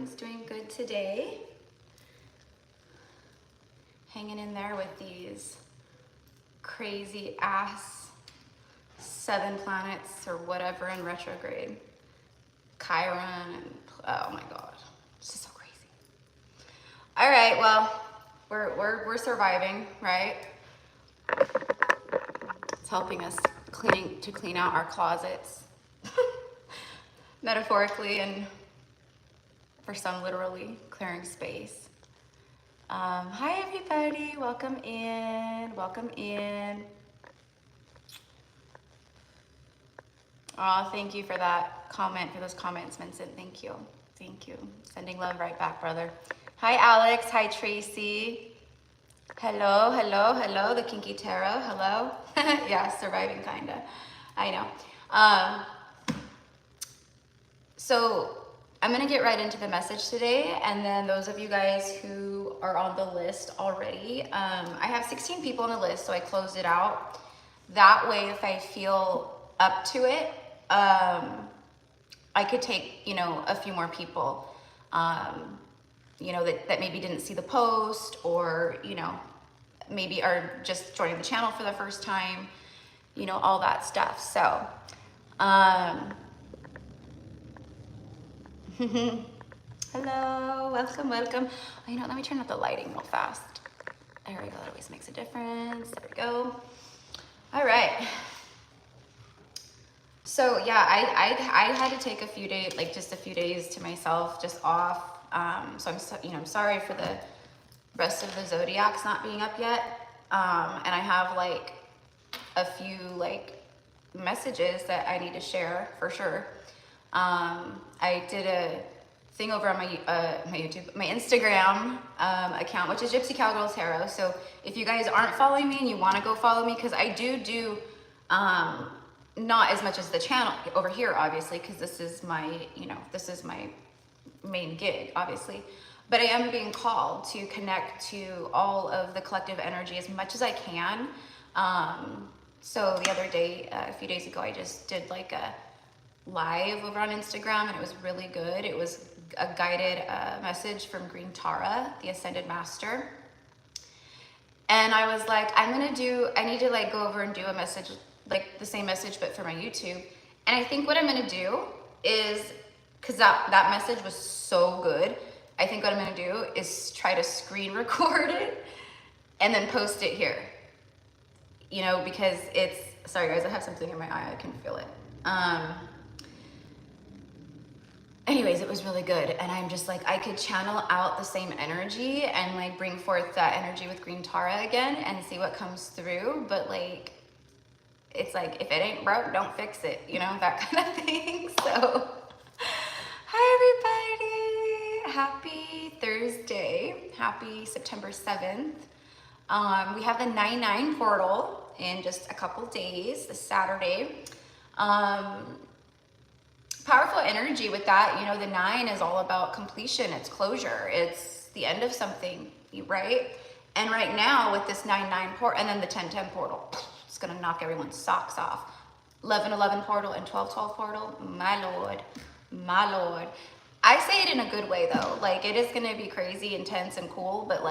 everyone's doing good today. Hanging in there with these crazy ass 7 planets or whatever in retrograde. Chiron and, oh my God, it's just so crazy. All right, well, we're surviving, right? It's helping us to clean out our closets, metaphorically and for some literally clearing space. Hi everybody, welcome in, welcome in. Oh, thank you for that comment, for those comments, Vincent. Thank you. Thank you. Sending love right back, brother. Hi, Alex. Hi, Tracy. Hello, hello, hello. The Kinky Tarot. Hello. Yeah, surviving, kind of. I know. So I'm going to get right into the message today. And then those of you guys who are on the list already, I have 16 people on the list, so I closed it out. That way, if I feel up to it, I could take, a few more people, that maybe didn't see the post or, maybe are just joining the channel for the first time, all that stuff. So, hello, welcome, welcome. Oh, let me turn up the lighting real fast. There we go, that always makes a difference. There we go. All right. So yeah, I had to take a few days, just a few days to myself, just off. So I'm sorry for the rest of the zodiacs not being up yet. And I have a few messages that I need to share for sure. I did a thing over on my Instagram account, which is GypsyCowgirlTarot. So if you guys aren't following me and you want to go follow me, because I do not as much as the channel over here, obviously, because this is my main gig, obviously. But I am being called to connect to all of the collective energy as much as I can. So the other day, a few days ago, I just did a live over on Instagram, and it was really good. It was a guided message from Green Tara, the Ascended Master. And I was like, I need to go over and do a message, the same message, but for my YouTube. And I think what I'm gonna do is, cause that message was so good, I think what I'm gonna do is try to screen record it and then post it here. Because sorry guys, I have something in my eye, I can feel it. Anyways, it was really good. And I'm just I could channel out the same energy and bring forth that energy with Green Tara again and see what comes through. But it's if it ain't broke, don't fix it, that kind of thing. So, hi everybody. Happy Thursday. Happy September 7th. We have the 9/9 portal in just a couple days, this Saturday. Powerful energy with that. The 9 is all about completion. It's closure. It's the end of something, right? And right now with this 9/9 portal, and then the 10/10 portal, it's gonna knock everyone's socks off. 11/11 portal and 12/12 portal, my lord, my lord. I say it in a good way though. It is gonna be crazy, intense, and cool, but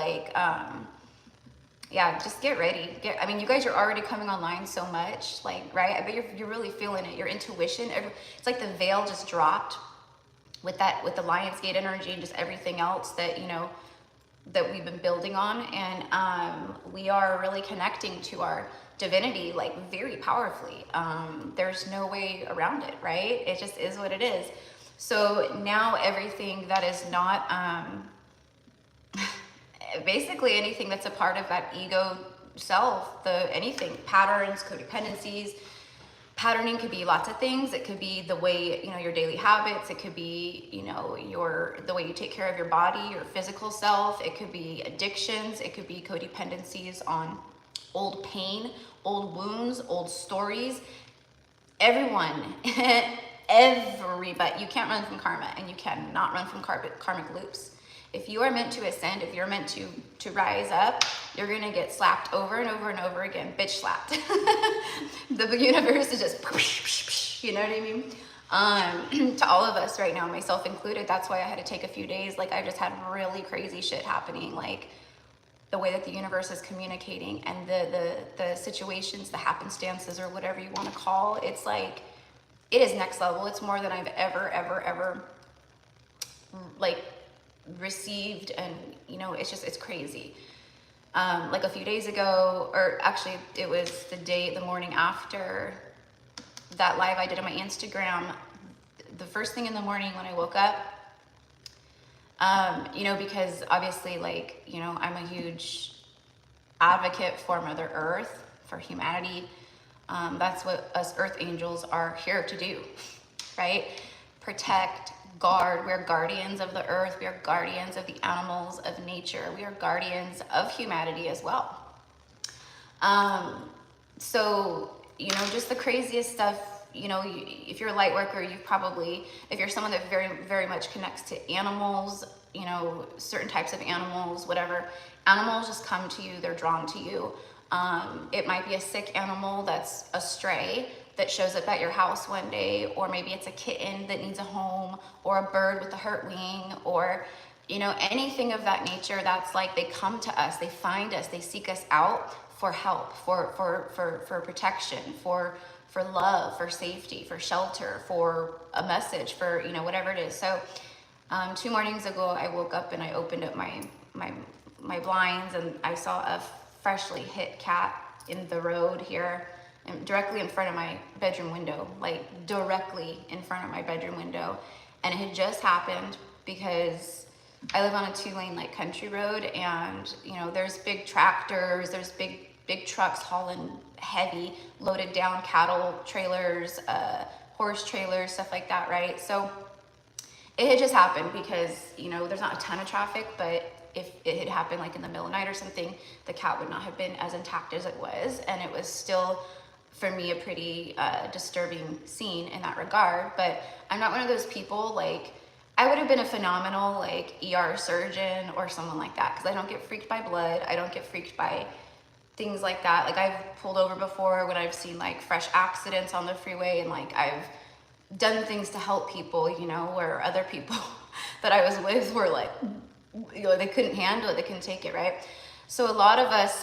yeah, just get ready. You guys are already coming online so much, right? I bet you're really feeling it. Your intuition, it's like the veil just dropped with the Lionsgate energy and just everything else that, that we've been building on. And we are really connecting to our divinity, very powerfully. There's no way around it, right? It just is what it is. So now everything that is not, basically anything that's a part of that ego self, anything, patterns, codependencies. Patterning could be lots of things. It could be the way, your daily habits. It could be, the way you take care of your body, your physical self. It could be addictions. It could be codependencies on old pain, old wounds, old stories. Everyone, everybody, you can't run from karma, and you cannot run from karmic loops. If you are meant to ascend, if you're meant to rise up, you're gonna get slapped over and over and over again, bitch slapped. The universe is just, you know what I mean? to all of us right now, myself included. That's why I had to take a few days. Like I just had really crazy shit happening, like the way that the universe is communicating and the situations, the happenstances, or whatever you want to call. It's like, it is next level. It's more than I've ever like received. And you know, it's just, it's crazy. Like a few days ago, or actually it was the morning after that live I did on my Instagram, the first thing in the morning when I woke up, you know, because obviously, like, you know, I'm a huge advocate for Mother Earth, for humanity. That's what us Earth angels are here to do, right? Protect, guard. We're guardians of the earth. We are guardians of the animals, of nature. We are guardians of humanity as well. So, you know, just the craziest stuff. You know, if you're a light worker, you probably, if you're someone that very much connects to animals, you know, certain types of animals, whatever, animals just come to you, they're drawn to you. It might be a sick animal that's a stray that shows up at your house one day, or maybe it's a kitten that needs a home, or a bird with a hurt wing, or, you know, anything of that nature. That's like, they come to us, they find us, they seek us out for help, for protection, for love, for safety, for shelter, for a message, for, you know, whatever it is. So 2 mornings ago, I woke up and I opened up my blinds, and I saw a freshly hit cat in the road here, and directly in front of my bedroom window, like directly in front of my bedroom window. And it had just happened because I live on a 2-lane like country road, and you know, there's big tractors, there's big trucks hauling heavy, loaded down cattle trailers, horse trailers, stuff like that, right? So it had just happened because, you know, there's not a ton of traffic, but if it had happened like in the middle of the night or something, the cat would not have been as intact as it was. And it was still, for me, a pretty disturbing scene in that regard. But I'm not one of those people, like, I would have been a phenomenal like ER surgeon or someone like that, because I don't get freaked by blood. I don't get freaked by things like that. Like, I've pulled over before when I've seen like fresh accidents on the freeway, and like I've done things to help people, you know, where other people that I was with were like, you know, they couldn't handle it, they couldn't take it, right? So a lot of us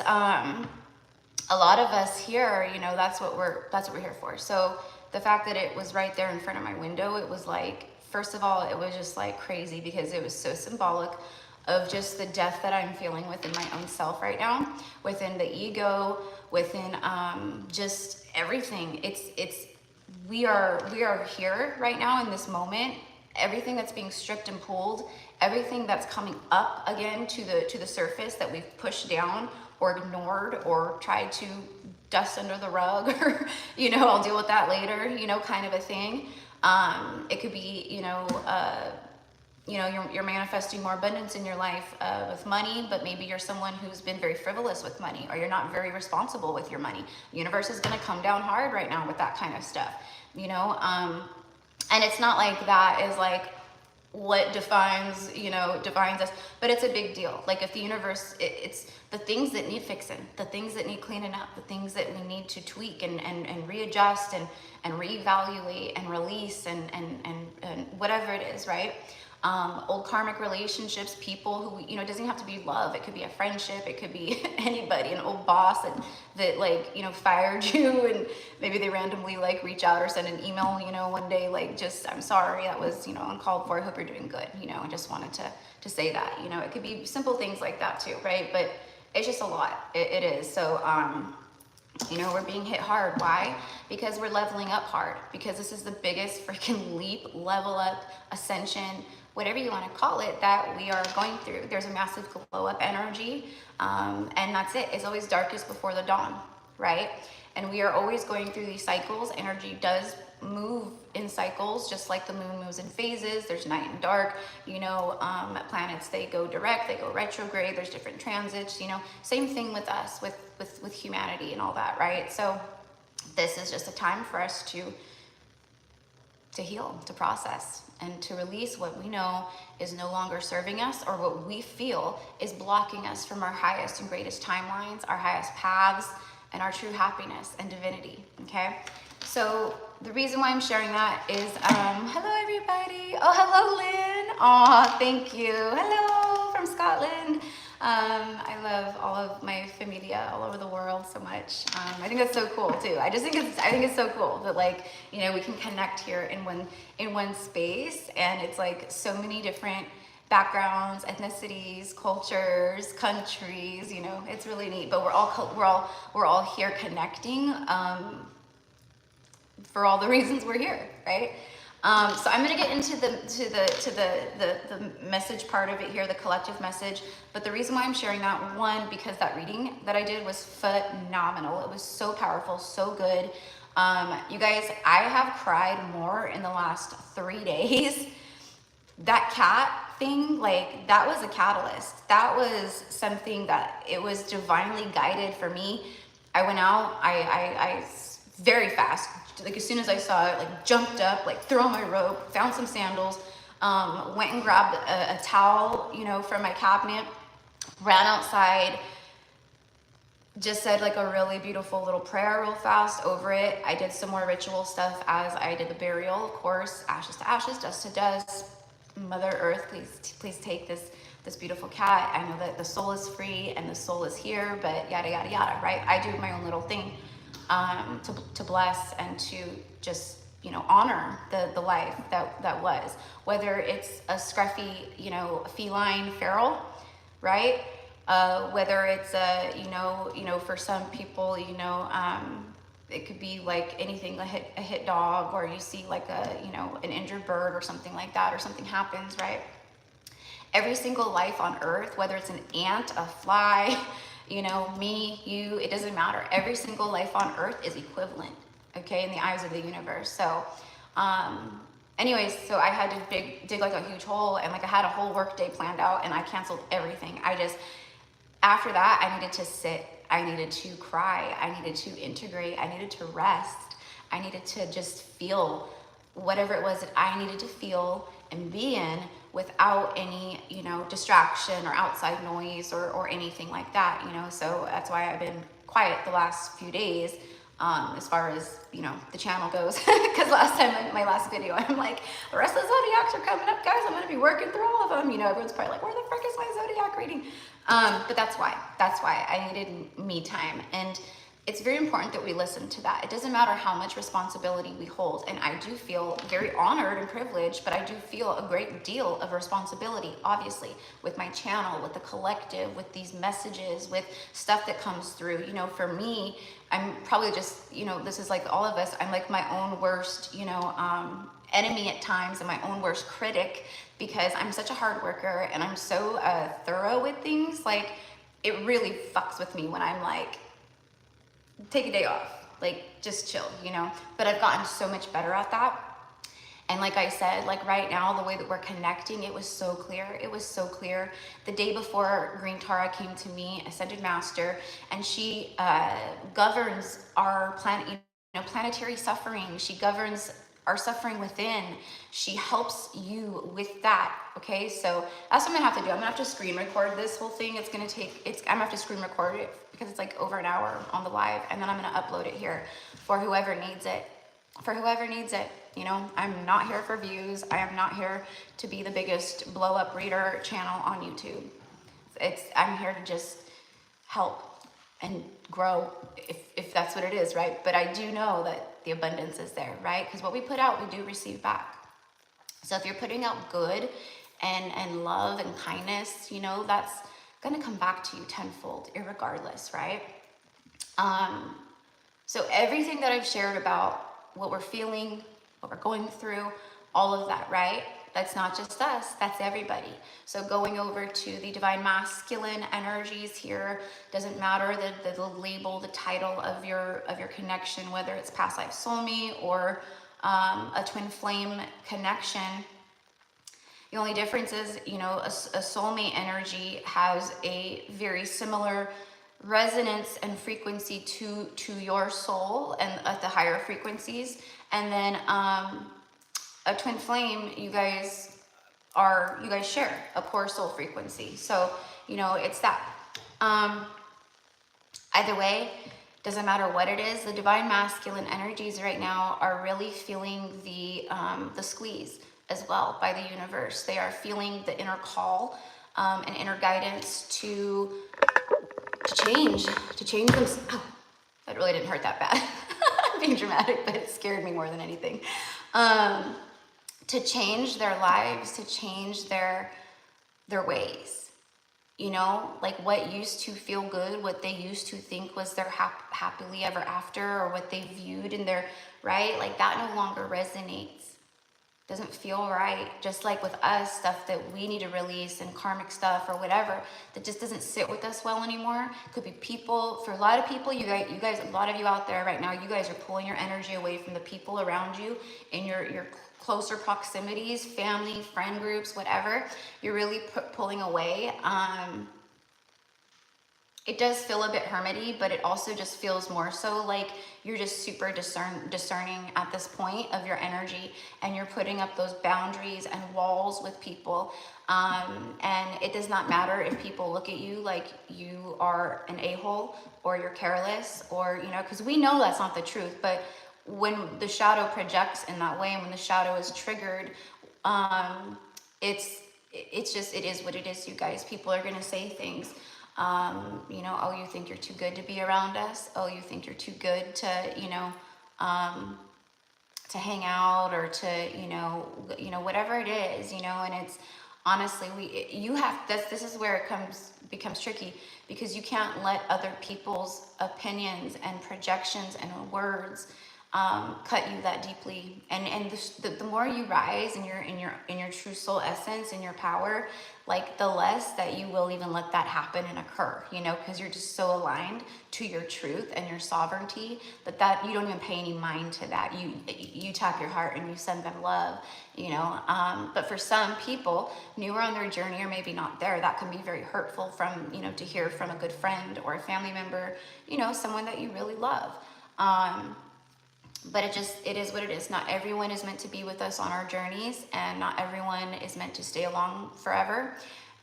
here, you know, that's what we're here for. So the fact that it was right there in front of my window, it was like, first of all, it was just like crazy because it was so symbolic of just the death that I'm feeling within my own self right now, within the ego, within just everything. We are here right now in this moment. Everything that's being stripped and pulled, everything that's coming up again to the surface that we've pushed down or ignored or tried to dust under the rug, or, you know, I'll deal with that later, you know, kind of a thing. It could be, you know, you're manifesting more abundance in your life with money, but maybe you're someone who's been very frivolous with money, or you're not very responsible with your money. The universe is going to come down hard right now with that kind of stuff, you know. And it's not like that is like what defines us, but it's a big deal. Like, if the universe, it's the things that need fixing, the things that need cleaning up, the things that we need to tweak and readjust and reevaluate and release and whatever it is, right? Old karmic relationships, people who, you know, it doesn't have to be love. It could be a friendship. It could be anybody, an old boss that like, you know, fired you, and maybe they randomly like reach out or send an email, you know, one day, like, just, I'm sorry, that was, you know, uncalled for. I hope you're doing good. You know, I just wanted to say that, you know. It could be simple things like that too, right? But it's just a lot. It is. So, you know, we're being hit hard. Why? Because we're leveling up hard. Because this is the biggest freaking leap, level up, ascension, whatever you want to call it, that we are going through. There's a massive glow up energy, and that's it. It's always darkest before the dawn, right? And we are always going through these cycles. Energy does move in cycles, just like the moon moves in phases. There's night and dark, you know. Planets, they go direct, they go retrograde, there's different transits, you know. Same thing with us, with humanity and all that, right? So this is just a time for us to heal, to process, and to release what we know is no longer serving us, or what we feel is blocking us from our highest and greatest timelines, our highest paths, and our true happiness and divinity, okay? So the reason why I'm sharing that is, hello everybody. Oh, hello Lynn. Aw, thank you. Hello from Scotland. I love all of my familia all over the world so much. I think that's so cool too. I think it's so cool that, like, you know, we can connect here in one space, and it's like so many different backgrounds, ethnicities, cultures, countries. You know, it's really neat. But we're all here connecting. For all the reasons we're here, right? So I'm gonna get into the message part of it here, the collective message. But the reason why I'm sharing that, one, because that reading that I did was phenomenal. It was so powerful, so good. You guys, I have cried more in the last 3 days. That cat thing, like, that was a catalyst. That was something that it was divinely guided for me. I went out, I very fast, like as soon as I saw it, like jumped up, like threw on my robe, found some sandals, went and grabbed a towel, you know, from my cabinet, ran outside, just said like a really beautiful little prayer real fast over it. I did some more ritual stuff as I did the burial, of course, ashes to ashes, dust to dust. Mother Earth, please take this beautiful cat. I know that the soul is free and the soul is here, but yada, yada, yada, right? I do my own little thing. To bless and to just, you know, honor the life that was, whether it's a scruffy, you know, feline feral, right? Whether it's a, you know, for some people, you know, it could be like anything, a hit dog, or you see like a, you know, an injured bird or something like that, or something happens, right? Every single life on earth, whether it's an ant, a fly, you know, me, you, it doesn't matter. Every single life on earth is equivalent, okay, in the eyes of the universe. So, anyways, so I had to dig like a huge hole, and like I had a whole work day planned out, and I canceled everything. After that, I needed to sit, I needed to cry, I needed to integrate, I needed to rest, I needed to just feel whatever it was that I needed to feel and be in, without any, you know, distraction or outside noise or anything like that, you know. So that's why I've been quiet the last few days, as far as, you know, the channel goes. Because last time, my last video, I'm like, the rest of the zodiacs are coming up, guys. I'm gonna be working through all of them. You know, everyone's probably like, where the frick is my zodiac reading? But that's why I needed me time. And it's very important that we listen to that. It doesn't matter how much responsibility we hold. And I do feel very honored and privileged, but I do feel a great deal of responsibility, obviously, with my channel, with the collective, with these messages, with stuff that comes through. You know, for me, I'm probably just, you know, this is like all of us, I'm like my own worst, you know, enemy at times, and my own worst critic, because I'm such a hard worker and I'm so thorough with things. Like, it really fucks with me when I'm like, take a day off, like just chill, you know. But I've gotten so much better at that. And like I said, like right now, the way that we're connecting, it was so clear. It was so clear. The day before, Green Tara came to me, Ascended Master, and she governs our planet, you know, planetary suffering. She governs our suffering within. She helps you with that. Okay, so that's what I'm gonna have to do. I'm gonna have to screen record this whole thing. I'm gonna have to screen record it because it's like over an hour on the live, and then I'm gonna upload it here for whoever needs it. For whoever needs it, you know. I'm not here for views. I am not here to be the biggest blow up reader channel on YouTube. I'm here to just help and grow, if that's what it is, right? But I do know that the abundance is there, right? Because what we put out, we do receive back. So if you're putting out good and love and kindness, you know, that's gonna come back to you tenfold, irregardless, right? So everything that I've shared about what we're feeling, what we're going through, all of that, right? That's not just us, that's everybody. So going over to the divine masculine energies here, doesn't matter the label, the title of your connection, whether it's past life soulmate or a twin flame connection. The only difference is, you know, a soulmate energy has a very similar resonance and frequency to your soul, and at the higher frequencies. And then a twin flame, you guys share a core soul frequency. So, you know, it's that. Either way, Doesn't matter what it is. The divine masculine energies right now are really feeling the squeeze as well by the universe. They are feeling the inner call and inner guidance to change them. Oh, that really didn't hurt that bad. I'm being dramatic, but it scared me more than anything. To change their lives, to change their ways. You know, like what used to feel good, what they used to think was their happily ever after, or what they viewed in their, right? Like that no longer resonates. Doesn't feel right. Just like with us, stuff that we need to release and karmic stuff or whatever, that just doesn't sit with us well anymore. Could be people, for a lot of people, you guys, a lot of you out there right now, you guys are pulling your energy away from the people around you in your closer proximities, family, friend groups, whatever. You're really pulling away. It does feel a bit hermity, but it also just feels more so like you're just super discerning at this point of your energy, and you're putting up those boundaries and walls with people. And it does not matter if people look at you like you are an a-hole or you're careless, or, you know, because we know that's not the truth. But when the shadow projects in that way, and when the shadow is triggered, it's just, it is what it is, you guys. People are going to say things. You know, oh, you think you're too good to be around us? Oh, you think you're too good to, you know, to hang out, or to, you know, whatever it is, you know. And it's honestly, this is where it becomes tricky, because you can't let other people's opinions and projections and words cut you that deeply. And the more you rise in your true soul essence and your power, like the less that you will even let that happen and occur, you know, because you're just so aligned to your truth and your sovereignty that you don't even pay any mind to that. You tap your heart and you send them love, you know. But for some people newer on their journey, or maybe not there, that can be very hurtful from, you know, to hear from a good friend or a family member, you know, someone that you really love. But it is what it is. Not everyone is meant to be with us on our journeys, and not everyone is meant to stay along forever.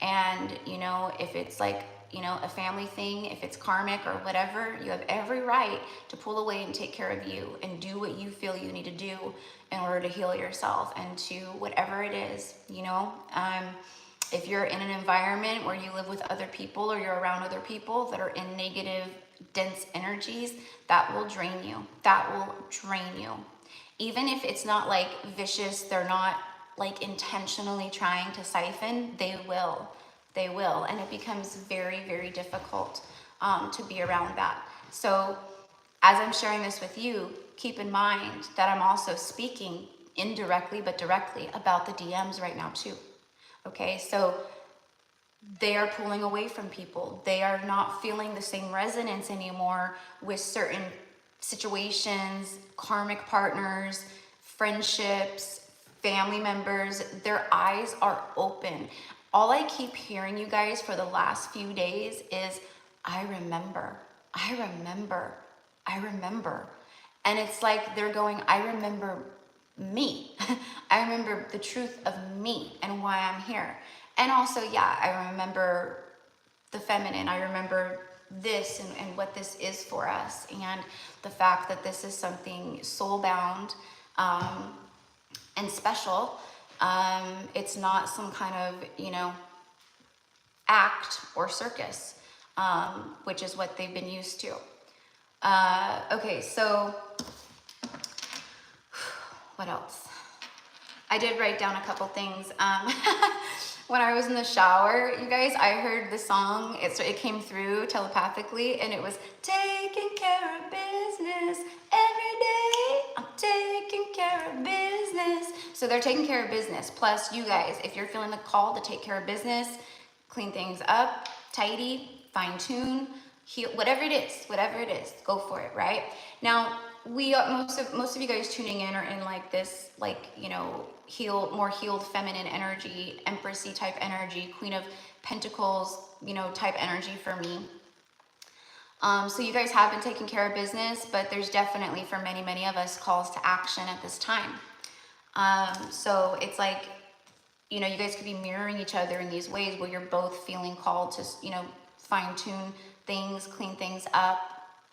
And, you know, if it's like, you know, a family thing, if it's karmic or whatever, you have every right to pull away and take care of you and do what you feel you need to do in order to heal yourself and to whatever it is, you know. If you're in an environment where you live with other people, or you're around other people that are in negative, dense energies, that will drain you. That will drain you. Even if it's not like vicious, they're not like intentionally trying to siphon, they will. They will. And it becomes very, very difficult to be around that. So as I'm sharing this with you, keep in mind that I'm also speaking indirectly but directly about the DMs right now too. Okay, so they are pulling away from people. They are not feeling the same resonance anymore with certain situations, karmic partners, friendships, family members. Their eyes are open. All I keep hearing, you guys, for the last few days is, I remember, I remember, I remember. And it's like they're going, I remember me. I remember the truth of me and why I'm here. And also, yeah, I remember the feminine. I remember this and what this is for us, and the fact that this is something soul-bound and special. It's not some kind of, you know, act or circus, which is what they've been used to. Okay, so what else? I did write down a couple things. When I was in the shower, you guys, I heard the song. It came through telepathically, and it was taking care of business every day. I'm taking care of business. So they're taking care of business. Plus, you guys, if you're feeling the call to take care of business, clean things up, tidy, fine tune, heal, whatever it is, go for it, right? Now, most of you guys tuning in are in like this, like, you know, more healed feminine energy, empressy type energy, Queen of Pentacles, you know, type energy for me. So you guys have been taking care of business, but there's definitely, for many, many of us, calls to action at this time. So it's like, you know, you guys could be mirroring each other in these ways where you're both feeling called to, you know, fine tune things, clean things up,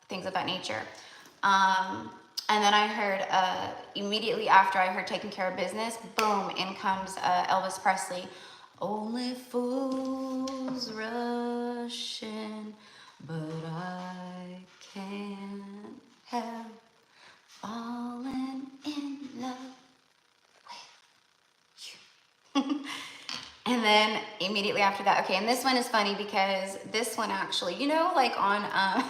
things of that nature. And then I heard, immediately after I heard Taking Care of Business, boom, in comes Elvis Presley. Only fools rush in, but I can't help falling in love with you. And then immediately after that, okay, and this one is funny because this one actually, you know, like on, I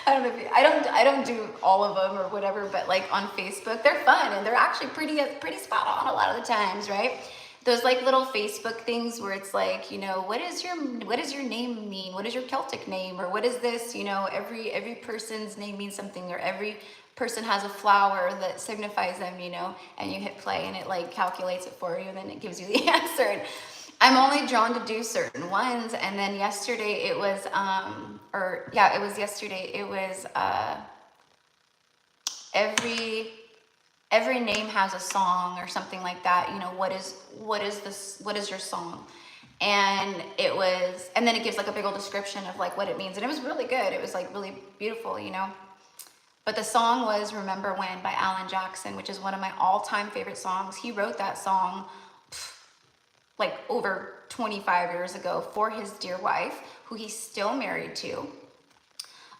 don't know if you, I don't do all of them or whatever, but like on Facebook, they're fun and they're actually pretty spot on a lot of the times, right? Those like little Facebook things where it's like, you know, what does your name mean? What is your Celtic name? Or what is this? You know, every person's name means something, or every person has a flower that signifies them, you know, and you hit play and it like calculates it for you and then it gives you the answer. And I'm only drawn to do certain ones. And then yesterday it was, every name has a song or something like that. You know, what is your song? And it was, and then it gives like a big old description of like what it means. And it was really good. It was like really beautiful, you know. But the song was Remember When by Alan Jackson, which is one of my all-time favorite songs. He wrote that song like over 25 years ago for his dear wife, who he's still married to.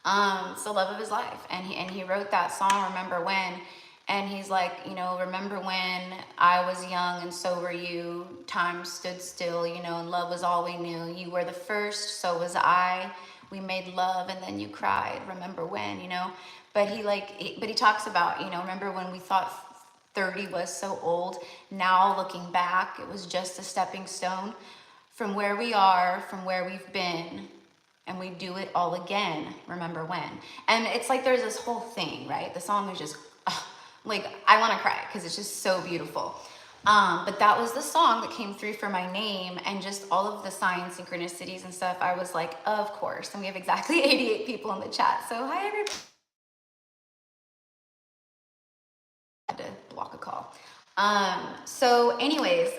It's the love of his life. And he wrote that song, Remember When. And he's like, you know, remember when I was young and so were you. Time stood still, you know, and love was all we knew. You were the first, so was I. We made love and then you cried. Remember when, you know. But he talks about, you know, remember when we thought 30 was so old. Now looking back, it was just a stepping stone from where we are, from where we've been. And we do it all again. Remember when. And it's like there's this whole thing, right? The song is just... like I want to cry because it's just so beautiful. But that was the song that came through for my name, and just all of the signs, synchronicities and stuff. I was like, of course. And we have exactly 88 people in the chat. So hi everybody. I had to block a call. So anyways,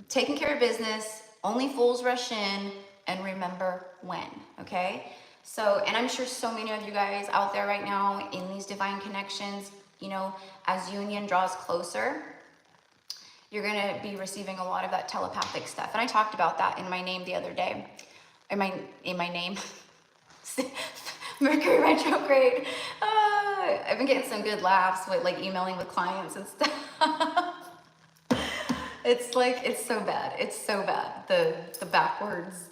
Taking Care of Business, Only Fools Rush In, and Remember When. Okay. So, and I'm sure so many of you guys out there right now in these divine connections, you know, as union draws closer, you're going to be receiving a lot of that telepathic stuff. And I talked about that in my name the other day. In my name. Mercury retrograde. I've been getting some good laughs with like emailing with clients and stuff. It's like, it's so bad. It's so bad. The backwards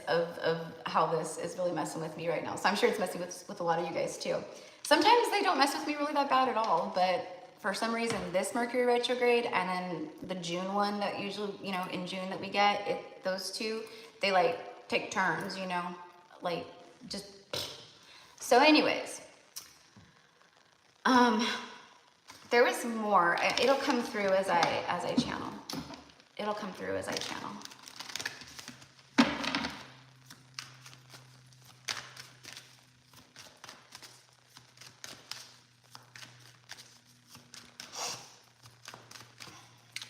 of how this is really messing with me right now. So I'm sure it's messing with a lot of you guys too. Sometimes they don't mess with me really that bad at all, but for some reason this Mercury retrograde and then the June one that usually, you know, in June that we get, those two, they like take turns, you know, like just... So anyways, there was more. It'll come through as I channel. It'll come through as I channel.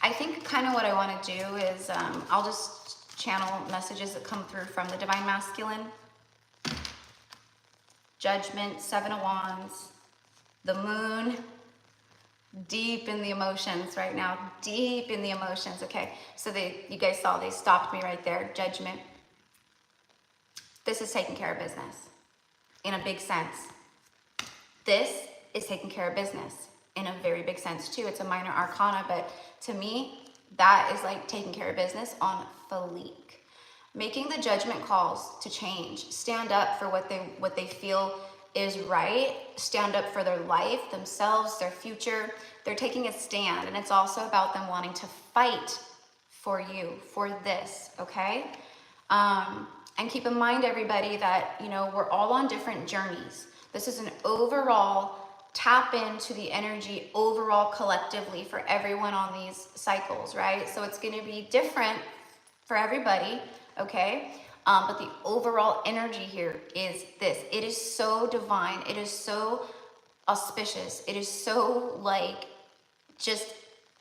I think kind of what I want to do is I'll just channel messages that come through from the Divine Masculine. Judgment, Seven of Wands, the Moon, deep in the emotions right now, deep in the emotions. Okay, so you guys saw they stopped me right there. Judgment. This is taking care of business in a big sense. This is taking care of business in a very big sense too. It's a minor arcana, but to me, that is like taking care of business on fleek. Making the judgment calls to change, stand up for what they feel is right, stand up for their life, themselves, their future. They're taking a stand, and it's also about them wanting to fight for you, for this, okay? And keep in mind, everybody, that, you know, we're all on different journeys. This is an overall tap into the energy overall collectively for everyone on these cycles, right? So it's going to be different for everybody, okay? But the overall energy here is this. It is so divine. It is so auspicious. It is so like, just,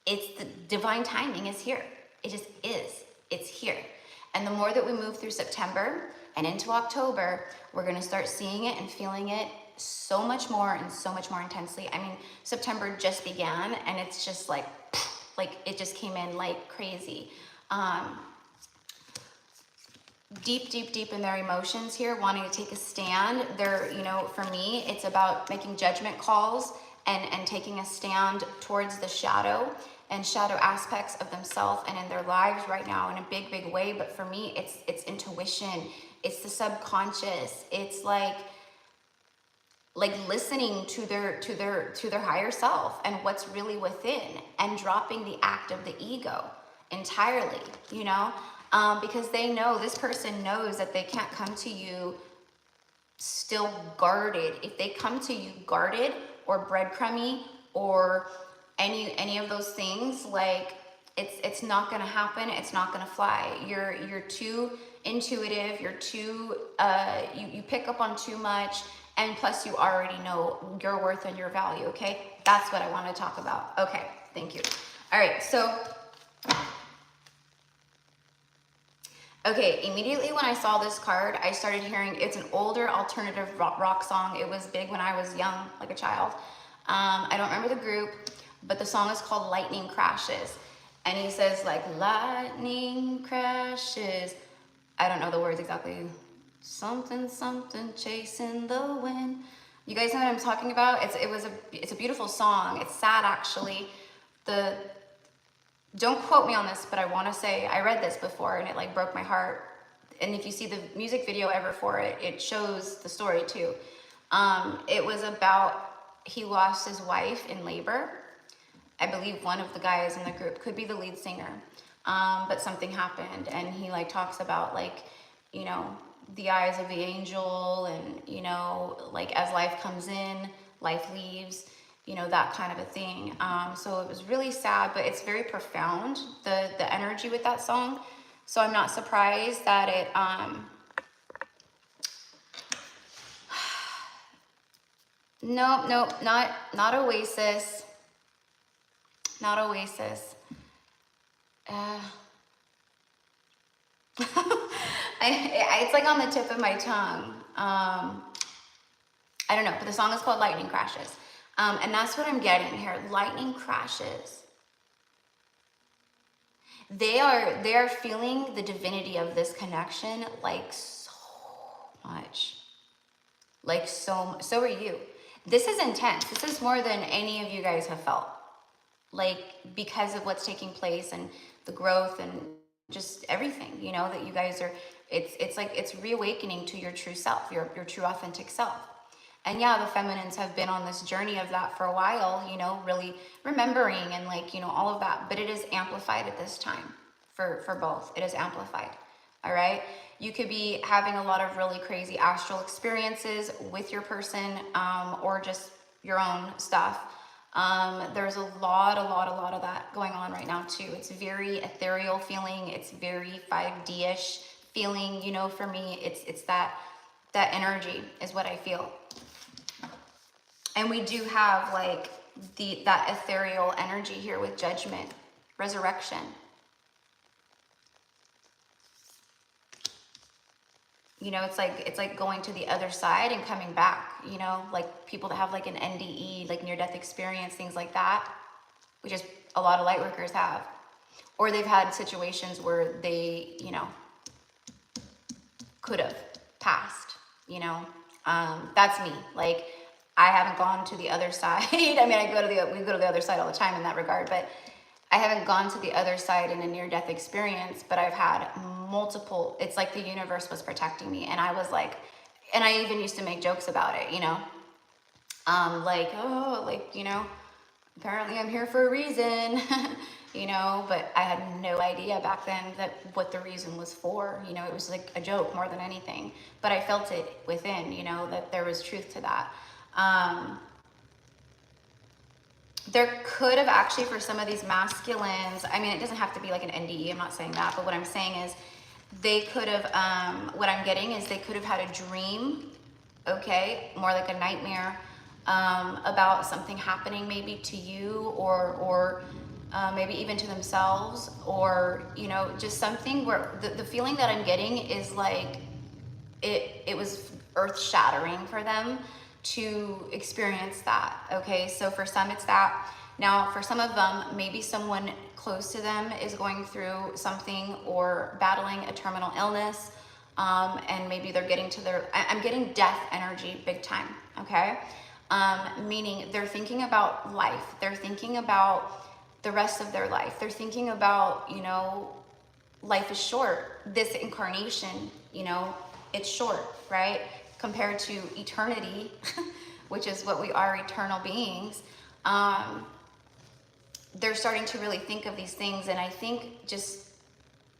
it's the divine timing is here. It just is. It's here. And the more that we move through September, and into October, we're gonna start seeing it and feeling it so much more and so much more intensely. I mean, September just began and it's just like it just came in like crazy. Deep in their emotions here, wanting to take a stand. They're, you know, for me, it's about making judgment calls and taking a stand towards the shadow and shadow aspects of themselves and in their lives right now in a big way. But for me, it's intuition, it's the subconscious, it's like listening to their higher self and what's really within, and dropping the act of the ego entirely, you know, because they know, this person knows that they can't come to you still guarded. If they come to you guarded or breadcrumby or any of those things, like it's not gonna happen. It's not gonna fly. You're too intuitive. You're too you pick up on too much, and plus you already know your worth and your value. Okay, that's what I want to talk about. Okay, thank you. All right, so okay, immediately when I saw this card, I started hearing, it's an older alternative rock song. It was big when I was young, like a child. I don't remember the group, but the song is called Lightning Crashes. And he says like, lightning crashes. I don't know the words exactly. Something, something chasing the wind. You guys know what I'm talking about? It's a beautiful song. It's sad actually. Don't quote me on this, but I want to say I read this before and it like broke my heart. And if you see the music video ever for it, it shows the story too. It was about, he lost his wife in labor. I believe one of the guys in the group, could be the lead singer, but something happened, and he like talks about like, you know, the eyes of the angel, and you know, like as life comes in, life leaves, you know, that kind of a thing. So it was really sad, but it's very profound, the energy with that song. So I'm not surprised that it no, not Oasis. Not Oasis. It's like on the tip of my tongue. I don't know, but the song is called Lightning Crashes. And that's what I'm getting here. Lightning crashes. They are feeling the divinity of this connection like so much. Like so are you. This is intense. This is more than any of you guys have felt. Like, because of what's taking place and the growth and just everything, you know, that you guys are, it's like, it's reawakening to your true self, your true authentic self. And yeah, the feminines have been on this journey of that for a while, you know, really remembering and like, you know, all of that, but it is amplified at this time for both. It is amplified. All right. You could be having a lot of really crazy astral experiences with your person, or just your own stuff. There's a lot of that going on right now too. It's very ethereal feeling. It's very 5D-ish feeling, you know, for me, it's that energy is what I feel. And we do have like that ethereal energy here with judgment, resurrection. You know, it's like going to the other side and coming back, you know, like people that have like an NDE, like near-death experience, things like that, which is a lot of light workers have. Or they've had situations where they, you know, could have passed, you know. That's me. Like, I haven't gone to the other side. I mean, we go to the other side all the time in that regard, but I haven't gone to the other side in a near-death experience, but I've had multiple, it's like the universe was protecting me. And I was like, and I even used to make jokes about it, you know, like, oh, like, you know, apparently I'm here for a reason, you know, but I had no idea back then what the reason was for, you know. It was like a joke more than anything, but I felt it within, you know, that there was truth to that. There could have actually, for some of these masculines, I mean, it doesn't have to be like an NDE, I'm not saying that, but what I'm saying is they could have, what I'm getting is they could have had a dream, okay, more like a nightmare, about something happening maybe to you or maybe even to themselves, or, you know, just something where the feeling that I'm getting is like it was earth shattering for them to experience that. Okay, so for some it's that. Now for some of them, maybe someone close to them is going through something or battling a terminal illness, and maybe they're getting to their, I'm getting death energy big time, okay? Meaning they're thinking about life, they're thinking about the rest of their life, they're thinking about, you know, life is short. This incarnation, you know, it's short, right? Compared to eternity, which is what we are, eternal beings. They're starting to really think of these things. And I think just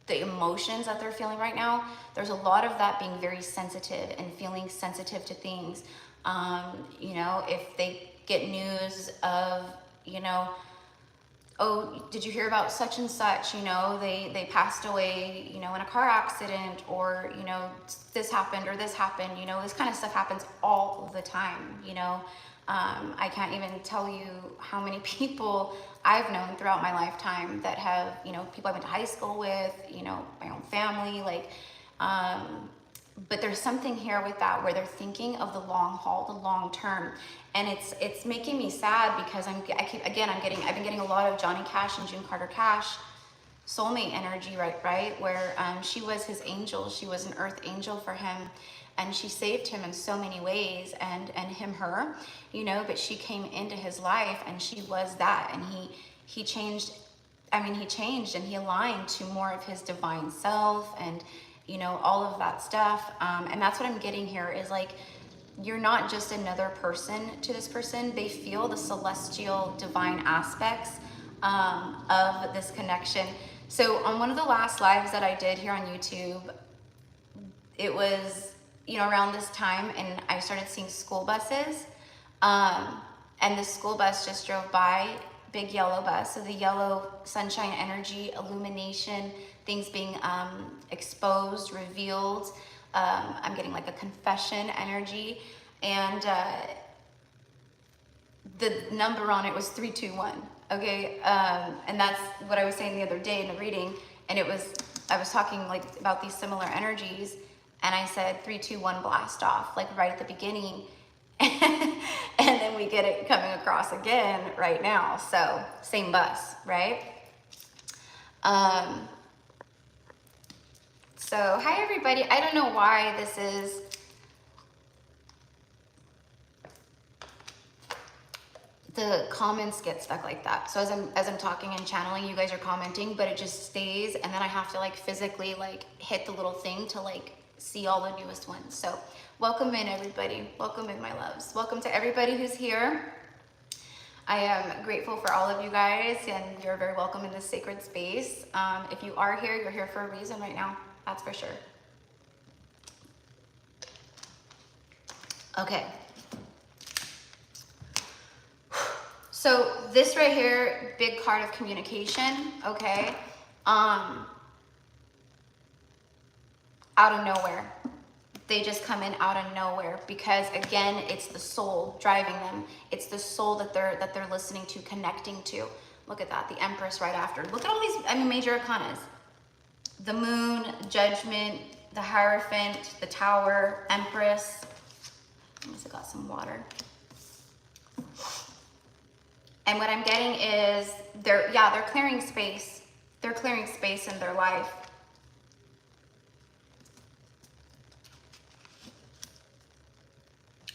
the emotions that they're feeling right now, there's a lot of that being very sensitive and feeling sensitive to things. You know, if they get news of, you know, oh, did you hear about such and such? You know, they passed away, you know, in a car accident, or, you know, this happened or this happened, you know, this kind of stuff happens all the time, you know. I can't even tell you how many people I've known throughout my lifetime that have, you know, people I went to high school with, you know, my own family, like, but there's something here with that where they're thinking of the long haul, the long term. And it's making me sad because I've been getting a lot of Johnny Cash and June Carter Cash soulmate energy, right? Where she was his angel, she was an earth angel for him, and she saved him in so many ways, and him, her, you know, but she came into his life and she was that, and he changed. I mean, he changed and he aligned to more of his divine self, and, you know, all of that stuff. And that's what I'm getting here is like, you're not just another person to this person. They feel the celestial divine aspects of this connection. So on one of the last lives that I did here on YouTube, it was, you know, around this time, and I started seeing school buses. And the school bus just drove by, big yellow bus. So the yellow sunshine energy, illumination, things being exposed, revealed. I'm getting like a confession energy, and the number on it was 321. Okay, and that's what I was saying the other day in the reading, and I was talking like about these similar energies, and I said 321 blast off, like right at the beginning, and then we get it coming across again right now. So same bus, right? So hi everybody. I don't know why this is the comments get stuck like that. So as I'm talking and channeling, you guys are commenting, but it just stays, and then I have to like physically like hit the little thing to like see all the newest ones. So welcome in everybody. Welcome in, my loves. Welcome to everybody who's here. I am grateful for all of you guys, and you're very welcome in this sacred space. If you are here, you're here for a reason right now. That's for sure. Okay. So this right here, big card of communication, okay? Out of nowhere. They just come in out of nowhere because, again, it's the soul driving them. It's the soul that they're listening to, connecting to. Look at that, the Empress right after. Look at all these, I mean, major arcanas. The Moon, Judgment, the Hierophant, the Tower, Empress. I must have got some water. And what I'm getting is they're clearing space. They're clearing space in their life.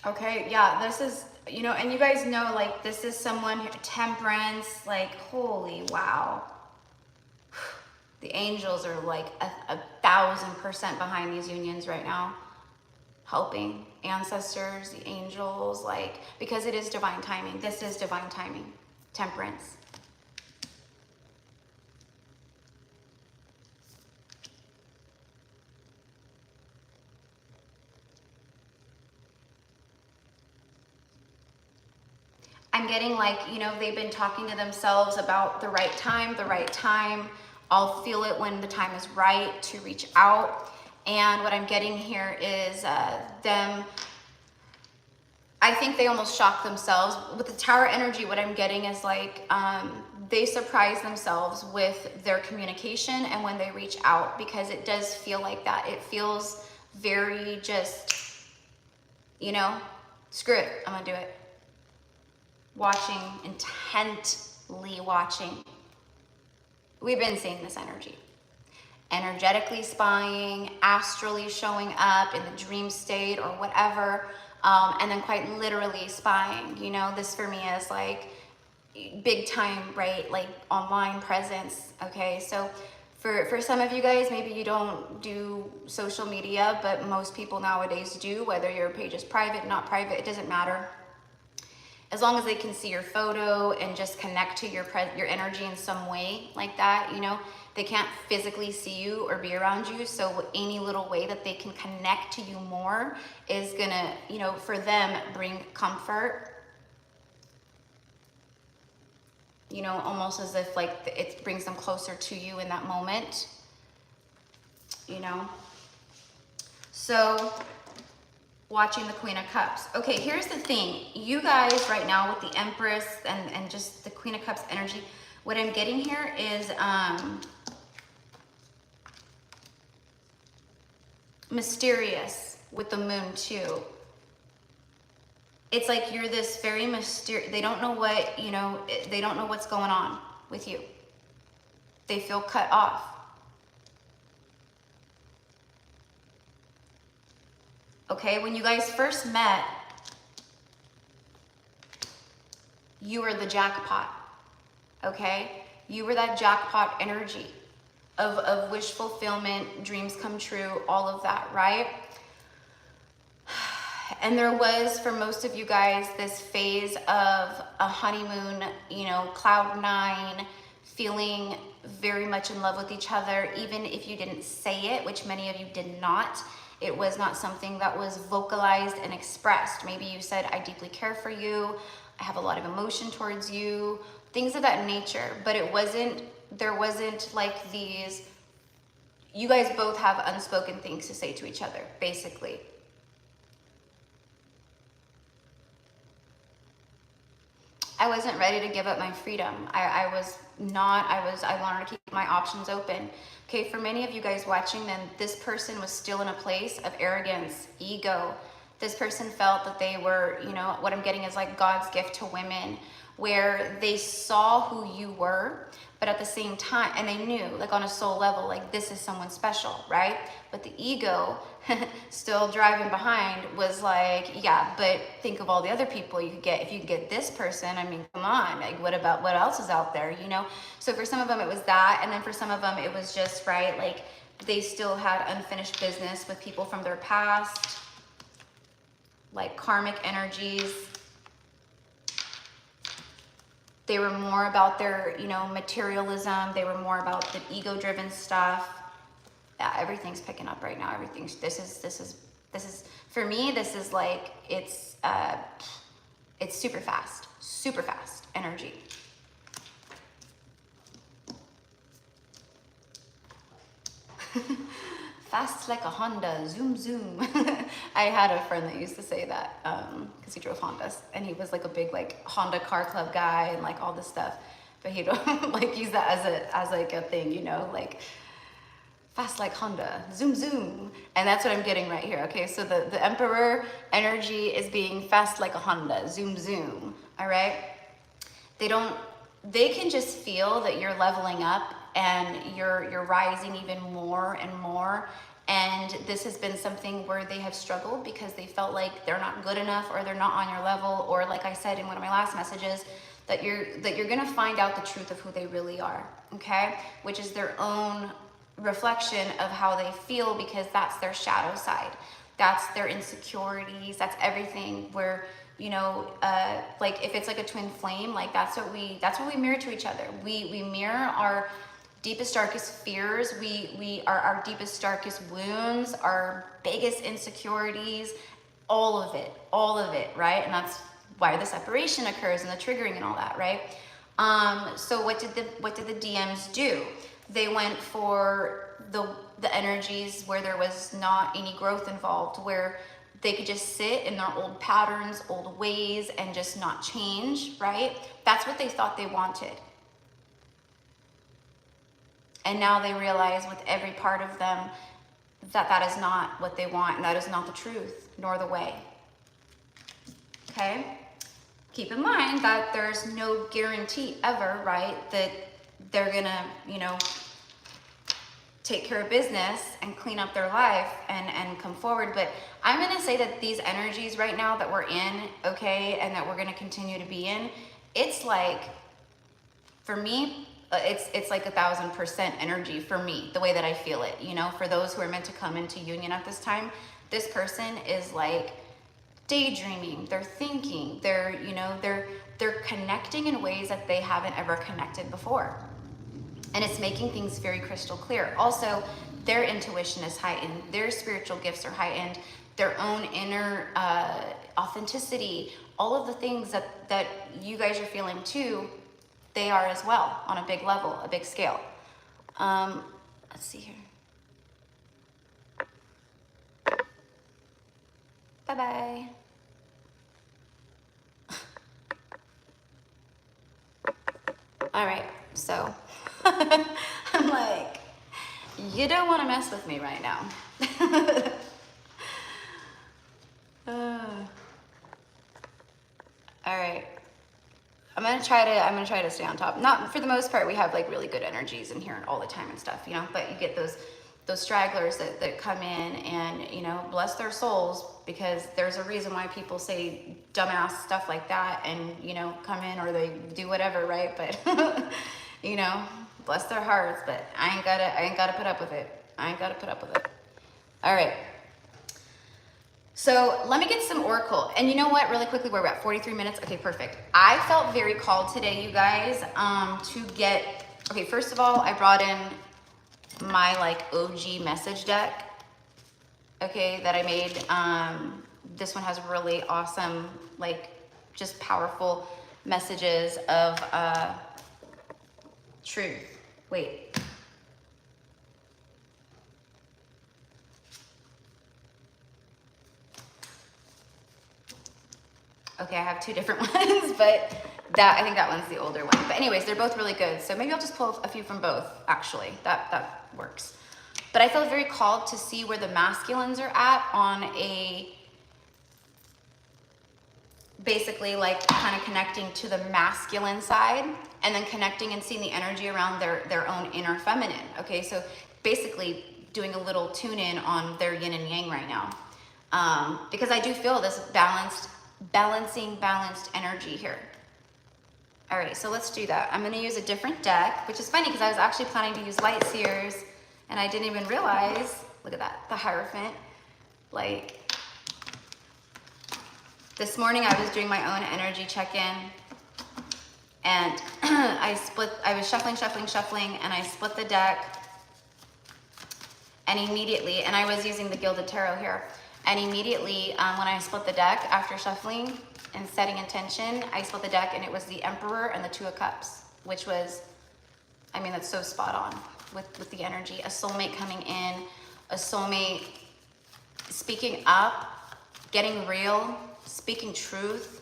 Okay, yeah, this is, you know, and you guys know, like, this is someone, Temperance, like, holy wow. The angels are like 1,000% behind these unions right now, helping ancestors, the angels, like, because it is divine timing. This is divine timing. Temperance. I'm getting like, you know, they've been talking to themselves about the right time, the right time. I'll feel it when the time is right to reach out. And what I'm getting here is them, I think they almost shock themselves. With the Tower energy, what I'm getting is like, they surprise themselves with their communication and when they reach out, because it does feel like that. It feels very just, you know, screw it, I'm gonna do it. Watching, intently watching. We've been seeing this energy. Energetically spying, astrally showing up in the dream state or whatever, and then quite literally spying. You know, this for me is like big time, right? Like online presence, okay? So for some of you guys, maybe you don't do social media, but most people nowadays do, whether your page is private, not private, it doesn't matter. As long as they can see your photo and just connect to your energy in some way like that, you know, they can't physically see you or be around you. So any little way that they can connect to you more is gonna, you know, for them bring comfort. You know, almost as if like it brings them closer to you in that moment, you know. So watching the Queen of Cups. Okay, here's the thing. You guys right now with the Empress and just the Queen of Cups energy, what I'm getting here is mysterious with the Moon too. It's like you're this very mysterious, they don't know what, you know, they don't know what's going on with you. They feel cut off. Okay, when you guys first met, you were the jackpot, okay? You were that jackpot energy of wish fulfillment, dreams come true, all of that, right? And there was, for most of you guys, this phase of a honeymoon, you know, cloud nine, feeling very much in love with each other, even if you didn't say it, which many of you did not. It was not something that was vocalized and expressed. Maybe you said, I deeply care for you, I have a lot of emotion towards you, things of that nature. But it wasn't, there wasn't like these, you guys both have unspoken things to say to each other, basically. I wasn't ready to give up my freedom. I wanted to keep my options open. Okay, for many of you guys watching, then this person was still in a place of arrogance, ego. This person felt that they were, you know, what I'm getting is like God's gift to women, where they saw who you were, but at the same time, and they knew, like on a soul level, like this is someone special, right? But the ego, still driving behind, was like, yeah, but think of all the other people you could get. If you could get this person, I mean, come on, like what else is out there, you know? So for some of them it was that, and then for some of them it was just, right, like they still had unfinished business with people from their past, like karmic energies. They were more about their, you know, materialism. They were more about the ego-driven stuff. Yeah, everything's picking up right now. Everything's, this is, for me, this is like, it's super fast energy. Fast like a Honda, zoom, zoom. I had a friend that used to say that because he drove Hondas, and he was like a big like Honda car club guy and like all this stuff, but he don't like use that as like a thing, you know, like fast like Honda, zoom, zoom. And that's what I'm getting right here. Okay, so the Emperor energy is being fast like a Honda, zoom, zoom. All right, they can just feel that you're leveling up and you're rising even more and more. And this has been something where they have struggled because they felt like they're not good enough, or they're not on your level, or like I said in one of my last messages, that you're gonna find out the truth of who they really are, okay? Which is their own reflection of how they feel, because that's their shadow side. That's their insecurities, that's everything where, you know, like if it's like a twin flame, like that's what we mirror to each other. We mirror our deepest, darkest fears, our deepest, darkest wounds, our biggest insecurities, all of it, right? And that's why the separation occurs and the triggering and all that, right? So what did the DMs do? They went for the energies where there was not any growth involved, where they could just sit in their old patterns, old ways, and just not change, right? That's what they thought they wanted. And now they realize with every part of them that that is not what they want, and that is not the truth, nor the way. Okay? Keep in mind that there's no guarantee ever, right, that they're gonna, you know, take care of business and clean up their life and come forward. But I'm gonna say that these energies right now that we're in, okay, and that we're gonna continue to be in, it's like, for me, it's like 1,000% energy for me, the way that I feel it, you know. For those who are meant to come into union at this time, this person is like daydreaming, they're thinking, they're, you know, they're connecting in ways that they haven't ever connected before. And it's making things very crystal clear. Also, their intuition is heightened, their spiritual gifts are heightened, their own inner authenticity, all of the things that you guys are feeling too, they are as well, on a big level, a big scale. Let's see here. Bye-bye. All right, so I'm like, you don't want to mess with me right now. All right. I'm gonna try to stay on top. Not for the most part, we have like really good energies in here all the time and stuff, you know, but you get those stragglers that come in, and, you know, bless their souls, because there's a reason why people say dumbass stuff like that and, you know, come in, or they do whatever, right? But you know, bless their hearts, but I ain't gotta put up with it. I ain't gotta put up with it. All right. So let me get some oracle. And you know what, really quickly, we're at 43 minutes. Okay, perfect. I felt very called today, you guys, to get, okay, first of all, I brought in my like OG message deck, okay, that I made. This one has really awesome, like, just powerful messages of truth. Wait. Okay, I have two different ones, but I think that one's the older one. But anyways, they're both really good. So maybe I'll just pull a few from both, actually. That works. But I felt very called to see where the masculines are at on a, basically like kind of connecting to the masculine side, and then connecting and seeing the energy around their own inner feminine. Okay, so basically doing a little tune in on their yin and yang right now. Because I do feel this balanced energy here. All right, so let's do that. I'm gonna use a different deck, which is funny because I was actually planning to use light seers, and I didn't even realize, look at that, the Hierophant. Like, this morning I was doing my own energy check-in, and I was shuffling, and I split the deck, and immediately, and I was using the Gilded Tarot here, and immediately when I split the deck after shuffling and setting intention, I split the deck, and it was the Emperor and the Two of Cups, which was, I mean, that's so spot on with the energy. A soulmate coming in, a soulmate speaking up, getting real, speaking truth.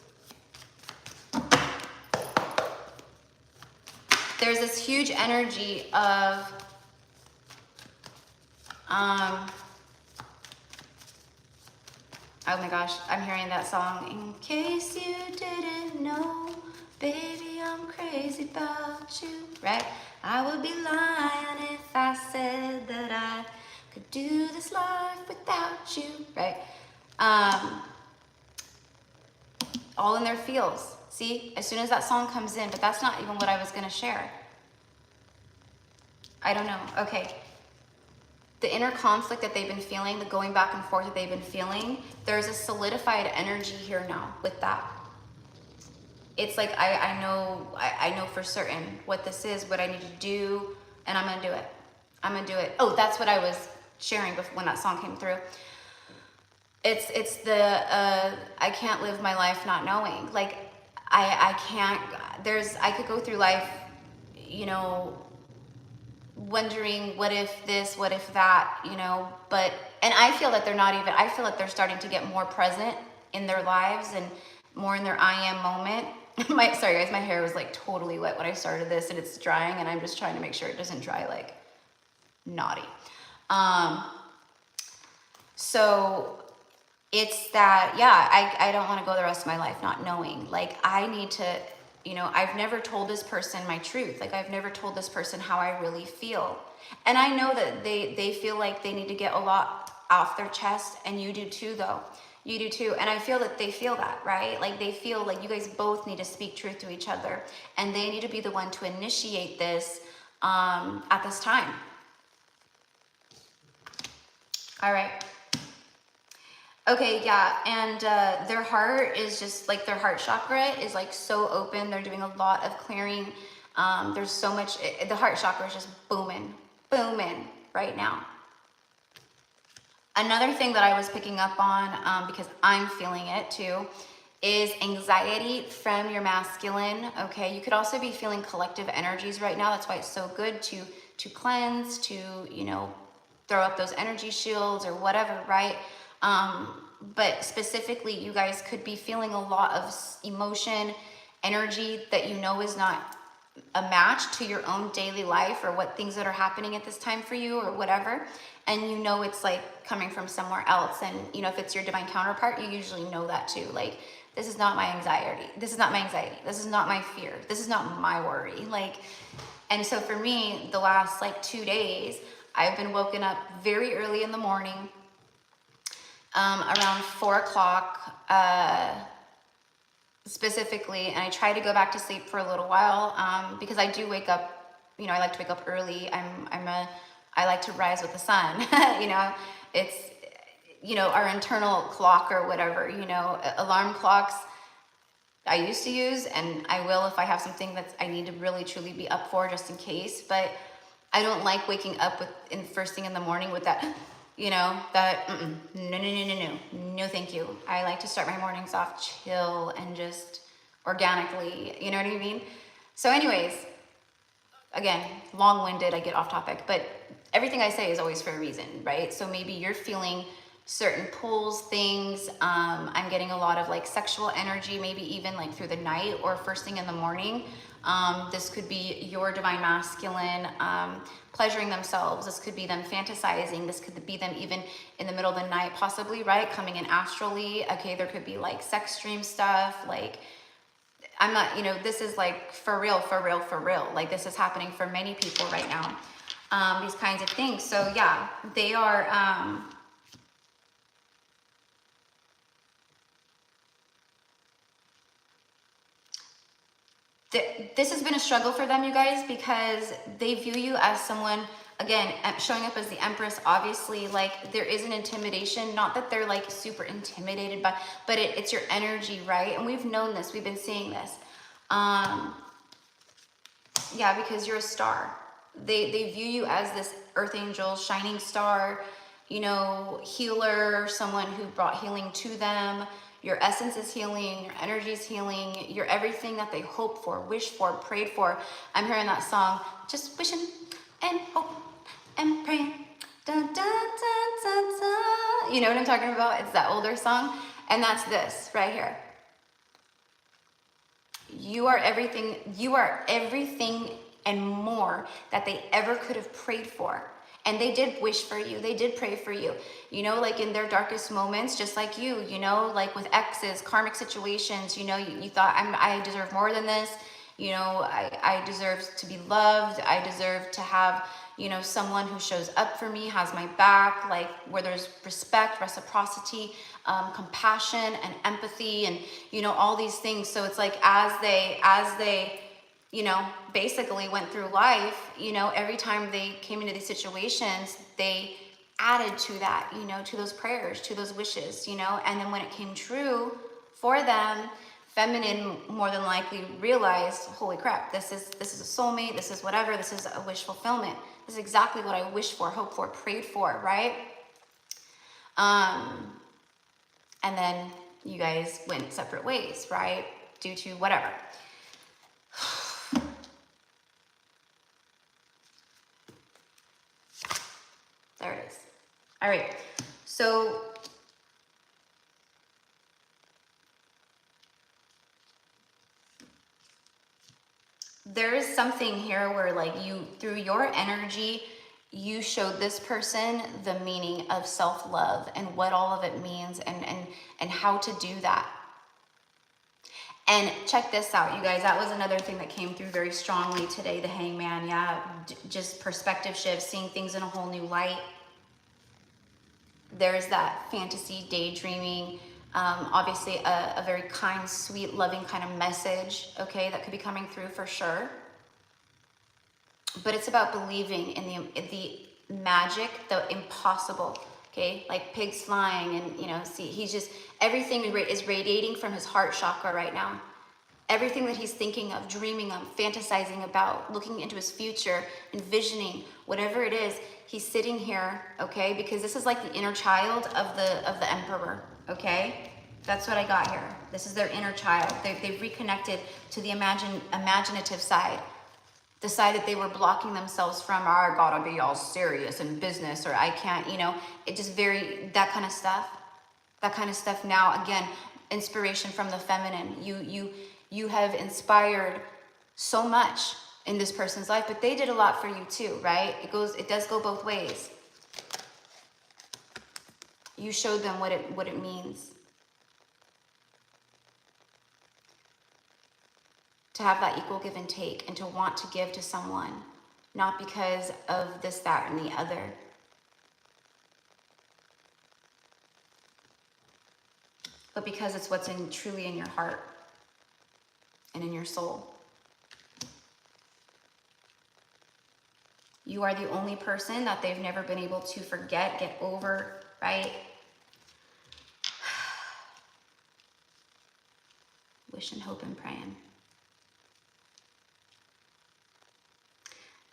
There's this huge energy of oh my gosh, I'm hearing that song. In case you didn't know, baby, I'm crazy about you, right? I would be lying if I said that I could do this life without you, right? All in their feels. See, as soon as that song comes in, but that's not even what I was gonna share. I don't know, okay. The inner conflict that they've been feeling, the going back and forth that they've been feeling, there's a solidified energy here now with that. It's like, I know for certain what this is, what I need to do, and I'm gonna do it. I'm gonna do it. Oh, that's what I was sharing before when that song came through. It's the, I can't live my life not knowing. Like, I can't, I could go through life, you know, wondering what if this, what if that, you know, but, and I feel that they're not even, I feel that they're starting to get more present in their lives and more in their I am moment. Sorry guys, my hair was like totally wet when I started this, and it's drying, and I'm just trying to make sure it doesn't dry like naughty. So it's that, yeah, I don't want to go the rest of my life not knowing. Like, I need to, you know, I've never told this person my truth. Like, I've never told this person how I really feel. And I know that they feel like they need to get a lot off their chest, and you do too, though. You do too. And I feel that they feel that, right? Like, they feel like you guys both need to speak truth to each other, and they need to be the one to initiate this at this time. All right. Okay, yeah, and their heart is just like, their heart chakra is like so open. They're doing a lot of clearing. There's so much, the heart chakra is just booming, booming right now. Another thing that I was picking up on, because I'm feeling it too, is anxiety from your masculine. Okay, you could also be feeling collective energies right now. That's why it's so good to cleanse, to, you know, throw up those energy shields or whatever, right? But specifically, you guys could be feeling a lot of emotion, energy that you know is not a match to your own daily life or what things that are happening at this time for you or whatever. And you know it's like coming from somewhere else. And, you know, if it's your divine counterpart, you usually know that too. Like, this is not my anxiety. This is not my anxiety. This is not my fear. This is not my worry. Like, and so for me, the last like 2 days, I've been woken up very early in the morning, around 4 o'clock, specifically, and I try to go back to sleep for a little while, because I do wake up, you know, I like to wake up early. I like to rise with the sun. You know, it's, you know, our internal clock or whatever, you know, alarm clocks I used to use, and I will if I have something that I need to really truly be up for, just in case. But I don't like waking up in first thing in the morning with that, you know, that no, thank you. I like to start my mornings off chill and just organically, you know what I mean? So anyways, again, long-winded, I get off topic, but everything I say is always for a reason, right? So maybe you're feeling certain pulls, things. I'm getting a lot of like sexual energy, maybe even like through the night or first thing in the morning. This could be your divine masculine pleasuring themselves. This could be them fantasizing. This could be them even in the middle of the night, possibly, right? Coming in astrally. Okay, there could be like sex dream stuff. Like, I'm not, you know, this is like for real, for real, for real. Like, this is happening for many people right now. These kinds of things. So yeah, they are, this has been a struggle for them, you guys, because they view you as someone, again, showing up as the Empress. Obviously, like, there is an intimidation, not that they're like super intimidated by, but it's your energy, right? And we've known this, we've been seeing this. Yeah, because you're a star. They view you as this earth angel, shining star, you know, healer, someone who brought healing to them. Your essence is healing, your energy is healing, you're everything that they hoped for, wished for, prayed for. I'm hearing that song, just wishing and hope and praying. Dun, dun, dun, dun, dun. You know what I'm talking about? It's that older song. And that's this right here. You are everything and more that they ever could have prayed for. And they did wish for you. They did pray for you. You know, like in their darkest moments, just like you know, like with exes, karmic situations, you know, you thought, I deserve more than this. You know, I deserve to be loved. I deserve to have, you know, someone who shows up for me, has my back, like where there's respect, reciprocity, compassion and empathy, and, you know, all these things. So it's like, as they, you know, basically went through life, you know, every time they came into these situations, they added to that, you know, to those prayers, to those wishes, you know, and then when it came true for them, feminine more than likely realized, holy crap, this is a soulmate, this is whatever, this is a wish fulfillment. This is exactly what I wished for, hoped for, prayed for, right? And then you guys went separate ways, right? Due to whatever. There it is. All right, so there is something here where like you, through your energy, you showed this person the meaning of self-love and what all of it means, and how to do that. And check this out, you guys. That was another thing that came through very strongly today, the Hangman. Yeah, just perspective shift, seeing things in a whole new light. There's that fantasy, daydreaming, obviously a very kind, sweet, loving kind of message, okay, that could be coming through for sure. But it's about believing in the magic, the impossible, okay? Like pigs flying, and, you know, see, he's just, everything is radiating from his heart chakra right now. Everything that he's thinking of, dreaming of, fantasizing about, looking into his future, envisioning, whatever it is, he's sitting here, okay? Because this is like the inner child of the emperor, okay? That's what I got here. This is their inner child. They've reconnected to the imaginative side. The side that they were blocking themselves from, or I gotta be all serious in business, or I can't, you know, it just very, that kind of stuff. That kind of stuff now, again, inspiration from the feminine. You have inspired so much in this person's life, but they did a lot for you too, right? It does go both ways. You showed them what it means to have that equal give and take, and to want to give to someone, not because of this, that, and the other. But because it's what's truly in your heart and in your soul. You are the only person that they've never been able to forget, get over, right? Wishing, hoping, praying.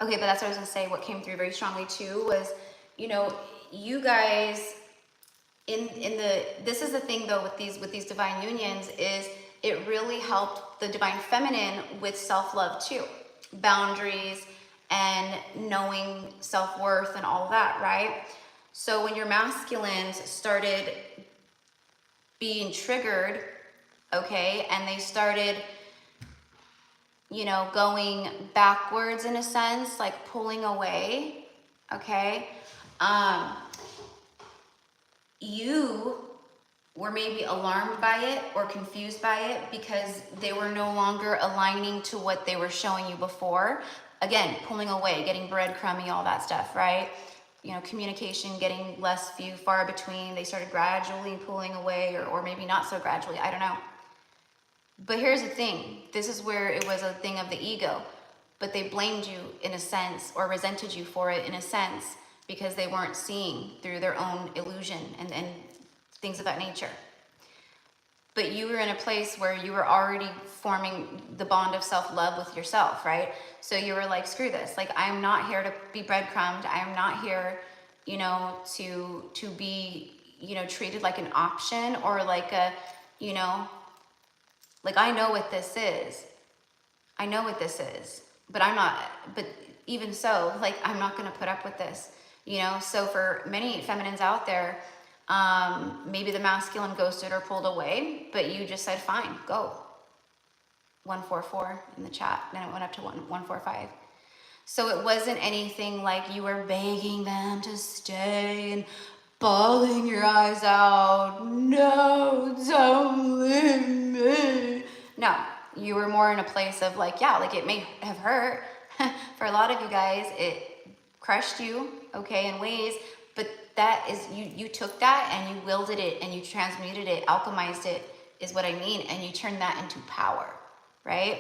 Okay, but that's what I was gonna say. What came through very strongly too was, you know, you guys this is the thing though with these divine unions, is it really helped the divine feminine with self-love too. Boundaries and knowing self-worth and all of that, right? So when your masculines started being triggered, okay, and they started, you know, going backwards in a sense, like pulling away, okay? You were maybe alarmed by it or confused by it because they were no longer aligning to what they were showing you before. Again, pulling away, getting breadcrumby, all that stuff, right? You know, communication getting few, far between. They started gradually pulling away, or maybe not so gradually, I don't know. But here's the thing, this is where it was a thing of the ego, but they blamed you in a sense, or resented you for it in a sense, because they weren't seeing through their own illusion and things of that nature. But you were in a place where you were already forming the bond of self-love with yourself, right? So you were like, screw this, like I'm not here to be breadcrumbed, I am not here, you know, to be, you know, treated like an option, or like a, you know, like I know what this is. I know what this is, but but even so, like I'm not gonna put up with this, you know? So for many feminines out there, maybe the masculine ghosted or pulled away, but you just said, fine, go. 144 in the chat, then it went up to 145. So it wasn't anything like you were begging them to stay and bawling your eyes out. No, don't leave me. No, you were more in a place of like, yeah, like it may have hurt. For a lot of you guys, it crushed you, okay, in ways, but that is, you took that and you wielded it and you transmuted it, alchemized it, is what I mean, and you turned that into power, right?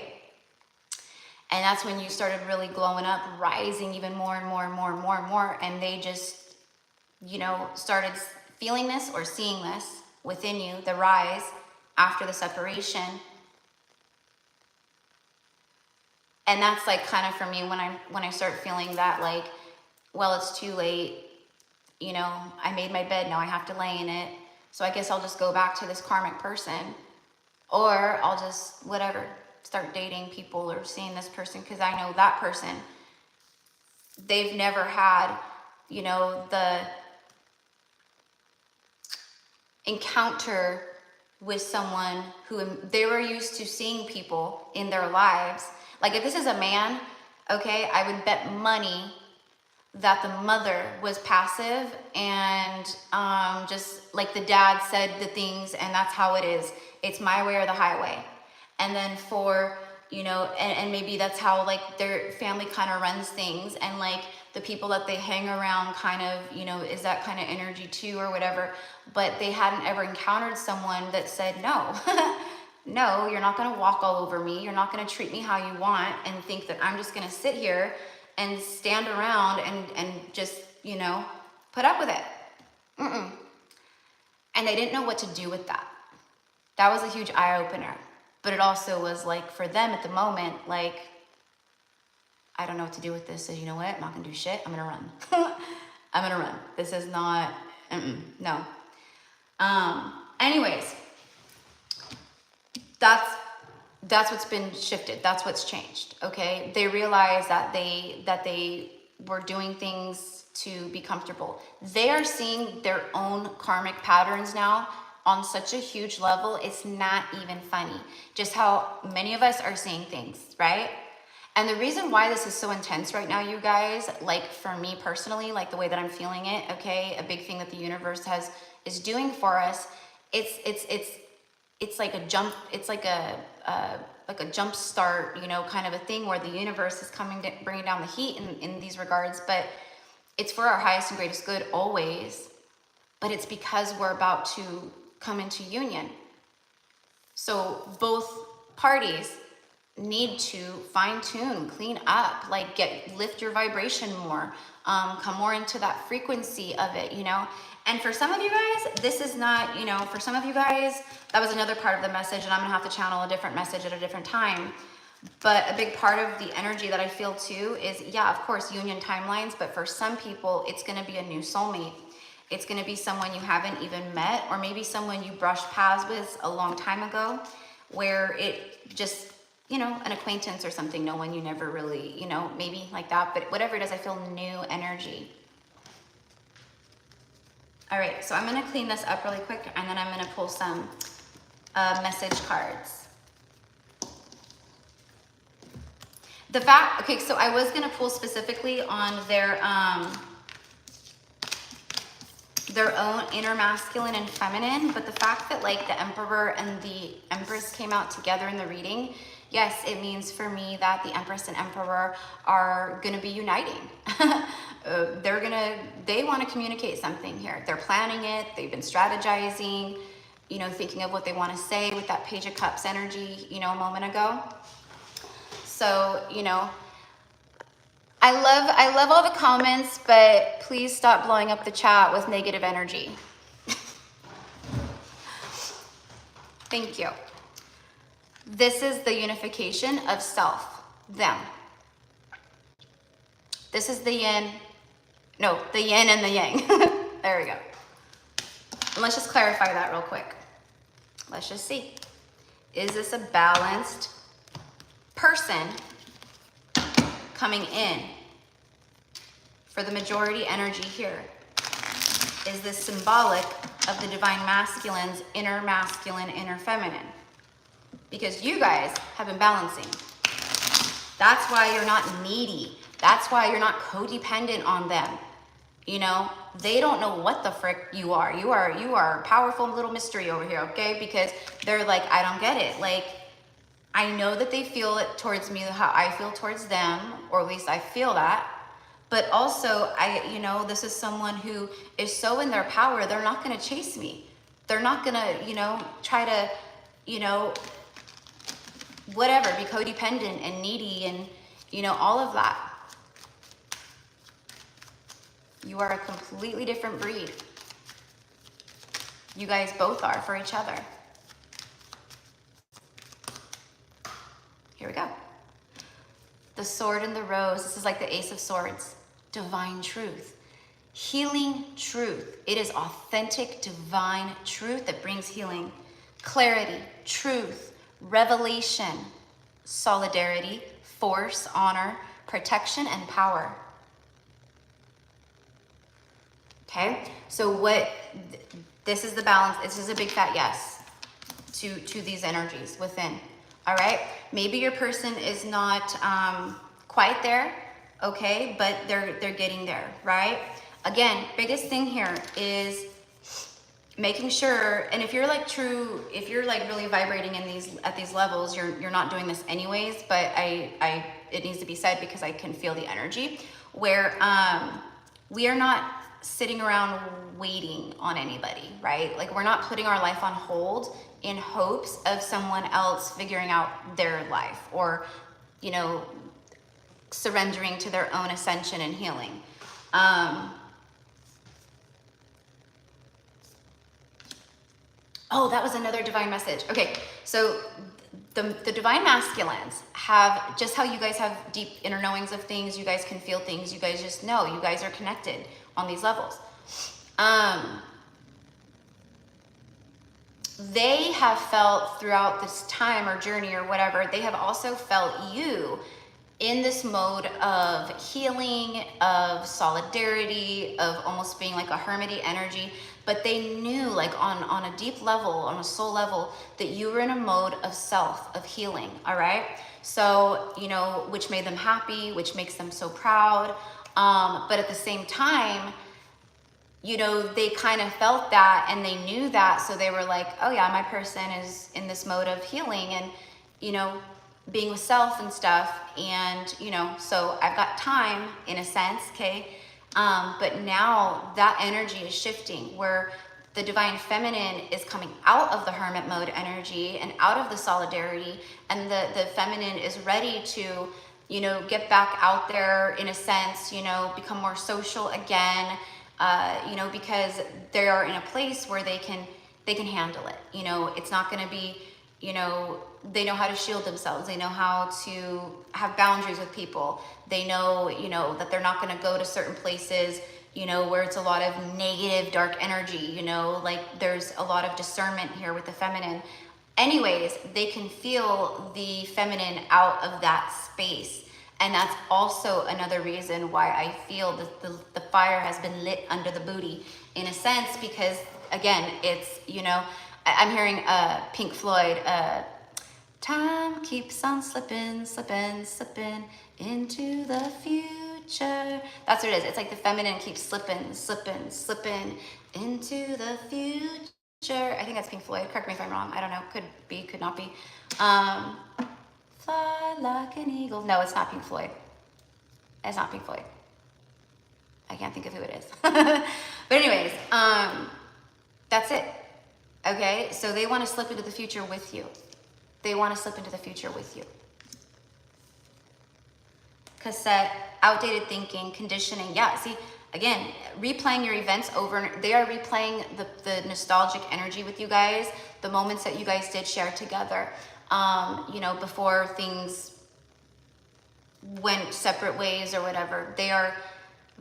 And that's when you started really glowing up, rising even more and more and more and more and more, and they just, you know, started feeling this or seeing this within you, the rise after the separation. And that's like kind of for me when I start feeling that, like, well, it's too late, you know, I made my bed, now I have to lay in it, so I guess I'll just go back to this karmic person, or I'll just whatever, start dating people or seeing this person, because I know that person, they've never had, you know, the encounter with someone who they were used to seeing people in their lives. Like if this is a man, okay, I would bet money that the mother was passive and just like the dad said the things and that's how it is. It's my way or the highway. And then for, you know, and maybe that's how like their family kind of runs things, and like the people that they hang around kind of, you know, is that kind of energy too or whatever. But they hadn't ever encountered someone that said, no, no, you're not going to walk all over me. You're not going to treat me how you want and think that I'm just going to sit here and stand around and just, you know, put up with it. And they didn't know what to do with that. That was a huge eye-opener. But it also was like, for them at the moment, like, I don't know what to do with this. So you know what? I'm not gonna do shit. I'm gonna run. I'm gonna run. This is not, no. Anyways, that's what's been shifted. That's what's changed, okay? They realized that they were doing things to be comfortable. They are seeing their own karmic patterns now on such a huge level, it's not even funny. Just how many of us are seeing things, right? And the reason why this is so intense right now, you guys, like for me personally, like the way that I'm feeling it, okay, a big thing that the universe is doing for us, it's like a jump, it's like a jump start, you know, kind of a thing where the universe is coming to bringing down the heat in these regards, but it's for our highest and greatest good always. But it's because we're about to come into union. So both parties need to fine tune, clean up, like lift your vibration more, come more into that frequency of it, you know? And for some of you guys, this is not, you know, for some of you guys, that was another part of the message, and I'm gonna have to channel a different message at a different time. But a big part of the energy that I feel too is, yeah, of course, union timelines, but for some people, it's gonna be a new soulmate. It's going to be someone you haven't even met, or maybe someone you brushed paths with a long time ago, where it just, you know, an acquaintance or something, no one you never really, you know, maybe like that. But whatever it is, I feel new energy. All right, so I'm going to clean this up really quick, and then I'm going to pull some message cards. The fact, okay, so I was going to pull specifically on their own inner masculine and feminine, but the fact that like the Emperor and the Empress came out together in the reading, yes, it means for me that the Empress and Emperor are gonna be uniting. They want to communicate something here. They're planning it. They've been strategizing, you know, thinking of what they want to say with that Page of Cups energy, you know, a moment ago. So, you know, I love all the comments, but please stop blowing up the chat with negative energy. Thank you. This is the unification of self, them. This is the yin, no, the yin and the yang. There we go. And let's just clarify that real quick. Let's just see. Is this a balanced person coming in for the majority energy here? Is this symbolic of the divine masculine's inner masculine, inner feminine? Because you guys have been balancing. That's why you're not needy. That's why you're not codependent on them. You know, they don't know what the frick you are. You are a powerful little mystery over here, okay? Because they're like, I don't get it. Like, I know that they feel it towards me how I feel towards them, or at least I feel that. But also, you know, this is someone who is so in their power, they're not going to chase me. They're not going to, you know, try to, you know, whatever, be codependent and needy and, you know, all of that. You are a completely different breed. You guys both are for each other. Here we go. The sword and the rose. This is like the Ace of Swords. Divine truth. Healing truth. It is authentic, divine truth that brings healing. Clarity, truth, revelation, solidarity, force, honor, protection, and power. Okay? So this is the balance. This is a big fat yes to these energies within. All right? Maybe your person is not quite there, okay? But they're getting there, right? Again, biggest thing here is making sure, and if you're like really vibrating in at these levels, you're not doing this anyways, but it needs to be said because I can feel the energy where we are not sitting around waiting on anybody, right? Like we're not putting our life on hold in hopes of someone else figuring out their life or, you know, surrendering to their own ascension and healing. Oh, that was another divine message. Okay, so the divine masculines have, just how you guys have deep inner knowings of things, you guys can feel things, you guys just know, you guys are connected on these levels. They have felt throughout this time or journey or whatever, they have also felt you in this mode of healing, of solidarity, of almost being like a hermity energy, but they knew like on a deep level, on a soul level, that you were in a mode of self, of healing, all right? So, you know, which made them happy, which makes them so proud. But at the same time, you know, they kind of felt that and they knew that. So they were like, oh yeah, my person is in this mode of healing and, you know, being with self and stuff. And, you know, so I've got time in a sense, okay? But now that energy is shifting where the divine feminine is coming out of the hermit mode energy and out of the solidarity, and the feminine is ready to, you know, get back out there in a sense, you know, become more social again, you know, because they are in a place where they can handle it. You know, it's not going to be, you know, they know how to shield themselves. They know how to have boundaries with people. They know, you know, that they're not going to go to certain places, you know, where it's a lot of negative, dark energy, you know, like there's a lot of discernment here with the feminine. Anyways, they can feel the feminine out of that space. And that's also another reason why I feel that the fire has been lit under the booty in a sense, because again, it's, you know, I'm hearing Pink Floyd, time keeps on slipping, slipping, slipping into the future. That's what it is. It's like the feminine keeps slipping, slipping, slipping into the future. I think that's Pink Floyd. Correct me if I'm wrong. I don't know. Could be, could not be. Fly like an eagle. No, it's not Pink Floyd. It's not Pink Floyd. I can't think of who it is. But anyways, that's it. Okay, so they want to slip into the future with you. They want to slip into the future with you. Cassette, outdated thinking, conditioning. Yeah, see, again, replaying your events over. They are replaying the nostalgic energy with you guys, the moments that you guys did share together, you know, before things went separate ways or whatever. They are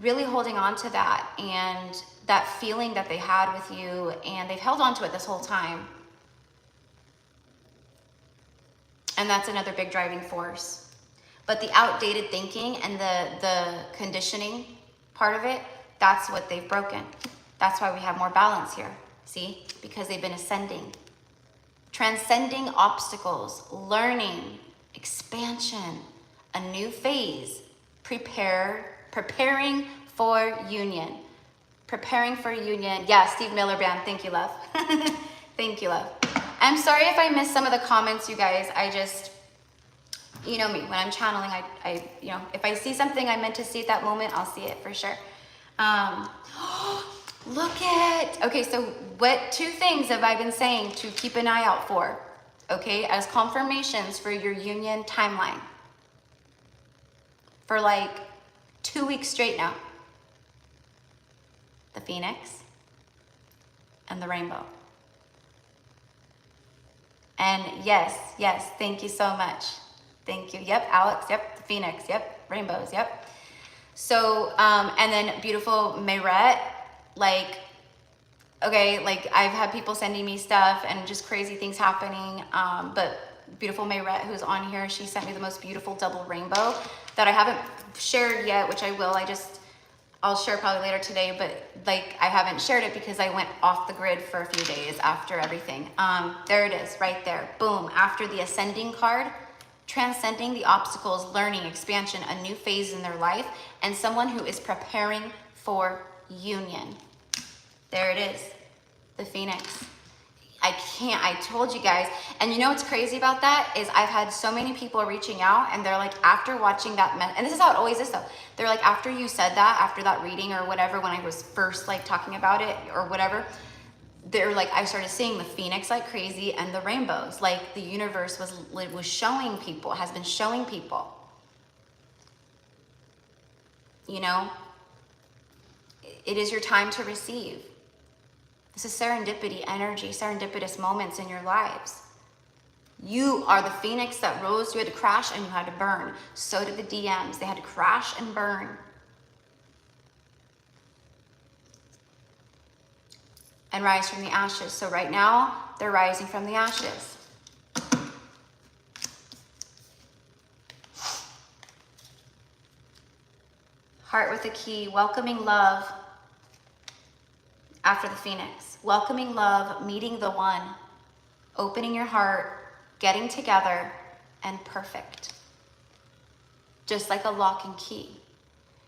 really holding on to that and that feeling that they had with you, and they've held on to it this whole time. And that's another big driving force. But the outdated thinking and the conditioning part of it, that's what they've broken. That's why we have more balance here. See? Because they've been ascending. Transcending obstacles, learning, expansion, a new phase, preparing for union. Preparing for union. Yeah, Steve Miller Band. Thank you, love. Thank you, love. I'm sorry if I missed some of the comments, you guys. I just, you know me, when I'm channeling, I you know, if I see something I meant to see at that moment, I'll see it for sure. Look at, okay, so what 2 things have I been saying to keep an eye out for, okay, as confirmations for your union timeline for like 2 weeks straight now? The Phoenix and the rainbow. And yes, thank you so much. Thank you. Yep, Alex, yep, the Phoenix, yep, rainbows, yep. So, and then beautiful Mayrette, like, okay, like I've had people sending me stuff and just crazy things happening, but beautiful Mayrette, who's on here, she sent me the most beautiful double rainbow that I haven't shared yet, which I will. I'll share probably later today, but like I haven't shared it because I went off the grid for a few days after everything. There it is, right there, boom, after the ascending card, transcending the obstacles, learning, expansion, a new phase in their life, and someone who is preparing for union. There it is, the Phoenix. I told you guys. And you know what's crazy about that is I've had so many people reaching out and they're like, after watching that, and this is how it always is though. They're like, after you said that, after that reading or whatever, when I was first like talking about it or whatever, they're like, I started seeing the Phoenix like crazy and the rainbows. Like the universe was showing people, has been showing people. You know, it is your time to receive. This is serendipity energy, serendipitous moments in your lives. You are the Phoenix that rose. You had to crash and you had to burn. So did the DMs. They had to crash and burn. And rise from the ashes. So right now, they're rising from the ashes. Heart with a key, welcoming love. After the Phoenix, welcoming love, meeting the one, opening your heart, getting together, and perfect. Just like a lock and key.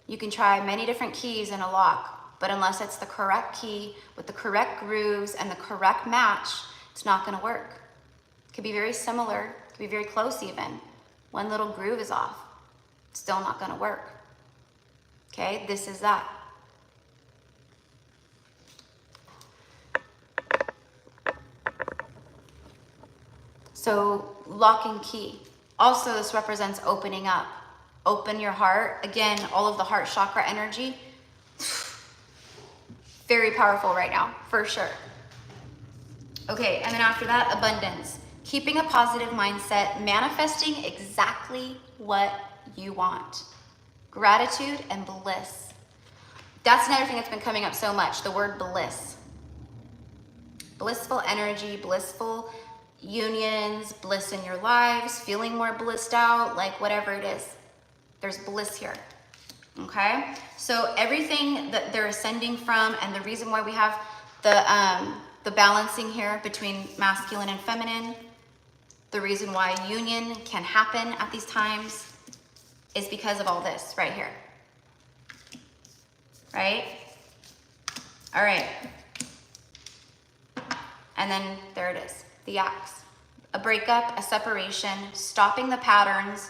You can try many different keys in a lock, but unless it's the correct key with the correct grooves and the correct match, it's not gonna work. It could be very similar, it could be very close even. One little groove is off, it's still not gonna work. Okay, this is that. So lock and key. Also, this represents opening up. Open your heart. Again, all of the heart chakra energy. Very powerful right now, for sure. Okay, and then after that, abundance. Keeping a positive mindset, manifesting exactly what you want. Gratitude and bliss. That's another thing that's been coming up so much, the word bliss. Blissful energy, blissful unions, bliss in your lives, feeling more blissed out, like whatever it is. There's bliss here, okay? So everything that they're ascending from, and the reason why we have the balancing here between masculine and feminine, the reason why union can happen at these times is because of all this right here, right? All right. And then there it is. The axe, a breakup, a separation, stopping the patterns,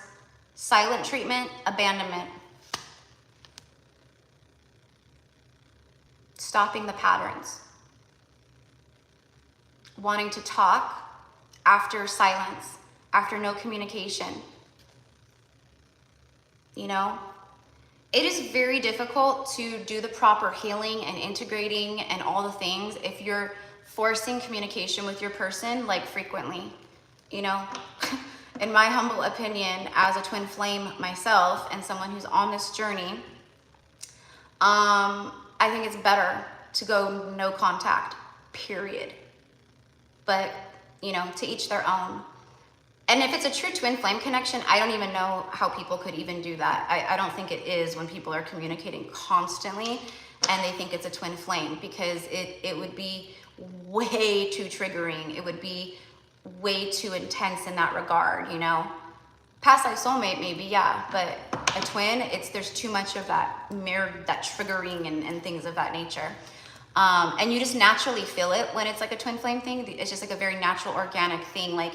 silent treatment, abandonment. Stopping the patterns. Wanting to talk after silence, after no communication. You know, it is very difficult to do the proper healing and integrating and all the things if you're forcing communication with your person like frequently, you know. In my humble opinion, as a twin flame myself and someone who's on this journey, I think it's better to go no contact, period. But, you know, to each their own. And if it's a true twin flame connection, I don't even know how people could even do that. I don't think it is when people are communicating constantly and they think it's a twin flame, because it would be way too triggering. It would be way too intense in that regard, you know. Past life soulmate, maybe, yeah, but a twin, there's too much of that mirror, that triggering and things of that nature. And you just naturally feel it when it's like a twin flame thing. It's just like a very natural, organic thing. Like,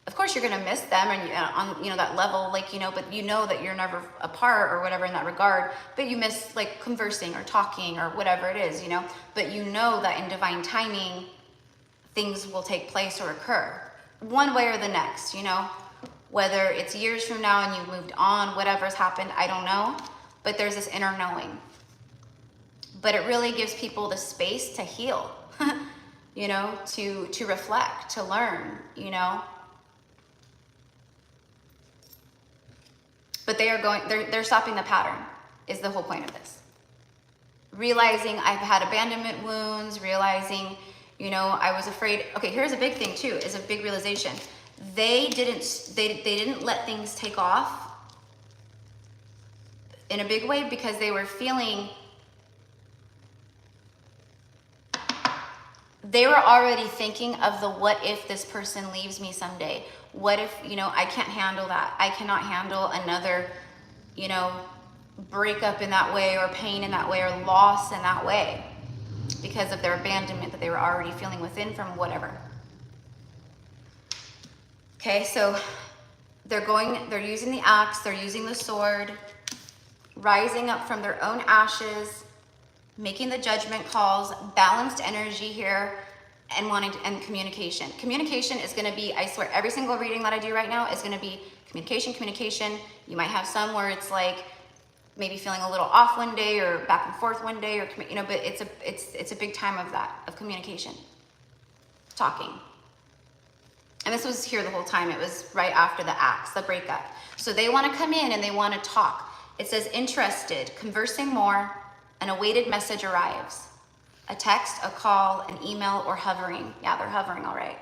of course you're gonna miss them and on, you know, that level, like, you know, but you know that you're never apart or whatever in that regard, but you miss like conversing or talking or whatever it is, you know, but you know that in divine timing, things will take place or occur one way or the next, you know, whether it's years from now and you've moved on, whatever's happened, I don't know, but there's this inner knowing. But it really gives people the space to heal, you know, to reflect, to learn, you know. But they're stopping the pattern is the whole point of this. Realizing I've had abandonment wounds, realizing, you know, I was afraid. Okay, here's a big thing too, is a big realization. They didn't let things take off in a big way because they were feeling, they were already thinking of the what if this person leaves me someday. what if, you know, I can't handle that. I cannot handle another, you know, breakup in that way, or pain in that way, or loss in that way, because of their abandonment that they were already feeling within from whatever. Okay, so they're using the axe, they're using the sword, rising up from their own ashes, making the judgment calls, balanced energy here, and and communication. Communication is going to be, I swear, every single reading that I do right now is going to be communication, communication. You might have some where it's like maybe feeling a little off one day, or back and forth one day, or, you know, but it's a big time of that, of communication, talking. And this was here the whole time. It was right after the axe, the breakup. So they want to come in and they want to talk. It says interested, conversing more, an awaited message arrives. A text, a call, an email, or hovering. Yeah, they're hovering, all right.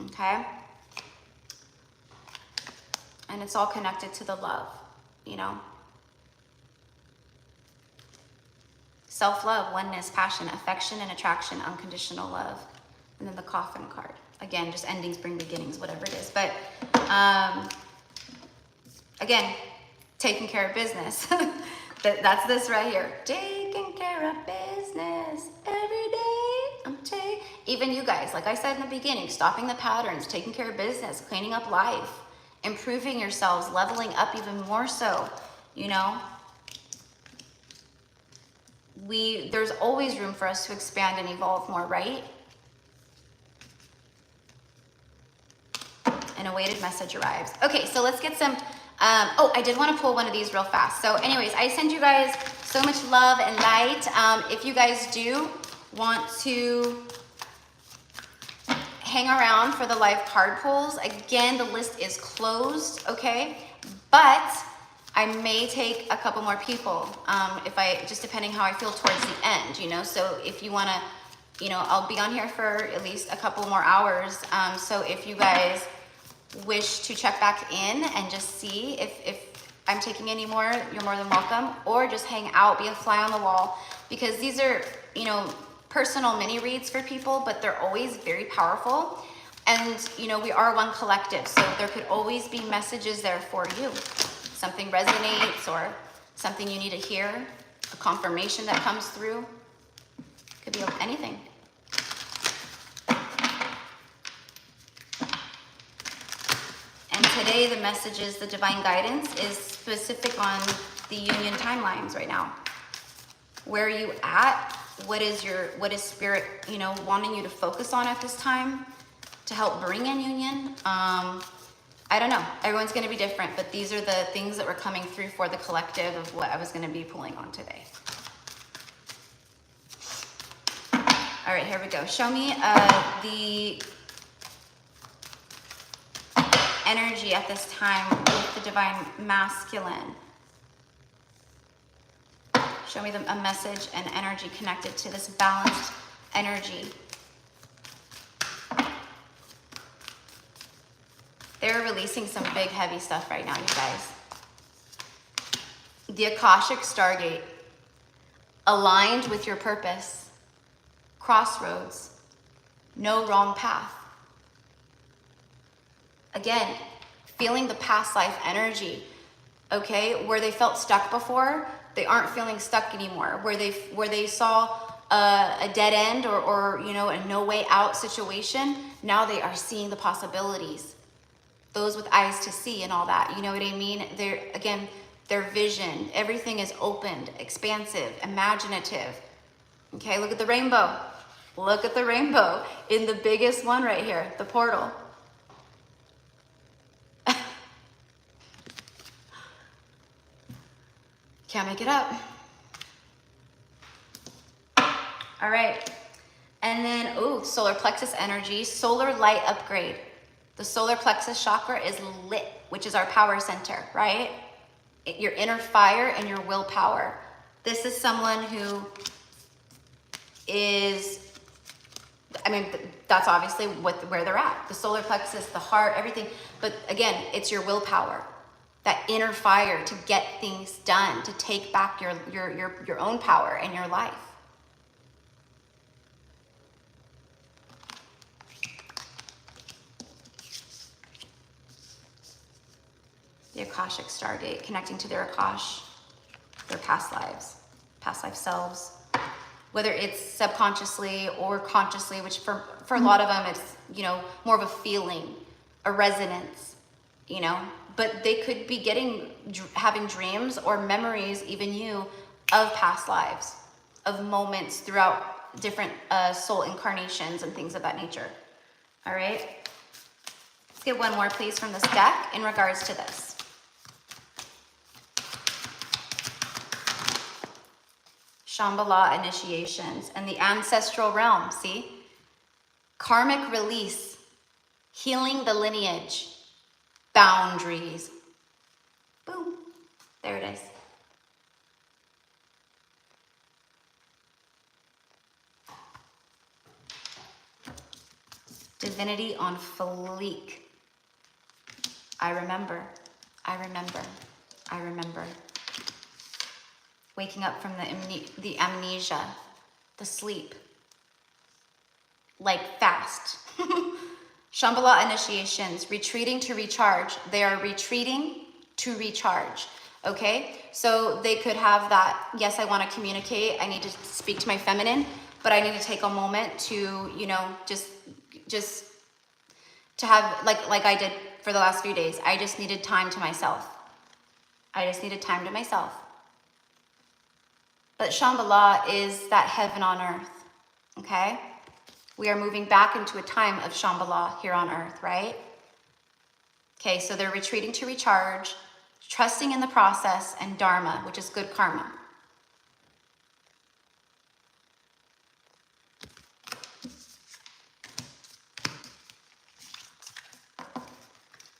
Okay. And it's all connected to the love, you know. Self-love, oneness, passion, affection, and attraction, unconditional love. And then the coffin card. Again, just endings bring beginnings, whatever it is. But again, taking care of business. That's this right here. Taking care of business every day. Even you guys, like I said in the beginning, stopping the patterns, taking care of business, cleaning up life, improving yourselves, leveling up even more so, you know. There's always room for us to expand and evolve more, right? An awaited message arrives. Okay, so let's get some, oh, I did want to pull one of these real fast. So anyways, I send you guys so much love and light. If you guys do want to hang around for the live card pulls, again, the list is closed, okay? But I may take a couple more people, just depending how I feel towards the end, you know? So if you wanna, you know, I'll be on here for at least a couple more hours. So if you guys wish to check back in and just see if I'm taking any more, you're more than welcome. Or just hang out, be a fly on the wall, because these are, you know, personal mini reads for people, but they're always very powerful. And, you know, we are one collective, so there could always be messages there for you. Something resonates, or something you need to hear, a confirmation that comes through. Could be anything. And today the messages, the divine guidance is specific on the union timelines right now. Where are you at? What is spirit, you know, wanting you to focus on at this time to help bring in union? I don't know. Everyone's going to be different, but these are the things that were coming through for the collective of what I was going to be pulling on today. All right, here we go. Show me the energy at this time with the divine masculine. Show me a message and energy connected to this balanced energy. They're releasing some big, heavy stuff right now, you guys. The Akashic Stargate, aligned with your purpose, crossroads, no wrong path. Again, feeling the past life energy, okay? Where they felt stuck before, they aren't feeling stuck anymore. Where they saw a dead end or you know, a no way out situation, now they are seeing the possibilities. Those with eyes to see and all that, you know what I mean? Their vision, everything is opened, expansive, imaginative. Okay, look at the rainbow. Look at the rainbow in the biggest one right here, the portal. Can't make it up. All right, and then, oh, solar plexus energy, solar light upgrade. The solar plexus chakra is lit, which is our power center, right? Your inner fire and your willpower. This is someone who is, I mean, that's obviously where they're at. The solar plexus, the heart, everything. But again, it's your willpower, that inner fire to get things done, to take back your own power and your life. the Akashic Stargate, connecting to their Akash, their past lives, past life selves. Whether it's subconsciously or consciously, which for a lot of them, it's, you know, more of a feeling, a resonance, you know, but they could be having dreams or memories, even you, of past lives, of moments throughout different soul incarnations and things of that nature. All right. Let's get one more, please, from this deck in regards to this. Shambhala initiations and the ancestral realm, see? Karmic release, healing the lineage, boundaries. Boom, there it is. Divinity on fleek. I remember, I remember, I remember. Waking up from the amnesia, the sleep, like fast. Shambhala initiations, retreating to recharge. They are retreating to recharge, okay? So they could have that, yes, I want to communicate, I need to speak to my feminine, but I need to take a moment to, you know, just to have, like I did for the last few days, I just needed time to myself. I just needed time to myself. But Shambhala is that heaven on earth, okay? We are moving back into a time of Shambhala here on earth, right? Okay, so they're retreating to recharge, trusting in the process, and dharma, which is good karma.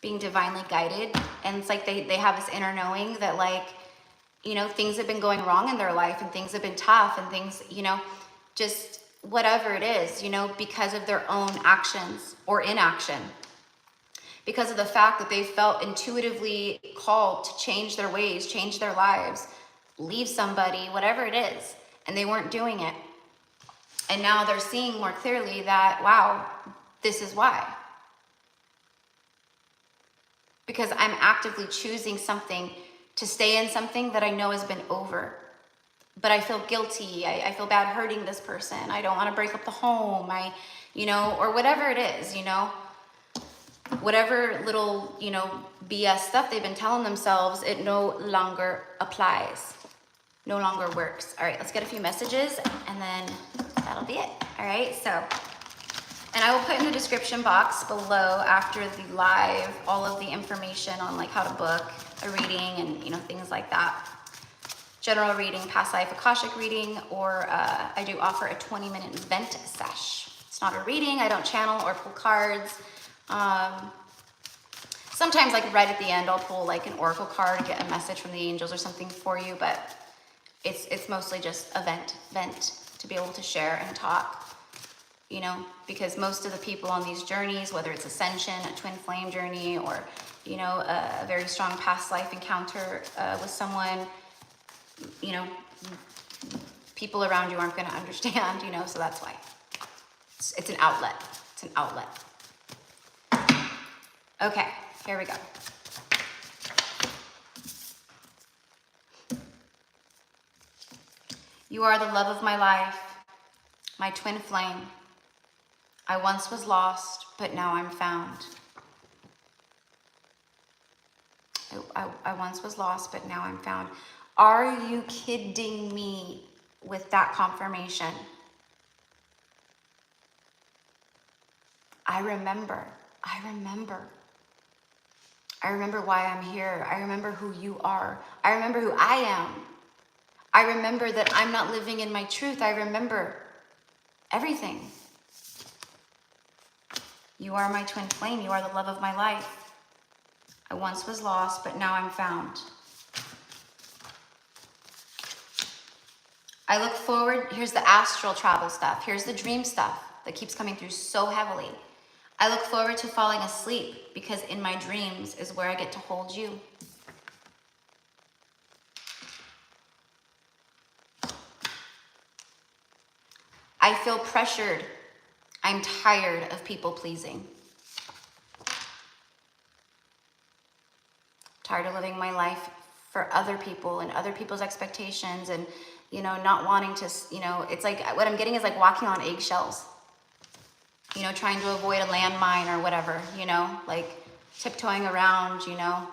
Being divinely guided, and it's like they have this inner knowing that, like, you know, things have been going wrong in their life and things have been tough and things, you know, just whatever it is, you know, because of their own actions or inaction. Because of the fact that they felt intuitively called to change their ways, change their lives, leave somebody, whatever it is, and they weren't doing it. And now they're seeing more clearly that, wow, this is why. Because I'm actively choosing something, to stay in something that I know has been over. But I feel guilty, I feel bad hurting this person, I don't want to break up the home, you know, or whatever it is, you know. Whatever little, you know, BS stuff they've been telling themselves, it no longer applies, no longer works. All right, let's get a few messages and then that'll be it. All right, so, and I will put in the description box below after the live all of the information on like how to book a reading and, you know, things like that. General reading, past life Akashic reading, or I do offer a 20-minute vent sesh. It's not a reading, I don't channel or pull cards. Sometimes like right at the end, I'll pull like an oracle card and get a message from the angels or something for you, but it's mostly just a vent to be able to share and talk. You know, because most of the people on these journeys, whether it's ascension, a twin flame journey, or, you know, a very strong past life encounter with someone, you know, people around you aren't going to understand, you know, so that's why. It's an outlet. It's an outlet. Okay, here we go. You are the love of my life, my twin flame. I once was lost, but now I'm found. I once was lost, but now I'm found. Are you kidding me with that confirmation? I remember why I'm here. I remember who you are. I remember who I am. I remember that I'm not living in my truth. I remember everything. You are my twin flame. You are the love of my life. I once was lost, but now I'm found. I look forward. Here's the astral travel stuff. Here's the dream stuff that keeps coming through so heavily. I look forward to falling asleep because in my dreams is where I get to hold you. I feel pressured. I'm tired of people pleasing. tired of living my life for other people and other people's expectations, and, you know, not wanting to, you know, it's like, what I'm getting is like walking on eggshells, you know, trying to avoid a landmine or whatever, you know, like tiptoeing around, you know.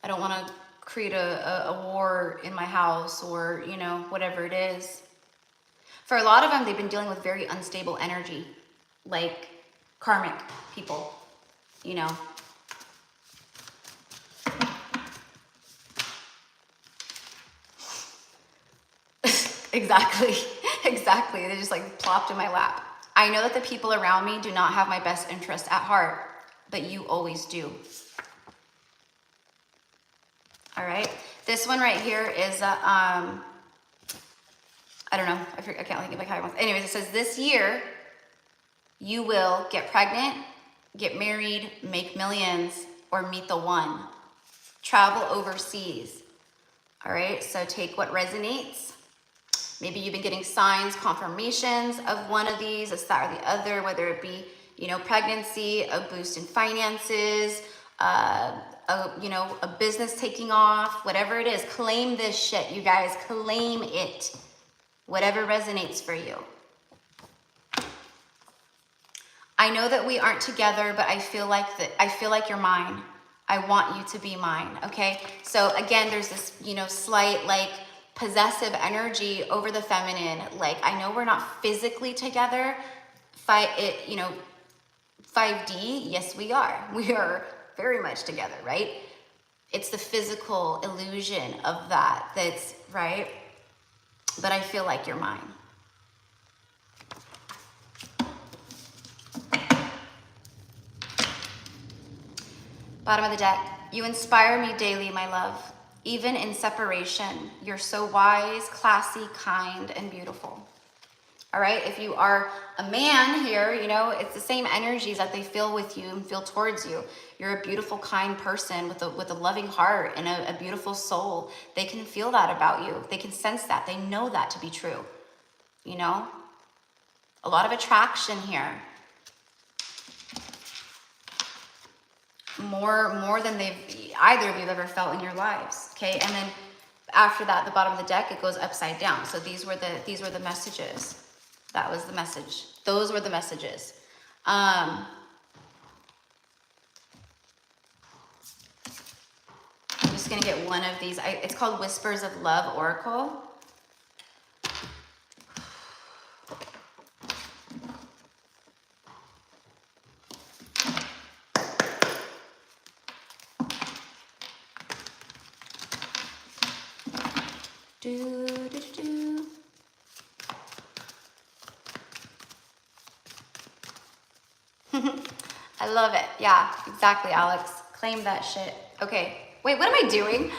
I don't want to create a war in my house, or, you know, whatever it is. For a lot of them, they've been dealing with very unstable energy, like karmic people, you know. Exactly, exactly. They just like plopped in my lap. I know that the people around me do not have my best interest at heart, but you always do. All right. This one right here is, I don't know. I can't think of like how I want. Anyways, it says this year you will get pregnant, get married, make millions, or meet the one. Travel overseas. All right. So take what resonates. Maybe you've been getting signs, confirmations of one of these, a that or the other, whether it be, you know, pregnancy, a boost in finances, you know, a business taking off, whatever it is. Claim this shit, you guys. Claim it. Whatever resonates for you. I know that we aren't together, but I feel like you're mine. I want you to be mine. Okay. So again, there's this, you know, slight like possessive energy over the feminine. Like, I know we're not physically together. You know, 5D, yes, we are. We are very much together, right? It's the physical illusion of that's right. But I feel like you're mine. Bottom of the deck. You inspire me daily, my love. Even in separation, you're so wise, classy, kind, and beautiful. All right, if you are a man here, you know, it's the same energies that they feel with you and feel towards you. You're a beautiful, kind person with a loving heart and a beautiful soul. They can feel that about you. They can sense that. They know that to be true. You know, a lot of attraction here. More than either of you have ever felt in your lives. Okay, and then after that, the bottom of the deck, it goes upside down. So these were the messages. That was the message. Those were the messages. I'm just gonna get one of these. It's called Whispers of Love Oracle. I love it. Yeah, exactly, Alex. Claim that shit. Okay. Wait, what am I doing?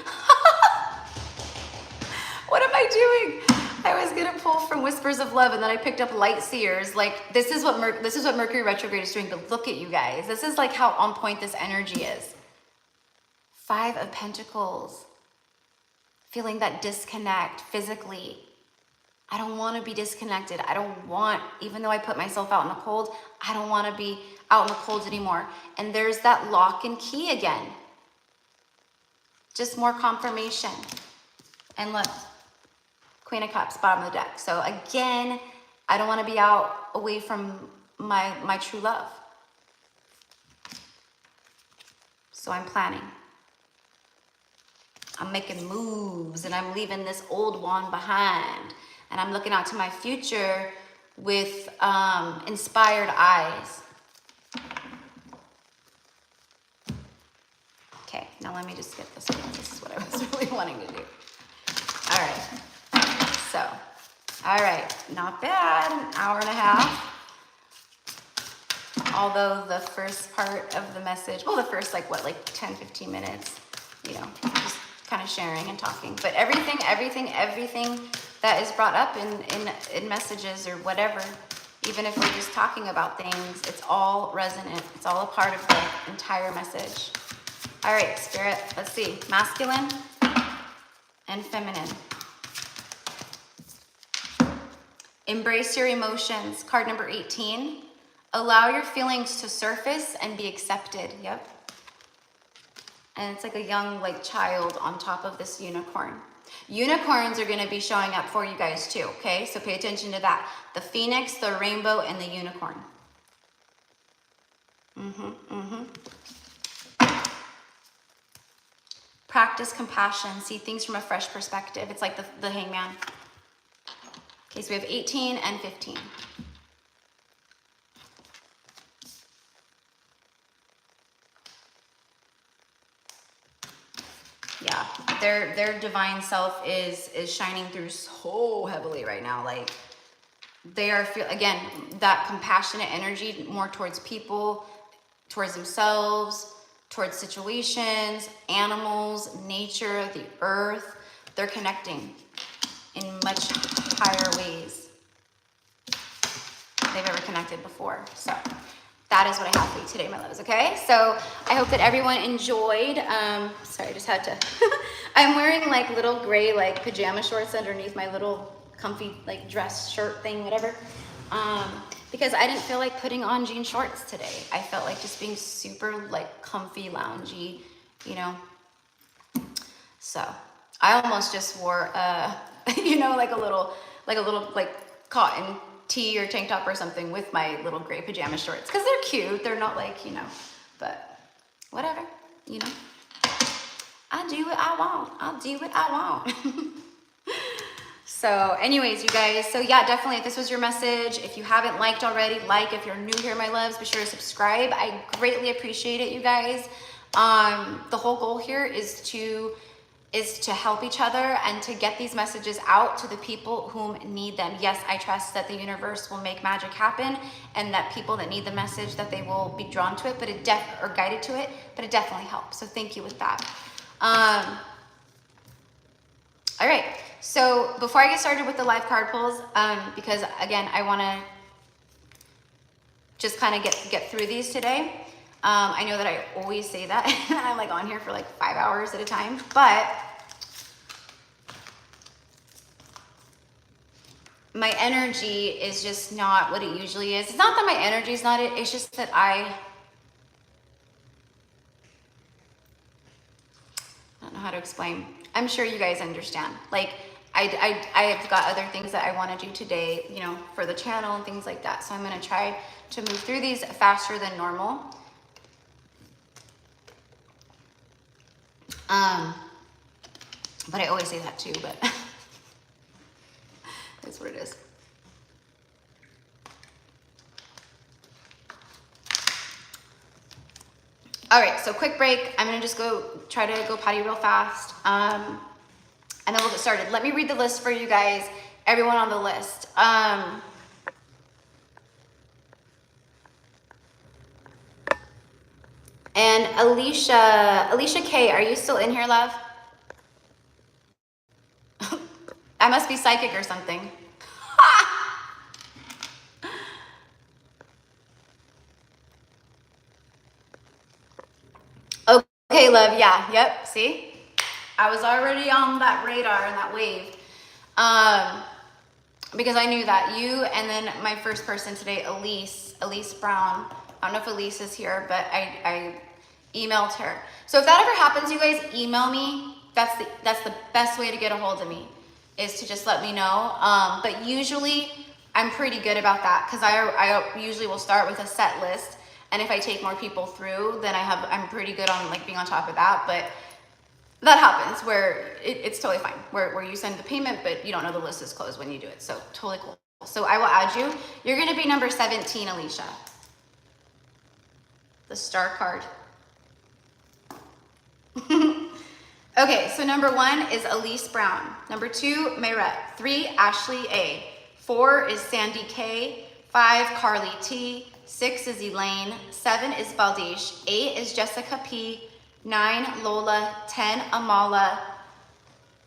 What am I doing? I was gonna pull from Whispers of Love, and then I picked up Light Seers. Like, this is what Mercury retrograde is doing. But look at you guys. This is like how on point this energy is. 5 of Pentacles. Feeling that disconnect physically. I don't want to be disconnected. I don't want, even though I put myself out in the cold, I don't want to be out in the cold anymore. And there's that lock and key again. Just more confirmation. And look, Queen of Cups, bottom of the deck. So again, I don't want to be out away from my true love. So I'm planning. I'm making moves, and I'm leaving this old one behind. And I'm looking out to my future with inspired eyes. Okay, now let me just get this one. This is what I was really wanting to do. All right, so, all right, not bad, an hour and a half. Although the first part of the message, well, the first like 10, 15 minutes, you know, just kind of sharing and talking. But everything that is brought up in messages or whatever, even if we're just talking about things, it's all resonant. It's all a part of the entire message. All right, Spirit, let's see. Masculine and feminine. Embrace your emotions. Card number 18. Allow your feelings to surface and be accepted. Yep. and it's like a young like child on top of this unicorn. Unicorns are going to be showing up for you guys too, okay? So pay attention to that. The phoenix, the rainbow, and the unicorn. Practice compassion. See things from a fresh perspective. It's like the hangman. Okay, so we have 18 and 15. Yeah, their divine self is shining through so heavily right now. Like they are again, that compassionate energy more towards people, towards themselves, towards situations, animals, nature, the earth. They're connecting in much higher ways they've ever connected before. So that is what I have for you today, my loves, okay? So I hope that everyone enjoyed. Sorry, I just had to. I'm wearing like little gray like pajama shorts underneath my little comfy like dress shirt thing, whatever. Because I didn't feel like putting on jean shorts today. I felt like just being super like comfy, loungy, you know? So I almost just wore, you know, like a little cotton tee or tank top or something with my little gray pajama shorts. Cause they're cute. They're not like, you know, but whatever, you know? I do what I want. I'll do what I want. So anyways, you guys, so yeah, definitely if this was your message, if you haven't liked already, like. If you're new here, my loves, be sure to subscribe. I greatly appreciate it, you guys. The whole goal here is to help each other and to get these messages out to the people whom need them. Yes, I trust that the universe will make magic happen and that people that need the message, that they will be drawn to it, but or guided to it, but it definitely helps. So thank you with that. All right, so before I get started with the live card pulls, because again, I wanna just kind of get through these today. I know that I always say that, and I'm like on here for like 5 hours at a time, but my energy is just not what it usually is. It's not that my energy is not it, it's just that I don't know how to explain. I'm sure you guys understand. Like, I've got other things that I want to do today, you know, for the channel and things like that. So I'm going to try to move through these faster than normal. But I always say that too, but that's what it is. All right, so quick break. I'm gonna just try to go potty real fast. And then we'll get started. Let me read the list for you guys, everyone on the list. And Alicia K, are you still in here, love? I must be psychic or something. Okay, love, yeah, yep, see? I was already on that radar and that wave. Because I knew that you, and then my first person today, Elise Brown. I don't know if Elise is here, but I emailed her. So if that ever happens, you guys, email me. That's the best way to get a hold of me, is to just let me know. But usually I'm pretty good about that, because I usually will start with a set list. And if I take more people through, then I'm pretty good on like being on top of that. But that happens where it's totally fine, where you send the payment, but you don't know the list is closed when you do it. So totally cool. So I will add you. You're gonna be number 17, Alicia. The star card. Okay, so number 1 is Elise Brown. Number 2, Mayrette. 3, Ashley A. 4 is Sandy K. 5, Carly T. 6 is Elaine. 7 is Baldish. 8 is Jessica P. 9, Lola. 10, Amala.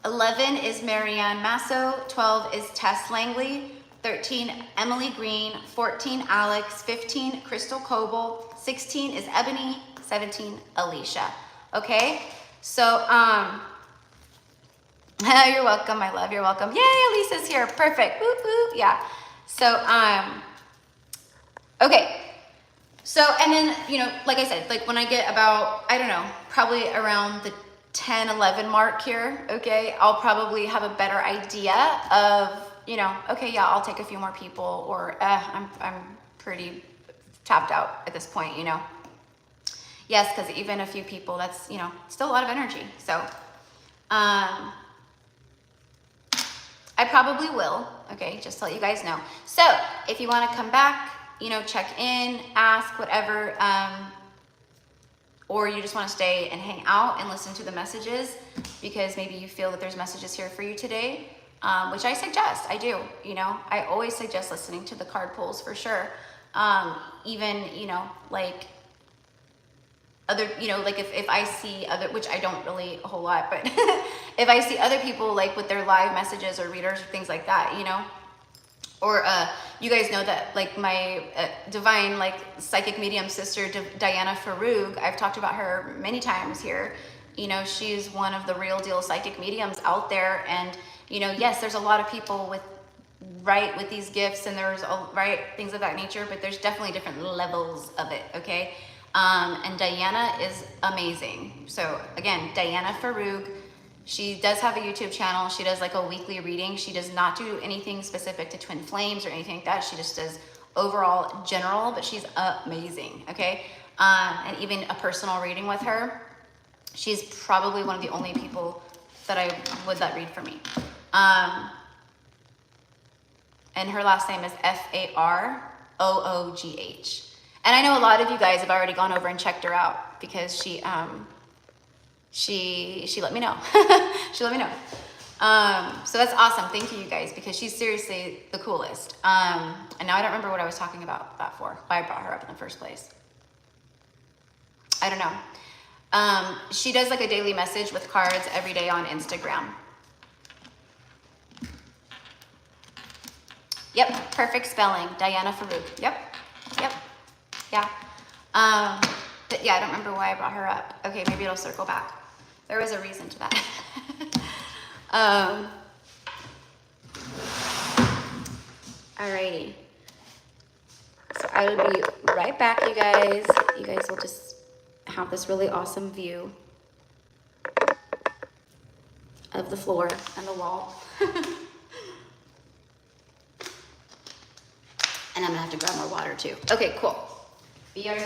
11 is Marianne Masso. 12 is Tess Langley. 13, Emily Green. 14, Alex. 15, Crystal Coble. 16 is Ebony. 17, Alicia. Okay, so you're welcome, my love. You're welcome. Yay, Lisa's here. Perfect. Woo, woo. Yeah. So okay. So, and then, you know, like I said, like when I get about, I don't know, probably around the 10, 11 mark here, okay, I'll probably have a better idea of, you know, okay, yeah, I'll take a few more people, or I'm pretty tapped out at this point, you know. Yes, because even a few people, that's, you know, still a lot of energy. So, I probably will, okay, just to let you guys know. So if you want to come back, you know, check in, ask, whatever, or you just want to stay and hang out and listen to the messages because maybe you feel that there's messages here for you today, which I suggest. I do, you know, I always suggest listening to the card pulls for sure. Even, you know, like other, you know, like if I see other, which I don't really a whole lot, but if I see other people like with their live messages or readers or things like that, you know, or you guys know that like my divine like psychic medium sister Diana Farug, I've talked about her many times here. You know, she's one of the real deal psychic mediums out there, and you know, yes, there's a lot of people with with these gifts, and there's things of that nature, but there's definitely different levels of it, okay? And Diana is amazing. So again, Diana Farug, she does have a YouTube channel. She does like a weekly reading. She does not do anything specific to twin flames or anything like that. She just does overall general, but she's amazing, okay? And even a personal reading with her. She's probably one of the only people that I would let read for me. And her last name is Faroogh. And I know a lot of you guys have already gone over and checked her out because she let me know. She let me know. So that's awesome. Thank you, you guys, because she's seriously the coolest. And now I don't remember what I was talking about that for, why I brought her up in the first place. I don't know. She does like a daily message with cards every day on Instagram. Yep, perfect spelling. Diana Farug. Yep. Yeah. But yeah, I don't remember why I brought her up. Okay, maybe it'll circle back. There was a reason to that. Alrighty. So I will be right back, you guys. You guys will just have this really awesome view of the floor and the wall. And I'm gonna have to grab more water too. Okay, cool. Be right.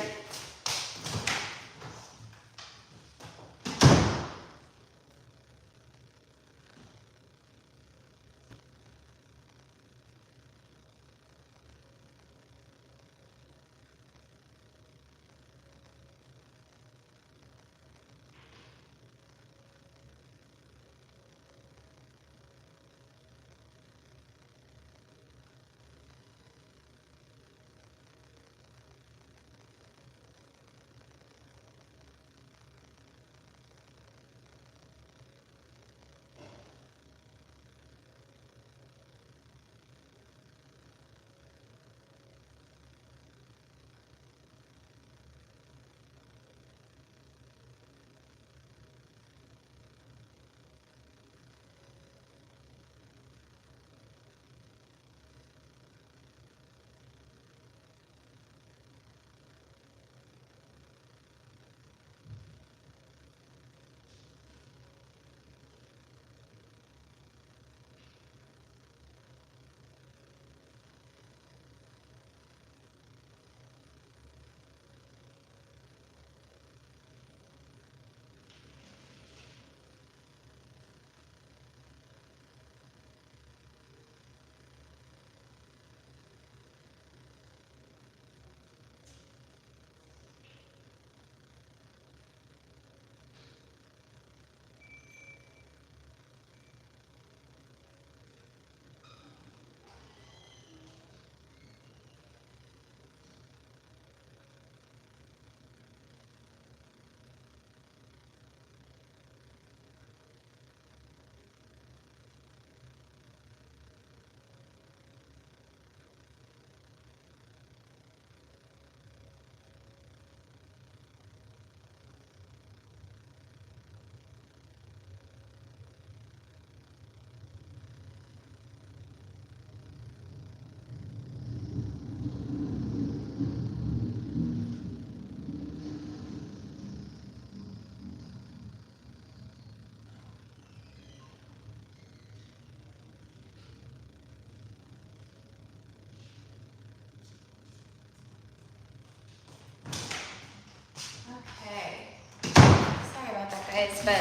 guys, but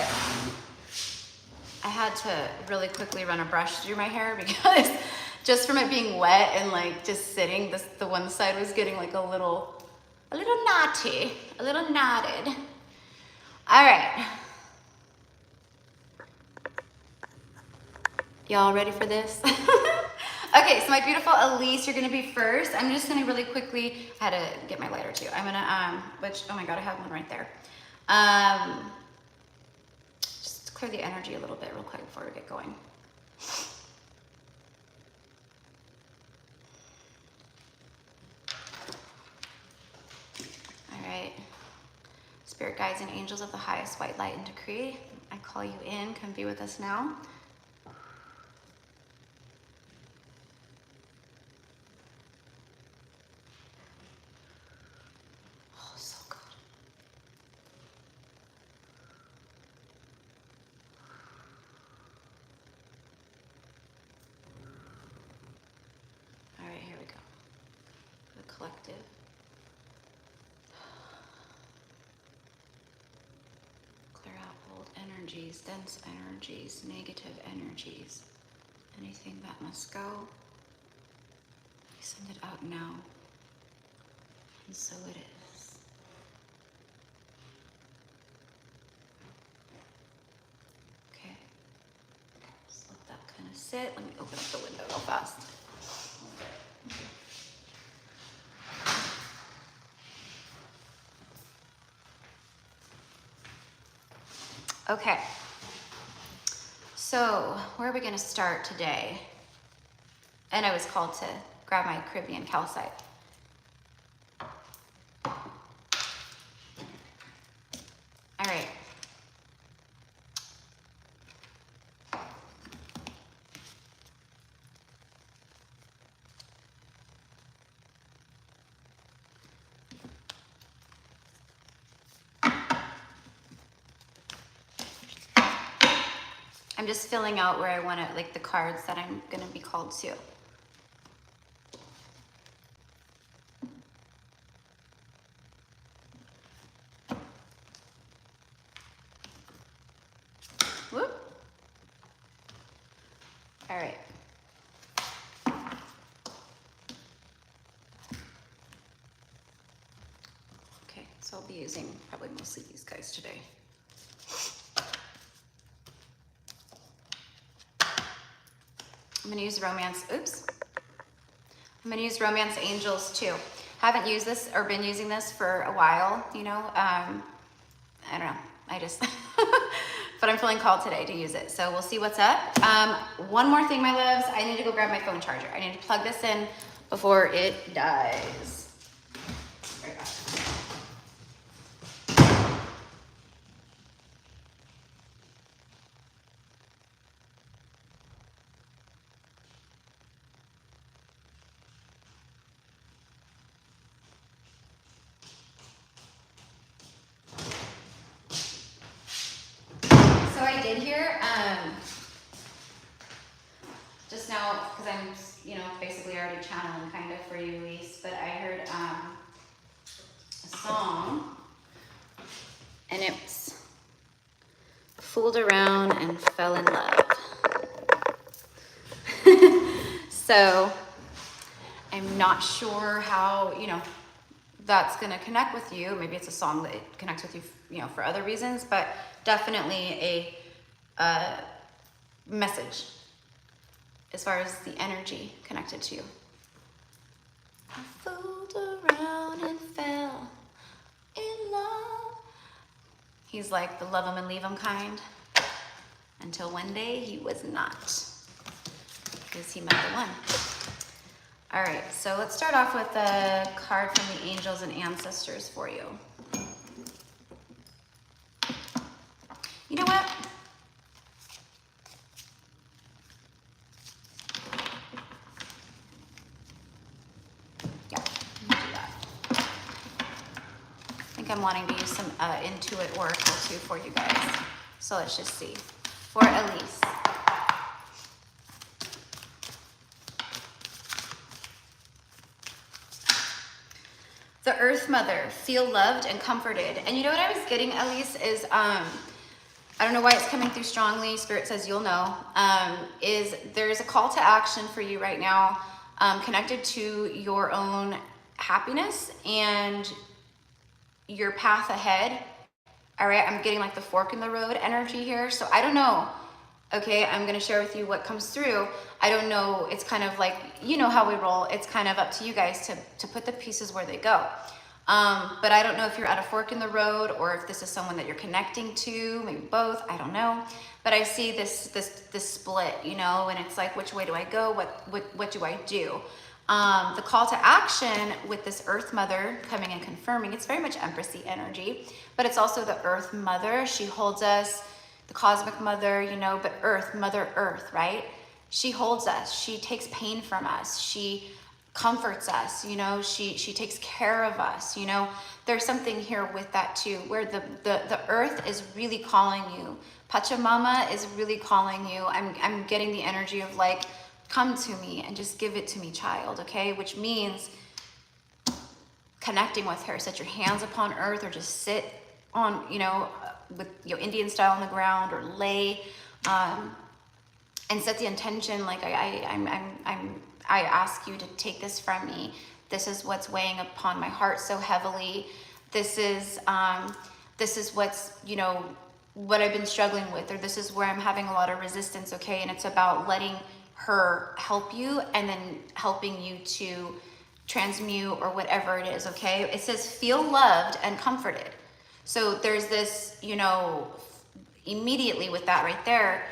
I had to really quickly run a brush through my hair because just from it being wet and like just sitting, the one side was getting like a little knotty, a little knotted. All right. Y'all ready for this? Okay, so my beautiful Elise, you're gonna be first. I'm just gonna really quickly, I had to get my lighter too. I'm gonna, oh my God, I have one right there. Just clear the energy a little bit real quick before we get going. All right. Spirit guides and angels of the highest white light and decree, I call you in, come be with us now. Collective. Clear out old energies, dense energies, negative energies. Anything that must go, we send it out now. And so it is. Okay. Just let that kind of sit. Let me open up the window real fast. Okay, so where are we gonna start today? And I was called to grab my Caribbean calcite. All right. I'm just filling out where I want to, like the cards that I'm going to be called to. Whoop. All right. Okay, so I'll be using probably mostly these guys today. I'm gonna use romance, oops. I'm gonna use romance angels too. Haven't used this or been using this for a while, you know. I don't know, I just, but I'm feeling called today to use it. So we'll see what's up. One more thing, my loves, I need to go grab my phone charger. I need to plug this in before it dies. Right back. So I did hear, just now, because I'm, you know, basically already channeling kind of for you, Elise, but I heard a song, and it's Fooled Around and Fell in Love. So I'm not sure how, you know, that's going to connect with you. Maybe it's a song that connects with you, you know, for other reasons, but definitely a message as far as the energy connected to you. I fooled around and fell in love. He's like the love him and leave him kind, until one day he was not, because he met the one. All right, so let's start off with a card from the angels and ancestors for you. You know what? Yeah, let me do that. I think I'm wanting to use some Intuit Oracle too for you guys. So let's just see. For Elise. The Earth Mother, feel loved and comforted. And you know what I was getting, Elise, is I don't know why it's coming through strongly. Spirit says you'll know. Is there's a call to action for you right now, connected to your own happiness and your path ahead. All right, I'm getting like the fork in the road energy here. So I don't know. Okay, I'm gonna share with you what comes through. I don't know, it's kind of like, you know how we roll. It's kind of up to you guys to put the pieces where they go. But I don't know if you're at a fork in the road or if this is someone that you're connecting to, maybe both, I don't know. But I see this split, you know, and it's like, which way do I go? What do I do? The call to action with this Earth Mother coming and confirming, it's very much Empressy energy, but it's also the Earth Mother. She holds us, the Cosmic Mother, you know, but Earth, Mother Earth, right? She holds us. She takes pain from us. She comforts us, you know, she takes care of us, you know. There's something here with that too, where the earth is really calling you. Pachamama is really calling you. I'm getting the energy of like, come to me and just give it to me, child, okay? Which means connecting with her. Set your hands upon earth or just sit on, you know, with your Indian style on the ground or lay, and set the intention like I ask you to take this from me. This is what's weighing upon my heart so heavily. This is what's, you know, what I've been struggling with, or this is where I'm having a lot of resistance, okay? And it's about letting her help you and then helping you to transmute or whatever it is, okay? It says feel loved and comforted. So there's this, you know, immediately with that right there,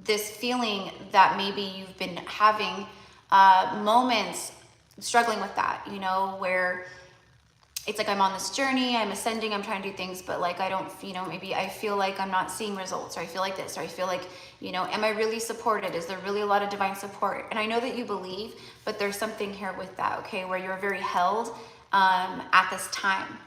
this feeling that maybe you've been having moments struggling with that, you know, where it's like I'm on this journey, I'm ascending, I'm trying to do things, but like I don't, you know, maybe I feel like I'm not seeing results, or I feel like this, or I feel like, you know, am I really supported? Is there really a lot of divine support? And I know that you believe, but there's something here with that, okay, where you're very held at this time.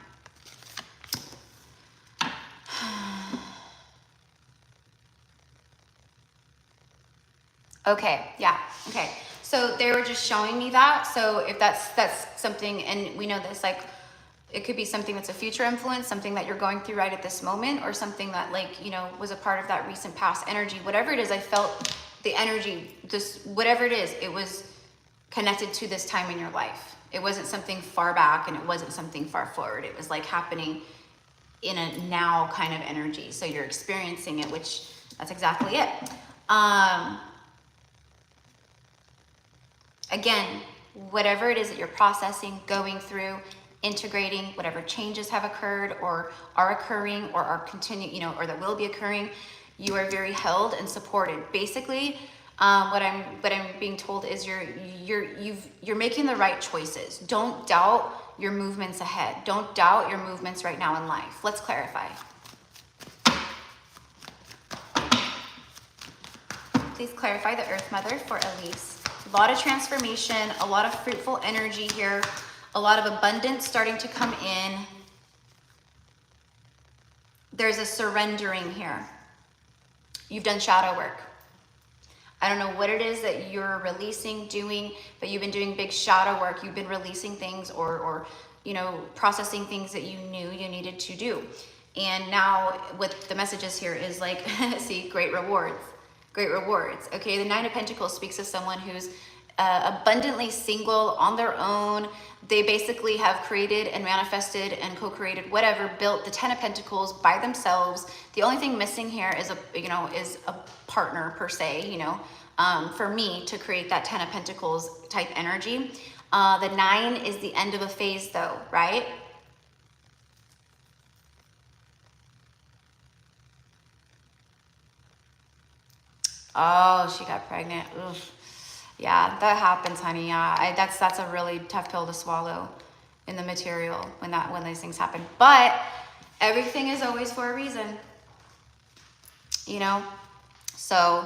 Okay, yeah, okay. So they were just showing me that. So if that's something, and we know this, like, it could be something that's a future influence, something that you're going through right at this moment, or something that, like, you know, was a part of that recent past energy. Whatever it is, I felt the energy, this, whatever it is, it was connected to this time in your life. It wasn't something far back and it wasn't something far forward. It was like happening in a now kind of energy. So you're experiencing it, which that's exactly it. Again, whatever it is that you're processing, going through, integrating, whatever changes have occurred or are occurring or are continue, you know, or that will be occurring, you are very held and supported. Basically, what I'm being told is you're making the right choices. Don't doubt your movements ahead. Don't doubt your movements right now in life. Let's clarify. Please clarify the Earth Mother for Elise. A lot of transformation, a lot of fruitful energy here, a lot of abundance starting to come in. There's a surrendering here. You've done shadow work. I don't know what it is that you're releasing, doing, but you've been doing big shadow work. You've been releasing things or you know, processing things that you knew you needed to do. And now what the messages here is like, see, great rewards. Great rewards. Okay, the Nine of Pentacles speaks of someone who's abundantly single on their own. They basically have created and manifested and co-created whatever, built the Ten of Pentacles by themselves. The only thing missing here is a partner per se, you know, for me to create that Ten of Pentacles type energy. The 9 is the end of a phase though, right? Oh, she got pregnant. Oof. Yeah, that happens, honey. Yeah, that's a really tough pill to swallow in the material when these things happen. But everything is always for a reason, you know. So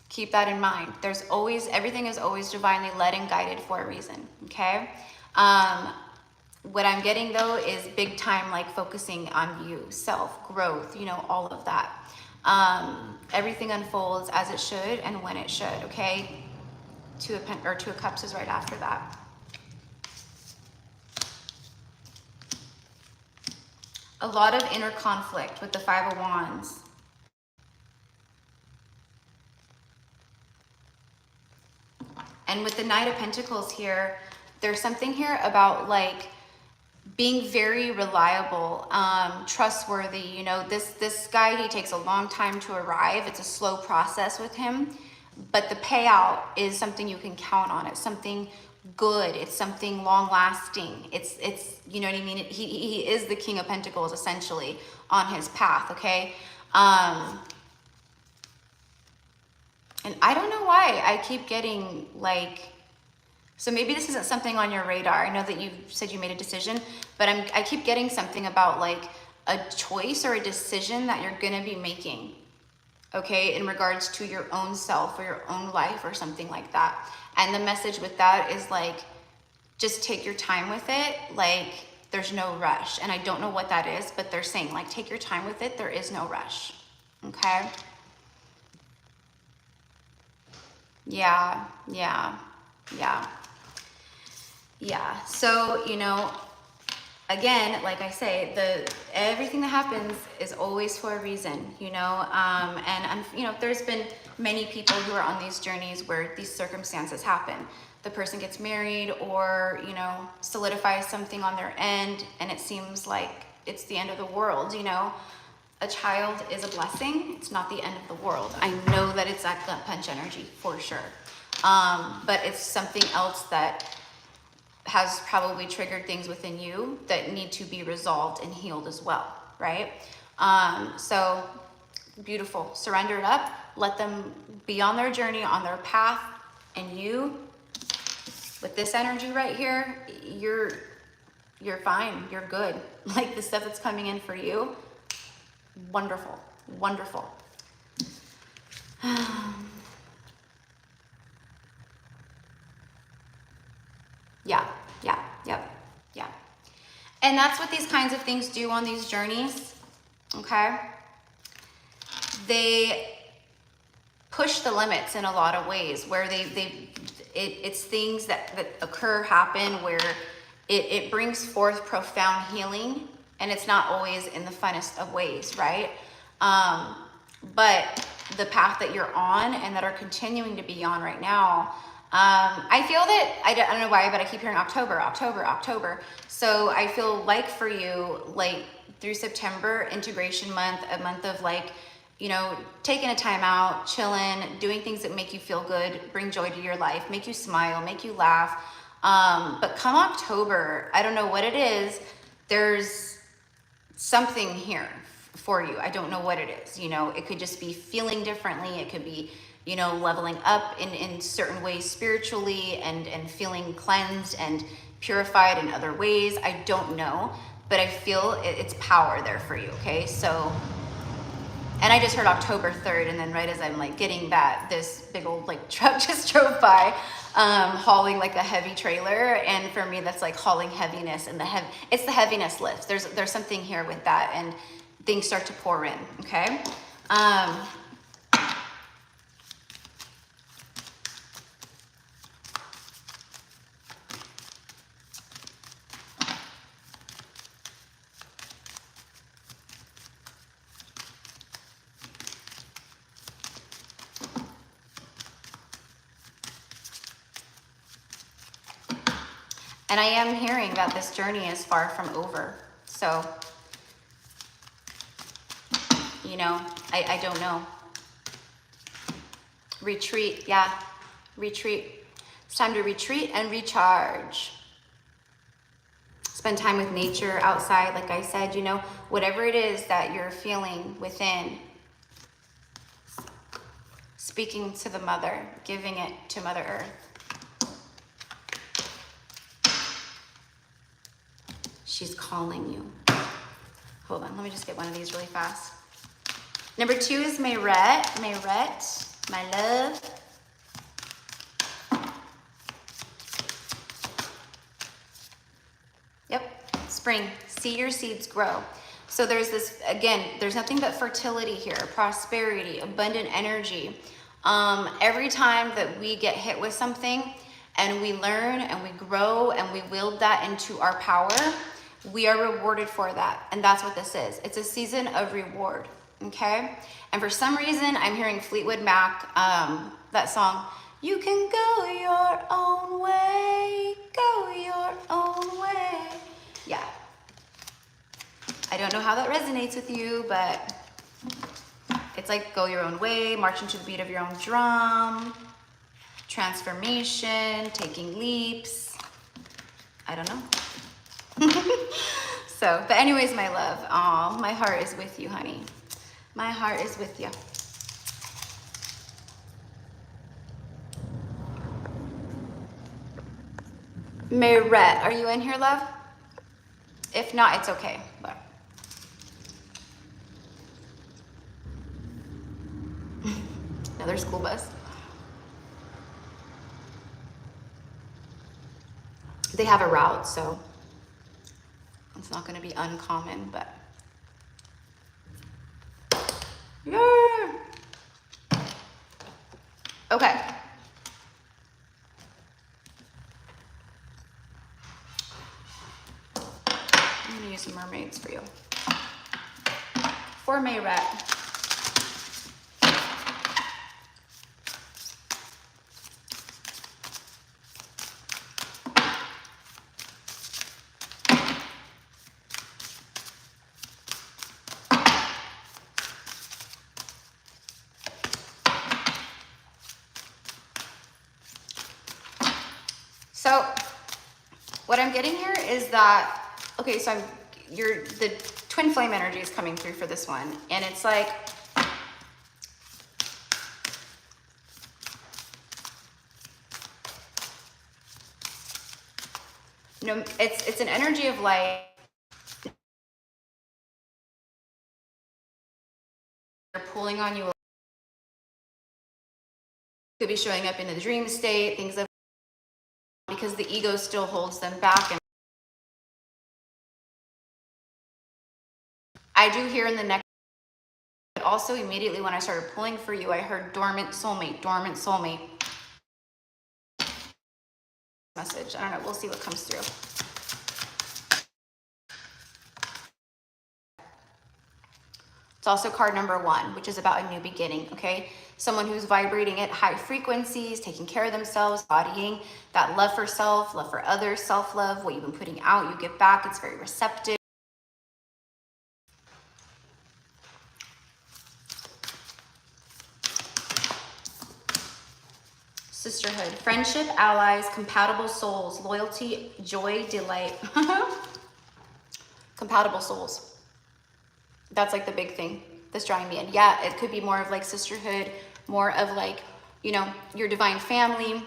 keep that in mind. Everything is always divinely led and guided for a reason. Okay. What I'm getting though is big time, like focusing on you, self growth. You know, all of that. Everything unfolds as it should and when it should, okay? Two of Cups is right after that. A lot of inner conflict with the Five of Wands. And with the Knight of Pentacles here, there's something here about like being very reliable, trustworthy. You know, this guy, he takes a long time to arrive. It's a slow process with him, but the payout is something you can count on. It's something good. It's something long lasting. It's, you know what I mean? He is the King of Pentacles essentially on his path. Okay. And I don't know why I keep getting like, so maybe this isn't something on your radar. I know that you said you made a decision, but I keep getting something about like a choice or a decision that you're going to be making, okay, in regards to your own self or your own life or something like that. And the message with that is like, just take your time with it. Like there's no rush. And I don't know what that is, but they're saying like, take your time with it. There is no rush. Okay. Yeah. So, you know, again, like I say, everything that happens is always for a reason, you know, you know, there's been many people who are on these journeys where these circumstances happen. The person gets married or, you know, solidifies something on their end, and it seems like it's the end of the world, you know. A child is a blessing. It's not the end of the world. I know that it's that gut punch energy for sure. But it's something else that has probably triggered things within you that need to be resolved and healed as well, right? So beautiful. Surrender it up. Let them be on their journey, on their path. And you, with this energy right here, you're fine. You're good. Like the stuff that's coming in for you, wonderful. Yeah. And that's what these kinds of things do on these journeys, okay? They push the limits in a lot of ways where it's things that occur, happen, where it brings forth profound healing, and it's not always in the funnest of ways, right? But the path that you're on and that are continuing to be on right now, I feel that, I don't know why, but I keep hearing October. So I feel like for you, like through September, integration month, a month of like, you know, taking a time out, chilling, doing things that make you feel good, bring joy to your life, make you smile, make you laugh. But come October, I don't know what it is, there's something here for you. I don't know what it is. You know, it could just be feeling differently. It could be, you know, leveling up in certain ways spiritually and feeling cleansed and purified in other ways. I don't know, but I feel it's power there for you. Okay. So, and I just heard October 3rd. And then right as I'm like getting that, this big old like truck just drove by, hauling like a heavy trailer. And for me, that's like hauling heaviness, and it's the heaviness lifts. There's something here with that, and things start to pour in. Okay. And I am hearing that this journey is far from over. So, you know, I don't know. Retreat, yeah, retreat. It's time to retreat and recharge. Spend time with nature outside, like I said, you know, whatever it is that you're feeling within. Speaking to the mother, giving it to Mother Earth. She's calling you. Hold on, let me just get one of these really fast. Number 2 is Mayret, my love. Yep, spring, see your seeds grow. So there's this, again, there's nothing but fertility here, prosperity, abundant energy. Every time that we get hit with something and we learn and we grow and we wield that into our power, we are rewarded for that. And that's what this is. It's a season of reward, okay? And for some reason, I'm hearing Fleetwood Mac, that song, You can go your own way, go your own way. Yeah. I don't know how that resonates with you, but it's like go your own way, marching to the beat of your own drum, transformation, taking leaps. I don't know. So, but anyways, my love, oh, my heart is with you, honey. My heart is with you. Mayrette, are you in here, love? If not, it's okay. But another school bus. They have a route, so it's not going to be uncommon, but yeah. Okay. I'm gonna use some mermaids for you. For Mayrette. So what I'm getting here is that, okay, so the twin flame energy is coming through for this one. And it's like, no, it's an energy of like, they're pulling on you. Could be showing up in the dream state, things of, because the ego still holds them back. And I do hear in the next, but also immediately when I started pulling for you, I heard dormant soulmate, dormant soulmate. Message. I don't know. We'll see what comes through. It's also card number 1, which is about a new beginning, okay? Someone who's vibrating at high frequencies, taking care of themselves, bodying that love for self, love for others, self-love, what you've been putting out, you get back. It's very receptive. Sisterhood, friendship, allies, compatible souls, loyalty, joy, delight. Compatible souls. That's like the big thing that's drawing me in. Yeah, it could be more of like sisterhood, more of like, you know, your divine family,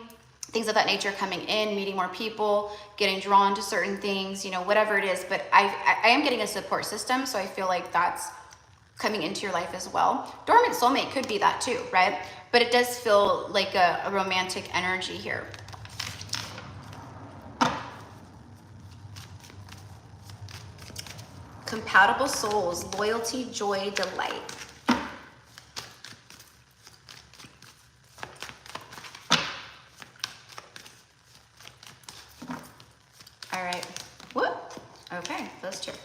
things of that nature coming in, meeting more people, getting drawn to certain things, you know, whatever it is. But I am getting a support system, so I feel like that's coming into your life as well. Dormant soulmate could be that too, right? But it does feel like a romantic energy here. Compatible souls, loyalty, joy, delight. All right. Whoop. Okay, let's check.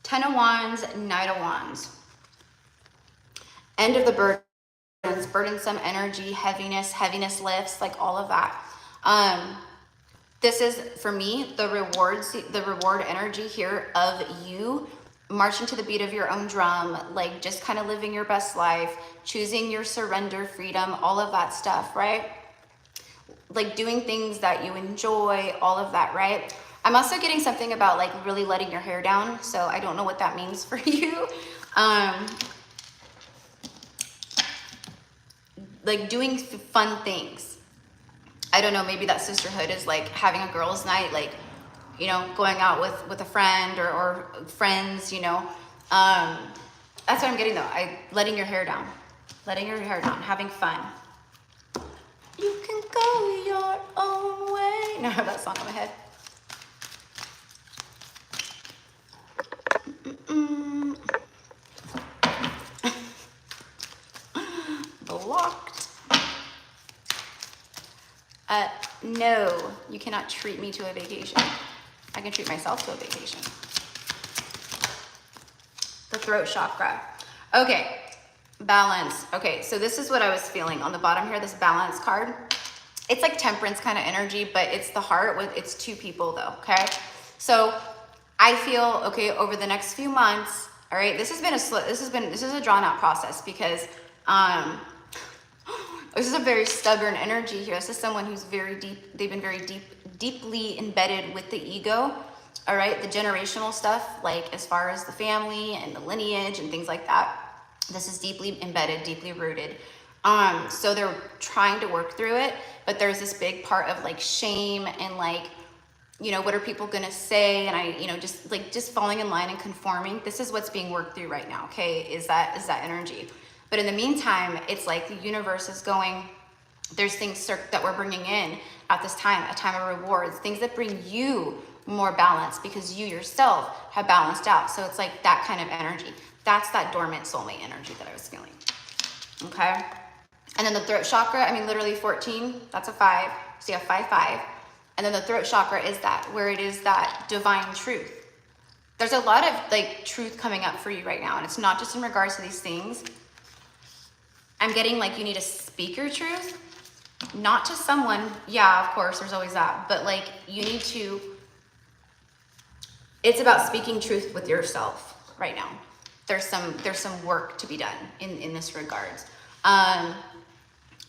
10 of Wands, Knight of Wands. End of the burdens, burdensome energy, heaviness lifts, like all of that. This is, for me, the reward energy here of you marching to the beat of your own drum, like just kind of living your best life, choosing your surrender, freedom, all of that stuff, right? Like doing things that you enjoy, all of that, right? I'm also getting something about like really letting your hair down, so I don't know what that means for you. Like doing fun things. I don't know, maybe that sisterhood is like having a girls' night, like, you know, going out with a friend or friends, you know. That's what I'm getting though. Letting your hair down, having fun. You can go your own way. No, I have that song in my head. Blocked. No, you cannot treat me to a vacation. I can treat myself to a vacation. The throat chakra. Okay, Balance. Okay, so this is what I was feeling on the bottom here, this balance card. It's like temperance kind of energy, but it's the heart with, it's two people though, okay? So I feel, okay, over the next few months, all right, this is a drawn out process because this is a very stubborn energy here. This is someone who's very deep, they've been very deeply embedded with the ego, all right? The generational stuff, like as far as the family and the lineage and things like that. This is deeply embedded, deeply rooted. So they're trying to work through it, but there's this big part of like shame and like, you know, what are people gonna say? And you know, just falling in line and conforming. This is what's being worked through right now, okay? Is that energy. But in the meantime, it's like the universe is going, there's things that we're bringing in at this time, a time of rewards, things that bring you more balance because you yourself have balanced out. So it's like that kind of energy. That's that dormant soulmate energy that I was feeling, okay? And then the throat chakra, I mean, literally 14, that's a 5. So you have 5, 5. And then the throat chakra is that, where it is that divine truth. There's a lot of like truth coming up for you right now. And it's not just in regards to these things. I'm getting like you need to speak your truth, not to someone. Yeah, of course, there's always that. But like you need to, it's about speaking truth with yourself right now. There's some work to be done in this regards.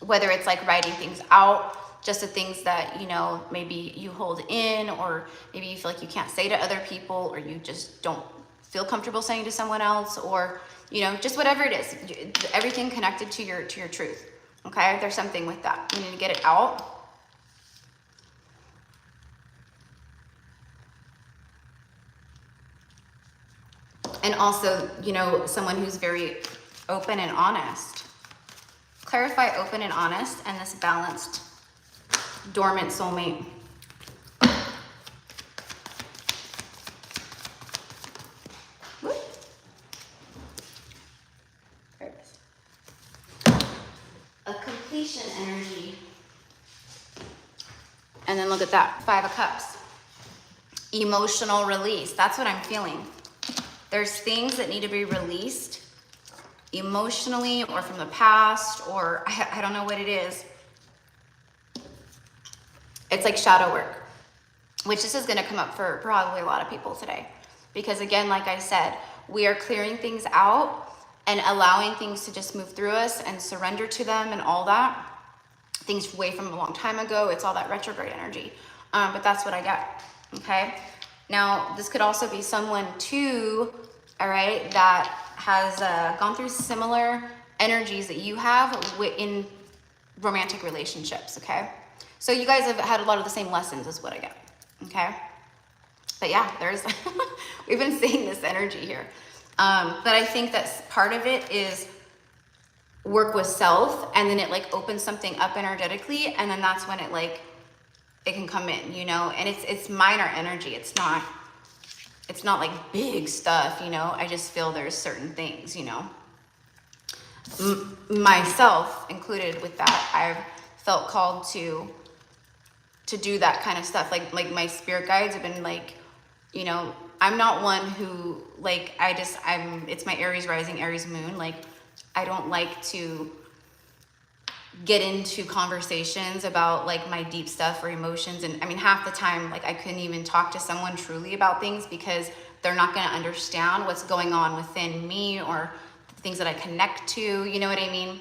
Whether it's like writing things out, just the things that, you know, maybe you hold in, or maybe you feel like you can't say to other people, or you just don't feel comfortable saying to someone else, or, you know, just whatever it is, everything connected to your truth. Okay, there's something with that. You need to get it out. And also, you know, someone who's very open and honest. Clarify open and honest and this balanced, dormant soulmate. Whoop. There it is. A completion energy. And then look at that, 5 of Cups. Emotional release. That's what I'm feeling. There's things that need to be released emotionally or from the past, or I don't know what it is. It's like shadow work, which this is going to come up for probably a lot of people today. Because again, like I said, we are clearing things out and allowing things to just move through us and surrender to them and all that. Things way from a long time ago. It's all that retrograde energy. But that's what I got. Okay. Now, this could also be someone too, all right, that has gone through similar energies that you have in romantic relationships, okay? So you guys have had a lot of the same lessons is what I get, okay? But yeah, there's, we've been seeing this energy here. But I think that part of it is work with self, and then it like opens something up energetically, and then that's when it like, it can come in, you know, and it's minor energy. It's not like big stuff, you know. I just feel there's certain things, you know, myself included with that. I've felt called to do that kind of stuff. Like my spirit guides have been like, you know, I'm not one who like, it's my Aries rising, Aries moon. Like, I don't like to get into conversations about like my deep stuff or emotions. And I mean, half the time, like I couldn't even talk to someone truly about things because they're not going to understand what's going on within me or the things that I connect to, you know what I mean?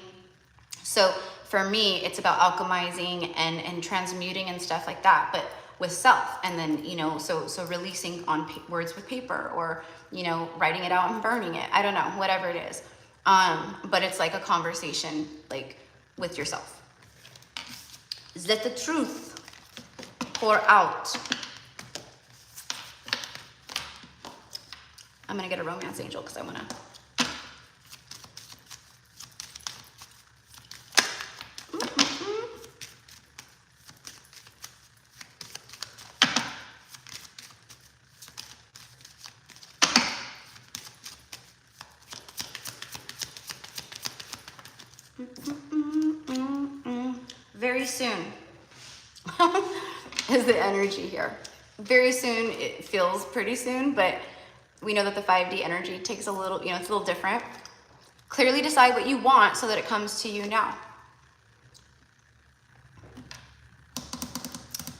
So for me, it's about alchemizing and transmuting and stuff like that, but with self. And then, you know, so releasing on words with paper, or, you know, writing it out and burning it. I don't know, whatever it is. But it's like a conversation, like, with yourself. Let the truth pour out. I'm gonna get a romance angel because I wanna. Very soon is the energy here. Very soon, it feels pretty soon, but we know that the 5D energy takes a little, you know, it's a little different. Clearly decide what you want so that it comes to you now.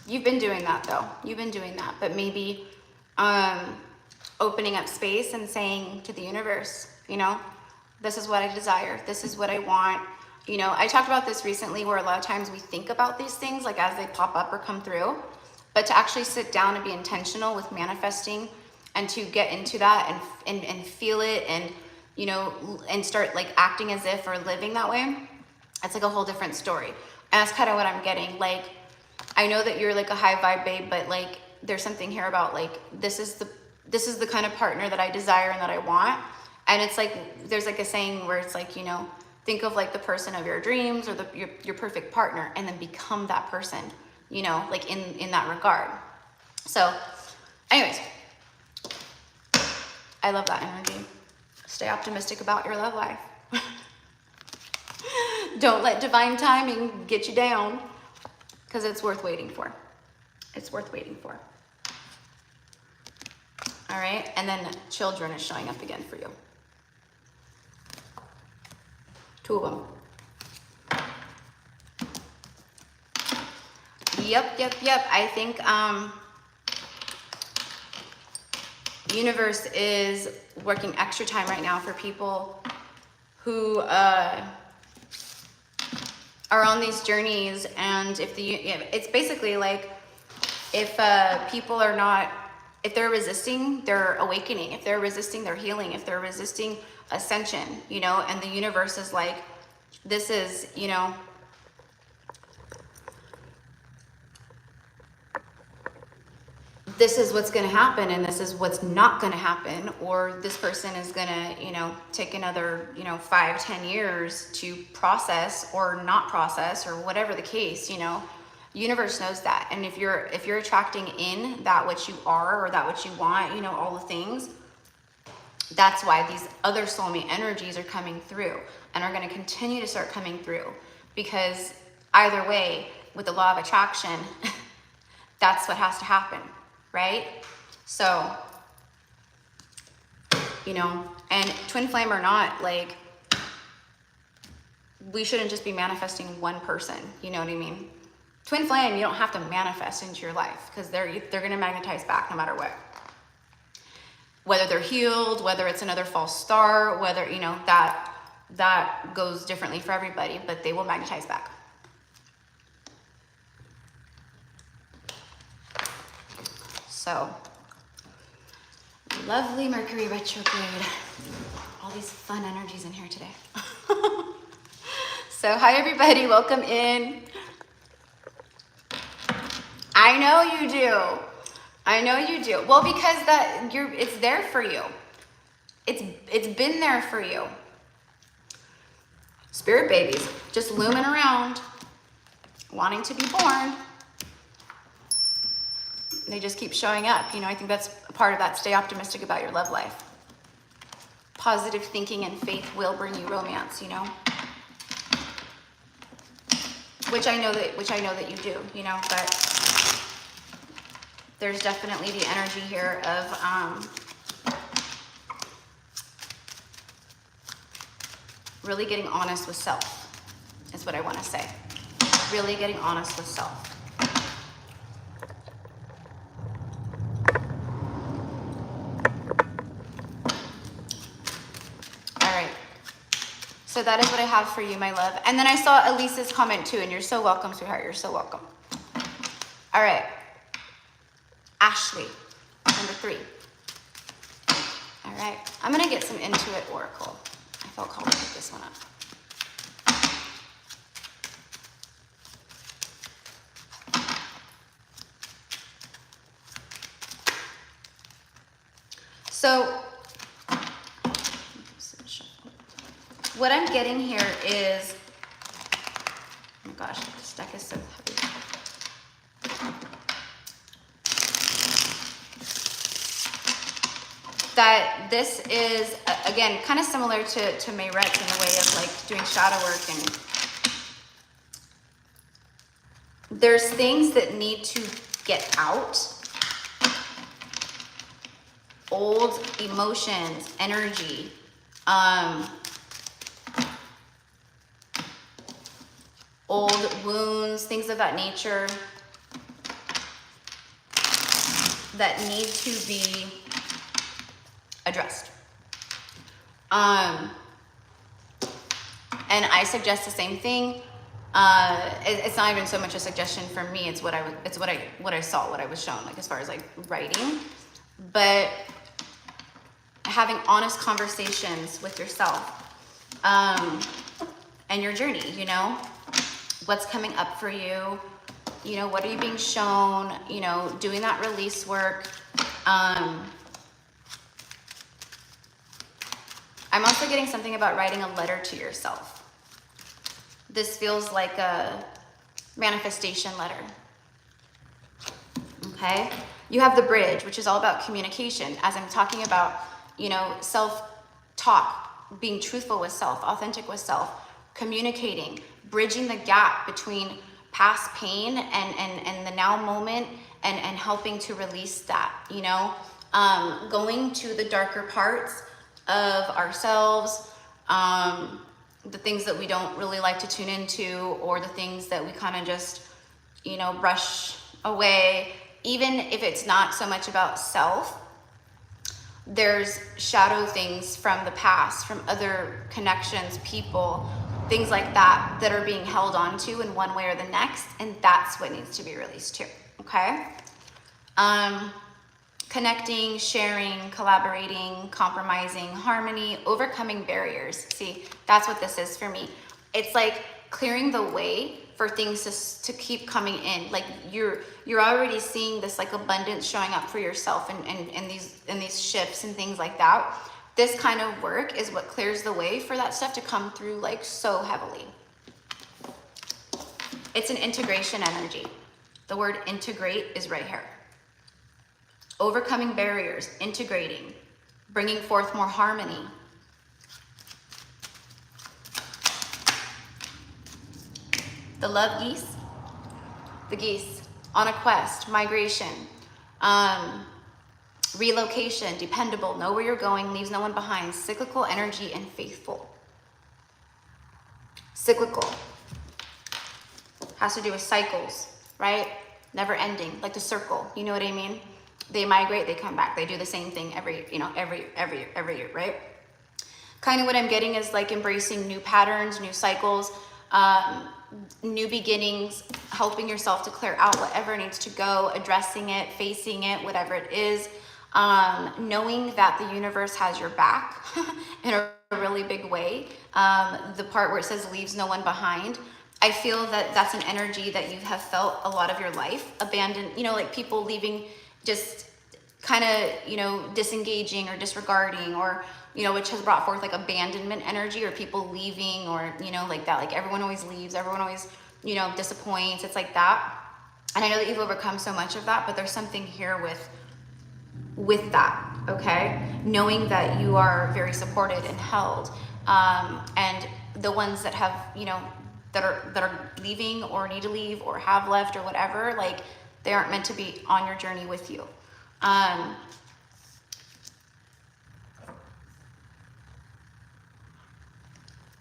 You've been doing that though. You've been doing that, but maybe opening up space and saying to the universe, you know, this is what I desire. This is what I want. You know, I talked about this recently where a lot of times we think about these things like as they pop up or come through, but to actually sit down and be intentional with manifesting and to get into that and feel it and, you know, and start like acting as if or living that way, it's like a whole different story. And that's kind of what I'm getting. Like, I know that you're like a high vibe babe, but like there's something here about like, this is the kind of partner that I desire and that I want. And it's like, there's like a saying where it's like, you know, think of like the person of your dreams or your perfect partner and then become that person, you know, like in that regard. So anyways, I love that energy. Stay optimistic about your love life. Don't let divine timing get you down, because it's worth waiting for. It's worth waiting for. All right, and then children is showing up again for you. 2 of them. Yep. I think the universe is working extra time right now for people who are on these journeys. And if it's basically like if people are not, if they're resisting, they're awakening. If they're resisting, they're healing. If they're resisting, ascension, you know, and the universe is like, this is, you know, this is what's going to happen and this is what's not going to happen, or this person is going to, you know, take another, you know, 5-10 years to process or not process or whatever the case, you know. Universe knows that. And if you're attracting in that which you are or that which you want, you know, all the things, that's why these other soulmate energies are coming through and are going to continue to start coming through, because either way, with the law of attraction, that's what has to happen, right? So, you know, and twin flame or not, like, we shouldn't just be manifesting one person, you know what I mean? Twin flame, you don't have to manifest into your life, because they're going to magnetize back no matter what. Whether they're healed, whether it's another false star, whether, you know, that goes differently for everybody, but they will magnetize back. So, lovely Mercury retrograde. All these fun energies in here today. So, hi everybody, welcome in. I know you do. I know you do. Well, because it's there for you. It's been there for you. Spirit babies just looming around, wanting to be born. They just keep showing up. You know, I think that's a part of that. Stay optimistic about your love life. Positive thinking and faith will bring you romance, you know. Which I know that you do, you know, but there's definitely the energy here of really getting honest with self, is what I want to say. Really getting honest with self. All right. So that is what I have for you, my love. And then I saw Elisa's comment too, and you're so welcome, sweetheart. You're so welcome. All right. Ashley, number 3. All right, I'm gonna get some Intuit Oracle. I felt called to pick this one up. So, what I'm getting here is, oh my gosh, this deck is so heavy. That this is, again, kind of similar to Mayrette's in the way of like doing shadow work, and there's things that need to get out. Old emotions, energy, old wounds, things of that nature that need to be addressed. And I suggest the same thing. It's not even so much a suggestion from me. It's what I saw, what I was shown, like as far as like writing, but having honest conversations with yourself, and your journey, you know, what's coming up for you, you know, what are you being shown, you know, doing that release work. I'm also getting something about writing a letter to yourself. This feels like a manifestation letter. Okay? You have the bridge, which is all about communication. As I'm talking about, you know, self-talk, being truthful with self, authentic with self, communicating, bridging the gap between past pain and the now moment, and helping to release that, you know? Going to the darker parts of ourselves, the things that we don't really like to tune into, or the things that we kind of just, you know, brush away. Even if it's not so much about self, there's shadow things from the past, from other connections, people, things like that, that are being held on to in one way or the next, and that's what needs to be released too, okay? Connecting, sharing, collaborating, compromising, harmony, overcoming barriers. See, that's what this is for me. It's like clearing the way for things to keep coming in. Like you're already seeing this like abundance showing up for yourself, and these shifts and things like that. This kind of work is what clears the way for that stuff to come through like so heavily. It's an integration energy. The word integrate is right here. Overcoming barriers, integrating, bringing forth more harmony. The love geese, the geese on a quest, migration, relocation, dependable, know where you're going, leaves no one behind, cyclical energy, and faithful. Cyclical has to do with cycles, right? Never ending, like the circle, you know what I mean? They migrate, they come back, they do the same thing every year, right? Kind of what I'm getting is like embracing new patterns, new cycles, new beginnings, helping yourself to clear out whatever needs to go, addressing it, facing it, whatever it is, knowing that the universe has your back in a really big way. The part where it says leaves no one behind, I feel that that's an energy that you have felt a lot of your life, abandoned, you know, like people leaving, just kind of, you know, disengaging or disregarding, or, you know, which has brought forth like abandonment energy, or people leaving, or, you know, like that, like everyone always leaves, everyone always, you know, disappoints. It's like that. And I know that you've overcome so much of that, but there's something here with that, okay? Knowing that you are very supported and held, and the ones that have, you know, that are leaving or need to leave or have left or whatever, like they aren't meant to be on your journey with you. And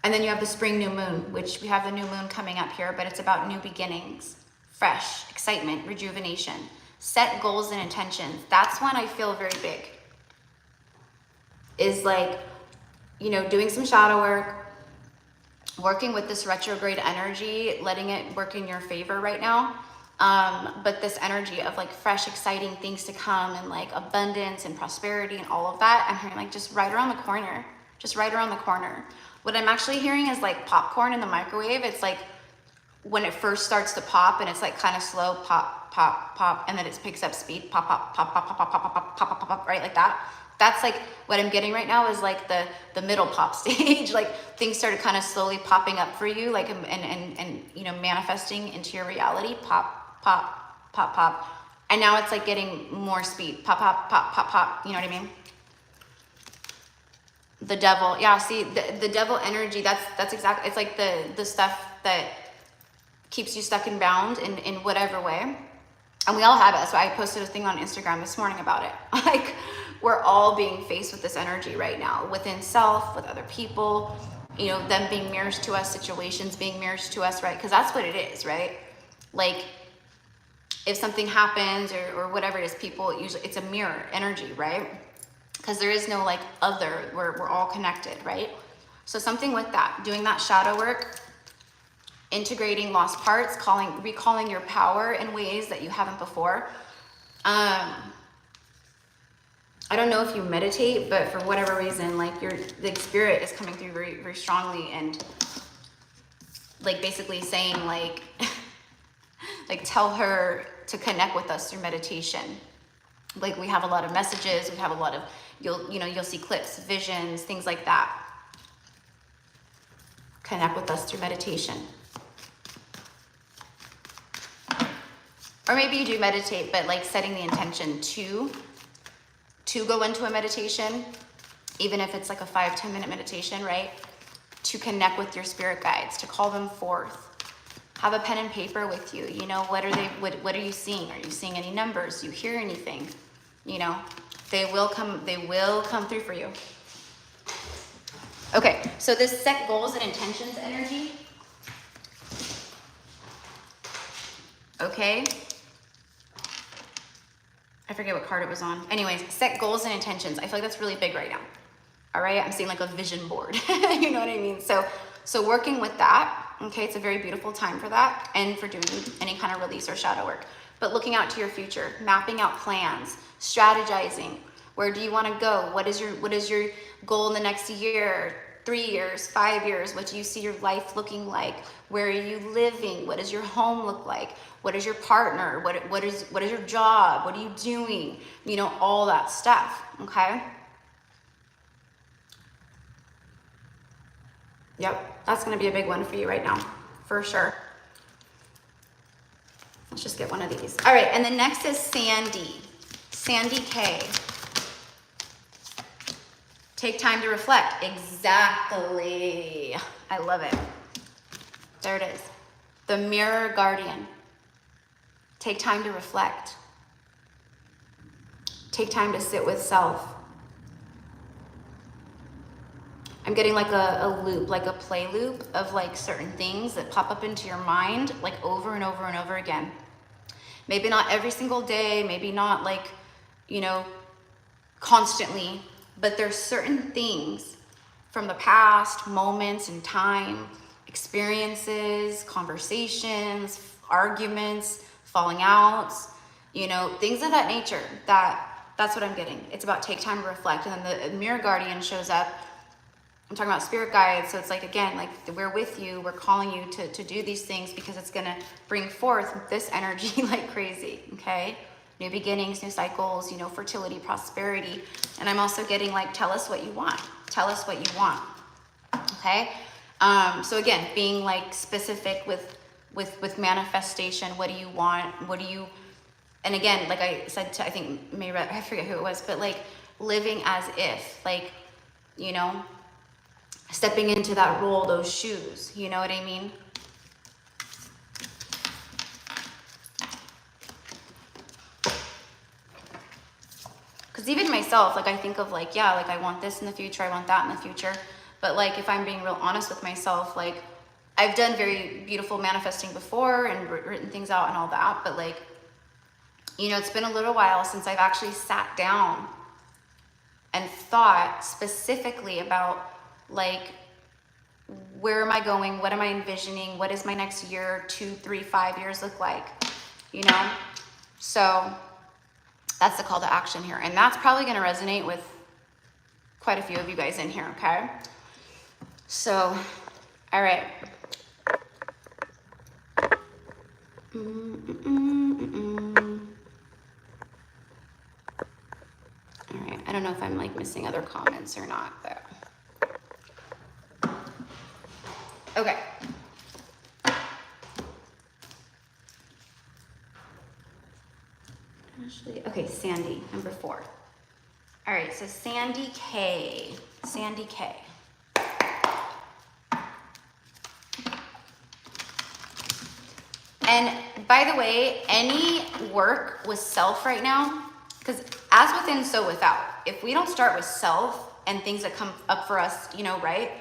then you have the spring new moon, which we have the new moon coming up here, but it's about new beginnings, fresh, excitement, rejuvenation, set goals and intentions. That's when I feel very big. Is like, you know, doing some shadow work, working with this retrograde energy, letting it work in your favor right now. But this energy of like fresh, exciting things to come, and like abundance and prosperity and all of that, I'm hearing like just right around the corner, just right around the corner. What I'm actually hearing is like popcorn in the microwave. It's like when it first starts to pop, and it's like kind of slow, pop, pop, pop, and then it picks up speed, pop, pop, pop, pop, pop, pop, pop, pop, pop, pop, pop, pop, right? Like that. That's like what I'm getting right now, is like the middle pop stage. Like things started kind of slowly popping up for you, like and you know, manifesting into your reality. Pop, pop, pop, pop, and now it's like getting more speed. Pop, pop, pop, pop, pop. You know what I mean? The devil, yeah. See, the devil energy. That's exactly. It's like the stuff that keeps you stuck and bound in whatever way. And we all have it. So I posted a thing on Instagram this morning about it. Like we're all being faced with this energy right now, within self, with other people, you know, them being mirrors to us, situations being mirrors to us, right? Because that's what it is, right? Like, if something happens or whatever it is, people usually, it's a mirror energy, right? Because there is no like other, we're all connected, right? So something with that, doing that shadow work, integrating lost parts, recalling your power in ways that you haven't before. I don't know if you meditate, but for whatever reason, like the spirit is coming through very, very strongly, and like basically saying like, like tell her to connect with us through meditation. Like we have a lot of messages, we have a lot of, you'll see clips, visions, things like that. Connect with us through meditation. Or maybe you do meditate, but like setting the intention to go into a meditation, even if it's like a 5-10 minute meditation, right? To connect with your spirit guides, to call them forth. Have a pen and paper with you. You know, what are you seeing? Are you seeing any numbers? Do you hear anything? You know, they will come through for you. Okay, so this set goals and intentions energy. Okay. I forget what card it was on. Anyways, set goals and intentions. I feel like that's really big right now. All right, I'm seeing like a vision board. You know what I mean? So working with that, okay, it's a very beautiful time for that and for doing any kind of release or shadow work. But looking out to your future, mapping out plans, strategizing. Where do you want to go? What is your goal in the next year, 3 years, 5 years? What do you see your life looking like? Where are you living? What does your home look like? What is your partner? What is your job? What are you doing? You know, all that stuff, okay? Yep, that's going to be a big one for you right now, for sure. Let's just get one of these. All right, and the next is Sandy. Sandy K. Take time to reflect. Exactly. I love it. There it is. The Mirror Guardian. Take time to reflect. Take time to sit with self. I'm getting like a loop, like a play loop of like certain things that pop up into your mind like over and over and over again. Maybe not every single day, maybe not like, you know, constantly, but there's certain things from the past, moments in time, experiences, conversations, arguments, falling outs, you know, things of that nature. That's what I'm getting. It's about take time to reflect. And then the Mirror Guardian shows up. I'm talking about spirit guides. So it's like, again, like we're with you. We're calling you to do these things because it's going to bring forth this energy like crazy. Okay. New beginnings, new cycles, you know, fertility, prosperity. And I'm also getting like, tell us what you want. Tell us what you want. Okay. So again, being like specific with manifestation. What do you want? What do you, and again, like I said to, I think maybe, I forget who it was, but like living as if, like, you know, stepping into that role, those shoes, you know what I mean? Because even myself, like I think of like, yeah, like I want this in the future, I want that in the future. But like, if I'm being real honest with myself, like I've done very beautiful manifesting before and written things out and all that. But like, you know, it's been a little while since I've actually sat down and thought specifically about like, where am I going? What am I envisioning? What is my next year, 2, 3, 5 years look like? You know? So that's the call to action here. And that's probably going to resonate with quite a few of you guys in here, okay? So, all right. All right, I don't know if I'm like missing other comments or not, but. Okay. Actually, okay, Sandy, number 4. All right, so Sandy K. Sandy K. And by the way, any work with self right now, because as within, so without. If we don't start with self and things that come up for us, you know, right?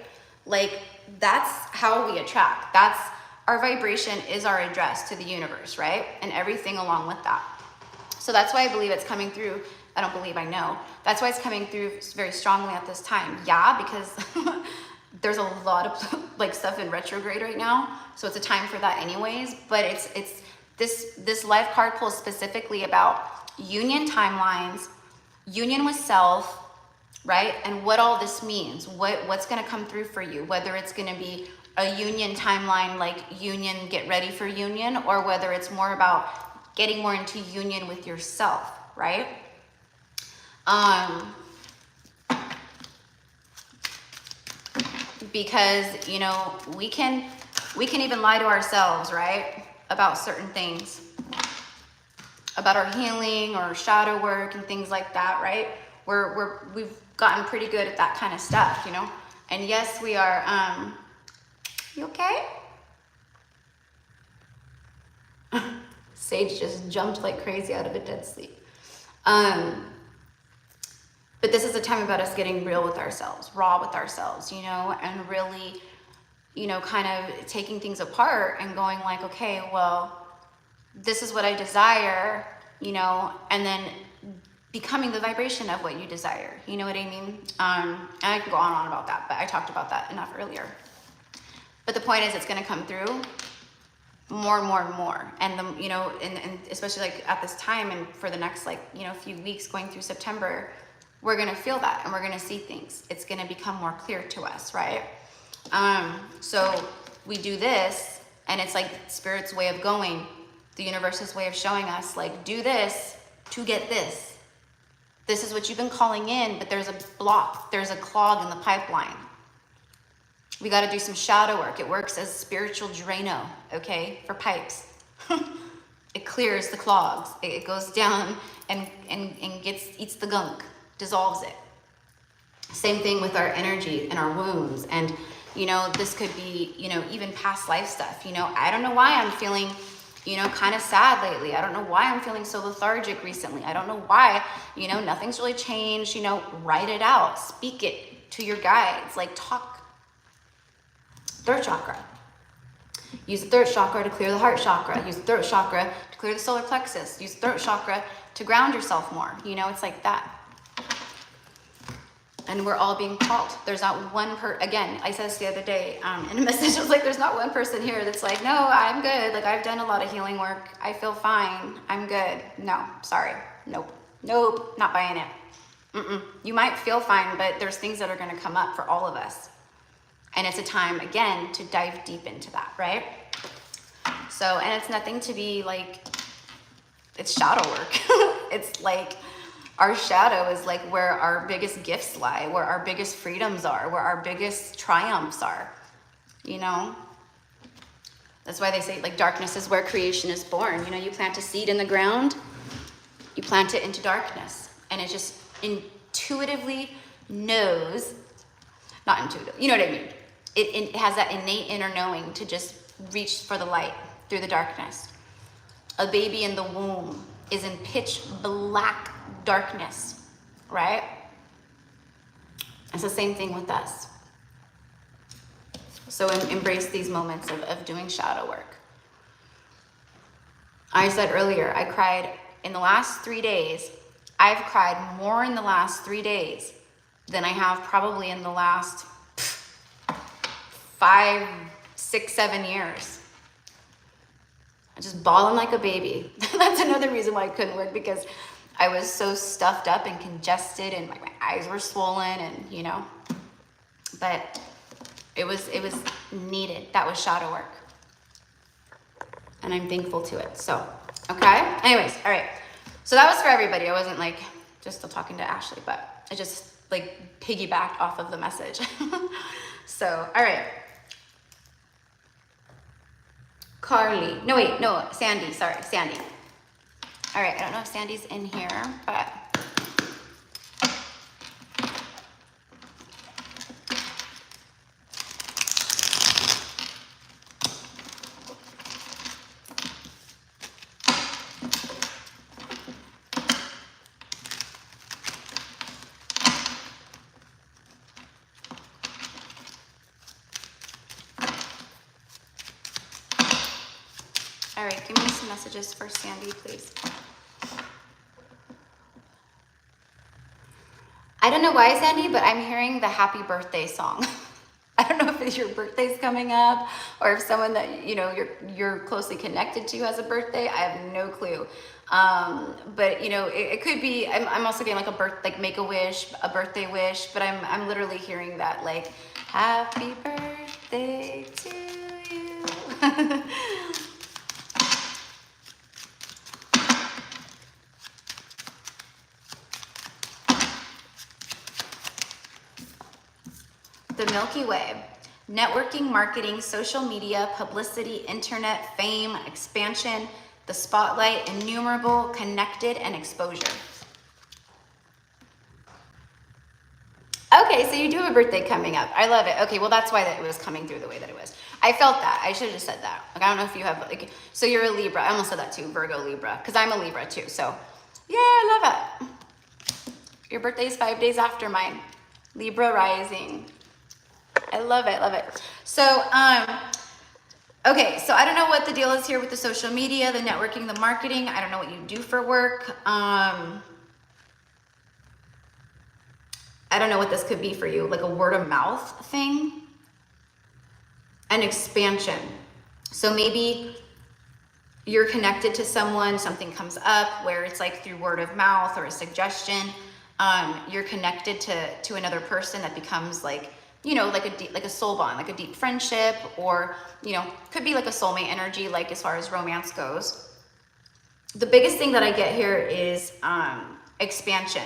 Like, that's how we attract. That's our vibration is our address to the universe, right? And everything along with that. So that's why I believe it's coming through. I don't believe, I know. That's why it's coming through very strongly at this time. Yeah, because there's a lot of like stuff in retrograde right now. So it's a time for that anyways. But it's this life card pull is specifically about union timelines, union with self, right? And what all this means, what's going to come through for you, whether it's going to be a union timeline, like union, get ready for union, or whether it's more about getting more into union with yourself, right? Because, you know, we can even lie to ourselves, right? About certain things, about our healing or shadow work and things like that, right? We've gotten pretty good at that kind of stuff, you know? And yes, we are, you okay? Sage just jumped like crazy out of a dead sleep. But this is a time about us getting real with ourselves, raw with ourselves, you know, and really, you know, kind of taking things apart and going like, okay, well, this is what I desire, you know, and then becoming the vibration of what you desire. You know what I mean? And I can go on and on about that, but I talked about that enough earlier. But the point is, it's going to come through more and more and more. And the, you know, and especially like at this time and for the next, like, you know, few weeks going through September, we're going to feel that and we're going to see things. It's going to become more clear to us, right? So we do this, and it's like Spirit's way of going, the universe's way of showing us, like, do this to get this. This is what you've been calling in, but there's a block, there's a clog in the pipeline. We got to do some shadow work. It works as spiritual Drano, okay, for pipes. It clears the clogs. It goes down and eats the gunk, dissolves it. Same thing with our energy and our wounds. And, you know, this could be, you know, even past life stuff. You know, I don't know why I'm feeling, you know, kind of sad lately. I don't know why I'm feeling so lethargic recently. I don't know why, you know, nothing's really changed. You know, write it out, speak it to your guides, like talk. Third chakra. Use the third chakra to clear the heart chakra. Use the third chakra to clear the solar plexus. Use the third chakra to ground yourself more. You know, it's like that. And we're all being called. There's not one again, I said this the other day in a message, I was like, there's not one person here that's like, no, I'm good. Like, I've done a lot of healing work. I feel fine. I'm good. No, sorry. Nope. Nope. Not buying it. You might feel fine, but there's things that are going to come up for all of us. And it's a time, again, to dive deep into that, right? So, and it's nothing to be like, it's shadow work. It's like, our shadow is like where our biggest gifts lie, where our biggest freedoms are, where our biggest triumphs are, you know? That's why they say, like, darkness is where creation is born. You know, you plant a seed in the ground, you plant it into darkness, and it just intuitively knows, not intuitive, you know what I mean? It has that innate inner knowing to just reach for the light through the darkness. A baby in the womb is in pitch black darkness, right? It's the same thing with us. So embrace these moments of doing shadow work. I said earlier, I cried in the last 3 days. I've cried more in the last 3 days than I have probably in the last 5, 6, 7 years. I'm just bawling like a baby. That's another reason why I couldn't work, because I was so stuffed up and congested, and my eyes were swollen, and you know, but it was needed. That was shadow work, and I'm thankful to it. So, okay. Anyways, all right. So that was for everybody. I wasn't like just still talking to Ashley, but I just like piggybacked off of the message. So, all right. Carly. No, wait, no, Sandy. Sorry, Sandy. All right, I don't know if Sandy's in here, but All right, give me some messages for Sandy, please. I don't know why, Sandy, but I'm hearing the happy birthday song. I don't know if it's your birthday's coming up or if someone that, you know, you're closely connected to has a birthday. I have no clue. But you know, it could be, I'm also getting like make a wish, a birthday wish, but I'm literally hearing that like, happy birthday to you. The Milky Way. Networking, marketing, social media, publicity, internet, fame, expansion, the spotlight, innumerable, connected, and exposure. Okay, so you do have a birthday coming up. I love it. Okay, well, that's why it was coming through the way that it was. I felt that. I should have just said that. Like, I don't know if you have, like, so you're a Libra. I almost said that too, Virgo, Libra, because I'm a Libra too. So, yeah, I love it. Your birthday is 5 days after mine. Libra rising. I love it, love it. So, okay, so I don't know what the deal is here with the social media, the networking, the marketing. I don't know what you do for work. I don't know what this could be for you, like a word of mouth thing. An expansion. So maybe you're connected to someone, something comes up where it's like through word of mouth or a suggestion. You're connected to another person that becomes like, you know, like a soul bond, like a deep friendship, or, you know, could be like a soulmate energy, like as far as romance goes. The biggest thing that I get here is expansion.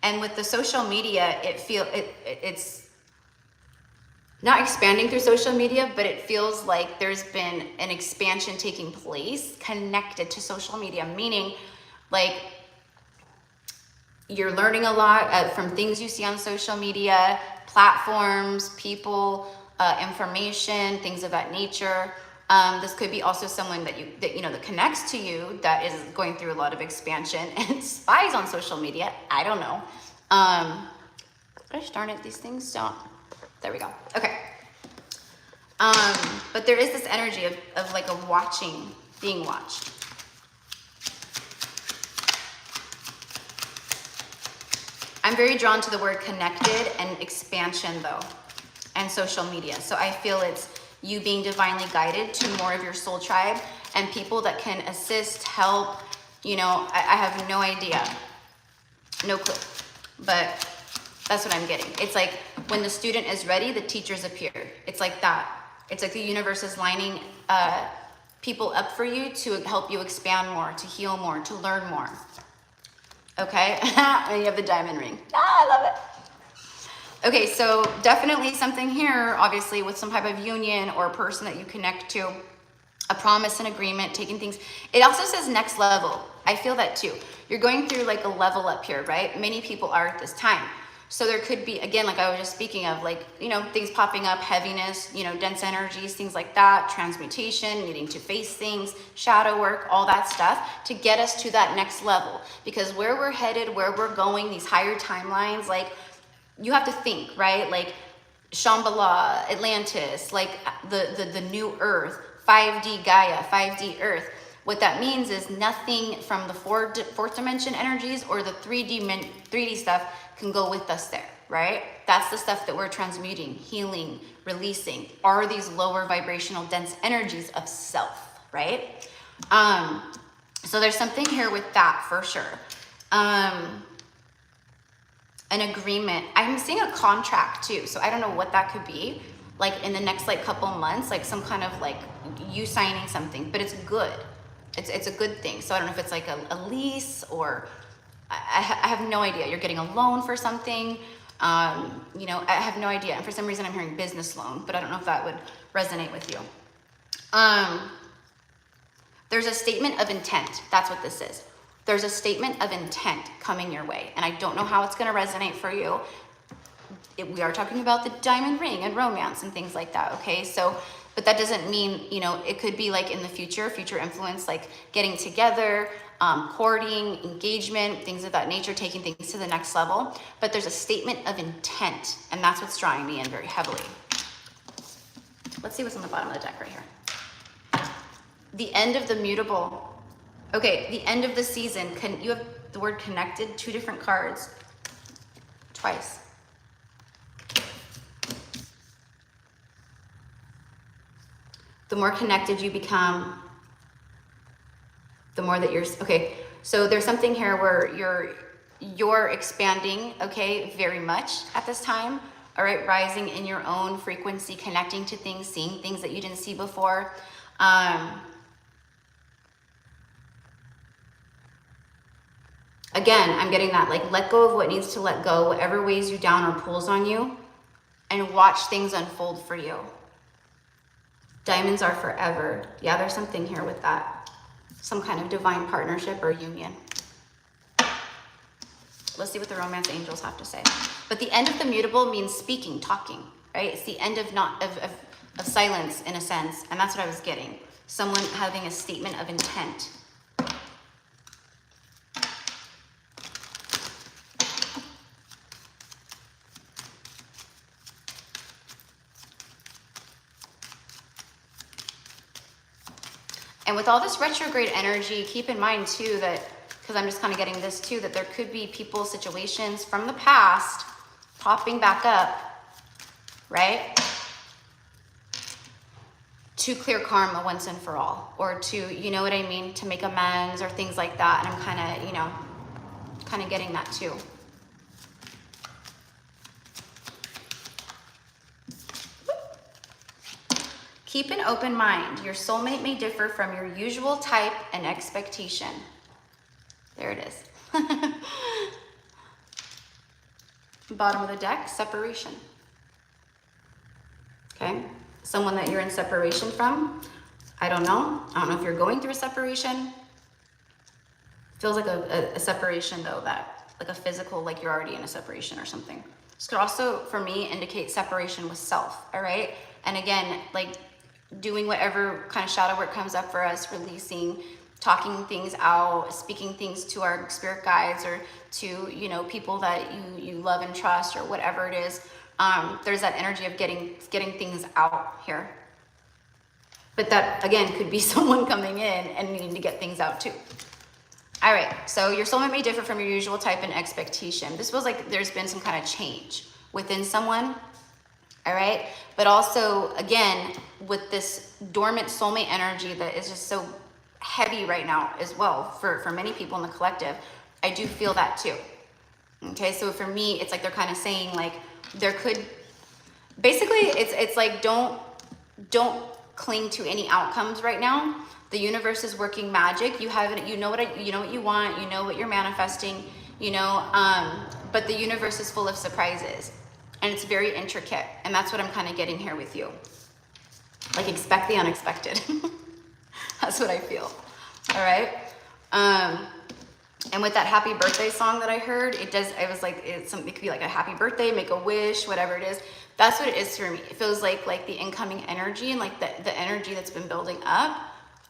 And with the social media, it's not expanding through social media, but it feels like there's been an expansion taking place connected to social media, meaning like you're learning a lot from things you see on social media, platforms, people, information, things of that nature. This could be also someone that connects to you that is going through a lot of expansion and spies on social media. I don't know. Gosh darn it, these things don't. There we go. Okay. But there is this energy of like a watching, being watched. I'm very drawn to the word connected and expansion though, and social media. So I feel it's you being divinely guided to more of your soul tribe and people that can assist, help, you know, I have no idea, no clue, but that's what I'm getting. It's like when the student is ready, the teachers appear. It's like that. It's like the universe is lining people up for you to help you expand more, to heal more, to learn more. Okay, and you have the diamond ring. Ah, I love it. Okay, so definitely something here, obviously, with some type of union or a person that you connect to, a promise, an agreement, taking things. It also says next level. I feel that too. You're going through like a level up here, right? Many people are at this time. So there could be, again, like I was just speaking of, like, you know, things popping up, heaviness, you know, dense energies, things like that, transmutation, needing to face things, shadow work, all that stuff to get us to that next level. Because where we're headed, where we're going, these higher timelines, like, you have to think, right? Like Shambhala, Atlantis, like the new Earth, 5D Gaia, 5D Earth. What that means is nothing from the fourth dimension energies or the 3D stuff can go with us there, right? That's the stuff that we're transmuting, healing, releasing, are these lower vibrational dense energies of self, right? So there's something here with that for sure. An agreement. I'm seeing a contract too, so I don't know what that could be. Like in the next like couple months, like some kind of like you signing something, but it's good. It's a good thing. So I don't know if it's like a lease or I have no idea. You're getting a loan for something. You know, I have no idea. And for some reason I'm hearing business loan, but I don't know if that would resonate with you. There's a statement of intent. That's what this is. There's a statement of intent coming your way. And I don't know how it's going to resonate for you. We are talking about the diamond ring and romance and things like that. Okay. So, but that doesn't mean, you know, it could be like in the future influence, like getting together, courting, engagement, things of that nature, taking things to the next level. But there's a statement of intent, and that's what's drawing me in very heavily. Let's see what's on the bottom of the deck right here. The end of the mutable. Okay, the end of the season. You have the word connected, 2 different cards. Twice. The more connected you become, the more that you're, okay, so there's something here where you're expanding, okay, very much at this time, all right, rising in your own frequency, connecting to things, seeing things that you didn't see before. Again, I'm getting that, like, let go of what needs to let go, whatever weighs you down or pulls on you, and watch things unfold for you. Diamonds are forever. Yeah, there's something here with that. Some kind of divine partnership or union. Let's see what the romance angels have to say. But the end of the mutable means speaking, talking, right? It's the end of silence in a sense. And that's what I was getting. Someone having a statement of intent. And with all this retrograde energy, keep in mind too that, because I'm just kind of getting this too, that there could be people, situations from the past popping back up, right? To clear karma once and for all, or to, you know what I mean, to make amends or things like that. And I'm kind of, you know, kind of getting that too. Keep an open mind. Your soulmate may differ from your usual type and expectation. There it is. Bottom of the deck, separation. Okay, someone that you're in separation from. I don't know. I don't know if you're going through a separation. Feels like a separation though, that like a physical, like you're already in a separation or something. This could also, for me, indicate separation with self, all right? And again, like doing whatever kind of shadow work comes up for us, releasing, talking things out, speaking things to our spirit guides or to, you know, people that you love and trust or whatever it is. There's that energy of getting things out here. But that, again, could be someone coming in and needing to get things out too. All right, so your soulmate may differ from your usual type and expectation. This feels like there's been some kind of change within someone, all right? But also, again, with this dormant soulmate energy that is just so heavy right now as well for many people in the collective, I do feel that too. Okay, so for me, it's like they're kind of saying like there could, basically it's like don't cling to any outcomes right now. The universe is working magic. You haven't, you know what you want, you know what you're manifesting, you know, but the universe is full of surprises and it's very intricate. And that's what I'm kind of getting here with you. Like expect the unexpected. That's what I feel. All right. And with that happy birthday song that I heard, it was like, it could be like a happy birthday, make a wish, whatever it is. That's what it is for me. It feels like the incoming energy and like the energy that's been building up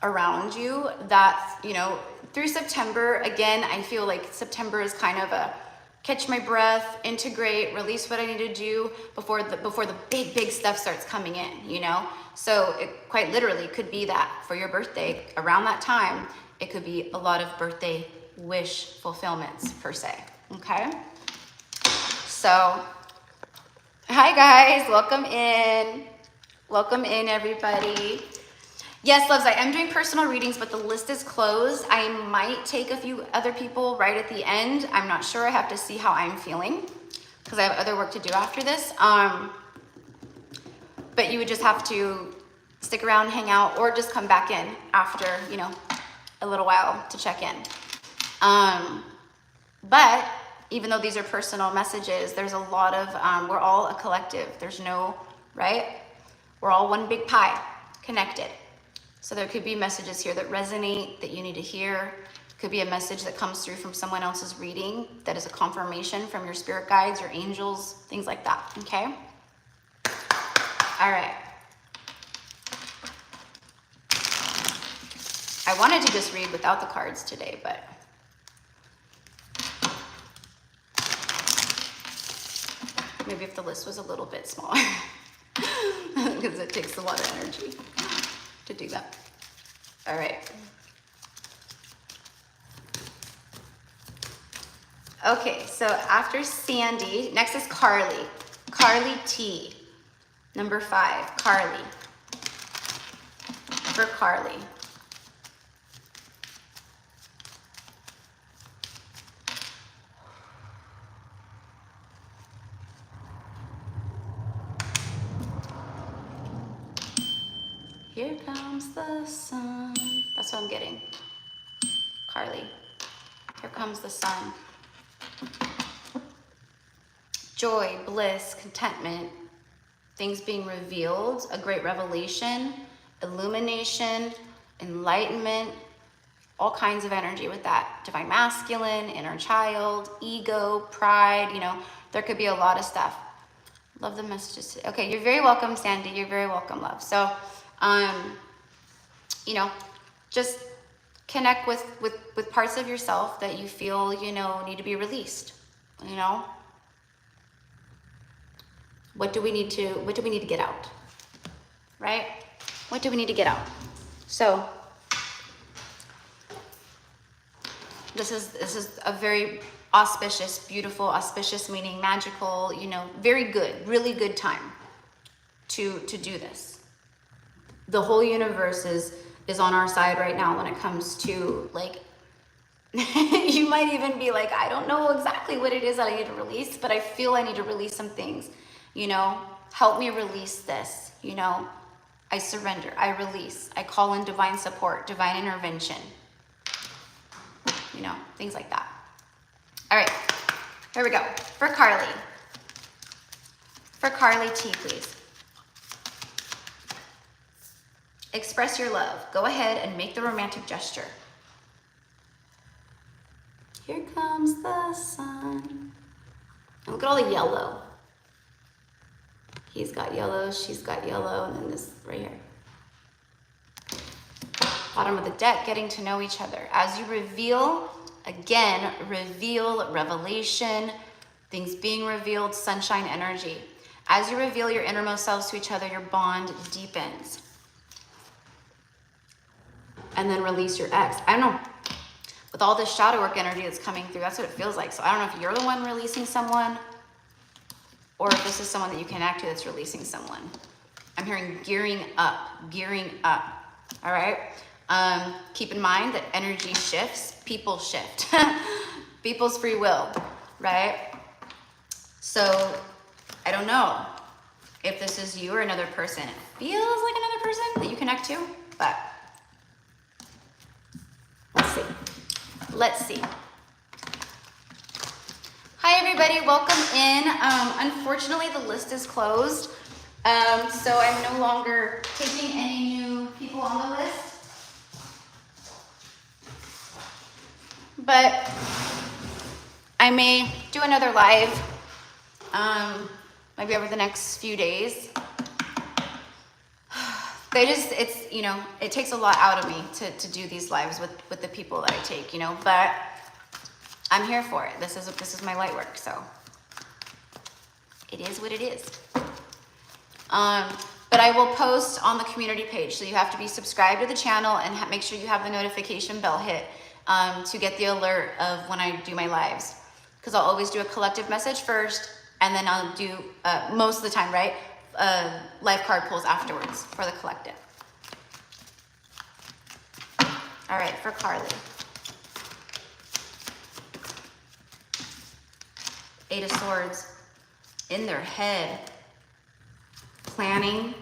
around you, that, you know, through September, again, I feel like September is kind of a catch my breath, integrate, release what I need to do before the big stuff starts coming in, you know? So it quite literally could be that for your birthday, around that time, it could be a lot of birthday wish fulfillments per se, okay? So, hi guys, welcome in everybody. Yes, loves, I am doing personal readings, but the list is closed. I might take a few other people right at the end. I'm not sure. I have to see how I'm feeling because I have other work to do after this. But you would just have to stick around, hang out, or just come back in after, you know, a little while to check in. But even though these are personal messages, there's a lot of, we're all a collective. There's no, right? We're all one big pie, connected. So there could be messages here that resonate, that you need to hear. Could be a message that comes through from someone else's reading that is a confirmation from your spirit guides, your angels, things like that, okay? All right. I wanted to just read without the cards today, but maybe if the list was a little bit smaller, because it takes a lot of energy to do that. All right. Okay, so after Sandy, next is Carly. Carly T. Number 5, Carly. For Carly. Here comes the sun. That's what I'm getting. Carly. Here comes the sun. Joy, bliss, contentment, things being revealed, a great revelation, illumination, enlightenment, all kinds of energy with that. Divine masculine, inner child, ego, pride, you know, there could be a lot of stuff. Love the messages today. Okay, you're very welcome, Sandy. You're very welcome, love. So, you know, just connect with parts of yourself that you feel, you know, need to be released, you know? What do we need to get out? Right? What do we need to get out? So this is a very auspicious, beautiful, auspicious meaning magical, you know, very good, really good time to do this. The whole universe is on our side right now when it comes to, like, you might even be like, I don't know exactly what it is that I need to release, but I feel I need to release some things, you know, help me release this, you know, I surrender, I release, I call in divine support, divine intervention, you know, things like that. All right, here we go. For Carly T, please. Express your love. Go ahead and make the romantic gesture. Here comes the sun. And look at all the yellow. He's got yellow, she's got yellow, and then this right here. Bottom of the deck, getting to know each other. As you reveal, again, reveal, revelation, things being revealed, sunshine energy. As you reveal your innermost selves to each other, your bond deepens. And then release your ex. I don't know. With all this shadow work energy that's coming through, that's what it feels like. So I don't know if you're the one releasing someone or if this is someone that you connect to that's releasing someone. I'm hearing gearing up, all right? Keep in mind that energy shifts, people shift. People's free will, right? So I don't know if this is you or another person. It feels like another person that you connect to, but let's see. Hi everybody, welcome in. Unfortunately, the list is closed. So I'm no longer taking any new people on the list. But I may do another live, maybe over the next few days. It's, you know, it takes a lot out of me to do these lives with the people that I take, you know, but I'm here for it. This is my light work, so it is what it is. But I will post on the community page, so you have to be subscribed to the channel and make sure you have the notification bell hit to get the alert of when I do my lives. Because I'll always do a collective message first, and then I'll do, most of the time, right, live card pulls afterwards for the collective. All right, for Carly. 8 of Swords in their head, planning.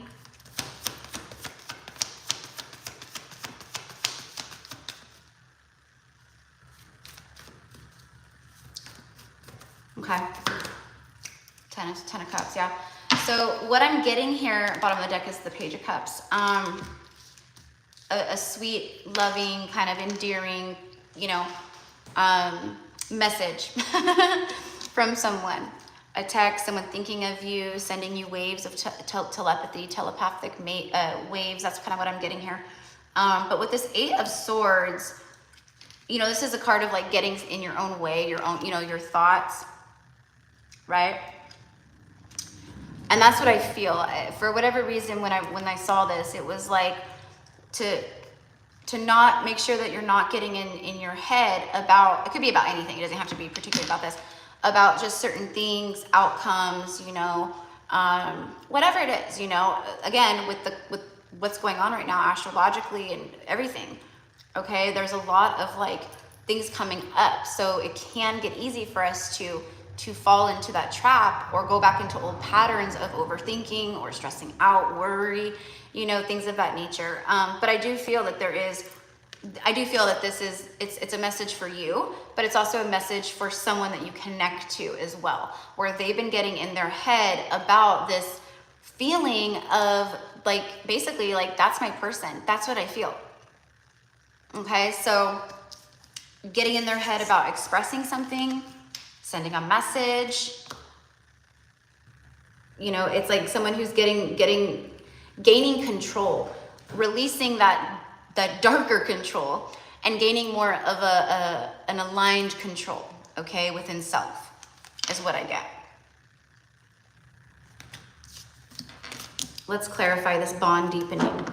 Okay, 10 of Cups, yeah. So what I'm getting here, bottom of the deck, is the Page of Cups. A sweet, loving, kind of endearing, you know, message from someone. A text, someone thinking of you, sending you waves of telepathy, telepathic waves. That's kind of what I'm getting here. But with this 8 of Swords, you know, this is a card of like getting in your own way, your own, you know, your thoughts, right? And that's what I feel. For whatever reason, when I saw this, it was like to to not make sure that you're not getting in your head about, it could be about anything, it doesn't have to be particularly about this, about just certain things, outcomes, you know, whatever it is, you know, again, with what's going on right now, astrologically and everything, okay, there's a lot of like things coming up, so it can get easy for us to fall into that trap or go back into old patterns of overthinking or stressing out, worry, you know, things of that nature. But I do feel that this is, it's a message for you, but it's also a message for someone that you connect to as well, where they've been getting in their head about this feeling of like, basically like, that's my person, that's what I feel. Okay, so getting in their head about expressing something, sending a message, you know, it's like someone who's gaining control, releasing that darker control and gaining more of an aligned control, okay, within self is what I get. Let's clarify this bond deepening.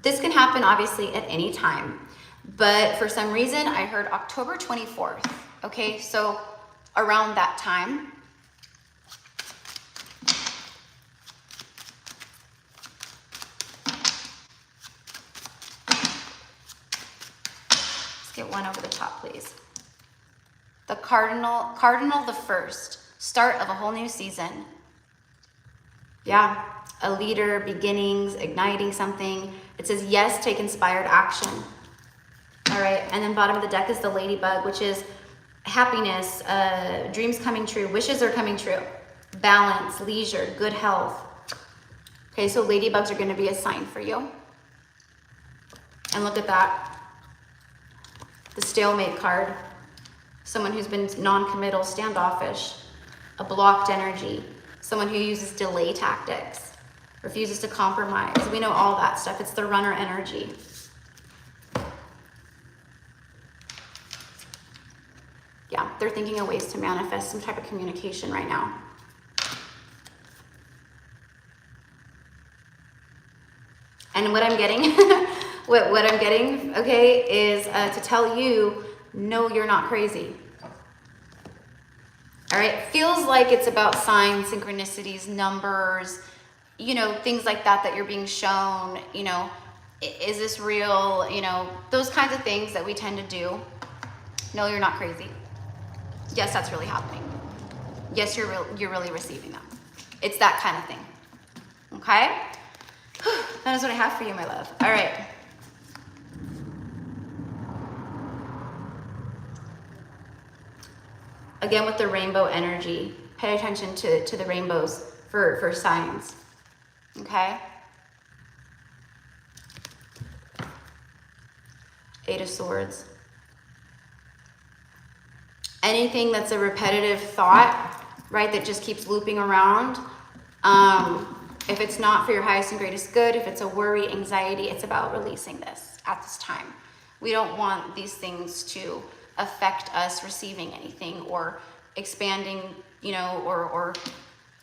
This can happen obviously at any time, but for some reason I heard October 24th. Okay, so around that time. Let's get one over the top, please. The Cardinal the first, start of a whole new season. Yeah, a leader, beginnings, igniting something. It says, yes, take inspired action. All right, and then bottom of the deck is the ladybug, which is happiness, dreams coming true, wishes are coming true, balance, leisure, good health. Okay, so ladybugs are gonna be a sign for you. And look at that, the stalemate card. Someone who's been non-committal, standoffish, a blocked energy, someone who uses delay tactics, refuses to compromise. We know all that stuff. It's the runner energy. Yeah, they're thinking of ways to manifest some type of communication right now. And what I'm getting, what I'm getting, okay, is to tell you, no, you're not crazy. All right, feels like it's about signs, synchronicities, numbers, you know, things like that you're being shown, you know, is this real, you know, those kinds of things that we tend to do. No, you're not crazy. Yes, that's really happening. Yes, you're really receiving them. It's that kind of thing, okay? That is what I have for you, my love. All right. Again, with the rainbow energy, pay attention to the rainbows for signs, okay? Eight of Swords. Anything that's a repetitive thought, right, that just keeps looping around, if it's not for your highest and greatest good, if it's a worry, anxiety, it's about releasing this at this time. We don't want these things to affect us receiving anything or expanding, you know, or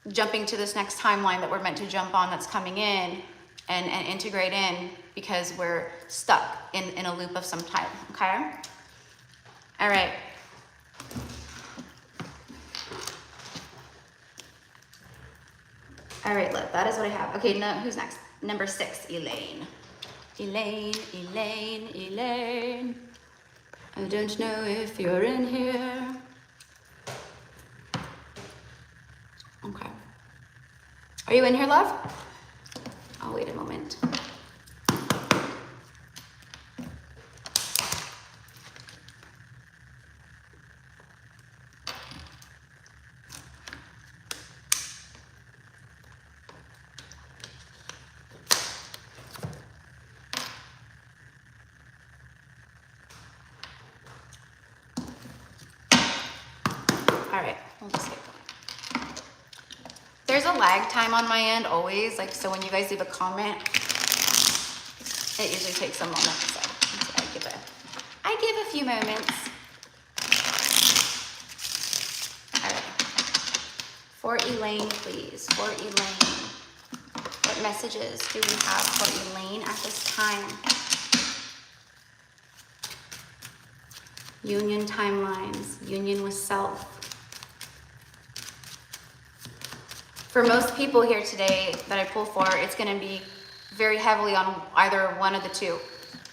jumping to this next timeline that we're meant to jump on that's coming in and integrate in because we're stuck in a loop of some type, okay? All right. All right, love, that is what I have. Okay, now who's next? Number 6, Elaine. Elaine. I don't know if you're in here. Okay. Are you in here, love? I'll wait a moment. All right, we'll just get going. There's a lag time on my end always, like, so when you guys leave a comment, it usually takes a moment, so I give a few moments. All right. For Elaine, please. For Elaine. What messages do we have for Elaine at this time? Union timelines. Union with self. For most people here today that I pull for, it's going to be very heavily on either one of the two.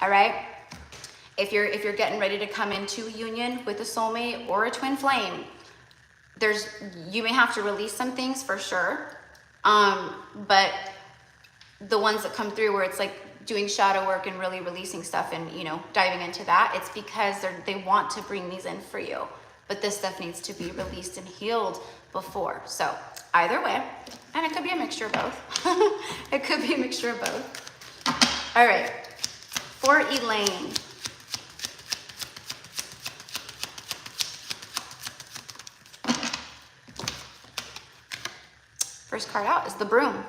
All right? If you're getting ready to come into a union with a soulmate or a twin flame, you may have to release some things for sure. But the ones that come through where it's like doing shadow work and really releasing stuff and, you know, diving into that, it's because they want to bring these in for you. But this stuff needs to be released and healed before. So either way, and it could be a mixture of both. It could be a mixture of both. All right, for Elaine. First card out is the Broom.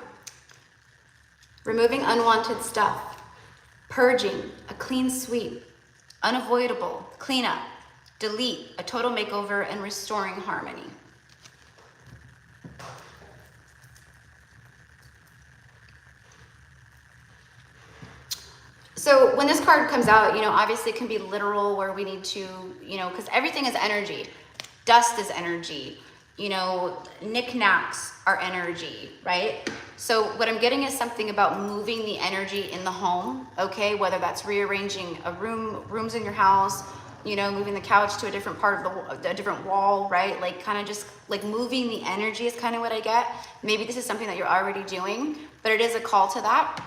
Removing unwanted stuff, purging, a clean sweep, unavoidable, cleanup, delete, a total makeover, and restoring harmony. So when this card comes out, you know, obviously it can be literal where we need to, you know, because everything is energy. Dust is energy. You know, knickknacks are energy, right? So what I'm getting is something about moving the energy in the home, okay? Whether that's rearranging rooms in your house, you know, moving the couch to a different part of a different wall, right? Like kind of just like moving the energy is kind of what I get. Maybe this is something that you're already doing, but it is a call to that.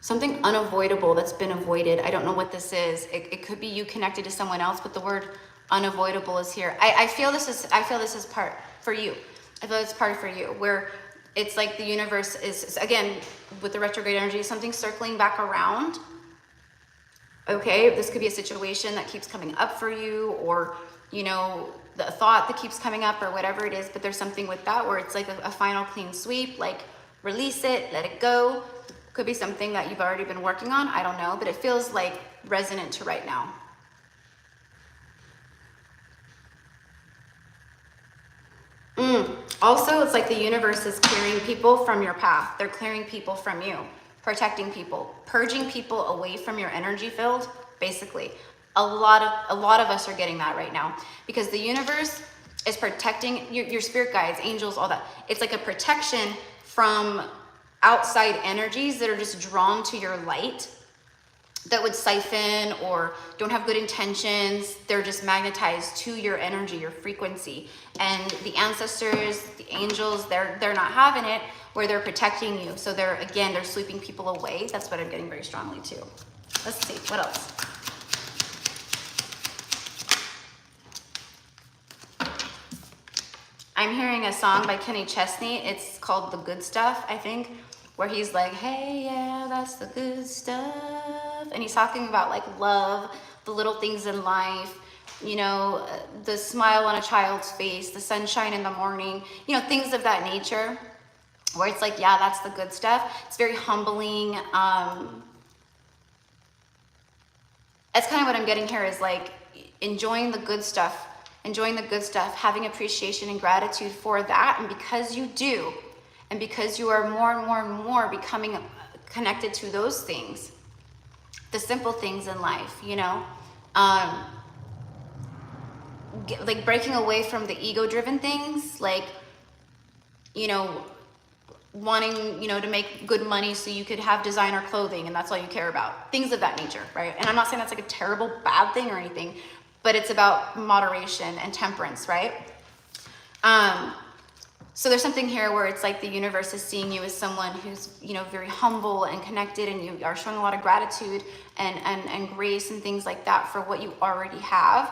Something unavoidable that's been avoided. I don't know what this is. It could be you connected to someone else, but the word unavoidable is here. I feel this is part for you. I feel it's part for you, where it's like the universe is, again, with the retrograde energy, something circling back around. Okay, this could be a situation that keeps coming up for you, or, you know, the thought that keeps coming up, or whatever it is, but there's something with that where it's like a final clean sweep, like release it, let it go. Could be something that you've already been working on. I don't know, but it feels like resonant to right now. Also, it's like the universe is clearing people from your path. They're clearing people from you, protecting people, purging people away from your energy field, basically. A lot of us are getting that right now because the universe is protecting your spirit guides, angels, all that. It's like a protection from outside energies that are just drawn to your light, that would siphon or don't have good intentions. They're just magnetized to your energy, your frequency. And the ancestors, the angels, they're not having it, where they're protecting you. So they're sweeping people away. That's what I'm getting very strongly too. Let's see, what else? I'm hearing a song by Kenny Chesney. It's called The Good Stuff, I think, where he's like, hey, yeah, that's the good stuff. And he's talking about like love, the little things in life, you know, the smile on a child's face, the sunshine in the morning, you know, things of that nature, where it's like, yeah, that's the good stuff. It's very humbling. That's kind of what I'm getting here, is like enjoying the good stuff, having appreciation and gratitude for that. And because you do, and because you are more and more and more becoming connected to those things, the simple things in life, you know, like breaking away from the ego-driven things, like, you know, wanting, you know, to make good money so you could have designer clothing and that's all you care about. Things of that nature, right? And I'm not saying that's like a terrible, bad thing or anything, but it's about moderation and temperance, right? So there's something here where it's like the universe is seeing you as someone who's, you know, very humble and connected, and you are showing a lot of gratitude and grace and things like that for what you already have.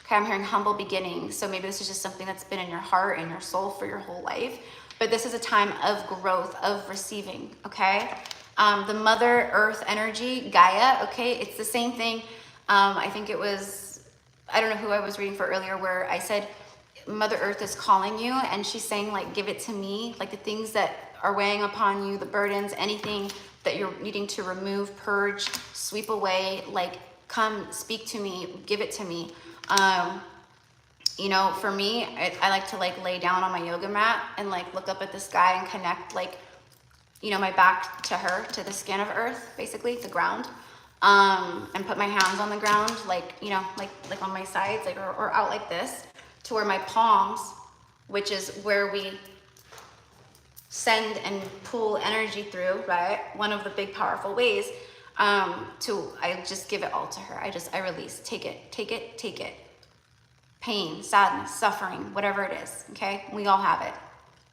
Okay, I'm hearing humble beginnings. So maybe this is just something that's been in your heart and your soul for your whole life. But this is a time of growth, of receiving, okay? The Mother Earth energy, Gaia, okay? It's the same thing. I think it was, I don't know who I was reading for earlier, where I said, Mother Earth is calling you, and she's saying, like, give it to me. Like the things that are weighing upon you, the burdens, anything that you're needing to remove, purge, sweep away, like come speak to me, give it to me. You know, for me, I like to like lay down on my yoga mat and like look up at the sky and connect like, you know, my back to her, to the skin of earth, basically the ground. And put my hands on the ground, like, you know, like on my sides, like, or out like this, to where my palms, which is where we send and pull energy through, right? One of the big powerful ways, I just give it all to her. I release, take it, take it, take it. Pain, sadness, suffering, whatever it is, okay? We all have it.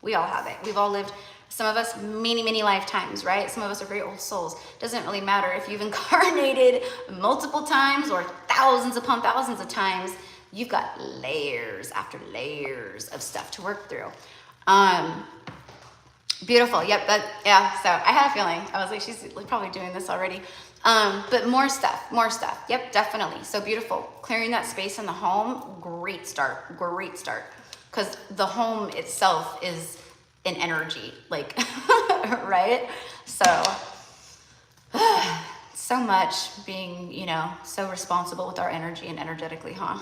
We all have it. We've all lived, some of us, many, many lifetimes, right? Some of us are very old souls. Doesn't really matter if you've incarnated multiple times or thousands upon thousands of times. You've got layers after layers of stuff to work through. Beautiful. Yep. Yeah. So I had a feeling. I was like, she's probably doing this already. But more stuff. Yep, definitely. So beautiful. Clearing that space in the home. Great start. Great start. Because the home itself is an energy, like, right? So, so much being, you know, so responsible with our energy and energetically, huh?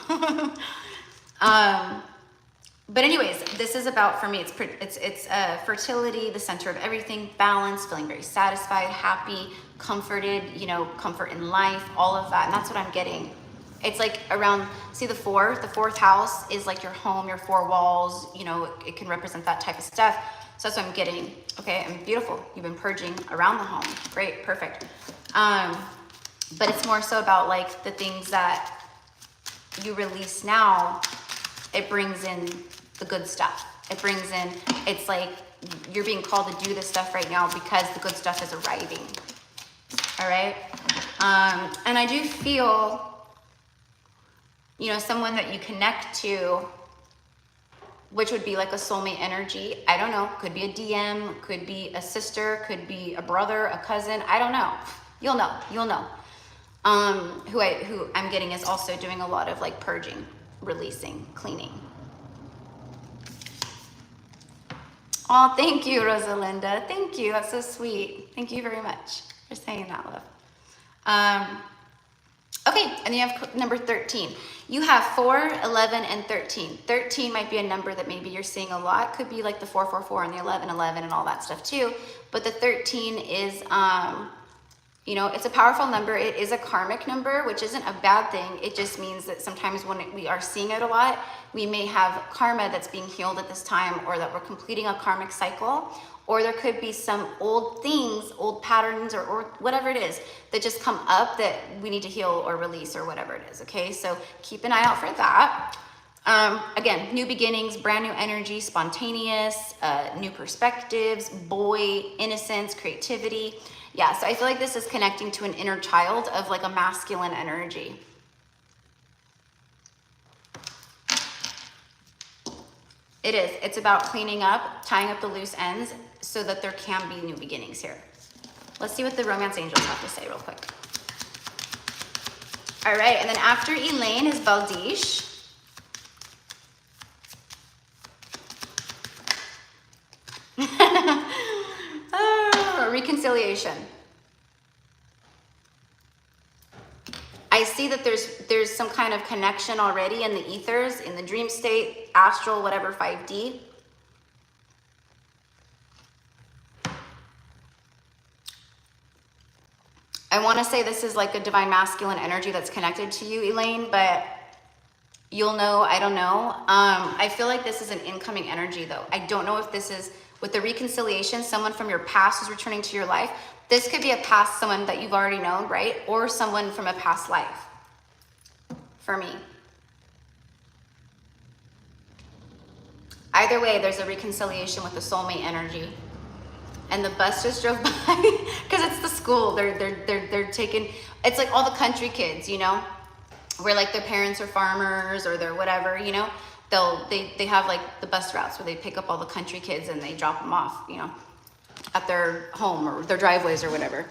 But anyways, this is about, for me, it's fertility, the center of everything, balance, feeling very satisfied, happy, comforted, you know, comfort in life, all of that. And that's what I'm getting. It's like around, see the fourth house is like your home, your four walls, you know, it can represent that type of stuff. So that's what I'm getting. Okay, and beautiful. You've been purging around the home. Great, perfect. But it's more so about like the things that you release now, it brings in the good stuff. It brings in, it's like you're being called to do this stuff right now because the good stuff is arriving. All right. And I do feel, you know, someone that you connect to, which would be like a soulmate energy. I don't know. Could be a DM, could be a sister, could be a brother, a cousin. I don't know. You'll know. You'll know. Who I'm getting is also doing a lot of like purging, releasing, cleaning. Oh, thank you, Rosalinda. Thank you. That's so sweet. Thank you very much for saying that, love. Okay, and then you have number 13. You have 4, 11, and 13. 13 might be a number that maybe you're seeing a lot. Could be like the 444 and the 1111 and all that stuff too. But the 13 is, you know, it's a powerful number. It is a karmic number, which isn't a bad thing. It just means that sometimes when we are seeing it a lot, we may have karma that's being healed at this time, or that we're completing a karmic cycle, or there could be some old things, old patterns, or whatever it is that just come up that we need to heal or release or whatever it is, okay? So keep an eye out for that. Again, new beginnings, brand new energy, spontaneous, new perspectives, boy, innocence, creativity. Yeah, so I feel like this is connecting to an inner child of like a masculine energy. It is. It's about cleaning up, tying up the loose ends so that there can be new beginnings here. Let's see what the romance angels have to say real quick. All right, and then after Elaine is Baldish. Reconciliation. I see that there's some kind of connection already in the ethers, in the dream state, astral, whatever, 5D. I want to say this is like a divine masculine energy that's connected to you, Elaine, but you'll know, I don't know. I feel like this is an incoming energy though. I don't know if this is, with the reconciliation, someone from your past is returning to your life. This could be a past, someone that you've already known, right? Or someone from a past life, for me. Either way, there's a reconciliation with the soulmate energy. And the bus just drove by, because it's the school. They're taking, it's like all the country kids, you know, where like their parents are farmers or they're whatever, you know. They have like the bus routes where they pick up all the country kids and they drop them off, you know, at their home or their driveways or whatever.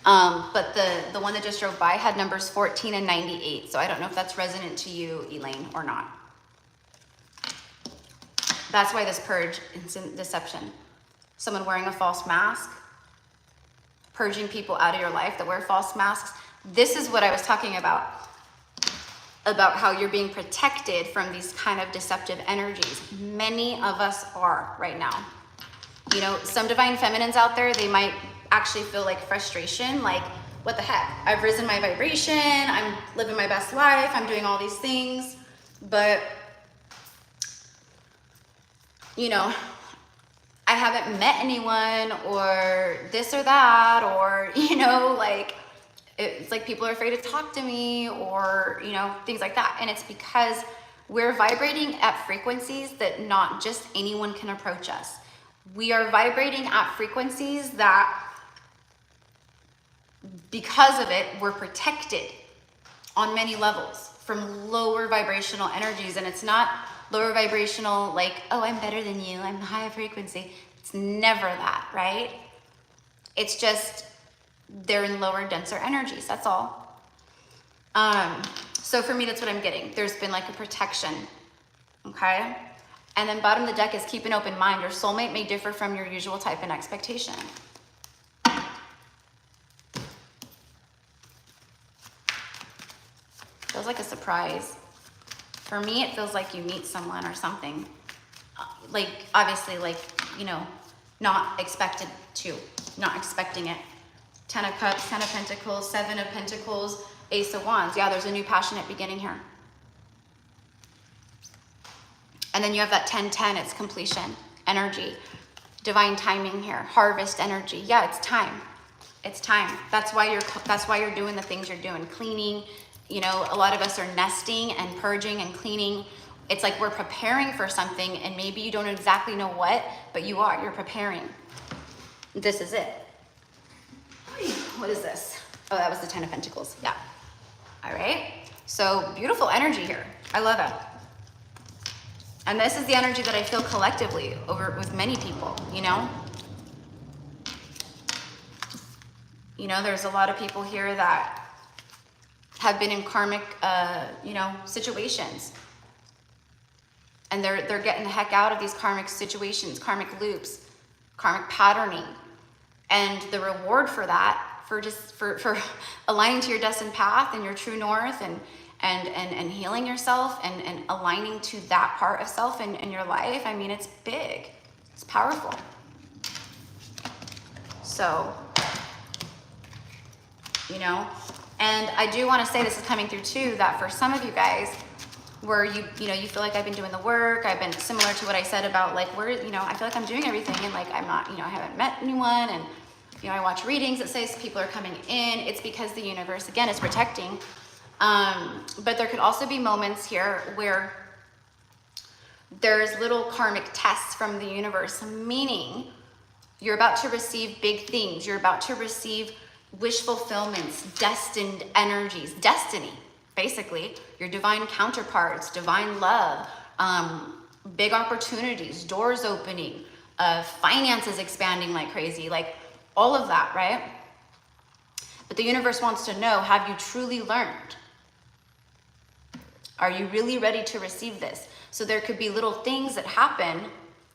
But the one that just drove by had numbers 14 and 98. So I don't know if that's resonant to you, Elaine, or not. That's why this purge is deception. Someone wearing a false mask, purging people out of your life that wear false masks. This is what I was talking about how you're being protected from these kind of deceptive energies. Many of us are right now. You know, some divine feminines out there, they might actually feel like frustration, like, what the heck? I've risen my vibration, I'm living my best life, I'm doing all these things, but, you know, I haven't met anyone or this or that, or, you know, like, it's like people are afraid to talk to me, or, you know, things like that. And it's because we're vibrating at frequencies that not just anyone can approach us. We are vibrating at frequencies that, because of it, we're protected on many levels from lower vibrational energies. And it's not lower vibrational like, oh, I'm better than you, I'm higher frequency. It's never that, right? It's just they're in lower, denser energies, that's all. So for me, that's what I'm getting. There's been like a protection, okay? And then bottom of the deck is keep an open mind. Your soulmate may differ from your usual type and expectation. Feels like a surprise. For me, it feels like you meet someone or something. Like, obviously, like, you know, not expected to, not expecting it. 10 of Cups, 10 of Pentacles, 7 of Pentacles, Ace of Wands. Yeah, there's a new passionate beginning here. And then you have that 10-10, it's completion energy. Divine timing here, harvest energy. Yeah, it's time. It's time. That's why you're doing the things you're doing. Cleaning, you know, a lot of us are nesting and purging and cleaning. It's like we're preparing for something, and maybe you don't exactly know what, but you're preparing. This is it. What is this? Oh, that was the 10 of Pentacles. Yeah. All right. So beautiful energy here. I love it. And this is the energy that I feel collectively over with many people, you know? You know, there's a lot of people here that have been in karmic, you know, situations. And they're getting the heck out of these karmic situations, karmic loops, karmic patterning. And the reward for that, for aligning to your destined path and your true north, and healing yourself and aligning to that part of self in your life, I mean, it's big. It's powerful. So, you know, and I do want to say, this is coming through too, that for some of you guys, where you know, you feel like I've been doing the work, I've been similar to what I said about like, where, you know, I feel like I'm doing everything, and like, I'm not, you know, I haven't met anyone, and, you know, I watch readings that says people are coming in. It's because the universe, again, is protecting. But there could also be moments here where there's little karmic tests from the universe, meaning you're about to receive big things. You're about to receive wish fulfillments, destined energies, destiny, basically, your divine counterparts, divine love, big opportunities, doors opening, finances expanding like crazy, like all of that, right? But the universe wants to know, have you truly learned? Are you really ready to receive this? So there could be little things that happen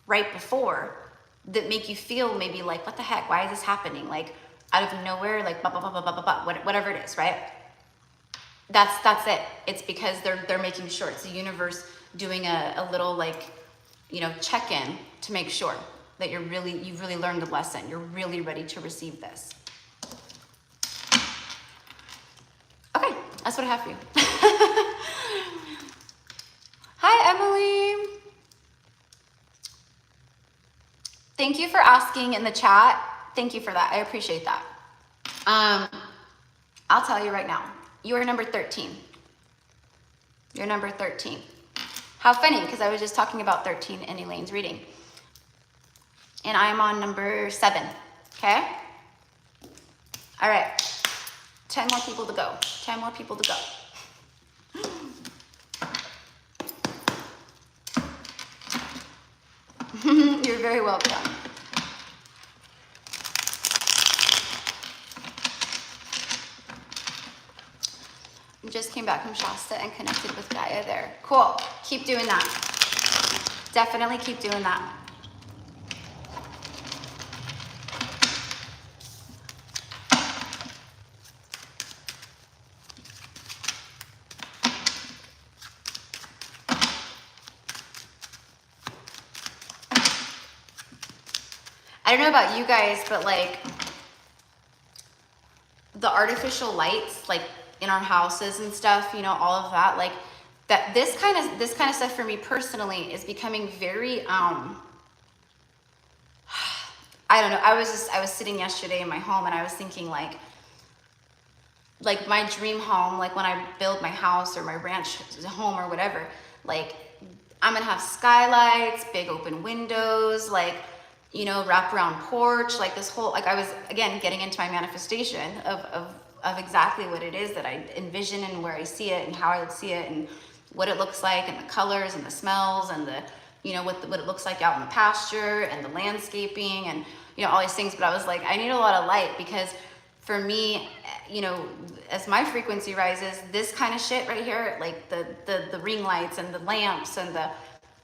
right before that make you feel maybe like, what the heck, why is this happening? Like out of nowhere, like blah, blah, blah, blah, blah, blah, blah, whatever it is, right? That's it. It's because they're making sure. It's the universe doing a little, like, you know, check-in to make sure that you've really learned the lesson. You're really ready to receive this. Okay, that's what I have for you. Hi, Emily. Thank you for asking in the chat. Thank you for that. I appreciate that. I'll tell you right now, you are number 13. You're number 13. How funny, because I was just talking about 13 in Elaine's reading. And I'm on number 7, okay? All right, 10 more people to go. 10 more people to go. You're very welcome. Just came back from Shasta and connected with Gaia there. Cool. Keep doing that. Definitely keep doing that. I don't know about you guys, but like the artificial lights, like in our houses and stuff, you know, all of that, like that, this kind of stuff for me personally is becoming very, I don't know. I was sitting yesterday in my home and I was thinking like my dream home, like when I build my house or my ranch home or whatever, like I'm gonna have skylights, big open windows, like, you know, wraparound porch, like this whole, like I was, again, getting into my manifestation of exactly what it is that I envision and where I see it and how I would see it and what it looks like and the colors and the smells and the, you know, what it looks like out in the pasture and the landscaping and, you know, all these things. But I was like, I need a lot of light because for me, you know, as my frequency rises, this kind of shit right here, like the ring lights and the lamps and the,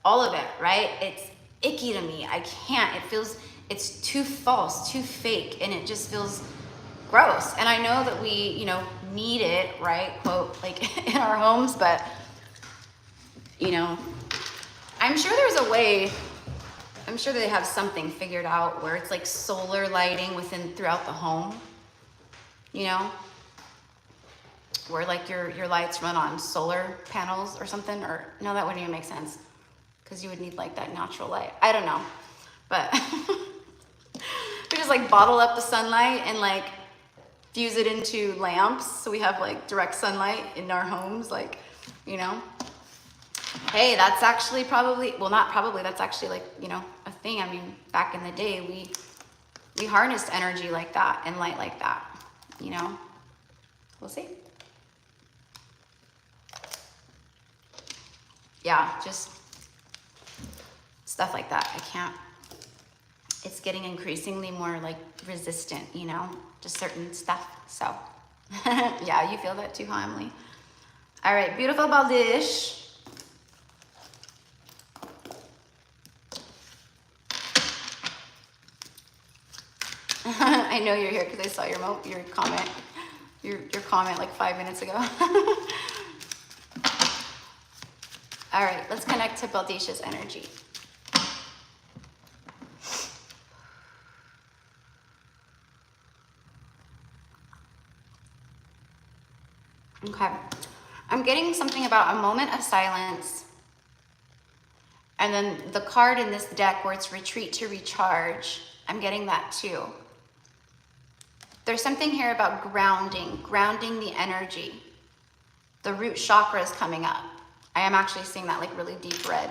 all of it, right? It's icky to me. I can't, it feels, it's too false, too fake. And it just feels gross. And I know that we, you know, need it, right? Quote, like in our homes, but you know, I'm sure there's a way, I'm sure they have something figured out where it's like solar lighting throughout the home, you know, where like your lights run on solar panels or something, or no, that wouldn't even make sense because you would need like that natural light. I don't know, but we just like bottle up the sunlight and like fuse it into lamps. So we have like direct sunlight in our homes, like, you know, hey, that's actually probably, well, not probably, that's actually like, you know, a thing. I mean, back in the day, we harnessed energy like that and light like that, you know, we'll see. Yeah, just stuff like that. I can't, it's getting increasingly more like resistant, you know, just certain stuff. So yeah, you feel that too, huh, Emily? All right, beautiful Baldish. I know you're here because I saw your comment, your comment like 5 minutes ago. All right, let's connect to Baldisha's energy. Okay, I'm getting something about a moment of silence. And then the card in this deck where it's retreat to recharge, I'm getting that too. There's something here about grounding the energy. The root chakra is coming up. I am actually seeing that like really deep red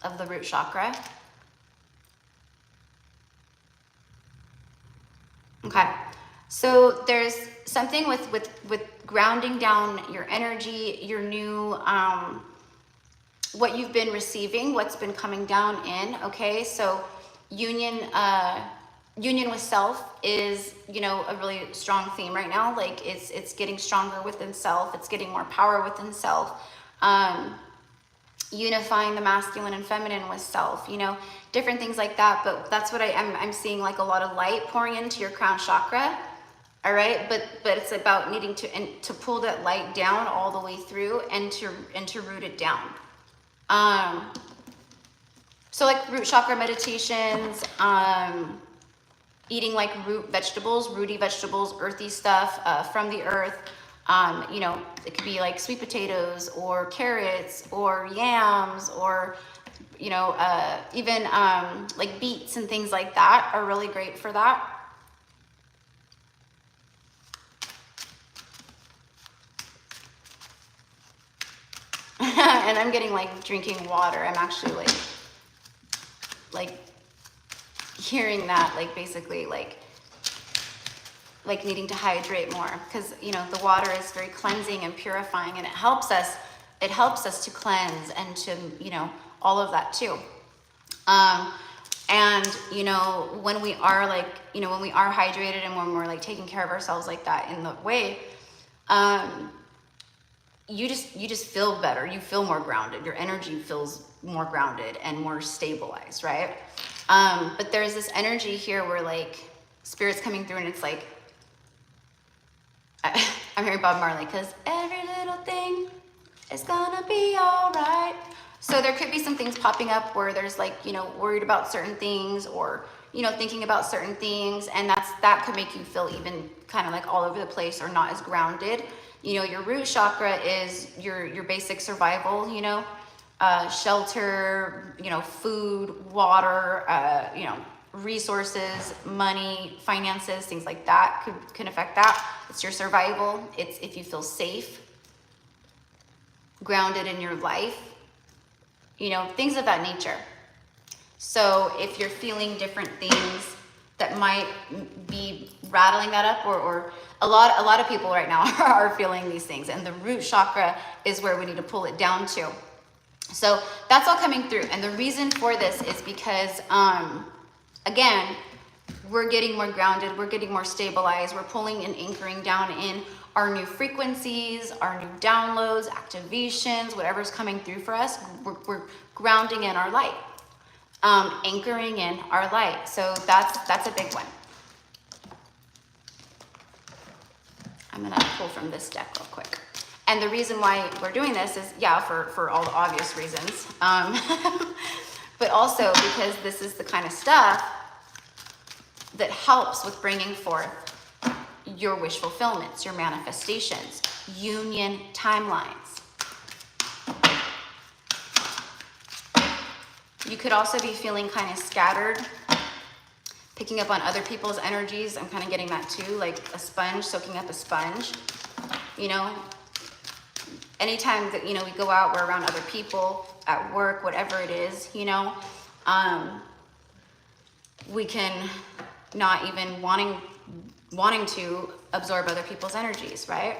of the root chakra. Okay, so there's something with grounding down your energy, your new, what you've been receiving, what's been coming down in, okay? So union with self is, you know, a really strong theme right now. Like it's getting stronger within self. It's getting more power within self. Unifying the masculine and feminine with self, you know, different things like that. But that's what I'm seeing, like a lot of light pouring into your crown chakra. All right, but it's about needing to pull that light down all the way through and to root it down. So like root chakra meditations, eating like rooty vegetables, earthy stuff from the earth. You know, it could be like sweet potatoes or carrots or yams or, you know, even like beets and things like that are really great for that. And I'm getting like drinking water. I'm actually like hearing that, like basically like needing to hydrate more, because you know the water is very cleansing and purifying, and it helps us to cleanse and to, you know, all of that too. And you know, when we are like, you know, when we are hydrated and when we're like taking care of ourselves like that in the way, you just feel better. You feel more grounded. Your energy feels more grounded and more stabilized, right? But there's this energy here where like spirit's coming through, and it's like, I'm hearing Bob Marley, because every little thing is gonna be all right. So there could be some things popping up where there's like, you know, worried about certain things, or, you know, thinking about certain things, and that could make you feel even kind of like all over the place or not as grounded. You know, your root chakra is your basic survival, you know, shelter, you know, food, water, you know, resources, money, finances, things like that can affect that. It's your survival. It's if you feel safe, grounded in your life, you know, things of that nature. So if you're feeling different things that might be rattling that up, or a lot of people right now are feeling these things, and the root chakra is where we need to pull it down to. So that's all coming through. And the reason for this is because, again, we're getting more grounded, we're getting more stabilized, we're pulling and anchoring down in our new frequencies, our new downloads, activations, whatever's coming through for us, we're grounding in our light, anchoring in our light. So that's a big one. I'm gonna pull from this deck real quick. And the reason why we're doing this is, yeah, for all the obvious reasons, but also because this is the kind of stuff that helps with bringing forth your wish fulfillments, your manifestations, union timelines. You could also be feeling kind of scattered, picking up on other people's energies. I'm kind of getting that too, like a sponge, soaking up a sponge. You know, anytime that, you know, we go out, we're around other people, at work, whatever it is, you know, we can not even wanting to absorb other people's energies, right?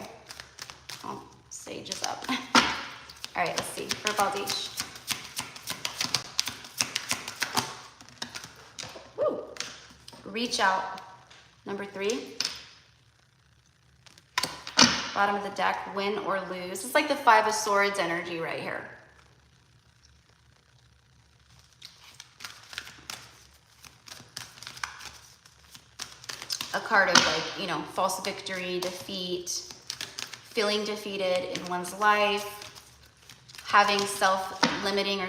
Oh, sage is up. All right, let's see, for Baldish. Woo! Reach out, number 3. Bottom of the deck, win or lose. It's like the 5 of Swords energy right here. A card of, like, you know, false victory, defeat, feeling defeated in one's life, having self-limiting or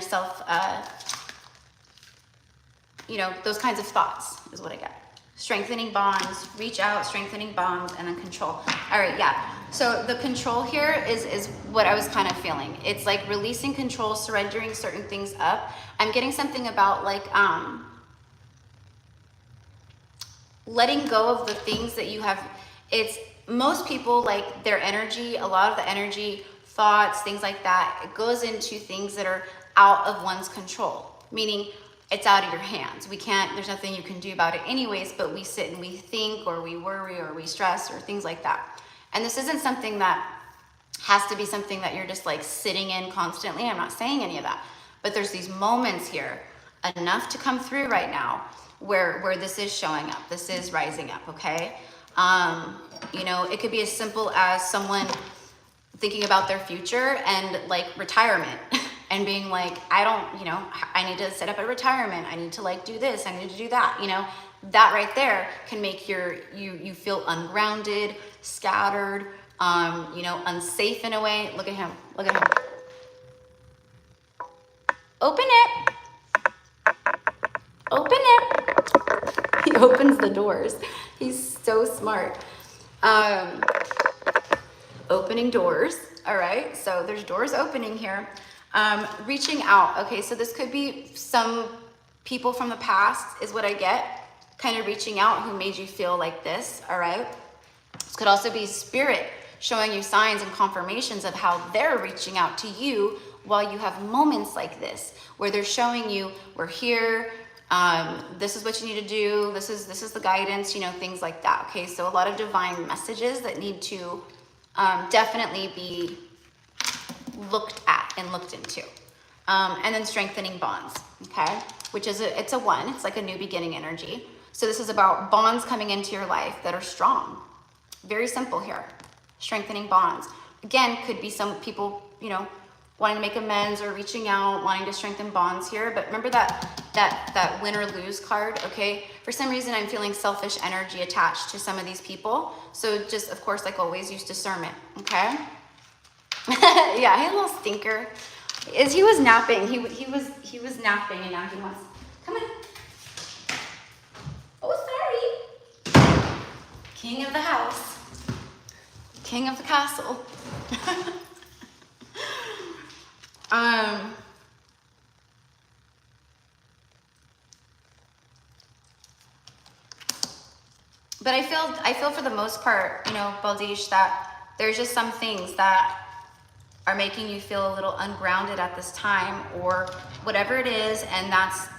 you know, those kinds of thoughts is what I get. Strengthening bonds, reach out, strengthening bonds, and then control. All right, yeah. So the control here is what I was kind of feeling. It's like releasing control, surrendering certain things up. I'm getting something about like, letting go of the things that you have. It's most people, like their energy, a lot of the energy, thoughts, things like that, it goes into things that are out of one's control, meaning it's out of your hands. We can't, there's nothing you can do about it anyways, but we sit and we think, or we worry, or we stress, or things like that. And this isn't something that has to be something that you're just like sitting in constantly. I'm not saying any of that, but there's these moments here, enough to come through right now, where this is showing up, this is rising up, okay? You know, it could be as simple as someone thinking about their future and like retirement and being like, I don't, you know, I need to set up a retirement. I need to like do this, I need to do that, you know? That right there can make you feel ungrounded, scattered, you know, unsafe in a way. Look at him, look at him. Open it. Open it. He opens the doors. He's so smart. Opening doors. All right, so there's doors opening here. Reaching out. Okay, so this could be some people from the past is what I get, kind of reaching out who made you feel like this. All right. This could also be spirit showing you signs and confirmations of how they're reaching out to you while you have moments like this, where they're showing you, we're here. This is what you need to do. This is the guidance, you know, things like that. Okay, so a lot of divine messages that need to definitely be looked at and looked into. And then strengthening bonds, okay, which is it's a 1. It's like a new beginning energy. So this is about bonds coming into your life that are strong. Very simple here. Strengthening bonds. Again, could be some people, you know, wanting to make amends or reaching out, wanting to strengthen bonds here. But remember that win or lose card, okay? For some reason, I'm feeling selfish energy attached to some of these people. So just, of course, like always, use discernment, okay? Yeah, hey, little stinker. He was napping. He was napping, and now he wants, come on. king of the house, king of the castle. But I feel for the most part, you know, Baldish, that there's just some things that are making you feel a little ungrounded at this time, or whatever it is, and that's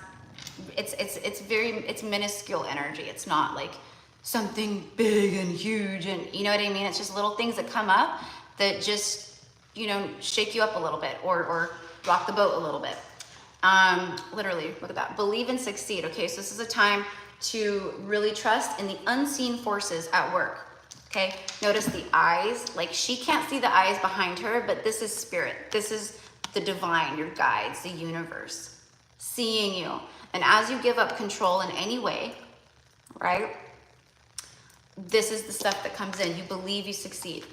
it's minuscule energy. It's not like something big and huge, and you know what I mean? It's just little things that come up that just, you know, shake you up a little bit, or rock the boat a little bit. Literally, look at that. Believe and succeed. Okay, so this is a time to really trust in the unseen forces at work. Okay, notice the eyes. Like, she can't see the eyes behind her, but this is spirit. This is the divine, your guides, the universe, seeing you. And as you give up control in any way, right, this is the stuff that comes in. You believe, you succeed.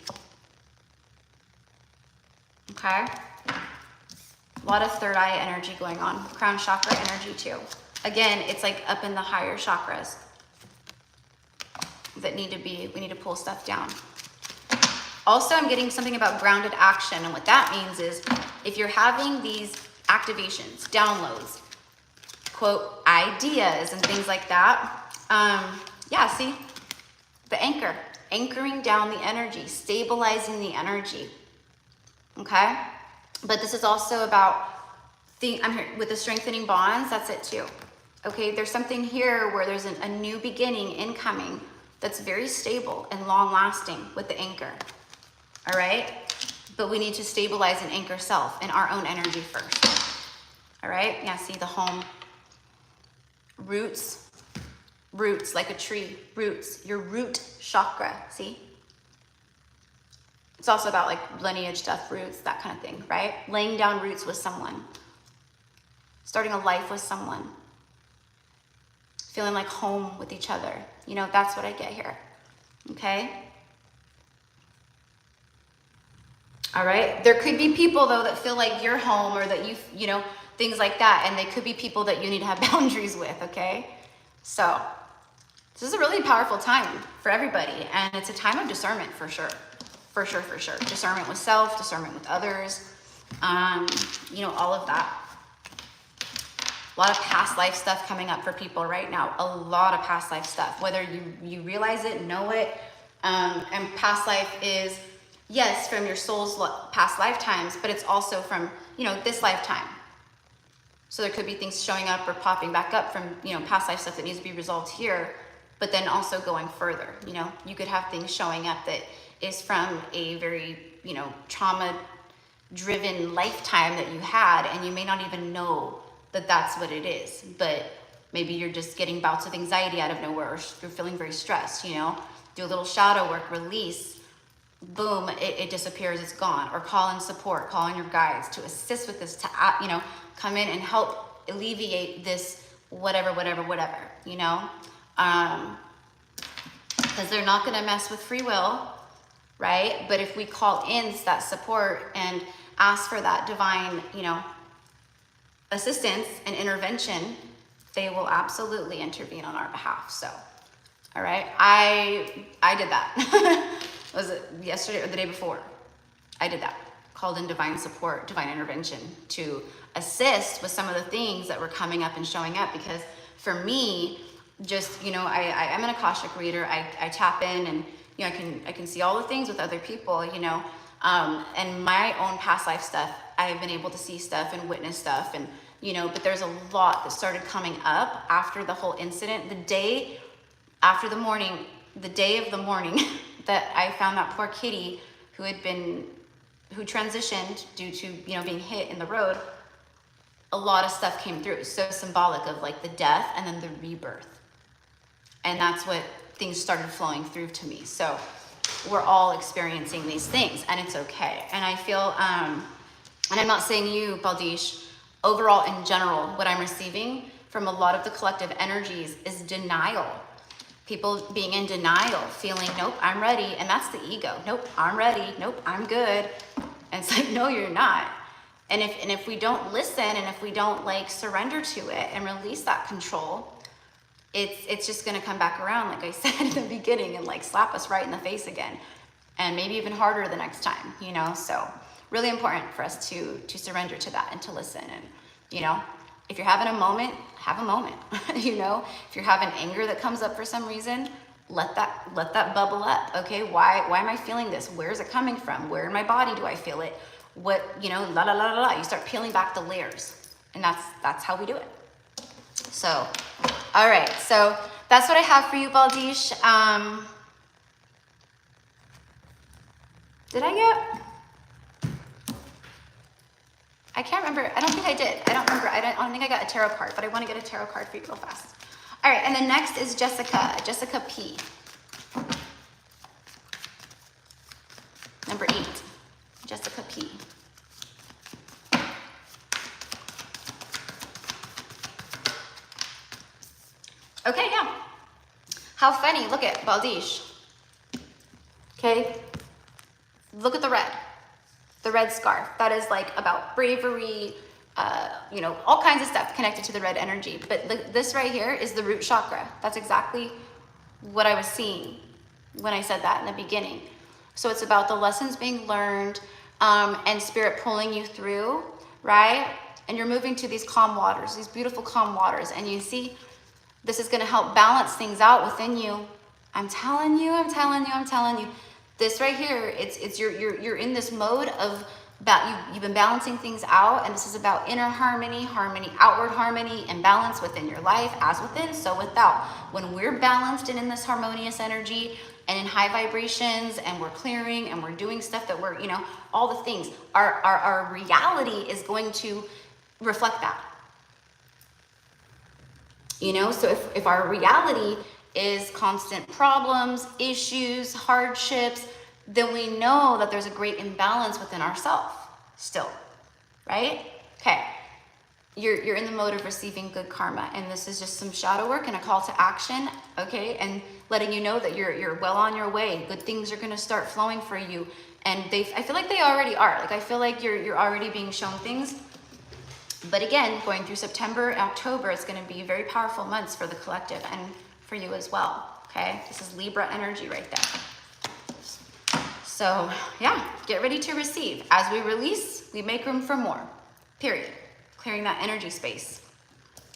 Okay? A lot of third eye energy going on. Crown chakra energy too. Again, it's like up in the higher chakras that we need to pull stuff down. Also, I'm getting something about grounded action. And what that means is, if you're having these activations, downloads, quote, ideas and things like that, yeah, see, the anchor, anchoring down the energy, stabilizing the energy, okay? But this is also about, I'm here with the strengthening bonds, that's it too. Okay, there's something here where there's a new beginning incoming that's very stable and long lasting with the anchor, all right? But we need to stabilize and anchor self in our own energy first, all right? Yeah, see the home, roots, like a tree, roots, your root chakra, see? It's also about like lineage stuff, roots, that kind of thing, right? Laying down roots with someone, starting a life with someone, feeling like home with each other. You know, that's what I get here, okay? All right, there could be people though that feel like you're home, or that you know, things like that. And they could be people that you need to have boundaries with, okay? So this is a really powerful time for everybody. And it's a time of discernment for sure. For sure, for sure. Discernment with self, discernment with others, you know, all of that. A lot of past life stuff coming up for people right now. A lot of past life stuff, whether you realize it, know it. And past life is, yes, from your soul's past lifetimes, but it's also from, you know, this lifetime. So there could be things showing up or popping back up from, you know, past life stuff that needs to be resolved here, but then also going further. You know, you could have things showing up that is from a very, you know, trauma-driven lifetime that you had, and you may not even know that that's what it is. But maybe you're just getting bouts of anxiety out of nowhere, or you're feeling very stressed, you know. Do a little shadow work, release, boom, it disappears, it's gone. Or call in support, call in your guides to assist with this, to, you know, come in and help alleviate this whatever, you know. Because they're not gonna mess with free will, right? But if we call in that support and ask for that divine, you know, assistance and intervention, they will absolutely intervene on our behalf. So, all right, I did that. Was it yesterday or the day before? I did that. Called in divine support, divine intervention to assist with some of the things that were coming up and showing up. Because for me, just, you know, I am an Akashic reader. I tap in, and, you know, I can see all the things with other people, you know, and my own past life stuff, I've been able to see stuff and witness stuff, and, you know, but there's a lot that started coming up after the whole incident. The day after the morning, the day of the morning that I found that poor kitty who transitioned due to, you know, being hit in the road, a lot of stuff came through. So symbolic of like the death and then the rebirth. And that's what things started flowing through to me. So we're all experiencing these things, and it's okay. And I feel, and I'm not saying you, Baldish, overall in general, what I'm receiving from a lot of the collective energies is denial. People being in denial, feeling, nope, I'm ready. And that's the ego. Nope, I'm ready. Nope, I'm good. And it's like, no, you're not. And if we don't listen, and if we don't like surrender to it and release that control, it's just gonna come back around, like I said in the beginning, and like slap us right in the face again. And maybe even harder the next time, you know? So really important for us to surrender to that and to listen. And, you know, if you're having a moment, have a moment, you know? If you're having anger that comes up for some reason, let that bubble up, okay? Why am I feeling this? Where's it coming from? Where in my body do I feel it? What, you know, la la la la la. You start peeling back the layers, and that's how we do it. So, all right, so that's what I have for you, Baldish. Did I get? I can't remember. I don't think I did. I don't remember. I don't think I got a tarot card, but I want to get a tarot card for you real fast. All right, and then next is Jessica. Jessica P. Number 8. Jessica P. Okay, yeah. How funny. Look at Baldish. Okay. Look at the red scarf. That is like about bravery, you know, all kinds of stuff connected to the red energy. But this right here is the root chakra. That's exactly what I was seeing when I said that in the beginning. So it's about the lessons being learned and spirit pulling you through, right? And you're moving to these calm waters, these beautiful calm waters. And you see, this is going to help balance things out within you. I'm telling you. This right here, you're in this mode of you've been balancing things out, and this is about inner harmony, outward harmony, and balance within your life, as within, so without. When we're balanced and in this harmonious energy and in high vibrations, and we're clearing and we're doing stuff that we're, you know, all the things, our reality is going to reflect that. You know, so if our reality is constant problems, issues, hardships, then we know that there's a great imbalance within ourselves still, right? Okay, you're in the mode of receiving good karma, and this is just some shadow work and a call to action, okay? And letting you know that you're well on your way. Good things are gonna start flowing for you, and I feel like they already are. Like I feel like you're already being shown things. But again, going through September and October, it's gonna be very powerful months for the collective and for you as well, okay? This is Libra energy right there. So yeah, get ready to receive. As we release, we make room for more, period. Clearing that energy space.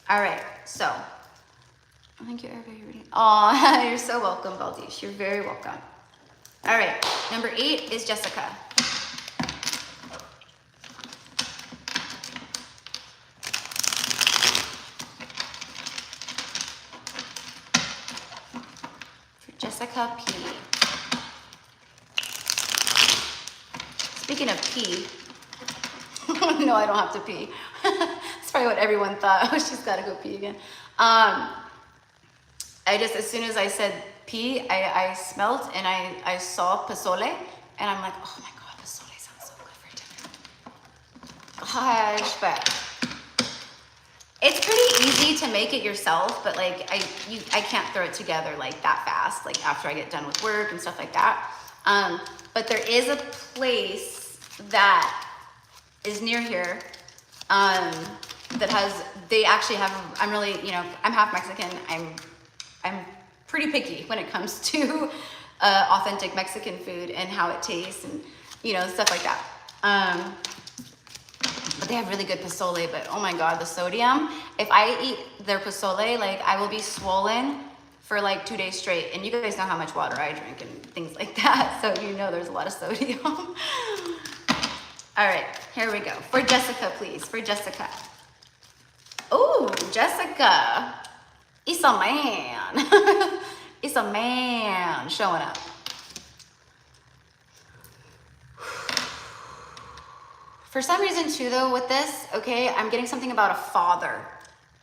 All right, so, thank you, everybody. Oh, you're so welcome, Baldish. You're very welcome. All right, number 8 is Jessica. Jessica P. Speaking of pee, no, I don't have to pee. That's probably what everyone thought. Oh, she's got to go pee again. I just, as soon as I said pee, I smelled and I saw pozole, and I'm like, oh my God, pozole sounds so good for dinner. Gosh, but it's pretty easy to make it yourself, but like I can't throw it together like that fast, like after I get done with work and stuff like that. But there is a place that is near here that has, they actually have, I'm really, you know, I'm half Mexican. I'm pretty picky when it comes to authentic Mexican food and how it tastes and, you know, stuff like that. But they have really good pozole, but oh my God, the sodium. If I eat their pozole, like I will be swollen for like 2 days straight. And you guys know how much water I drink and things like that. So you know there's a lot of sodium. All right, here we go. For Jessica, please, for Jessica. Oh, Jessica, it's a man. It's a man showing up. For some reason too though with this, okay, I'm getting something about a father.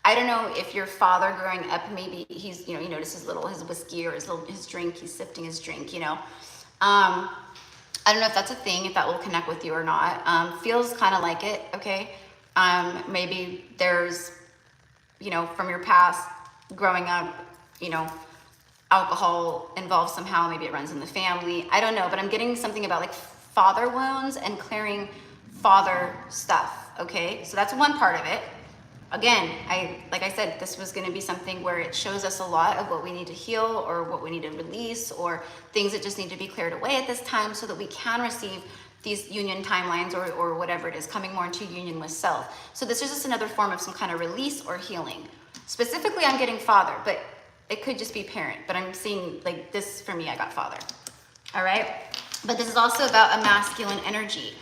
I don't know if your father growing up, maybe he's, you know, you notice his whiskey or his drink, he's sifting his drink, you know. I don't know if that's a thing, if that will connect with you or not. Feels kind of like it, okay? Maybe there's, you know, from your past growing up, you know, alcohol involved somehow, maybe it runs in the family. I don't know, but I'm getting something about like father wounds and clearing father stuff, okay? So that's one part of it. again, like I said, this was going to be something where it shows us a lot of what we need to heal or what we need to release or things that just need to be cleared away at this time so that we can receive these union timelines or whatever it is, coming more into union with self. So this is just another form of some kind of release or healing. Specifically, I'm getting father, but it could just be parent, but I'm seeing like this for me, I got father. All right. But this is also about a masculine energy.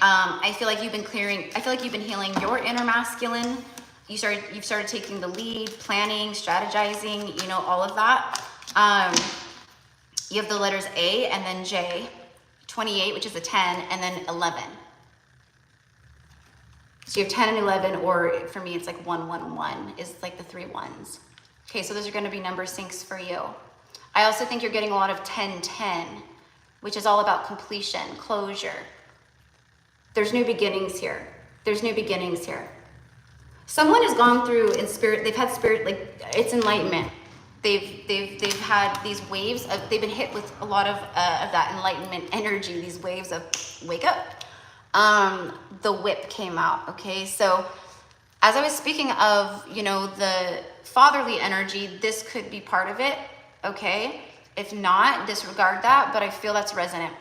I feel like you've been clearing, I feel like you've been healing your inner masculine. You've started taking the lead, planning, strategizing, you know, all of that. You have the letters A and then J, 28, which is a 10, and then 11. So you have 10 and 11, or for me, it's like 1, 1, 1 is like the 3 ones. Okay, so those are going to be number syncs for you. I also think you're getting a lot of 10, 10, which is all about completion, closure. There's new beginnings here. There's new beginnings here. Someone has gone through in spirit, they've had spirit, like it's enlightenment. They've had these waves of, they've been hit with a lot of that enlightenment energy, these waves of wake up. The whip came out, okay? So as I was speaking of, you know, the fatherly energy, this could be part of it, okay? If not, disregard that, but I feel that's resonant.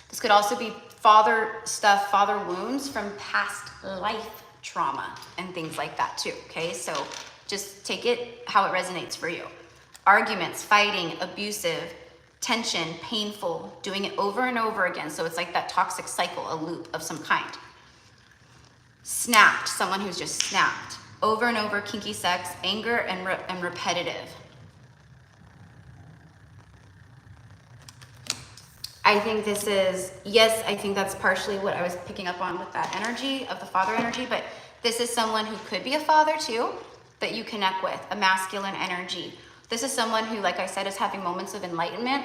This could also be father stuff, father wounds from past life trauma and things like that too, okay? So just take it how it resonates for you. Arguments, fighting, abusive, tension, painful, doing it over and over again. So it's like that toxic cycle, a loop of some kind. Snapped, someone who's just snapped. Over and over, kinky sex, anger, and repetitive. I think this is, yes, I think that's partially what I was picking up on with that energy of the father energy, but this is someone who could be a father too, that you connect with, a masculine energy. This is someone who, like I said, is having moments of enlightenment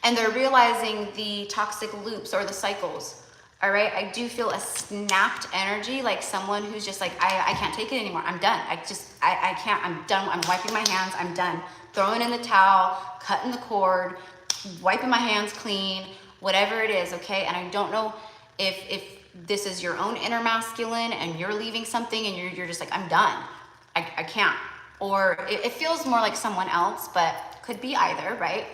and they're realizing the toxic loops or the cycles, all right? I do feel a snapped energy, like someone who's just like, I can't take it anymore. I'm done. I can't, I'm done. I'm wiping my hands. I'm done. Throwing in the towel, cutting the cord, wiping my hands clean, whatever it is, okay? And I don't know if this is your own inner masculine and you're leaving something and you're just like, I'm done. I can't. Or it feels more like someone else, but could be either, right?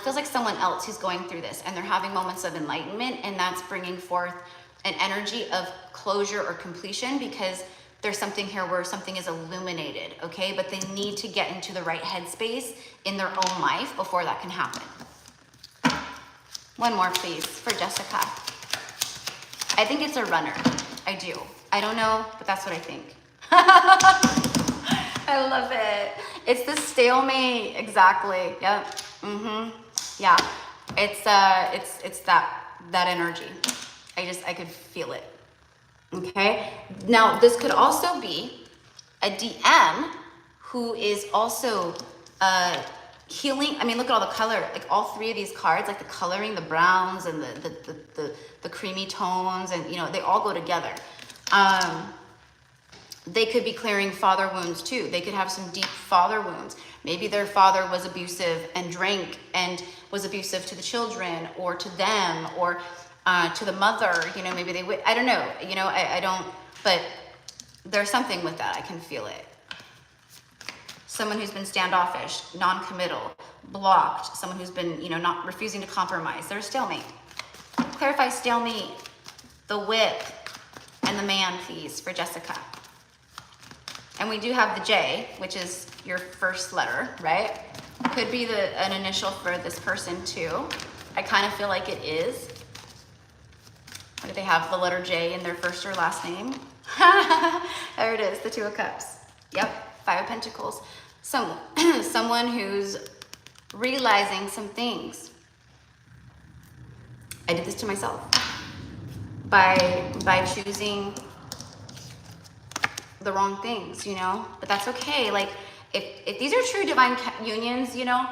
Feels like someone else who's going through this and they're having moments of enlightenment, and that's bringing forth an energy of closure or completion because there's something here where something is illuminated, okay? But they need to get into the right headspace in their own life before that can happen. One more, please, for Jessica. I think it's a runner. I do. I don't know, but that's what I think. I love it. It's the stalemate, exactly. Yep. Yeah. It's that energy. I could feel it. Okay. Now this could also be a DM who is also healing. I mean, look at all the color, like all 3 of these cards, like the coloring, the browns and the creamy tones, and you know, they all go together. They could be clearing father wounds too. They could have some deep father wounds. Maybe their father was abusive and drank and was abusive to the children or to them or to the mother, you know, maybe they, I don't know, you know, I don't, but there's something with that. I can feel it. Someone who's been standoffish, non-committal, blocked, someone who's been, you know, not refusing to compromise. There's stalemate. Clarify stalemate, the whip, and the man, please, for Jessica. And we do have the J, which is your first letter, right? Could be an initial for this person too. I kind of feel like it is. What do they have, the letter J in their first or last name? There it is, the 2 of Cups. Yep, 5 of Pentacles. Someone who's realizing some things. I did this to myself by choosing the wrong things, you know, but that's okay. Like if these are true divine unions, you know,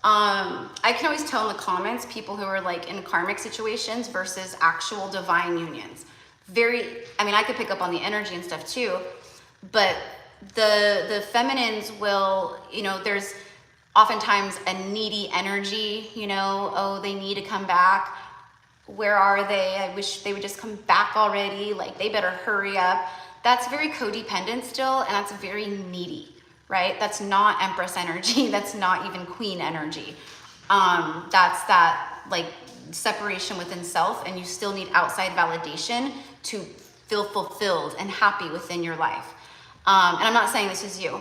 I can always tell in the comments people who are like in karmic situations versus actual divine unions. I mean, I could pick up on the energy and stuff too, but the feminines will, you know, there's oftentimes a needy energy, you know, oh, they need to come back. Where are they? I wish they would just come back already. Like they better hurry up. that's very codependent still, and that's very needy, right? That's not Empress energy. That's not even Queen energy. That's that like separation within self, and you still need outside validation to feel fulfilled and happy within your life. And I'm not saying this is you.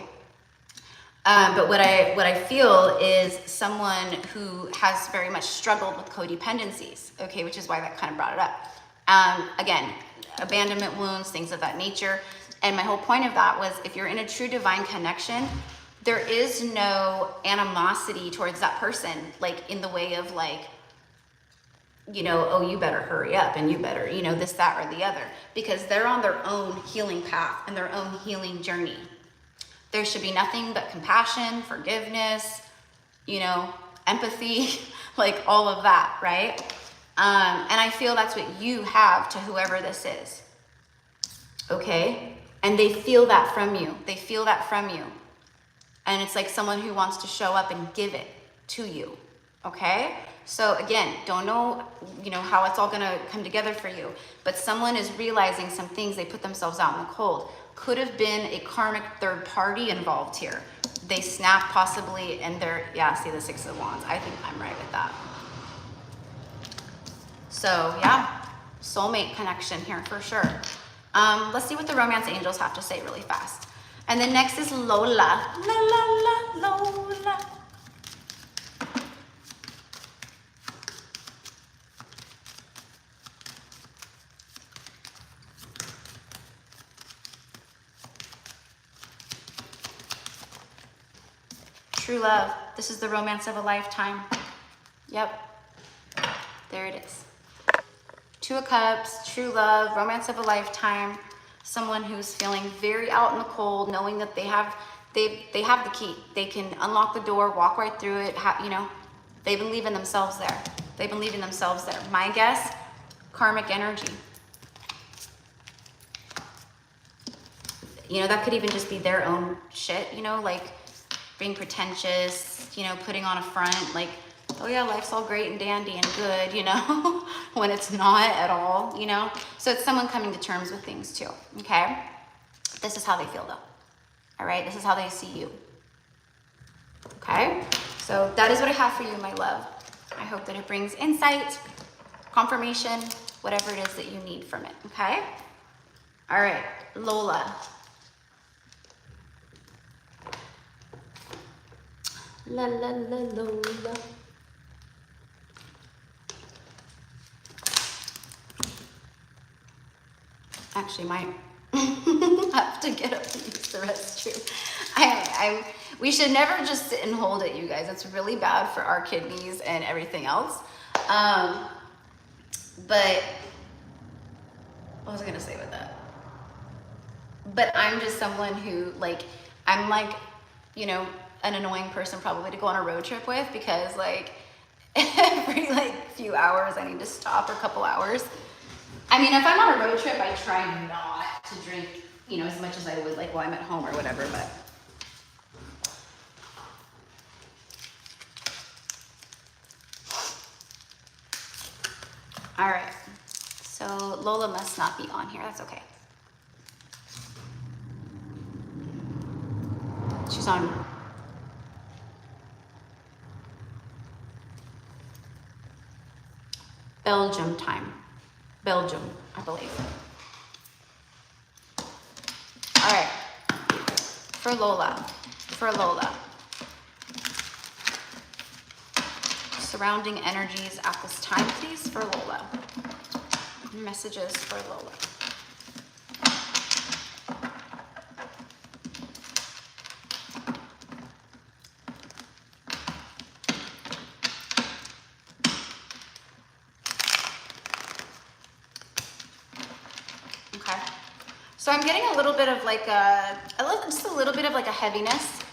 But what I feel is someone who has very much struggled with codependencies, okay, which is why that kind of brought it up. Again, abandonment wounds, things of that nature. And my whole point of that was, if you're in a true divine connection, there is no animosity towards that person, like in the way of like, you know, oh, you better hurry up and you better, you know, this, that, or the other, because they're on their own healing path and their own healing journey. There should be nothing but compassion, forgiveness, you know, empathy, like all of that, right? And I feel that's what you have to whoever this is, okay? And they feel that from you. They feel that from you. And it's like someone who wants to show up and give it to you, okay? So again, don't know, you know, how it's all gonna come together for you, but someone is realizing some things, they put themselves out in the cold. Could have been a karmic third party involved here. They snap possibly, and they're, yeah, see the Six of Wands. I think I'm right with that. So yeah, soulmate connection here for sure. Let's see what the romance angels have to say really fast. And then next is Lola. La la la Lola. True love. This is the romance of a lifetime. Yep. There it is. Two of Cups, true love, romance of a lifetime. Someone who's feeling very out in the cold, knowing that they have the key. They can unlock the door, walk right through it. You know, they believe in themselves there. They believe in themselves there. My guess, karmic energy. You know, that could even just be their own shit, you know, like being pretentious, you know, putting on a front, like, oh yeah, life's all great and dandy and good, you know, when it's not at all, you know? So it's someone coming to terms with things too, okay? This is how they feel though, all right? This is how they see you, okay? So that is what I have for you, my love. I hope that it brings insight, confirmation, whatever it is that you need from it, okay? All right, Lola. La la la Lola. Actually, might have to get up and use the restroom. We should never just sit and hold it, you guys. It's really bad for our kidneys and everything else. But what was I gonna say with that? But I'm just someone who, like, I'm like, you know, an annoying person probably to go on a road trip with, because like every like few hours I need to stop, or a couple hours. I mean, if I'm on a road trip, I try not to drink, you know, as much as I would like while I'm at home or whatever, but. All right, so Lola must not be on here, that's okay. She's on Belgium time. Belgium, I believe. All right, for Lola. Surrounding energies at this time, please, for Lola. Messages for Lola. So I'm getting a little bit of like just a little bit of like a heaviness.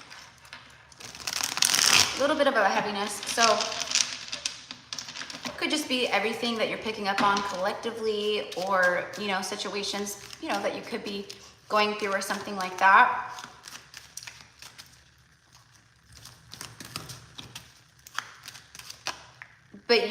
A little bit of a heaviness. So it could just be everything that you're picking up on collectively, or, you know, situations, you know, that you could be going through or something like that. But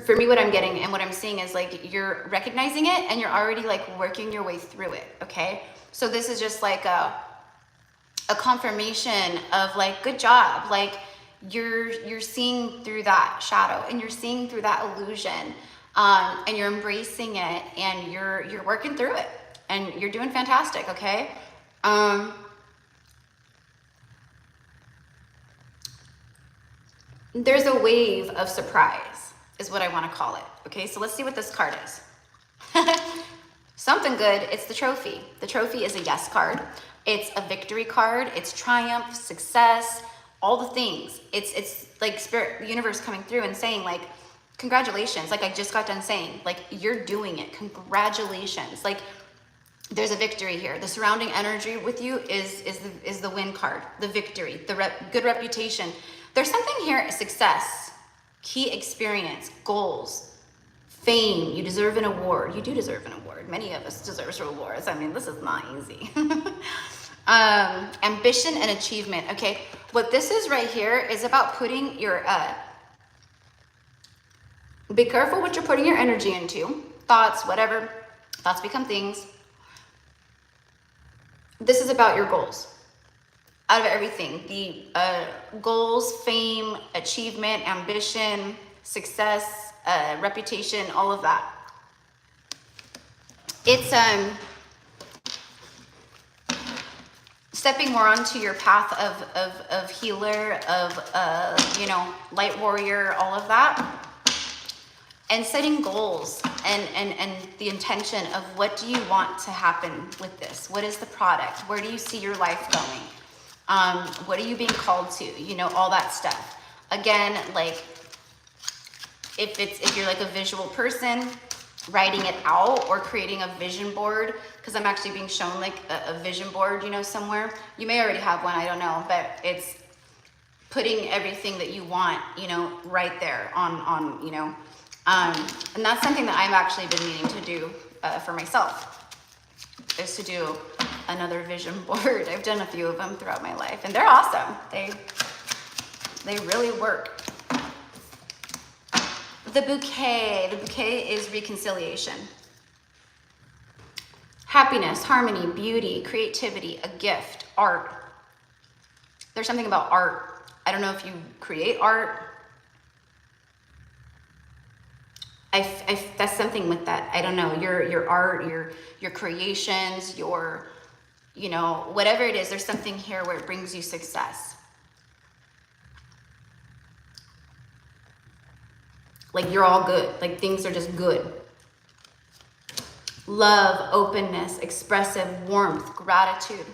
for me, what I'm getting and what I'm seeing is like you're recognizing it and you're already like working your way through it, okay? So this is just like a confirmation of like, good job. Like you're seeing through that shadow and you're seeing through that illusion, and you're embracing it and you're working through it and you're doing fantastic, okay? There's a wave of surprise is what I want to call it. Okay, so let's see what this card is. Something good. It's the trophy. The trophy is a yes card. It's a victory card. It's triumph, success, all the things. It's like spirit, the universe coming through and saying like, congratulations. Like I just got done saying, like you're doing it. Congratulations. Like there's a victory here. The surrounding energy with you is the win card, the victory, the good reputation. There's something here, success, key experience, goals, fame. You deserve an award. You do deserve an award. Many of us deserve awards. I mean, this is not easy. Ambition and achievement. Okay, what this is right here is about putting your, be careful what you're putting your energy into. Thoughts, whatever. Thoughts become things. This is about your goals. Out of everything, the goals, fame, achievement, ambition, success, reputation, all of that. It's stepping more onto your path of healer, of you know, light warrior, all of that, and setting goals and the intention of what do you want to happen with this? What is the product? Where do you see your life going? What are you being called to? You know, all that stuff. Again, like if you're like a visual person, writing it out or creating a vision board, because I'm actually being shown like a vision board, you know, somewhere. You may already have one, I don't know, but it's putting everything that you want, you know, right there on you know, and that's something that I've actually been meaning to do for myself, is to do another vision board. I've done a few of them throughout my life and they're awesome. They really work. The bouquet is reconciliation. Happiness, harmony, beauty, creativity, a gift, art. There's something about art. I don't know if you create art. That's something with that. I don't know, your art, your creations, your, you know, whatever it is, there's something here where it brings you success. Like you're all good, like things are just good. Love, openness, expressive, warmth, gratitude.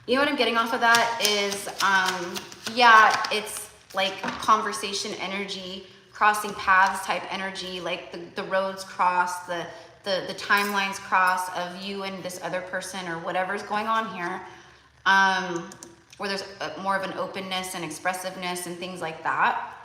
You know what I'm getting off of that is, yeah, it's like conversation energy, crossing paths type energy, like the roads cross, the timelines cross of you and this other person or whatever's going on here, where there's more of an openness and expressiveness and things like that.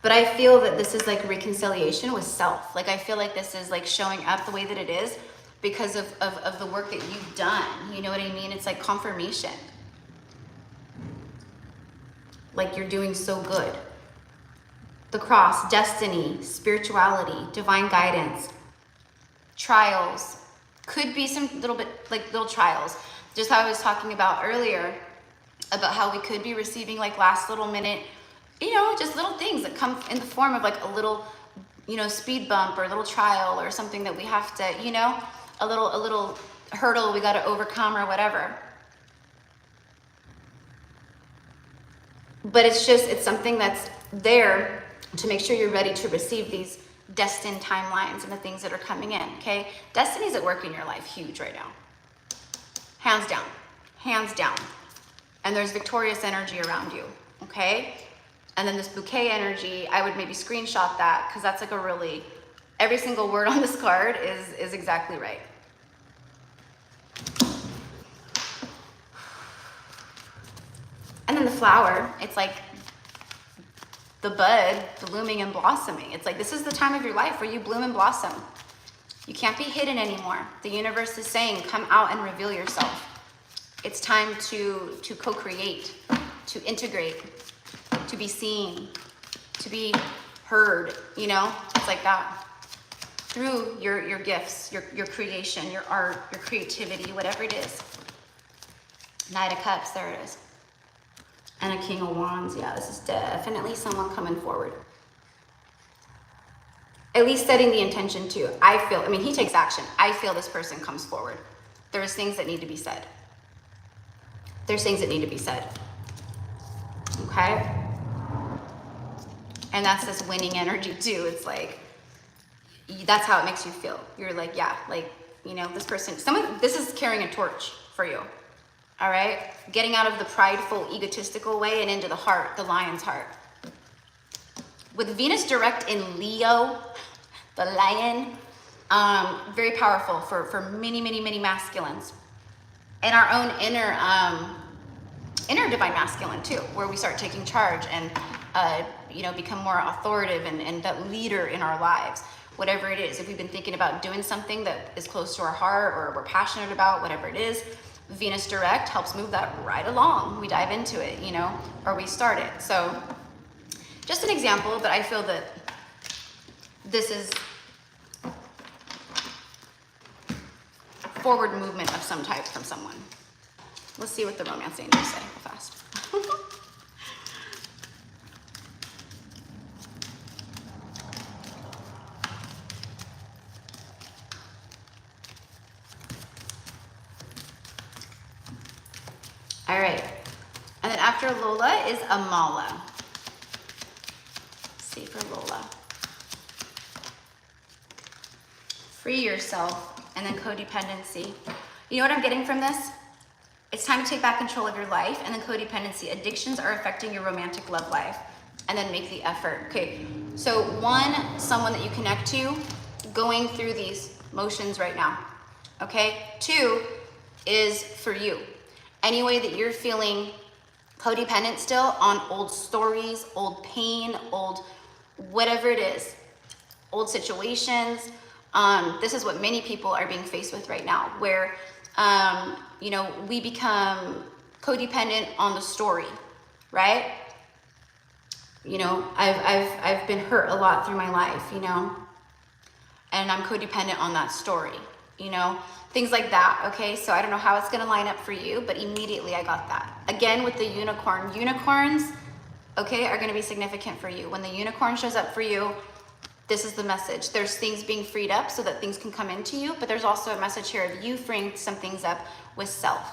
But I feel that this is like reconciliation with self. Like I feel like this is like showing up the way that it is because of the work that you've done. You know what I mean? It's like confirmation. Like you're doing so good. The cross, destiny, spirituality, divine guidance, trials. Could be some little bit like little trials. Just how I was talking about earlier about how we could be receiving like last little minute, you know, just little things that come in the form of like a little, you know, speed bump or a little trial or something that we have to, you know, a little hurdle we got to overcome or whatever. But it's just, it's something that's there to make sure you're ready to receive these destined timelines and the things that are coming in, okay? Destiny's at work in your life, huge right now. Hands down, hands down. And there's victorious energy around you, okay? And then this bouquet energy, I would maybe screenshot that because that's like a really, every single word on this card is exactly right. And then the flower, it's like the bud blooming and blossoming. It's like this is the time of your life where you bloom and blossom. You can't be hidden anymore. The universe is saying, come out and reveal yourself. It's time to co-create, to integrate, to be seen, to be heard, you know? It's like that. Through your gifts, your creation, your art, your creativity, whatever it is. Knight of Cups, there it is. And a King of Wands. Yeah, this is definitely someone coming forward. At least setting the intention to. I mean, he takes action. I feel this person comes forward. There's things that need to be said. There's things that need to be said. Okay? And that's this winning energy too. It's like, that's how it makes you feel. You're like, yeah, like, you know, this person, this is carrying a torch for you. All right? Getting out of the prideful, egotistical way and into the heart, the lion's heart. With Venus direct in Leo, the lion, very powerful for many, many, many masculines. And our own inner divine masculine too, where we start taking charge and, you know, become more authoritative and that leader in our lives. Whatever it is, if we've been thinking about doing something that is close to our heart or we're passionate about, whatever it is, Venus direct helps move that right along. We dive into it, you know, or we start it. So just an example, but I feel that this is forward movement of some type from someone. Let's see what the romance angels say real fast. All right, and then after Lola is Amala. Let's see for Lola. Free yourself, and then codependency. You know what I'm getting from this? It's time to take back control of your life, and then codependency. Addictions are affecting your romantic love life, and then make the effort. Okay, so one, someone that you connect to, going through these motions right now. Okay, two is for you. Any way that you're feeling codependent still on old stories, old pain, old whatever it is, old situations. This is what many people are being faced with right now, where, you know, we become codependent on the story, right? You know, I've been hurt a lot through my life, you know, and I'm codependent on that story, you know, things like that. Okay, so I don't know how it's going to line up for you, but immediately I got that. Again, with the unicorn, unicorns, okay, are going to be significant for you. When the unicorn shows up for you, this is the message. There's things being freed up so that things can come into you, but there's also a message here of you freeing some things up with self.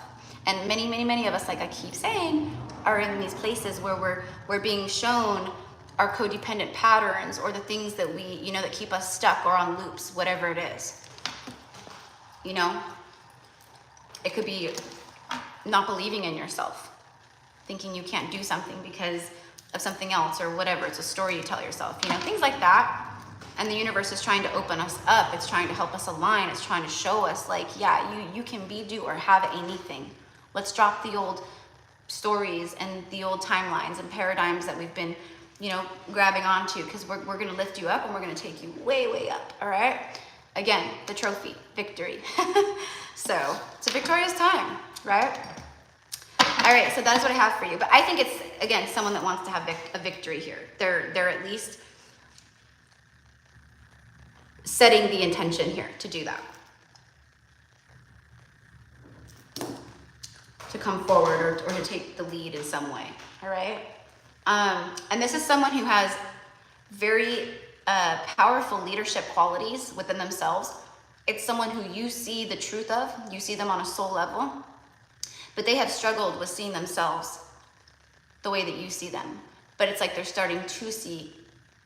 And many, many, many of us, like I keep saying, are in these places where we're being shown our codependent patterns or the things that we, you know, that keep us stuck or on loops, whatever it is. You know, it could be not believing in yourself, thinking you can't do something because of something else or whatever. It's a story you tell yourself, you know, things like that. And the universe is trying to open us up. It's trying to help us align. It's trying to show us like, yeah, you can be, do, or have anything. Let's drop the old stories and the old timelines and paradigms that we've been, you know, grabbing onto, because we're going to lift you up and we're going to take you way, way up. All right. Again, the trophy, victory. So it's a victorious time, right? All right, so that is what I have for you. But I think it's, again, someone that wants to have a victory here. They're at least setting the intention here to do that. To come forward or to take the lead in some way, all right? And this is someone who has very powerful leadership qualities within themselves. It's someone who you see the truth of, you see them on a soul level, but they have struggled with seeing themselves the way that you see them. But it's like they're starting to see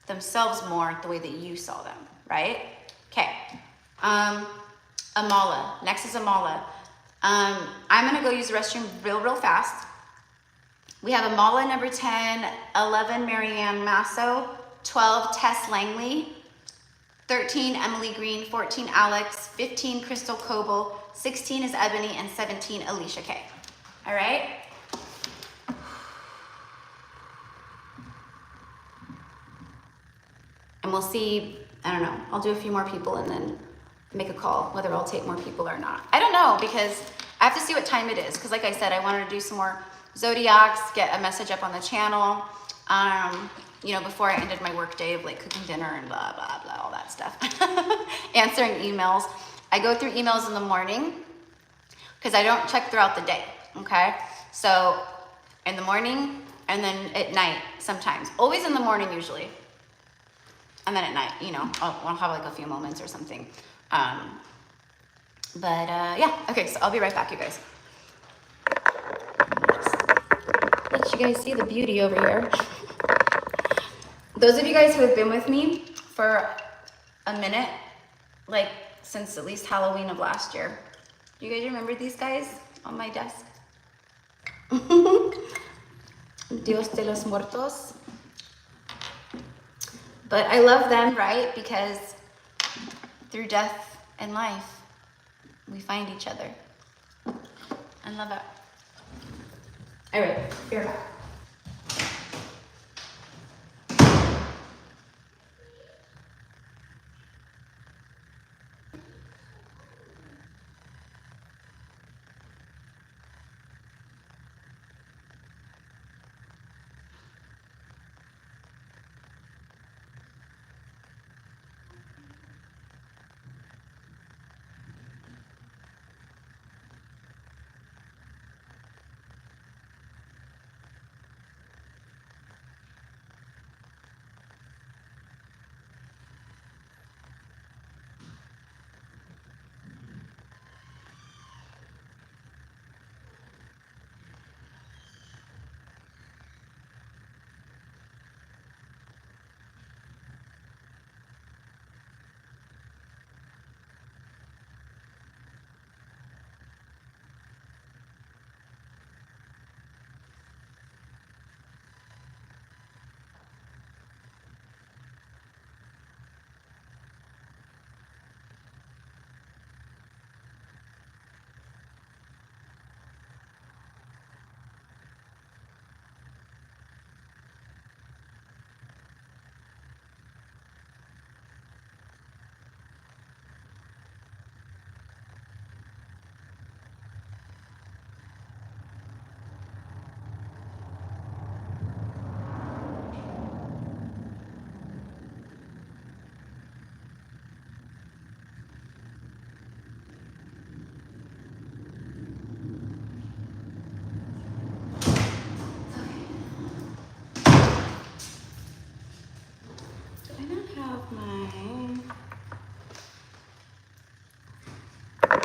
themselves more the way that you saw them, right? Okay. Amala. Next is Amala. I'm going to go use the restroom real fast. We have Amala number 10, 11, Marianne Masso, 12, Tess Langley, 13, Emily Green, 14, Alex, 15, Crystal Coble, 16 is Ebony, and 17, Alicia K. All right? And we'll see, I don't know, I'll do a few more people and then make a call, whether I'll take more people or not. I don't know, because I have to see what time it is. Because like I said, I wanted to do some more zodiacs, get a message up on the channel, you know, before I ended my work day of like cooking dinner and blah, blah, blah, all that stuff. Answering emails. I go through emails in the morning because I don't check throughout the day, okay? So in the morning and then at night sometimes. Always in the morning usually. And then at night, you know, I'll have like a few moments or something. Yeah, okay, so I'll be right back, you guys. Let you guys see the beauty over here. Those of you guys who have been with me for a minute, like since at least Halloween of last year, do you guys remember these guys on my desk? Dios de los Muertos. But I love them, right? Because through death and life, we find each other. I love it. All right, you're back.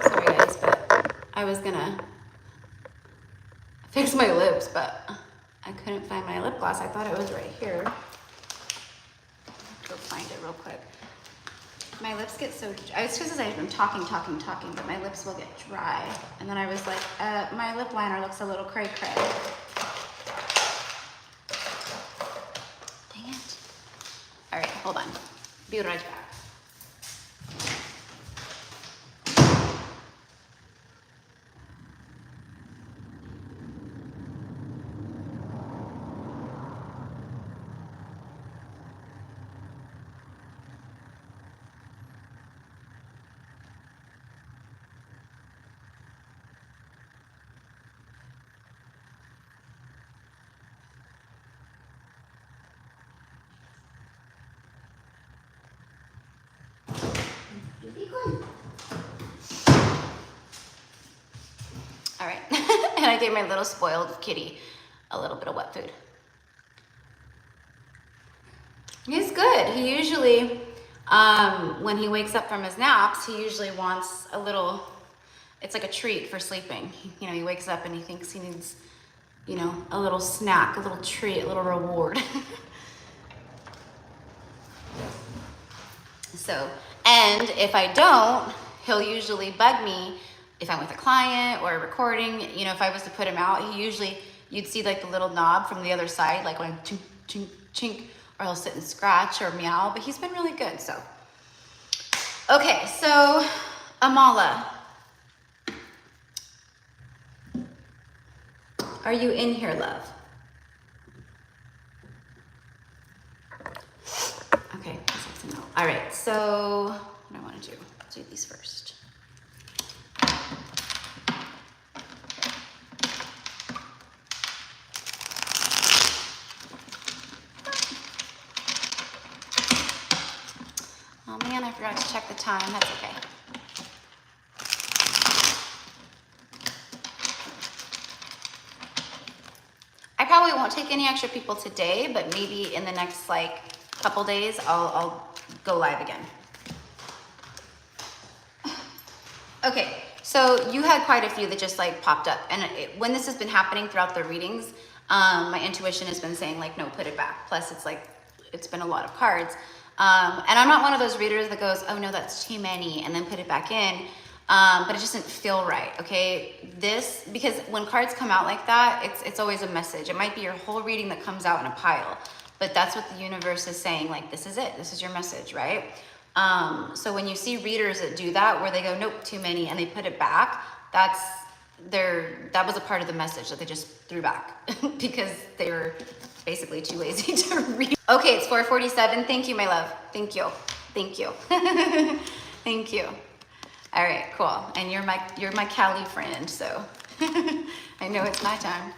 Sorry guys, but I was gonna fix my lips, but I couldn't find my lip gloss. I thought it was right here. Go find it real quick. My lips get so, it's because I've been talking, but my lips will get dry. And then I was like, my lip liner looks a little cray-cray. Dang it. All right, hold on. Be right back. All right, and I gave my little spoiled kitty a little bit of wet food. He's good. He usually, when he wakes up from his naps, he usually wants a little, it's like a treat for sleeping. You know, he wakes up and he thinks he needs, you know, a little snack, a little treat, a little reward. So, and if I don't, he'll usually bug me if I'm with a client or a recording. You know, if I was to put him out, he usually, you'd see like the little knob from the other side, like when chink, chink, chink, or he'll sit and scratch or meow, but he's been really good, so. Okay, so Amala, are you in here, love? Okay, no. All right, so what I want to do do these first. Oh man, I forgot to check the time. That's okay. I probably won't take any extra people today, but maybe in the next like couple days, I'll go live again. Okay, so you had quite a few that just like popped up, and when this has been happening throughout the readings, my intuition has been saying like, no, put it back. Plus it's like, it's been a lot of cards. And I'm not one of those readers that goes, oh no, that's too many, and then put it back in. But it just didn't feel right, okay? Because when cards come out like that, it's always a message. It might be your whole reading that comes out in a pile, but that's what the universe is saying, like, this is it, this is your message, right? So when you see readers that do that, where they go, nope, too many, and they put it back, that was a part of the message that they just threw back because they were basically too lazy to read. Okay, it's 4:47. Thank you, my love. Thank you. Thank you. Thank you. All right, cool. And you're my Cali friend, so I know it's nighttime.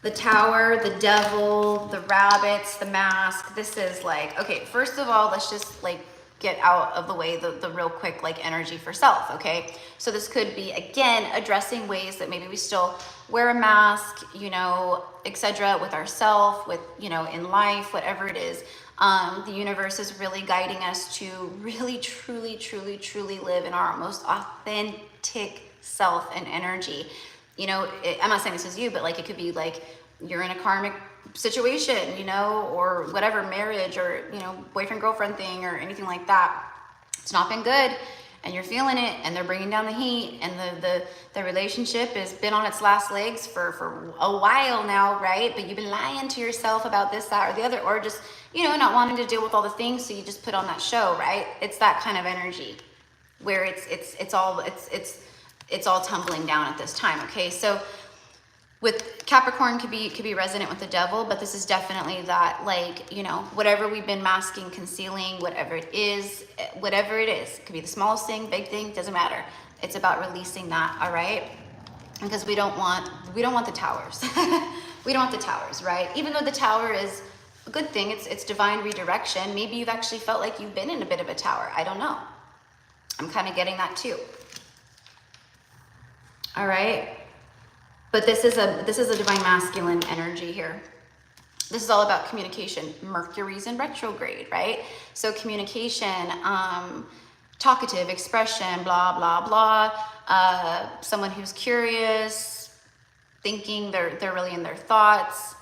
The tower, the devil, the rabbits, the mask. This is like, okay, first of all, let's just like get out of the way the real quick like energy for self, okay? So this could be, again, addressing ways that maybe we still wear a mask, you know, etc. with ourselves, with, you know, in life, whatever it is. The universe is really guiding us to really, truly, truly, truly live in our most authentic self and energy. You know, I'm not saying this is you, but like it could be like you're in a karmic situation, you know, or whatever, marriage or, you know, boyfriend, girlfriend thing or anything like that. It's not been good and you're feeling it and they're bringing down the heat and the relationship has been on its last legs for a while now, right? But you've been lying to yourself about this, that, or the other, or just, you know, not wanting to deal with all the things. So you just put on that show, right? It's that kind of energy where it's all tumbling down at this time. Okay. So with Capricorn could be resonant with the devil, but this is definitely that, like, you know, whatever we've been masking, concealing, whatever it is, it could be the smallest thing, big thing, doesn't matter. It's about releasing that, all right? Because we don't want the towers. We don't want the towers, right? Even though the tower is a good thing, it's divine redirection. Maybe you've actually felt like you've been in a bit of a tower. I don't know. I'm kind of getting that too. All right. But this is a divine masculine energy here. This is all about communication. Mercury's in retrograde, right? So communication, talkative, expression, blah, blah, blah. Someone who's curious, thinking, they're really in their thoughts.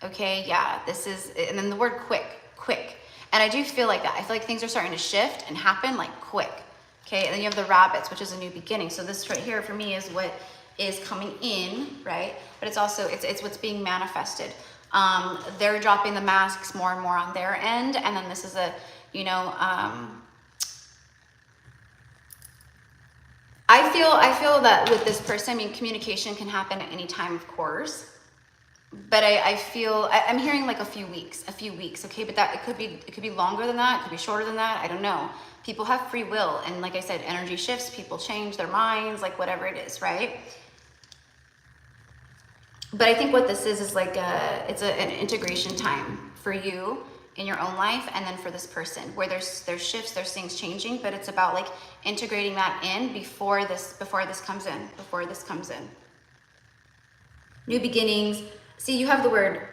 Okay, yeah, this is, and then the word quick. And I do feel like that. I feel like things are starting to shift and happen like quick. Okay, and then you have the rabbits, which is a new beginning. So this right here for me is what is coming in, right? But it's also, it's what's being manifested. They're dropping the masks more and more on their end. And then this is a, you know, I feel that with this person, I mean, communication can happen at any time, of course. But I feel, I'm hearing like a few weeks, okay? But that, it could be longer than that, it could be shorter than that, I don't know. People have free will. And like I said, energy shifts, people change their minds, like whatever it is, right? But I think what this is like it's an integration time for you in your own life, and then for this person, where there's shifts, there's things changing, but it's about like integrating that in before this comes in. New beginnings. See, you have the word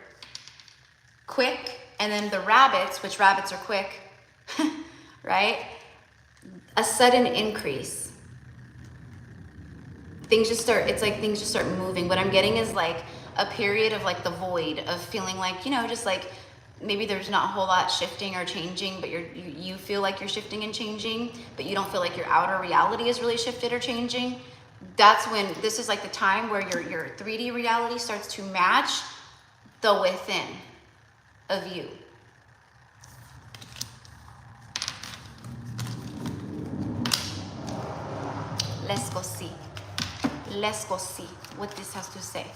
quick, and then the rabbits, which rabbits are quick, right? A sudden increase. Things just start moving. What I'm getting is like a period of like the void of feeling like, you know, just like maybe there's not a whole lot shifting or changing, but you feel like you're shifting and changing, but you don't feel like your outer reality is really shifted or changing. That's when this is like the time where your 3D reality starts to match the within of you. Let's go see. Let's go see what this has to say.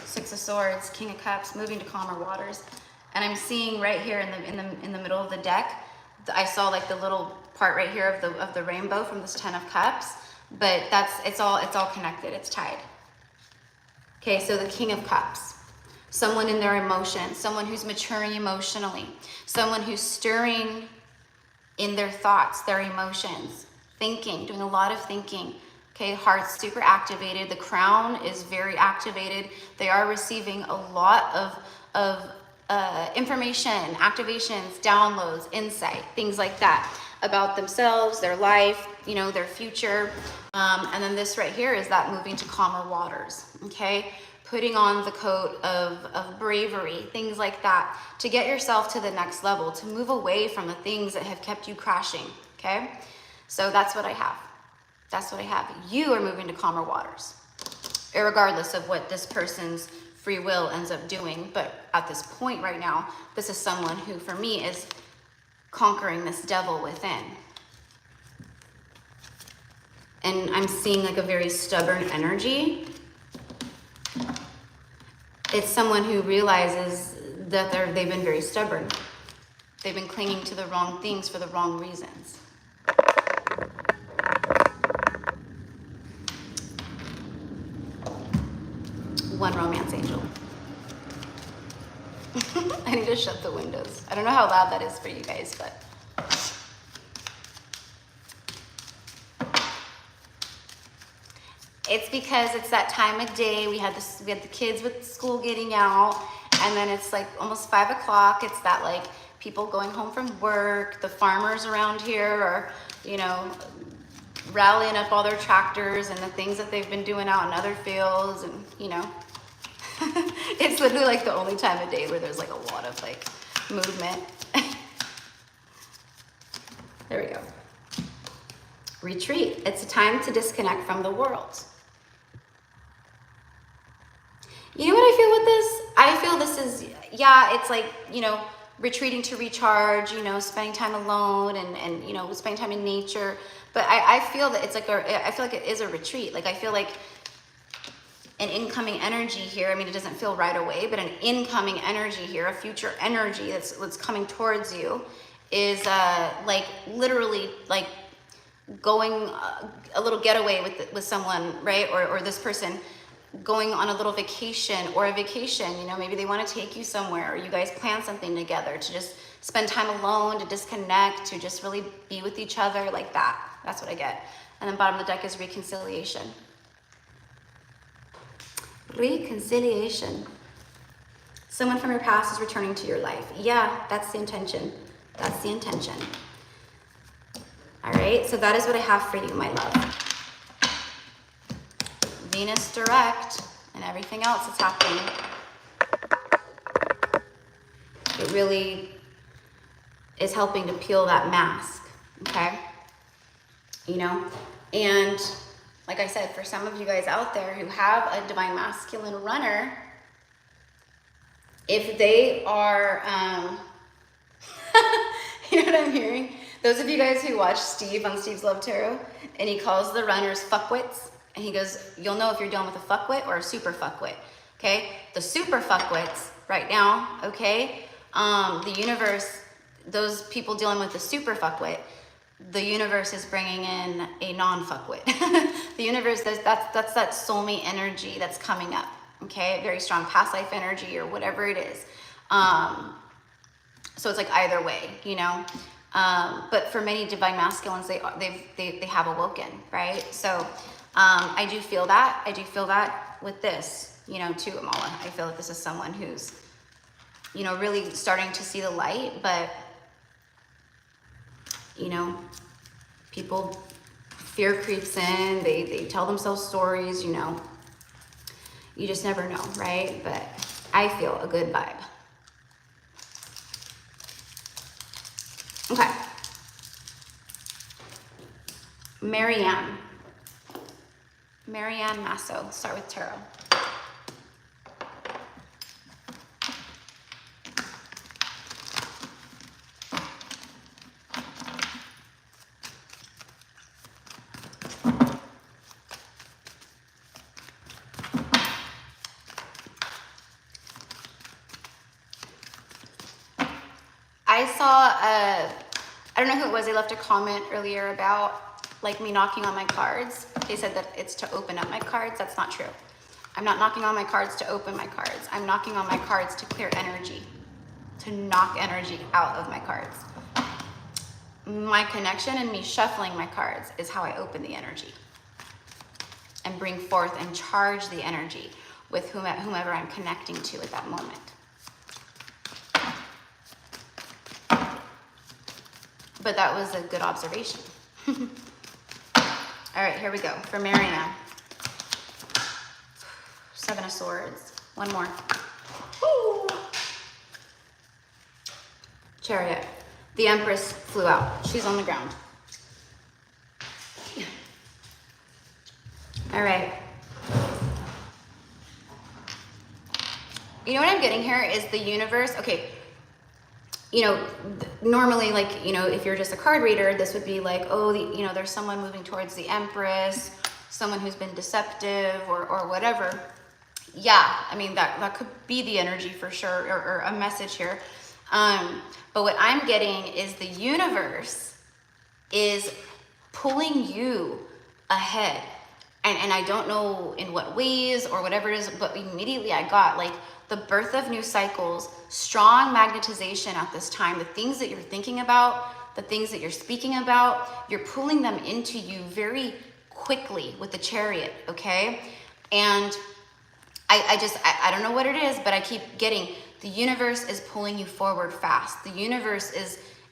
Six of Swords, King of Cups, moving to calmer waters. And I'm seeing right here in the middle of the deck, I saw like the little part right here of the rainbow from this 10 of Cups, but it's all connected, it's tied. Okay, so the King of Cups, someone in their emotions, someone who's maturing emotionally, someone who's stirring in their thoughts, their emotions, thinking, doing a lot of thinking. Okay, heart's super activated. The crown is very activated. They are receiving a lot of information, activations, downloads, insight, things like that about themselves, their life, you know, their future. And then this right here is that moving to calmer waters, okay? Putting on the coat of bravery, things like that, to get yourself to the next level, to move away from the things that have kept you crashing, okay? So that's what I have. That's what I have. You are moving to calmer waters, irregardless of what this person's free will ends up doing. But at this point right now, this is someone who, for me, is conquering this devil within. And I'm seeing like a very stubborn energy. It's someone who realizes that they've been very stubborn. They've been clinging to the wrong things for the wrong reasons. One romance angel. I need to shut the windows. I don't know how loud that is for you guys, but. It's because it's that time of day. We had the kids with school getting out, and then it's like almost 5 o'clock. It's that like people going home from work. The farmers around here are, you know, rallying up all their tractors and the things that they've been doing out in other fields, and you know, it's literally like the only time of day where there's like a lot of like movement. There we go. Retreat. It's a time to disconnect from the world. You know what I feel with this? I feel this is, yeah, it's like, you know, retreating to recharge, you know, spending time alone and you know, spending time in nature. But I feel that it's like I feel like it is a retreat. Like I feel like an incoming energy here. I mean, it doesn't feel right away, but an incoming energy here, a future energy that's coming towards you is like literally like going a little getaway with someone, right? Or this person going on a little vacation or a vacation, you know, maybe they want to take you somewhere, or you guys plan something together to just spend time alone, to disconnect, to just really be with each other like that. That's what I get. And then bottom of the deck is reconciliation. Reconciliation. Someone from your past is returning to your life. Yeah, that's the intention. That's the intention. All right, so that is what I have for you, my love. Venus direct and everything else that's happening. It really is helping to peel that mask, okay? You know, and like I said, for some of you guys out there who have a divine masculine runner, if they are, you know what I'm hearing? Those of you guys who watch Steve on Steve's Love Tarot, and he calls the runners fuckwits, and he goes, you'll know if you're dealing with a fuckwit or a super fuckwit, okay? The super fuckwits right now, okay? The universe, those people dealing with the super fuckwit, the universe is bringing in a non-fuckwit. The universe, that's that soulmate energy that's coming up, okay? Very strong past life energy or whatever it is. So it's like either way, you know? But for many divine masculines, they have awoken, right? So I do feel that. I do feel that with this, you know, too, Amala. I feel that this is someone who's, you know, really starting to see the light, but, you know, people, fear creeps in, they tell themselves stories, you know. You just never know, right? But I feel a good vibe. Okay. Marianne Masso, start with tarot. I saw, I don't know who it was, they left a comment earlier about like me knocking on my cards. They said that it's to open up my cards. That's not true. I'm not knocking on my cards to open my cards. I'm knocking on my cards to clear energy, to knock energy out of my cards. My connection and me shuffling my cards is how I open the energy and bring forth and charge the energy with whomever I'm connecting to at that moment. But that was a good observation. All right, here we go. For Mariana. 7 of Swords. One more. Woo! Chariot. The Empress flew out. She's on the ground. All right. You know what I'm getting here is the universe. Okay. You know, normally, like, you know, if you're just a card reader, this would be like, oh, you know, there's someone moving towards the Empress, someone who's been deceptive or whatever. Yeah, I mean, that could be the energy for sure, or a message here. But what I'm getting is the universe is pulling you ahead. And I don't know in what ways or whatever it is, but immediately I got like the birth of new cycles, strong magnetization at this time, the things that you're thinking about, the things that you're speaking about, you're pulling them into you very quickly with the Chariot, okay? And I don't know what it is, but I keep getting the universe is pulling you forward fast. The universe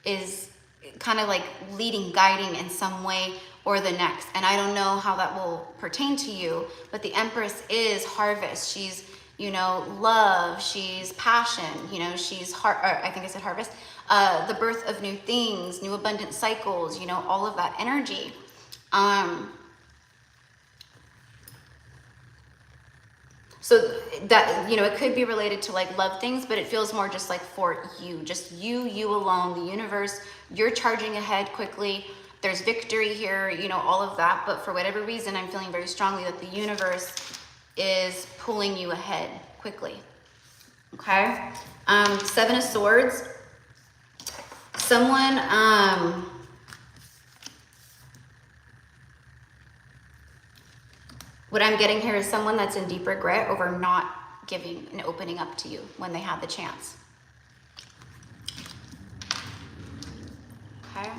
is kind of like leading, guiding in some way or the next. And I don't know how that will pertain to you, but the Empress is harvest. She's, you know, love, she's passion, you know, she's I think I said harvest, the birth of new things, new abundant cycles, you know, all of that energy. So that, you know, it could be related to like love things, but it feels more just like for you, just you alone, the universe, you're charging ahead quickly. There's victory here, you know, all of that. But for whatever reason, I'm feeling very strongly that the universe is pulling you ahead quickly. Okay. 7 of Swords. Someone, what I'm getting here is someone that's in deep regret over not giving and opening up to you when they had the chance. Okay.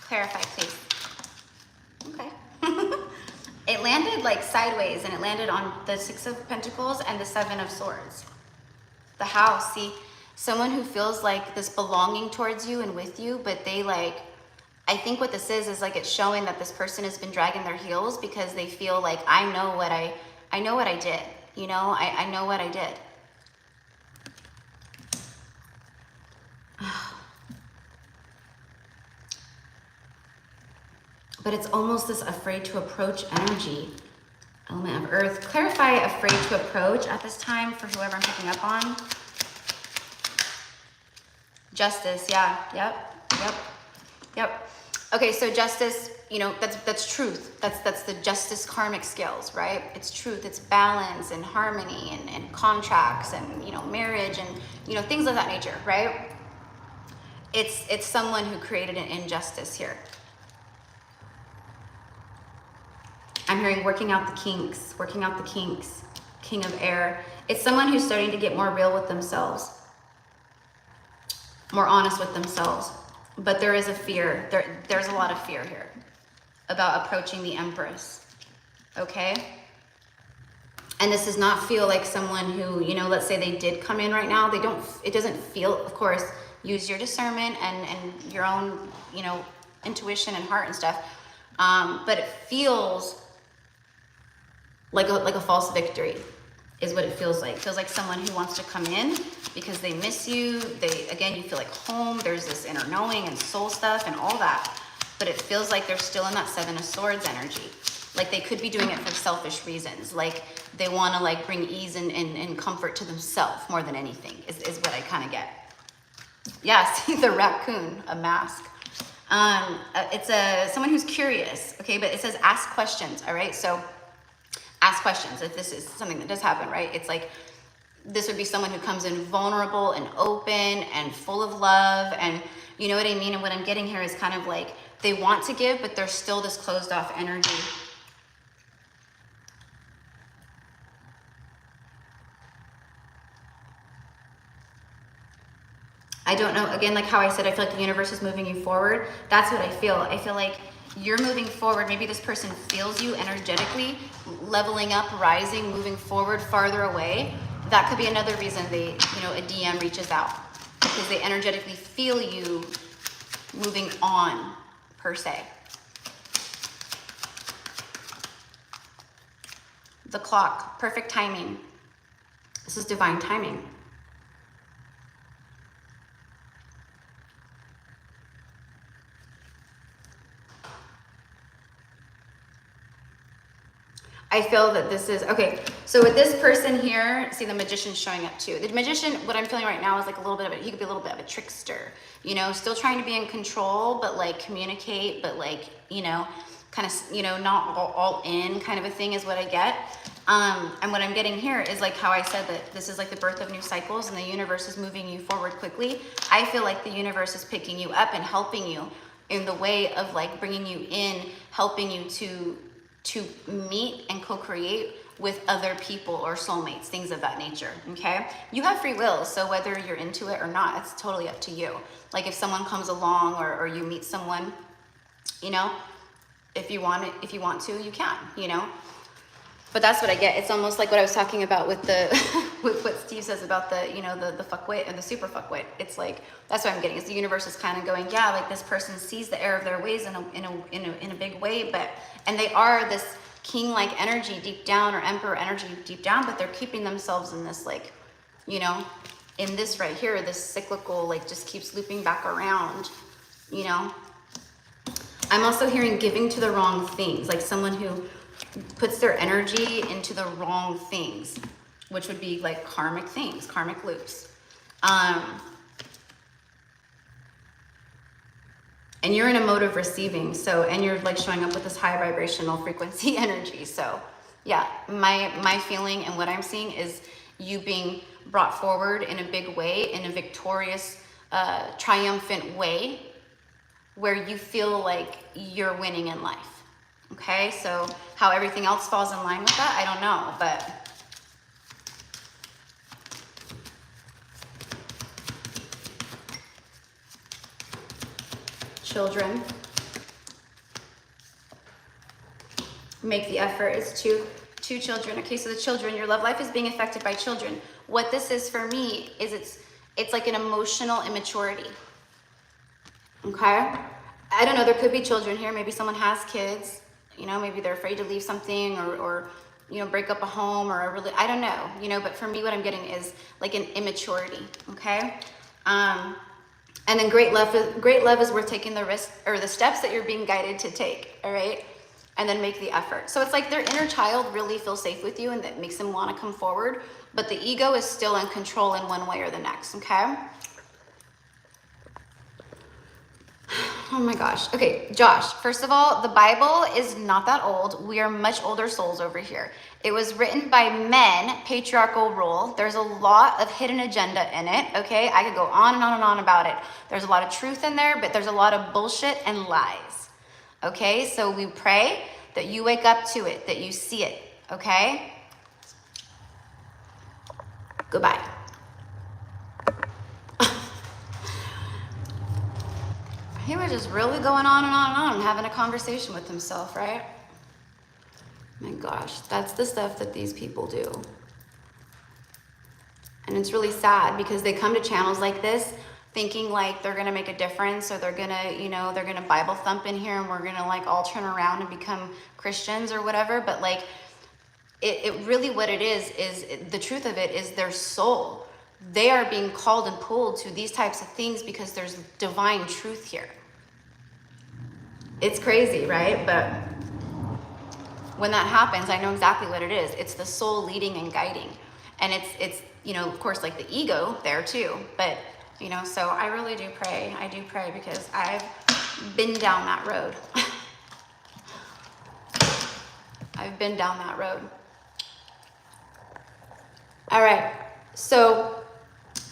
Clarify, please. Okay. It landed like sideways and it landed on the 6 of Pentacles and the 7 of Swords. The House, see, someone who feels like this belonging towards you and with you, but they like, I think what this is like it's showing that this person has been dragging their heels because they feel like, I know what I did, you know, I know what I did. But it's almost this afraid to approach energy. Element of Earth. Clarify afraid to approach at this time for whoever I'm picking up on. Justice, yeah, yep. Okay, so justice, you know, that's truth. That's the justice karmic scales, right? It's truth, it's balance and harmony and contracts and, you know, marriage and, you know, things of that nature, right? It's someone who created an injustice here. I'm hearing working out the kinks, King of Air. It's someone who's starting to get more real with themselves, more honest with themselves. But there is a fear, there's a lot of fear here about approaching the Empress, okay? And this does not feel like someone who, you know, let's say they did come in right now, it doesn't feel, of course, use your discernment and your own, you know, intuition and heart and stuff. But it feels like a false victory is what it feels like. It feels like someone who wants to come in because they miss you. Again, you feel like home. There's this inner knowing and soul stuff and all that. but it feels like they're still in that Seven of Swords energy. Like they could be doing it for selfish reasons. Like they want to like bring ease and comfort to themselves more than anything is what I kind of get. Yeah, see the raccoon, a mask. It's someone who's curious, okay? But it says ask questions, all right? So ask questions if this is something that does happen, right? It's like this would be someone who comes in vulnerable and open and full of love, and you know what I mean? And what I'm getting here is kind of like they want to give, but there's still this closed off energy. I don't know, again, like how I said, I feel like the universe is moving you forward. That's what I feel. I feel like you're moving forward. Maybe this person feels you energetically, leveling up, rising, moving forward, farther away. That could be another reason they, you know, a DM reaches out, because they energetically feel you moving on, per se. The clock, perfect timing. This is divine timing. I feel that this is, okay, so with this person here, see the magician showing up too. The magician, what I'm feeling right now is like a little bit of he could be a little bit of a trickster, you know, still trying to be in control, but like communicate, but like, you know, kind of, you know, not all in kind of a thing is what I get. And what I'm getting here is like how I said that this is like the birth of new cycles and the universe is moving you forward quickly. I feel like the universe is picking you up and helping you in the way of like bringing you in, helping you to meet and co-create with other people or soulmates, things of that nature, okay? You have free will, so whether you're into it or not, it's totally up to you. Like if someone comes along or you meet someone, you know, if you want to, you can, you know? But that's what I get. It's almost like what I was talking about with the, with what Steve says about the, you know, the fuckwit and the super fuckwit. It's like, that's what I'm getting, is the universe is kind of going, yeah, like this person sees the error of their ways in a big way, but, and they are this king-like energy deep down, or emperor energy deep down, but they're keeping themselves in this like, you know, in this right here, this cyclical, like just keeps looping back around, you know? I'm also hearing giving to the wrong things, like someone who puts their energy into the wrong things, which would be like karmic things, karmic loops. And you're in a mode of receiving, so, and you're like showing up with this high vibrational frequency energy. So yeah, my feeling and what I'm seeing is you being brought forward in a big way, in a victorious, triumphant way, where you feel like you're winning in life. Okay, so how everything else falls in line with that, I don't know, but children, make the effort. It's two children. Okay, so the children, your love life is being affected by children. What this is for me is it's like an emotional immaturity. Okay, I don't know, there could be children here. Maybe someone has kids. You know, maybe they're afraid to leave something or you know, break up a home, or I don't know, you know, but for me, what I'm getting is like an immaturity, okay? And then great love is worth taking the risk, or the steps that you're being guided to take, all right? And then make the effort. So it's like their inner child really feels safe with you, and that makes them want to come forward, but the ego is still in control in one way or the next, okay? Oh my gosh. Okay, Josh, first of all, the Bible is not that old. We are much older souls over here. It was written by men, patriarchal rule. There's a lot of hidden agenda in it, okay? I could go on and on and on about it. There's a lot of truth in there, but there's a lot of bullshit and lies, okay? So we pray that you wake up to it, that you see it, okay? Goodbye. He was just really going on and on and on, having a conversation with himself, right? My gosh, that's the stuff that these people do. And it's really sad because they come to channels like this thinking like they're gonna make a difference, or they're gonna, you know, they're gonna Bible thump in here and we're gonna like all turn around and become Christians or whatever. But like, it really, what it is the truth of it is their soul. They are being called and pulled to these types of things because there's divine truth here. It's crazy, right? But when that happens, I know exactly what it is. It's the soul leading and guiding. And it's, you know, of course, like the ego there too. But, you know, so I really do pray. I do pray because I've been down that road. I've been down that road. All right. So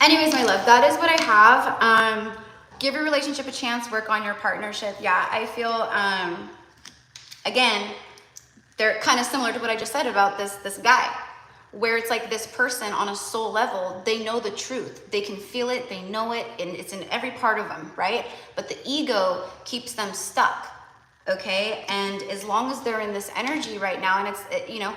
anyways, my love, that is what I have. Give your relationship a chance, work on your partnership. Yeah, I feel, again, they're kind of similar to what I just said about this guy, where it's like this person on a soul level, they know the truth. They can feel it, they know it, and it's in every part of them, right? But the ego keeps them stuck, okay? And as long as they're in this energy right now, and it's, you know,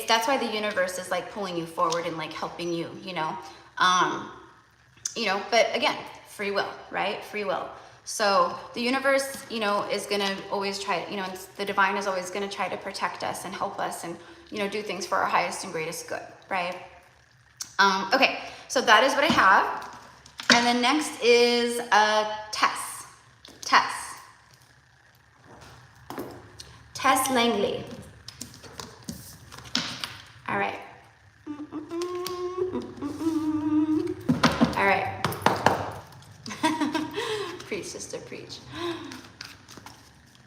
that's why the universe is like pulling you forward and like helping you, you know? But again, free will, right? Free will. So the universe, you know, is going to always try, you know, the divine is always going to try to protect us and help us and, you know, do things for our highest and greatest good, right? Okay, so that is what I have. And then next is Tess. Tess Langley. All right. All right. Preach, sister, preach.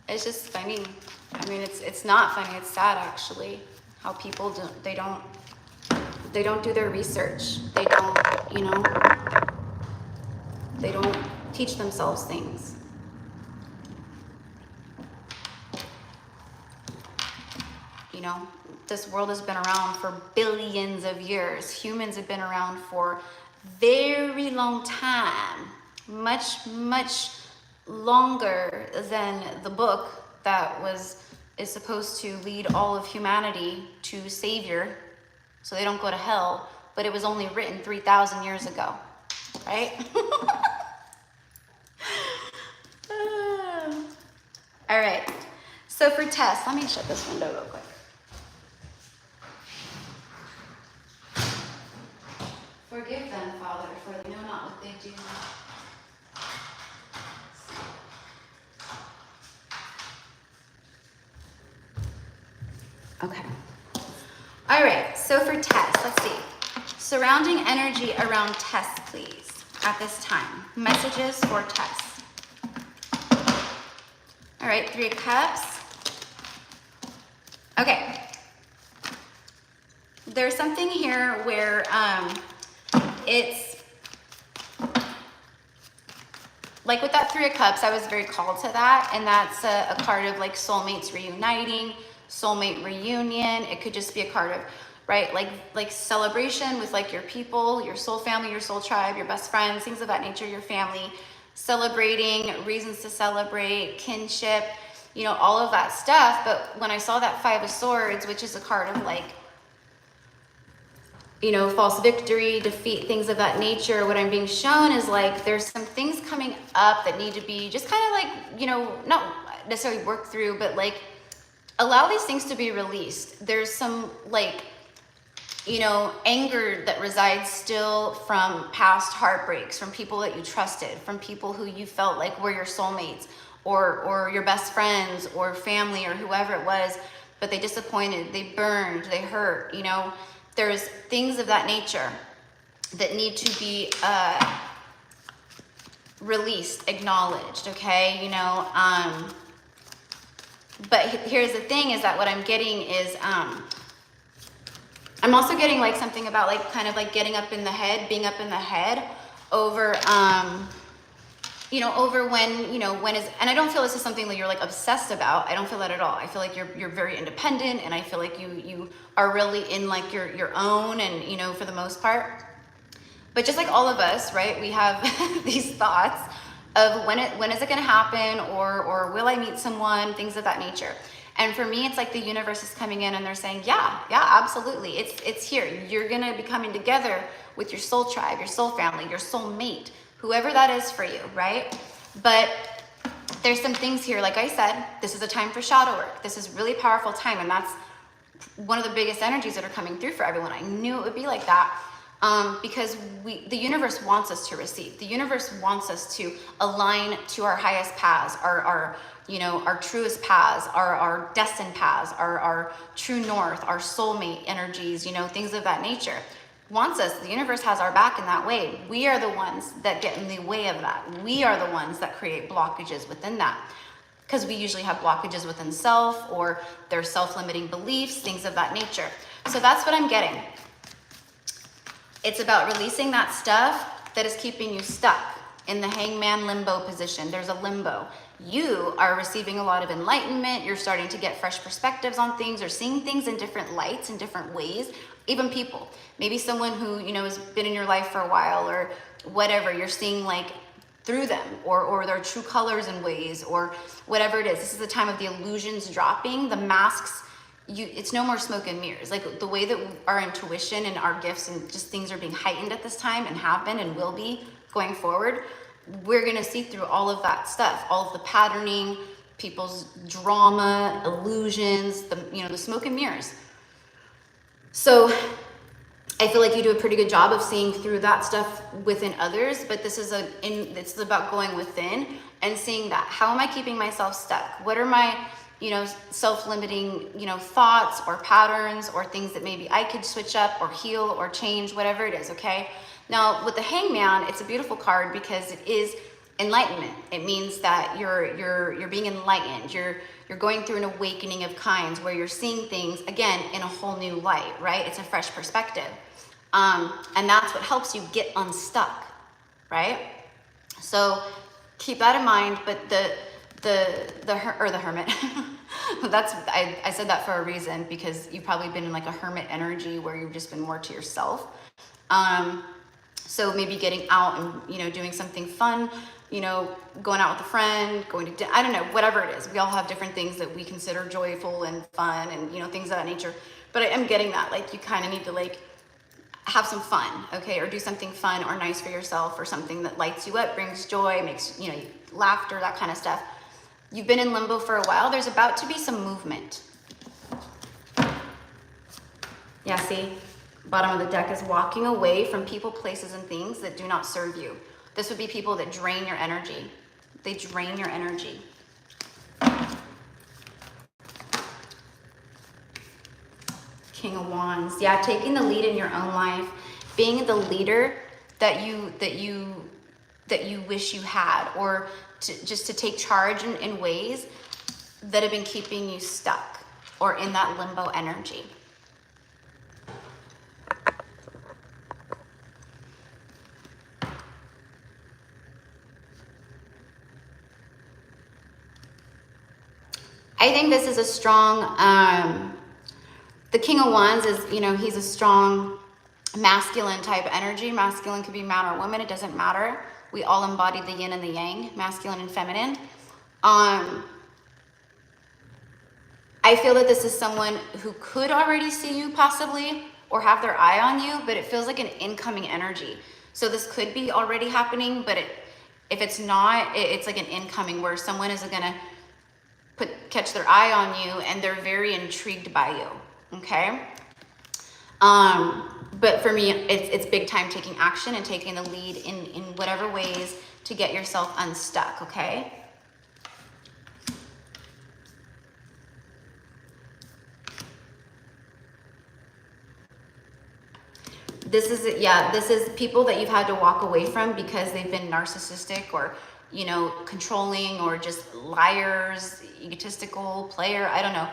It's just funny. I mean, it's not funny. It's sad, actually, how people don't do their research. They don't, you know, they don't teach themselves things. You know, this world has been around for billions of years. Humans have been around for very long time. Much, much longer than the book that is supposed to lead all of humanity to Savior so they don't go to hell, but it was only written 3,000 years ago, right? All right, so for Tess, let me shut this window real quick. Forgive them, Father, for they know not what they do. Okay. All right, so for Tess, let's see. Surrounding energy around Tess, please, at this time. Messages for Tess. All right, 3 of Cups. Okay. There's something here where it's like with that 3 of Cups, I was very called to that, and that's a card of like soulmates reuniting, soulmate reunion. It could just be a card of, right, like celebration with like your people, your soul family, your soul tribe, your best friends, things of that nature, your family, celebrating, reasons to celebrate, kinship, you know, all of that stuff. But when I saw that 5 of Swords, which is a card of like, you know, false victory, defeat, things of that nature, what I'm being shown is like there's some things coming up that need to be just kind of like, you know, not necessarily worked through, but like allow these things to be released. There's some like, you know, anger that resides still from past heartbreaks, from people that you trusted, from people who you felt like were your soulmates or your best friends or family or whoever it was, but they disappointed, they burned, they hurt, you know. There's things of that nature that need to be released, acknowledged, okay, you know. But here's the thing is that what I'm getting is, I'm also getting like something about like kind of like getting up in the head, being up in the head over, you know, over when, you know, when is, and I don't feel this is something that you're like obsessed about. I don't feel that at all. I feel like you're very independent, and I feel like you are really in like your own, and, you know, for the most part. But just like all of us, right, we have these thoughts of when is it going to happen, or will I meet someone, things of that nature. And for me, it's like the universe is coming in and they're saying, yeah, absolutely. It's here. You're going to be coming together with your soul tribe, your soul family, your soul mate, whoever that is for you, right? But there's some things here. Like I said, this is a time for shadow work. This is really powerful time. And that's one of the biggest energies that are coming through for everyone. I knew it would be like that. because the universe wants us to receive. The universe wants us to align to our highest paths, our truest paths, our destined paths, our true north, our soulmate energies, things of that nature. Wants us, the universe has our back in that way. We are the ones that get in the way of that. We are the ones that create blockages within that. Because we usually have blockages within self, or their self-limiting beliefs, things of that nature. So that's what I'm getting. It's about releasing that stuff that is keeping you stuck in the hangman limbo position. There's a limbo. You are receiving a lot of enlightenment. You're starting to get fresh perspectives on things, or seeing things in different lights, in different ways. Even people, maybe someone who, has been in your life for a while or whatever, you're seeing like through them, or their true colors and ways, or whatever it is. This is the time of the illusions dropping, the masks. It's no more smoke and mirrors. Like the way that our intuition and our gifts and just things are being heightened at this time, and have been and will be going forward, we're gonna see through all of that stuff, all of the patterning, people's drama, illusions, the smoke and mirrors. So I feel like you do a pretty good job of seeing through that stuff within others, but this is it's about going within and seeing that. How am I keeping myself stuck? What are my, self-limiting, thoughts or patterns, or things that maybe I could switch up or heal or change, whatever it is, okay? Now with the Hangman, it's a beautiful card because it is enlightenment. It means that you're being enlightened. You're going through an awakening of kinds, where you're seeing things again in a whole new light, right? It's a fresh perspective. And that's what helps you get unstuck, right? So keep that in mind. But the hermit, I said that for a reason, because you've probably been in like a hermit energy where you've just been more to yourself. So maybe getting out and, doing something fun, going out with a friend, going to, I don't know, whatever it is. We all have different things that we consider joyful and fun and, things of that nature. But I'm getting that, like, you kind of need to like have some fun, okay? Or do something fun or nice for yourself, or something that lights you up, brings joy, makes, laughter, that kind of stuff. You've been in limbo for a while. There's about to be some movement. Yeah, see? Bottom of the deck is walking away from people, places, and things that do not serve you. This would be people that drain your energy. They drain your energy. King of Wands. Yeah, taking the lead in your own life, being the leader that you wish you had, or just to take charge in ways that have been keeping you stuck or in that limbo energy. I think this is a strong, the King of Wands is, he's a strong masculine type energy. Masculine could be man or woman, it doesn't matter. We all embody the yin and the yang, masculine and feminine. I feel that this is someone who could already see you possibly, or have their eye on you, but it feels like an incoming energy. So this could be already happening, but if it's not, it's like an incoming, where someone is gonna catch their eye on you, and they're very intrigued by you, okay? But for me, it's big time taking action and taking the lead in whatever ways to get yourself unstuck, okay? This is people that you've had to walk away from because they've been narcissistic, or controlling, or just liars, egotistical, player, I don't know.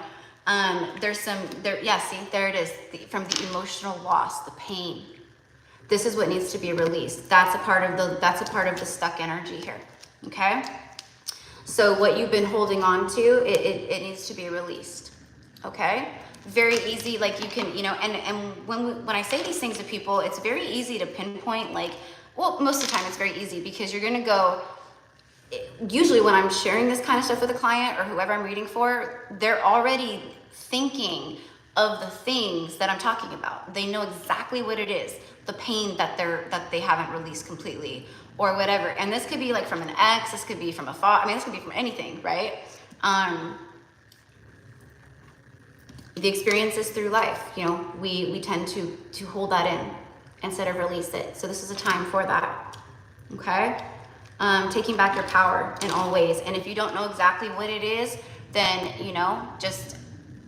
There it is, from the emotional loss, the pain. This is what needs to be released. That's a part of the stuck energy here, okay? So what you've been holding on to, it needs to be released, okay? Very easy, like you can, and when I say these things to people, it's very easy to pinpoint, like, well, most of the time it's very easy, because you're gonna go, usually when I'm sharing this kind of stuff with a client or whoever I'm reading for, they're already thinking of the things that I'm talking about. They know exactly what it is, the pain that they haven't released completely, or whatever. And this could be like from an ex, this could be from a father, this could be from anything, right? The experiences through life, we tend to hold that in. instead of release it. So this is a time for that, okay? Taking back your power in all ways. And if you don't know exactly what it is, then, you know, just,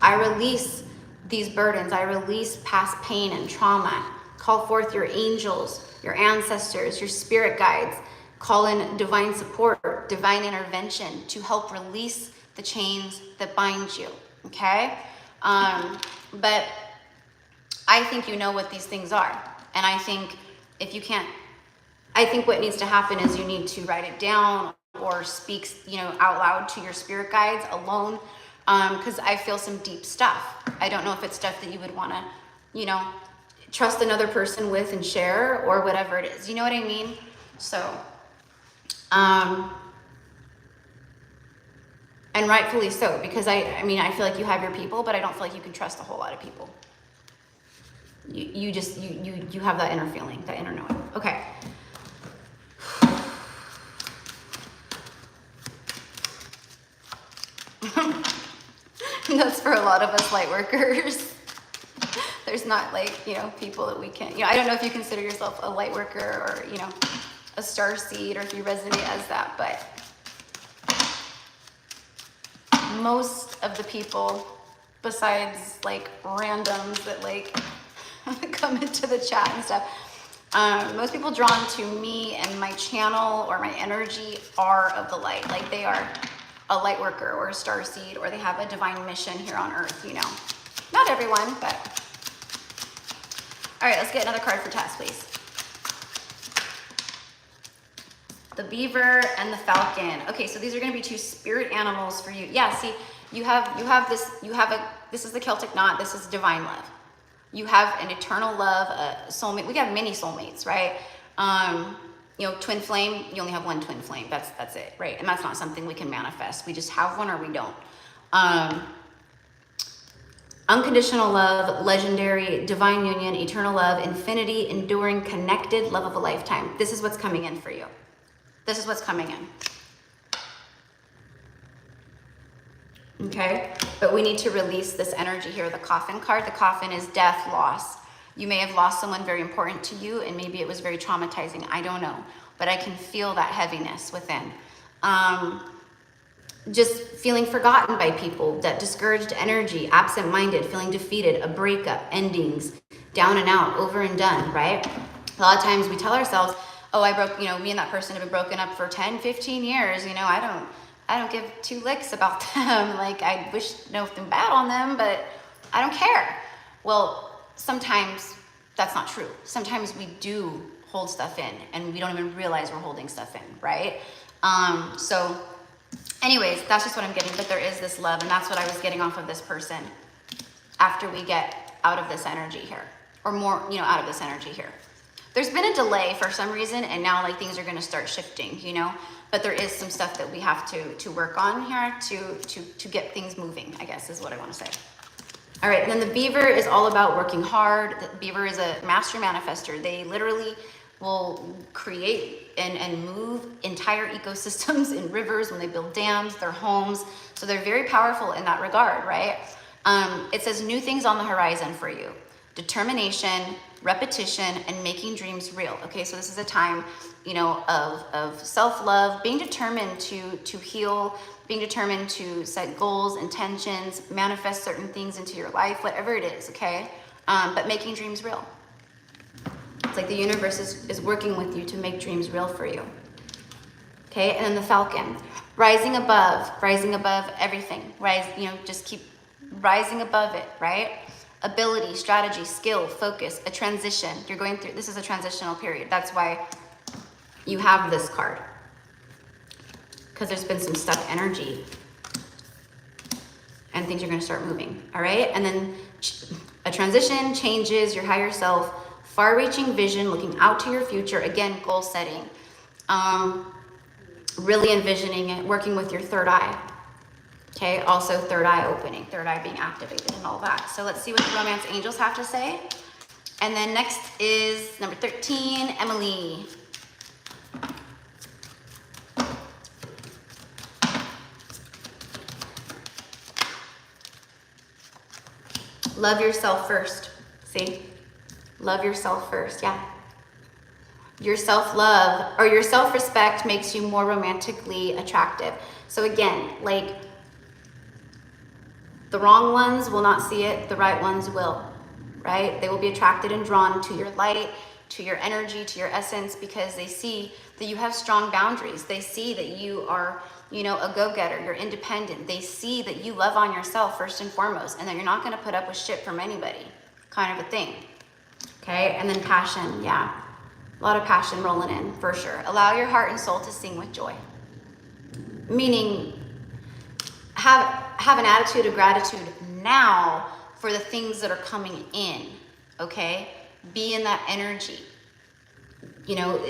I release these burdens. I release past pain and trauma. Call forth your angels, your ancestors, your spirit guides. Call in divine support, divine intervention to help release the chains that bind you, okay? But I think you know what these things are. And I think if you can't, I think what needs to happen is you need to write it down or speak, you know, out loud to your spirit guides alone. Because I feel some deep stuff. I don't know if it's stuff that you would want to, you know, trust another person with and share or whatever it is. You know what I mean? So, and rightfully so, because I mean, I feel like you have your people, but I don't feel like you can trust a whole lot of people. You have that inner feeling, that inner knowing. Okay. That's for a lot of us light workers. There's not like, you know, people that we can, you know, I don't know if you consider yourself a light worker or, you know, a star seed, or if you resonate as that, but most of the people, besides like randoms that like come into the chat and stuff, most people drawn to me and my channel or my energy are of the light. Like they are a light worker or a star seed, or they have a divine mission here on earth, you know. Not everyone, but. All right, let's get another card for Tess, please. The beaver and the falcon. Okay, so these are gonna be two spirit animals for you. Yeah, see, this is the Celtic knot, this is divine love. You have an eternal love, a soulmate. We have many soulmates, right? You know, twin flame, you only have one twin flame. That's it, right? And that's not something we can manifest. We just have one or we don't. Unconditional love, legendary, divine union, eternal love, infinity, enduring, connected, love of a lifetime. This is what's coming in for you. This is what's coming in. Okay, but we need to release this energy here. The coffin card, the coffin is death, loss. You may have lost someone very important to you, and maybe it was very traumatizing. I don't know, but I can feel that heaviness within. Just feeling forgotten by people, that discouraged energy, absent-minded, feeling defeated, a breakup, endings, down and out, over and done, right? A lot of times we tell ourselves, oh, I broke, you know, me and that person have been broken up for 10, 15 years, you know, I don't give two licks about them. Like, I wish nothing bad on them, but I don't care. Well, sometimes that's not true. Sometimes we do hold stuff in and we don't even realize we're holding stuff in, right? So anyways, that's just what I'm getting, but there is this love, and that's what I was getting off of this person after we get out of this energy here, or more, you know, out of this energy here. There's been a delay for some reason, and now like things are gonna start shifting, you know, but there is some stuff that we have to work on here to get things moving, I guess is what I wanna say. All right, and then the beaver is all about working hard. The beaver is a master manifester. They literally will create and move entire ecosystems in rivers when they build dams, their homes. So they're very powerful in that regard, right? It says new things on the horizon for you. Determination, repetition, and making dreams real. Okay, so this is a time, you know, of self-love, being determined to heal, being determined to set goals, intentions, manifest certain things into your life, whatever it is, okay? But making dreams real. It's like the universe is working with you to make dreams real for you. Okay, and then the falcon, rising above everything. Rise, you know, just keep rising above it, right? Ability, strategy, skill, focus, a transition. You're going through, this is a transitional period. That's why you have this card. Because there's been some stuck energy and things are going to start moving, all right? And then a transition, changes, your higher self, far-reaching vision, looking out to your future, again, goal setting, really envisioning it, working with your third eye, okay? Also third eye opening, third eye being activated and all that. So let's see what the romance angels have to say. And then next is number 13, Emily. Love yourself first, see? Love yourself first, yeah. Your self-love or your self-respect makes you more romantically attractive. So again, like, the wrong ones will not see it, the right ones will, right? They will be attracted and drawn to your light, to your energy, to your essence, because they see that you have strong boundaries. They see that you are, you know, a go-getter, you're independent. They see that you love on yourself first and foremost, and that you're not gonna put up with shit from anybody, kind of a thing, okay? And then passion, yeah. A lot of passion rolling in, for sure. Allow your heart and soul to sing with joy. Meaning, have an attitude of gratitude now for the things that are coming in, okay? Be in that energy. You know,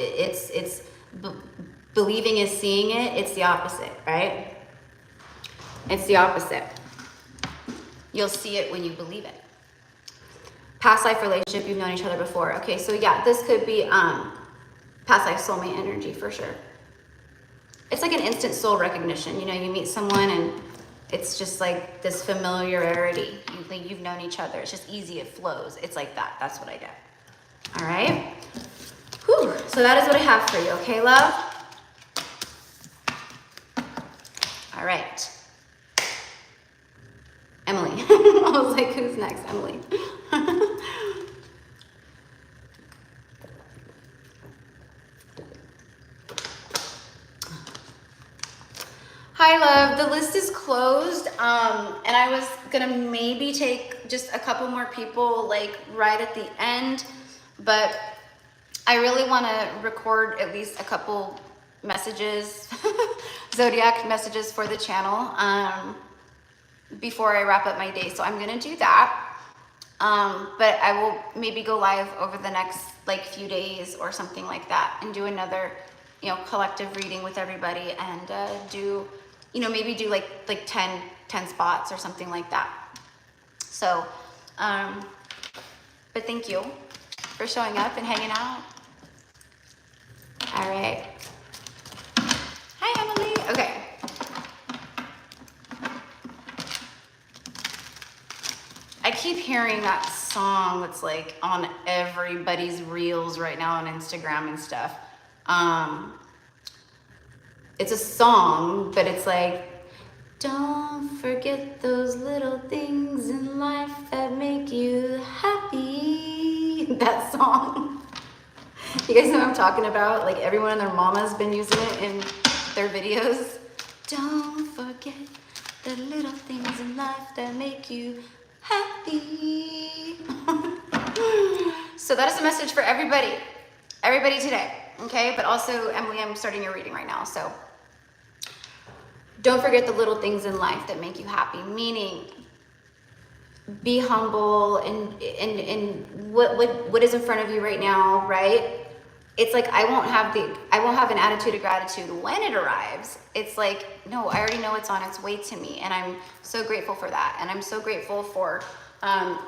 believing is seeing it. It's the opposite, right? It's the opposite. You'll see it when you believe it. Past life relationship, you've known each other before. Okay, so yeah, this could be past life soulmate energy for sure. It's like an instant soul recognition. You know, you meet someone and it's just like this familiarity. You've known each other. It's just easy. It flows. It's like that. That's what I get. All right. Whew. So that is what I have for you. Okay, love? All right. Emily. I was like, who's next? Emily. Hi, love. The list is closed, and I was gonna maybe take just a couple more people like right at the end, but I really want to record at least a couple messages, zodiac messages for the channel before I wrap up my day. So I'm gonna do that, but I will maybe go live over the next like few days or something like that and do another, you know, collective reading with everybody and do, you know, maybe do like 10 spots or something like that. So, but thank you for showing up and hanging out. All right. Hi, Emily. Okay. I keep hearing that song that's like on everybody's reels right now on Instagram and stuff. It's a song, but it's like, don't forget those little things in life that make you happy. That song. You guys know what I'm talking about? Like everyone and their mama's been using it in their videos. Don't forget the little things in life that make you happy. So that is a message for everybody today, okay? But also, Emily, I'm starting your reading right now, so don't forget the little things in life that make you happy, meaning be humble and what is in front of you right now, right? It's like I won't have an attitude of gratitude when it arrives. It's like, no, I already know it's on its way to me, and I'm so grateful for that. And I'm so grateful for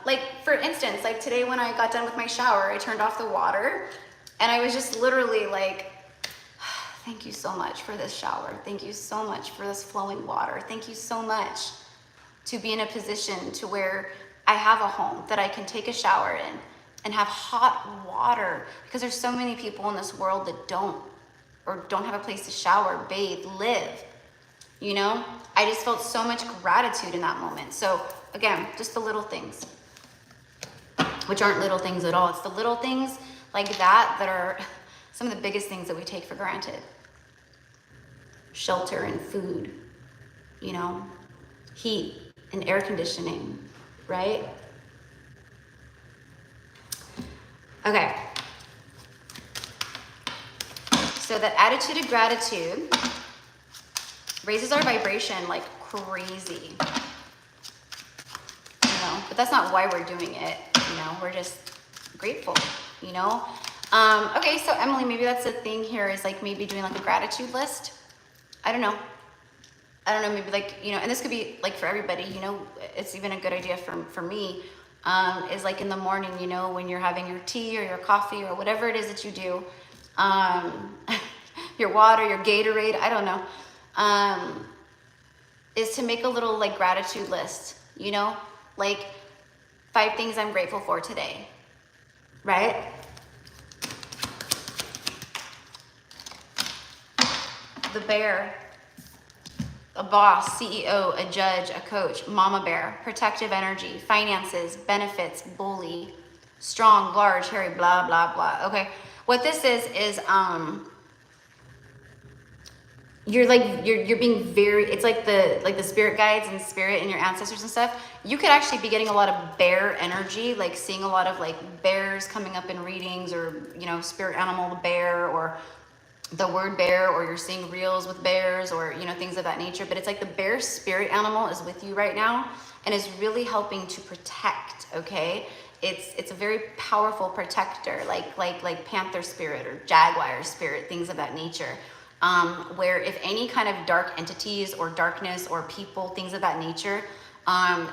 like, for instance, like today when I got done with my shower, I turned off the water and I was just literally like, thank you so much for this shower. Thank you so much for this flowing water. Thank you so much to be in a position to where I have a home that I can take a shower in and have hot water, because there's so many people in this world that don't have a place to shower, bathe, live, you know? I just felt so much gratitude in that moment. So again, just the little things, which aren't little things at all. It's the little things like that that are some of the biggest things that we take for granted. Shelter and food, you know, heat and air conditioning, right? Okay. So that attitude of gratitude raises our vibration like crazy, you know, but that's not why we're doing it, you know, we're just grateful, you know. Okay, so Emily, maybe that's the thing here, is like maybe doing like a gratitude list. I don't know, maybe like, you know, and this could be like for everybody, you know, it's even a good idea for me, is like in the morning, you know, when you're having your tea or your coffee or whatever it is that you do, your water, your Gatorade, I don't know, is to make a little like gratitude list, you know, like 5 things I'm grateful for today. right? The bear, a boss, CEO, a judge, a coach, mama bear, protective energy, finances, benefits, bully, strong, large, hairy, blah, blah, blah. Okay, what this is you're being very, it's like the spirit guides and spirit and your ancestors and stuff. You could actually be getting a lot of bear energy, like seeing a lot of like bears coming up in readings, or, you know, spirit animal bear, or the word bear, or you're seeing reels with bears, or, you know, things of that nature. But it's like the bear spirit animal is with you right now and is really helping to protect. Okay, it's a very powerful protector, like panther spirit or jaguar spirit, things of that nature. Where if any kind of dark entities or darkness or people, things of that nature,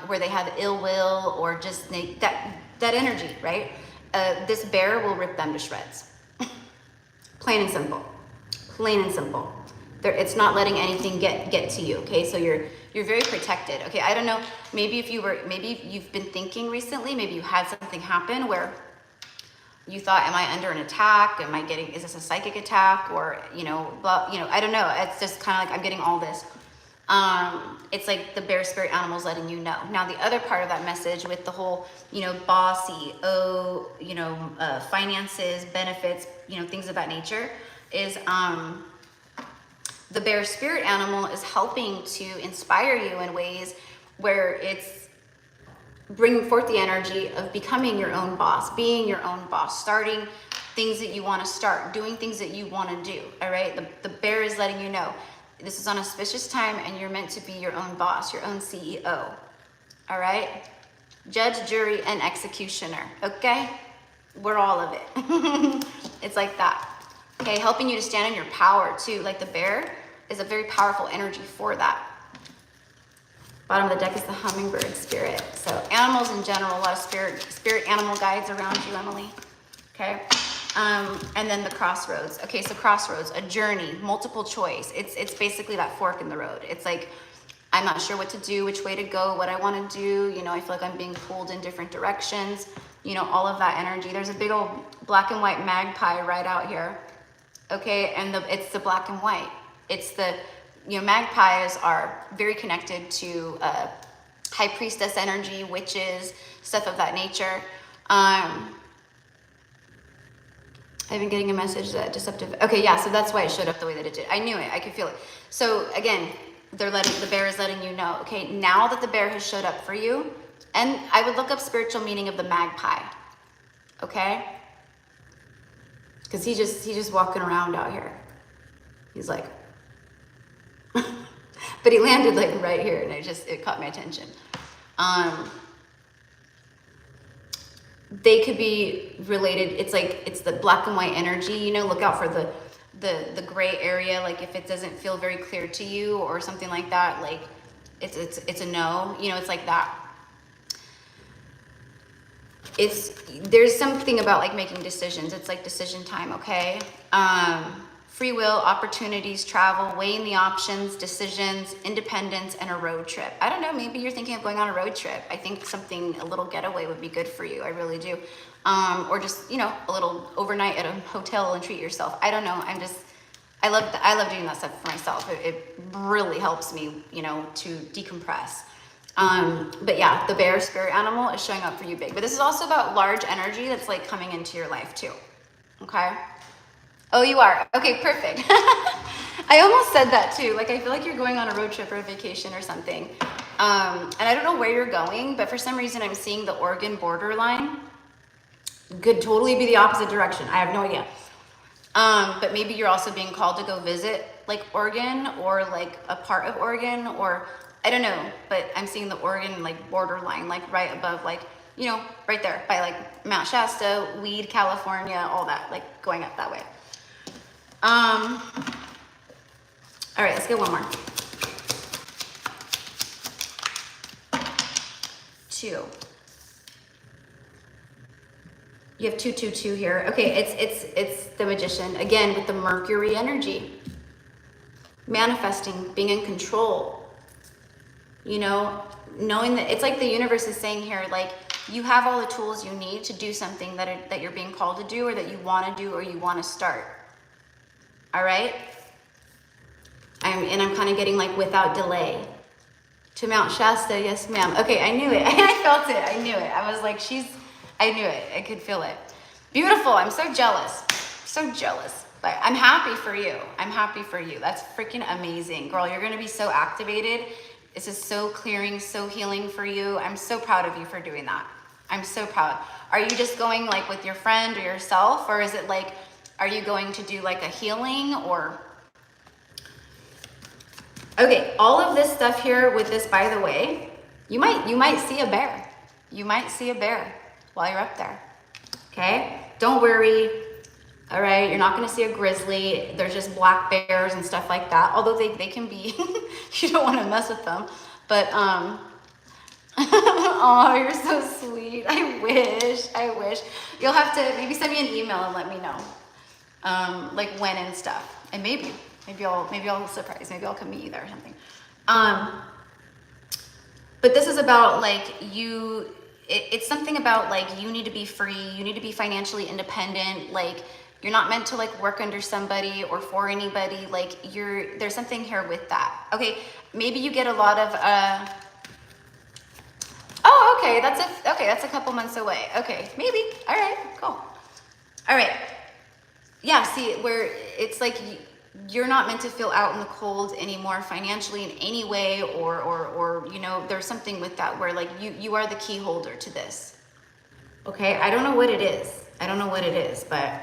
where they have ill will or just that energy, right? This bear will rip them to shreds. Plain and simple. Plain and simple. It's not letting anything get to you. Okay, so you're very protected. Okay, I don't know. Maybe you've been thinking recently. Maybe you had something happen where you thought, am I under an attack? Is this a psychic attack? Or, you know, I don't know. It's just kind of like I'm getting all this. It's like the bear spirit animal's letting you know. Now, the other part of that message with the whole, you know, bossy, finances, benefits, you know, things of that nature is, the bear spirit animal is helping to inspire you in ways where it's bringing forth the energy of becoming your own boss, being your own boss, starting things that you want to start, doing things that you want to do. All right, the bear is letting you know this is an auspicious time and you're meant to be your own boss, your own CEO. All right, judge, jury, and executioner. Okay, we're all of it. It's like that. Okay, helping you to stand in your power too. Like the bear is a very powerful energy for that. Bottom of the deck is the hummingbird spirit. So animals in general, a lot of spirit animal guides around you, Emily. Okay. And then the crossroads. Okay, so crossroads, a journey, multiple choice. It's basically that fork in the road. It's like, I'm not sure what to do, which way to go, what I want to do. You know, I feel like I'm being pulled in different directions. You know, all of that energy. There's a big old black and white magpie right out here. Okay, and it's the black and white. It's the, you know, magpies are very connected to high priestess energy, witches, stuff of that nature. I've been getting a message that deceptive. Okay, yeah, so that's why it showed up the way that it did. I knew it. I could feel it. So again, the bear is letting you know. Okay, now that the bear has showed up for you, and I would look up spiritual meaning of the magpie. Okay, because he's just walking around out here. He's like. But he landed like right here, and it caught my attention. They could be related. It's the black and white energy. You know, look out for the gray area. Like if it doesn't feel very clear to you or something like that, like it's a no. You know, it's like that. There's something about like making decisions. It's like decision time. Okay. Free will, opportunities, travel, weighing the options, decisions, independence, and a road trip. I don't know, maybe you're thinking of going on a road trip. I think a little getaway would be good for you. I really do. Or just, you know, a little overnight at a hotel and treat yourself. I don't know. I love doing that stuff for myself. It really helps me, you know, to decompress. But yeah, the bear spirit animal is showing up for you big. But this is also about large energy that's like coming into your life too. Okay? Oh, you are? Okay, perfect. I almost said that too. Like, I feel like you're going on a road trip or a vacation or something. And I don't know where you're going, but for some reason I'm seeing the Oregon borderline. Could totally be the opposite direction. I have no idea. But maybe you're also being called to go visit like Oregon or like a part of Oregon, or I don't know, but I'm seeing the Oregon like borderline, like right above, like, you know, right there by like Mount Shasta, Weed, California, all that, like going up that way. All right, let's get one more. 2. You have 222 here. Okay, it's the Magician again with the Mercury energy. Manifesting, being in control. You know, knowing that it's like the universe is saying here, like you have all the tools you need to do something that you're being called to do, or that you want to do, or you want to start. All right? I'm kind of getting like without delay. To Mount Shasta, yes ma'am. Okay, I knew it. I felt it. I knew it. I was like, I knew it. I could feel it. Beautiful. I'm so jealous. So jealous. But I'm happy for you. I'm happy for you. That's freaking amazing. Girl, you're going to be so activated. This is so clearing, so healing for you. I'm so proud of you for doing that. I'm so proud. Are you just going like with your friend or yourself? Or is it like, are you going to do like a healing or... Okay, all of this stuff here with this, by the way, you might see a bear. You might see a bear while you're up there. Okay? Don't worry. All right, you're not going to see a grizzly. There's just black bears and stuff like that. Although they can be, you don't want to mess with them. But, oh, you're so sweet. I wish. You'll have to maybe send me an email and let me know, like when and stuff. And maybe I'll surprise. Maybe I'll come meet you there or something. But this is about like you, it's something about like you need to be free. You need to be financially independent. Like you're not meant to like work under somebody or for anybody. Like there's something here with that. Okay. Maybe you get a lot of, oh, okay. That's a couple months away. Okay. Maybe. All right, cool. All right. Yeah. See where it's like, you're not meant to feel out in the cold anymore financially in any way, or you know, there's something with that where like you are the key holder to this. Okay, I don't know what it is, but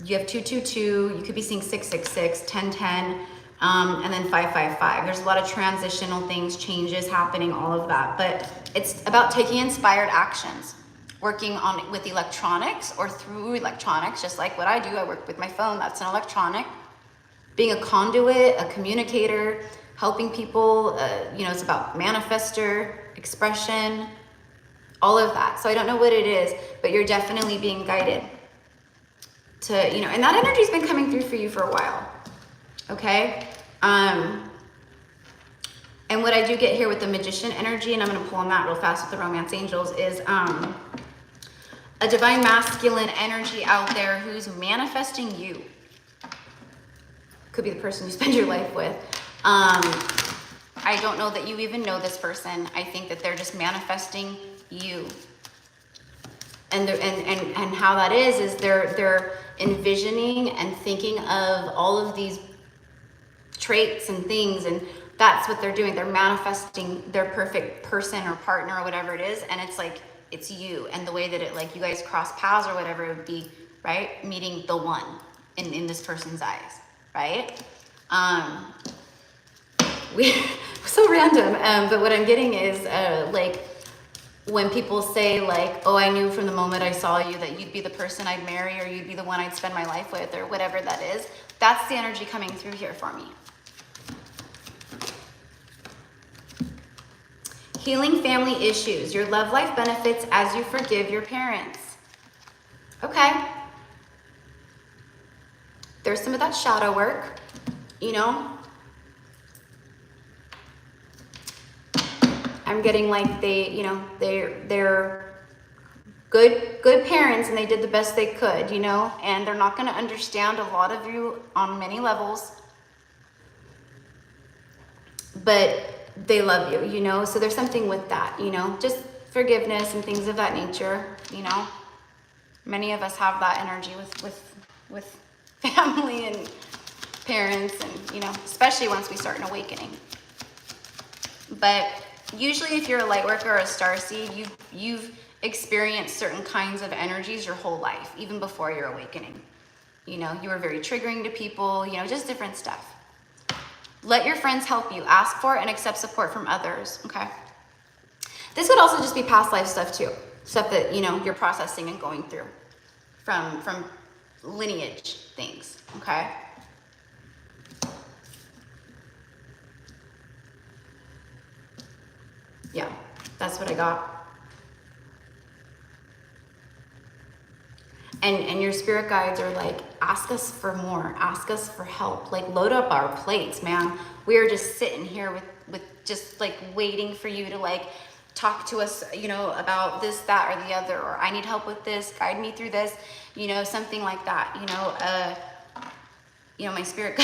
you have 222, you could be seeing 666, 1010, and then 555. There's a lot of transitional things, changes happening, all of that, but it's about taking inspired actions. Working on with electronics or through electronics, just like what I do. I work with my phone, that's an electronic. Being a conduit, a communicator, helping people, you know, it's about manifester, expression, all of that. So I don't know what it is, but you're definitely being guided to, you know, and that energy's been coming through for you for a while, okay? And what I do get here with the magician energy, and I'm gonna pull on that real fast with the romance angels, is a divine masculine energy out there who's manifesting you. Could be the person you spend your life with. I don't know that you even know this person. I think that they're just manifesting you. And how that is they're envisioning and thinking of all of these traits and things, and that's what they're doing. They're manifesting their perfect person or partner or whatever it is, and it's like, it's you, and the way that it, like, you guys cross paths or whatever, it would be, right? Meeting the one in this person's eyes, right? So random, but what I'm getting is, like, when people say, like, oh, I knew from the moment I saw you that you'd be the person I'd marry, or you'd be the one I'd spend my life with, or whatever that is, that's the energy coming through here for me. Healing family issues. Your love life benefits as you forgive your parents. Okay. There's some of that shadow work, you know. I'm getting like they're good parents, and they did the best they could, you know, and they're not going to understand a lot of you on many levels, but they love you, you know. So there's something with that, you know, just forgiveness and things of that nature, you know. Many of us have that energy with family and parents, and, you know, especially once we start an awakening. But usually if you're a light worker or a starseed, you've experienced certain kinds of energies your whole life, even before your awakening. You know, you were very triggering to people, you know, just different stuff. Let your friends help you. Ask for and accept support from others, okay? This could also just be past life stuff too. Stuff that, you know, you're processing and going through from lineage things, okay? Yeah, that's what I got. And your spirit guides are like, ask us for more, ask us for help, like load up our plates, man. We are just sitting here with just like waiting for you to like talk to us, you know, about this, that, or the other, or I need help with this, guide me through this, you know, something like that, you know, my spirit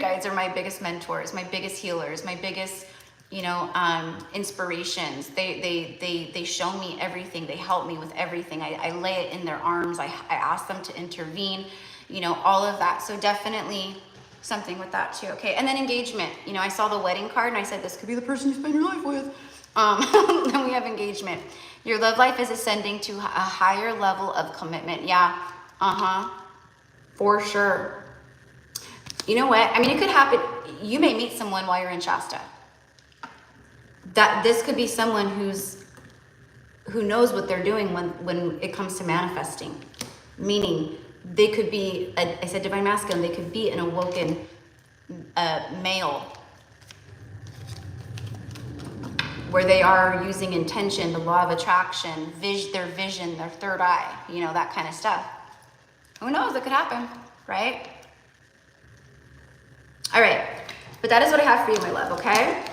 guides are my biggest mentors, my biggest healers, my biggest, you know, inspirations. They show me everything. They help me with everything. I lay it in their arms. I ask them to intervene, you know, all of that. So definitely something with that too. Okay. And then engagement, you know, I saw the wedding card and I said, this could be the person you spend your life with. Then we have engagement. Your love life is ascending to a higher level of commitment. Yeah. For sure. You know what? I mean, it could happen. You may meet someone while you're in Shasta. That this could be someone who knows what they're doing when it comes to manifesting. Meaning they could be, I said divine masculine, they could be an awoken male, where they are using intention, the law of attraction, their vision, their third eye, you know, that kind of stuff. Who knows? It could happen, right? All right, but that is what I have for you, my love, okay?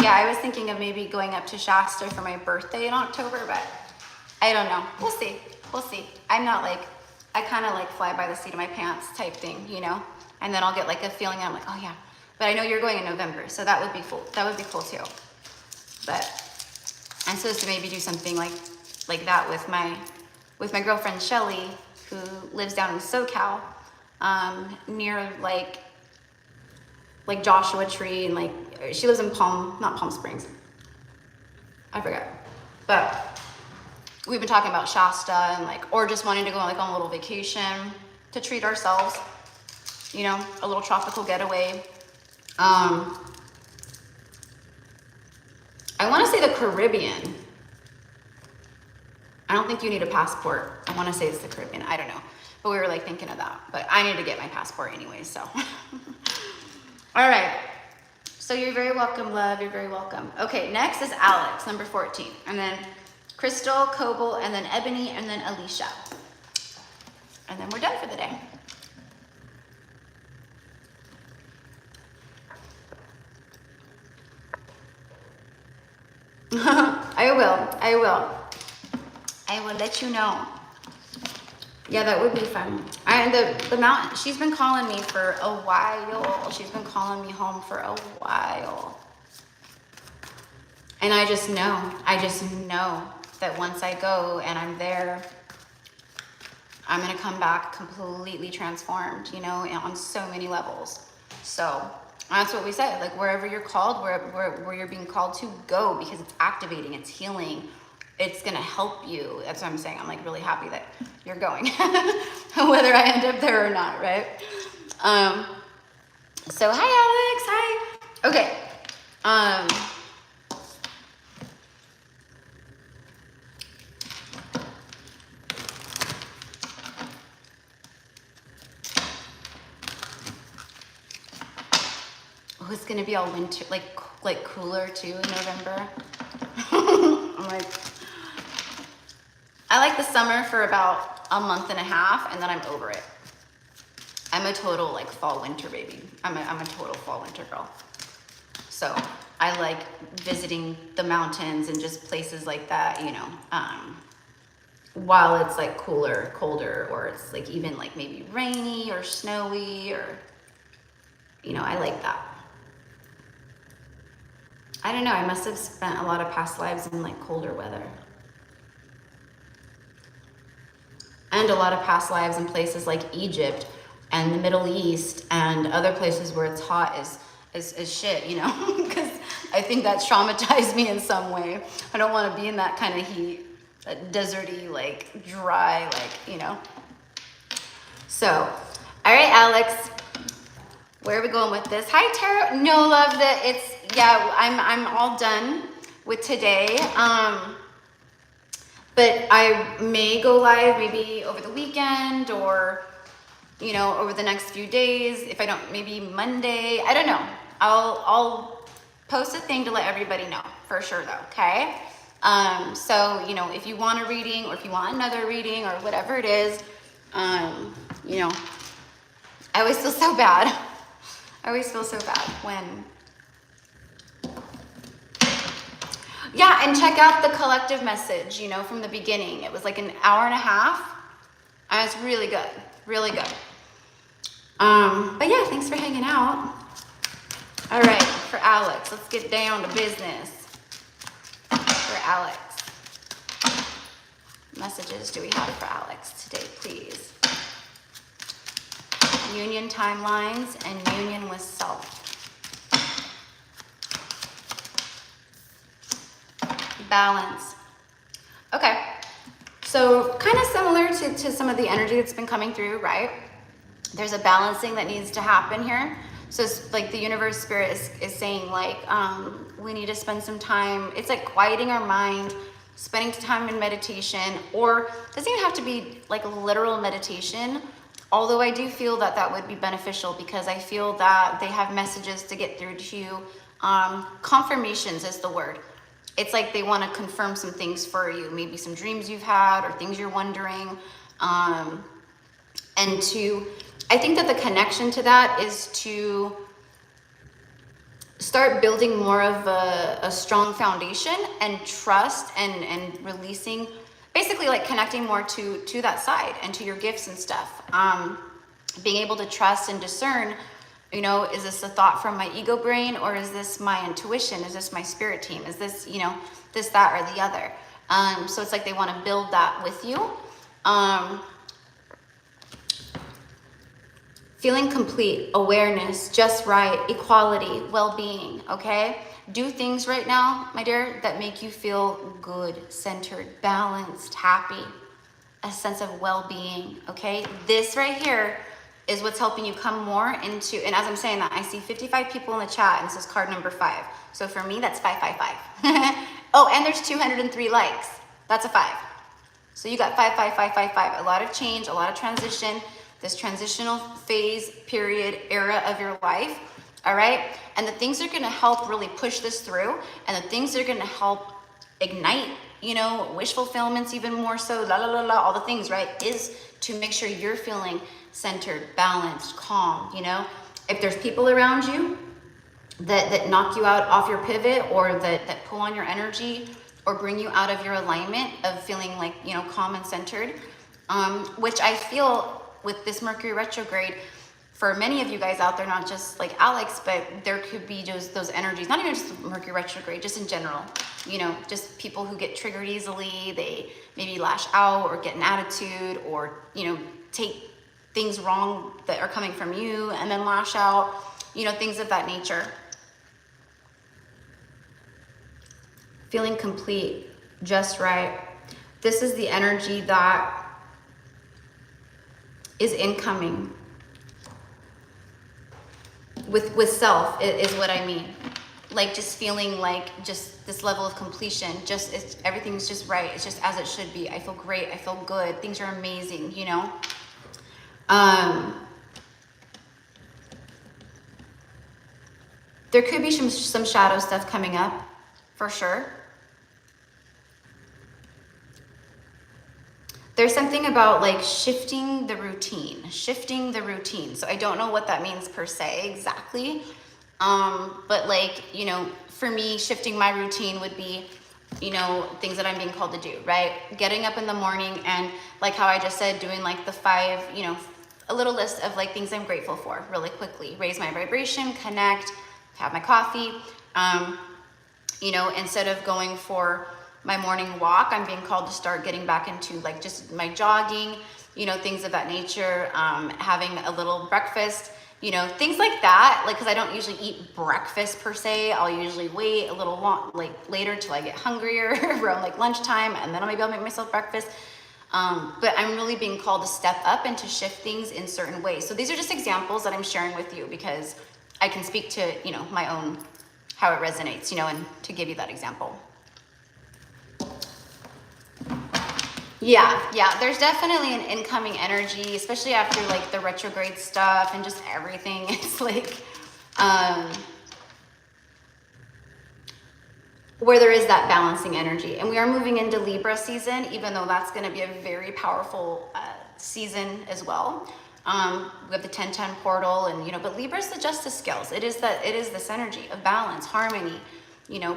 Yeah, I was thinking of maybe going up to Shasta for my birthday in October, but I don't know. We'll see. We'll see. I'm not like, I kind of like fly by the seat of my pants type thing, you know? And then I'll get like a feeling, I'm like, oh yeah. But I know you're going in November, so that would be cool. That would be cool too. But I'm supposed to maybe do something like that with my girlfriend Shelly, who lives down in SoCal, near like Joshua Tree, and like she lives in not Palm Springs. I forgot. But we've been talking about Shasta and like, or just wanting to go like on a little vacation to treat ourselves, you know, a little tropical getaway. I want to say the Caribbean. I don't think you need a passport. I want to say it's the Caribbean. I don't know. But we were like thinking of that. But I need to get my passport anyway, so. All right. So you're very welcome, love. You're very welcome. Okay, next is Alex, number 14. And then Crystal, Cobalt, and then Ebony, and then Alicia. And then we're done for the day. I will let you know. Yeah, that would be fun. And the mountain, she's been calling me for a while. She's been calling me home for a while. And I just know that once I go and I'm there, I'm gonna come back completely transformed, you know, on so many levels. So that's what we said, like wherever you're called, where you're being called to, go, because it's activating, it's healing, it's gonna help you. That's what I'm saying. I'm like really happy that you're going, whether I end up there or not, right? So hi Alex, hi. Okay. Oh, it's gonna be all winter, like cooler too in November. I'm like, I like the summer for about a month and a half, and then I'm over it. I'm a total like fall winter baby. I'm a total fall winter girl. So I like visiting the mountains and just places like that, you know, while it's like cooler, colder, or it's like even like maybe rainy or snowy, or, you know, I like that. I don't know, I must have spent a lot of past lives in like colder weather. And a lot of past lives in places like Egypt and the Middle East and other places where it's hot as shit, you know? Because I think that traumatized me in some way. I don't want to be in that kind of heat, that deserty, like dry, like, you know? So, all right, Alex, where are we going with this? Hi, Tarot. No, love, that it's, yeah, I'm all done with today. But I may go live maybe over the weekend, or, you know, over the next few days. If I don't, maybe Monday. I don't know. I'll post a thing to let everybody know for sure though, okay? So, you know, if you want a reading, or if you want another reading, or whatever it is, You know, I always feel so bad. I always feel so bad when, yeah, and check out the collective message, you know, from the beginning. It was like an hour and a half. And it's really good, really good. But yeah, thanks for hanging out. All right, for Alex, let's get down to business. For Alex. Messages do we have for Alex today, please? Union timelines and union with self. Balance. Okay, so kind of similar to some of the energy that's been coming through, right? There's a balancing that needs to happen here. So it's like the universe spirit is saying like, we need to spend some time. It's like quieting our mind, spending time in meditation, or doesn't even have to be like a literal meditation. Although I do feel that that would be beneficial because I feel that they have messages to get through to you. Confirmations is the word. It's like they want to confirm some things for you, maybe some dreams you've had or things you're wondering. And I think that the connection to that is to start building more of a strong foundation and trust and releasing, basically like connecting more to that side and to your gifts and stuff. Being able to trust and discern, you know, is this a thought from my ego brain or is this my intuition? Is this my spirit team? Is this, you know, this, that, or the other? So it's like they want to build that with you. Feeling complete, awareness, just right, equality, well-being, okay? Do things right now, my dear, that make you feel good, centered, balanced, happy, a sense of well-being, okay? This right here is what's helping you come more into, and as I'm saying that, I see 55 people in the chat and it says card number 5. So for me, that's 555. Oh, and there's 203 likes. That's a 5. So you got 5, 5, 5, 5, 5. A lot of change, a lot of transition, this transitional phase, period, era of your life, all right? And the things that are gonna help really push this through, and the things that are gonna help ignite, you know, wish fulfillments even more so, la la la la, all the things, right, is to make sure you're feeling centered, balanced, calm, you know? If there's people around you that knock you out off your pivot or that pull on your energy or bring you out of your alignment of feeling like, you know, calm and centered, which I feel with this Mercury retrograde, for many of you guys out there, not just like Alex, but there could be those energies, not even just Mercury retrograde, just in general, you know, just people who get triggered easily, they maybe lash out or get an attitude or, you know, take things wrong that are coming from you and then lash out, you know, things of that nature. Feeling complete, just right. This is the energy that is incoming with self is what I mean. Like just feeling like just this level of completion, just everything's just right. It's just as it should be. I feel great. I feel good. Things are amazing, you know? There could be some shadow stuff coming up for sure. There's something about like shifting the routine. So I don't know what that means per se exactly. But like, you know, for me, shifting my routine would be, you know, things that I'm being called to do, right? Getting up in the morning and like how I just said, doing like the 5, you know, a little list of like things I'm grateful for really quickly. Raise my vibration, connect, have my coffee. You know, instead of going for my morning walk, I'm being called to start getting back into like just my jogging, you know, things of that nature, having a little breakfast, you know, things like that. Like, cause I don't usually eat breakfast per se. I'll usually wait a little long, like later till I get hungrier around like lunchtime, and then maybe I'll make myself breakfast. But I'm really being called to step up and to shift things in certain ways. So these are just examples that I'm sharing with you because I can speak to, you know, my own, how it resonates, you know, and to give you that example. Yeah, there's definitely an incoming energy, especially after like the retrograde stuff and just everything. It's like, where there is that balancing energy. And we are moving into Libra season, even though that's going to be a very powerful season as well. We have the 1010 portal, and but Libra is the justice scales. It is this energy of balance, harmony,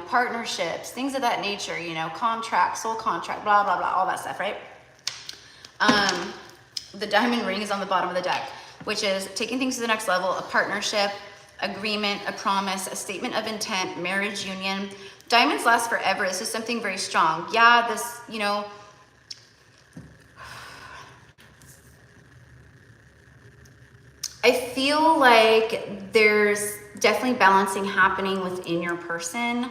partnerships, things of that nature, contract, soul contract, blah, blah, blah, all that stuff, right? The diamond ring is on the bottom of the deck, which is taking things to the next level, a partnership, agreement, a promise, a statement of intent, marriage, union. Diamonds last forever. This is something very strong. Yeah, this, I feel like there's definitely balancing happening within your person,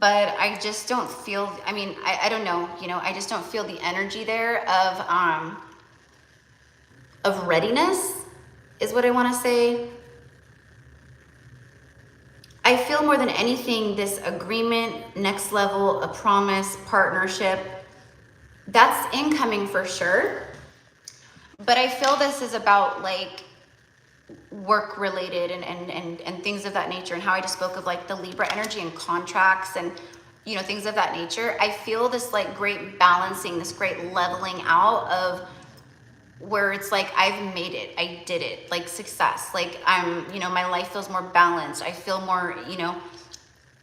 but I just don't feel, I don't know, I just don't feel the energy there of readiness is what I want to say. I feel more than anything, this agreement, next level, a promise, partnership, that's incoming for sure. But I feel this is about like work related and things of that nature, and how I just spoke of like the Libra energy and contracts and things of that nature. I feel this like great balancing, this great leveling out of where it's like I've made it, I did it, like success, like I'm my life feels more balanced, I feel more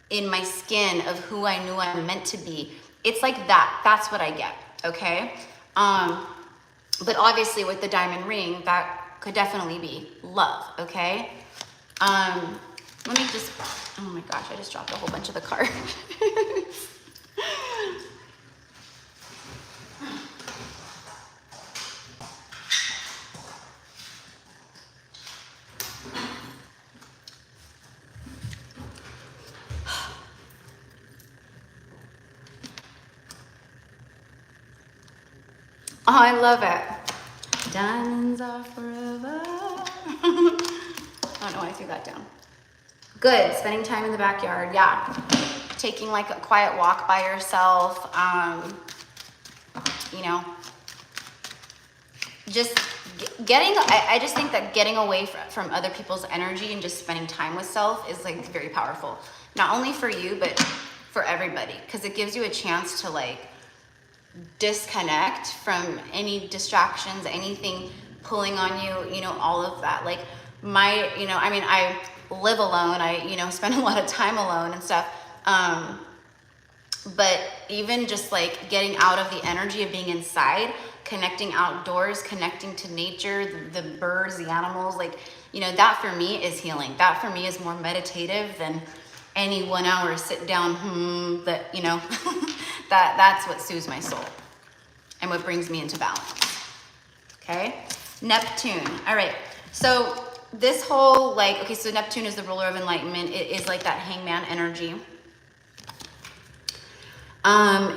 in my skin of who I knew I'm meant to be. It's like that's what I get. Okay, but obviously with the diamond ring, that could definitely be love. Okay, let me just, oh my gosh, I just dropped a whole bunch of the cards. Oh, I love it. Diamonds are forever. I don't know why I threw that down. Good, spending time in the backyard, yeah. Taking like a quiet walk by yourself, just getting, I just think that getting away from other people's energy and just spending time with self is like very powerful. Not only for you, but for everybody, because it gives you a chance to like disconnect from any distractions, anything pulling on you, all of that. Like I live alone, I spend a lot of time alone and stuff, but even just like getting out of the energy of being inside, connecting outdoors, connecting to nature, the birds, the animals, like that for me is healing. That for me is more meditative than any 1 hour sit down that's what soothes my soul and what brings me into balance. Okay, Neptune. All right, so this whole so Neptune is the ruler of enlightenment. It is like that hangman energy.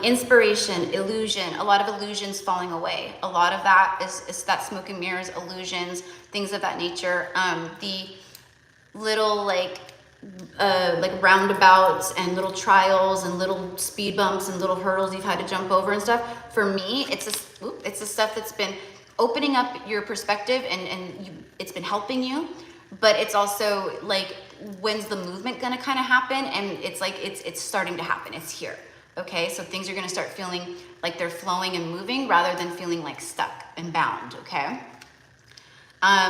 Inspiration, illusion, a lot of illusions falling away. A lot of that is that smoke and mirrors, illusions, things of that nature. The little like roundabouts and little trials and little speed bumps and little hurdles you've had to jump over and stuff. For me, it's the stuff that's been opening up your perspective and it's been helping you, but it's also like, when's the movement gonna kind of happen? And it's like, it's starting to happen, it's here. Okay, so things are gonna start feeling like they're flowing and moving rather than feeling like stuck and bound, okay?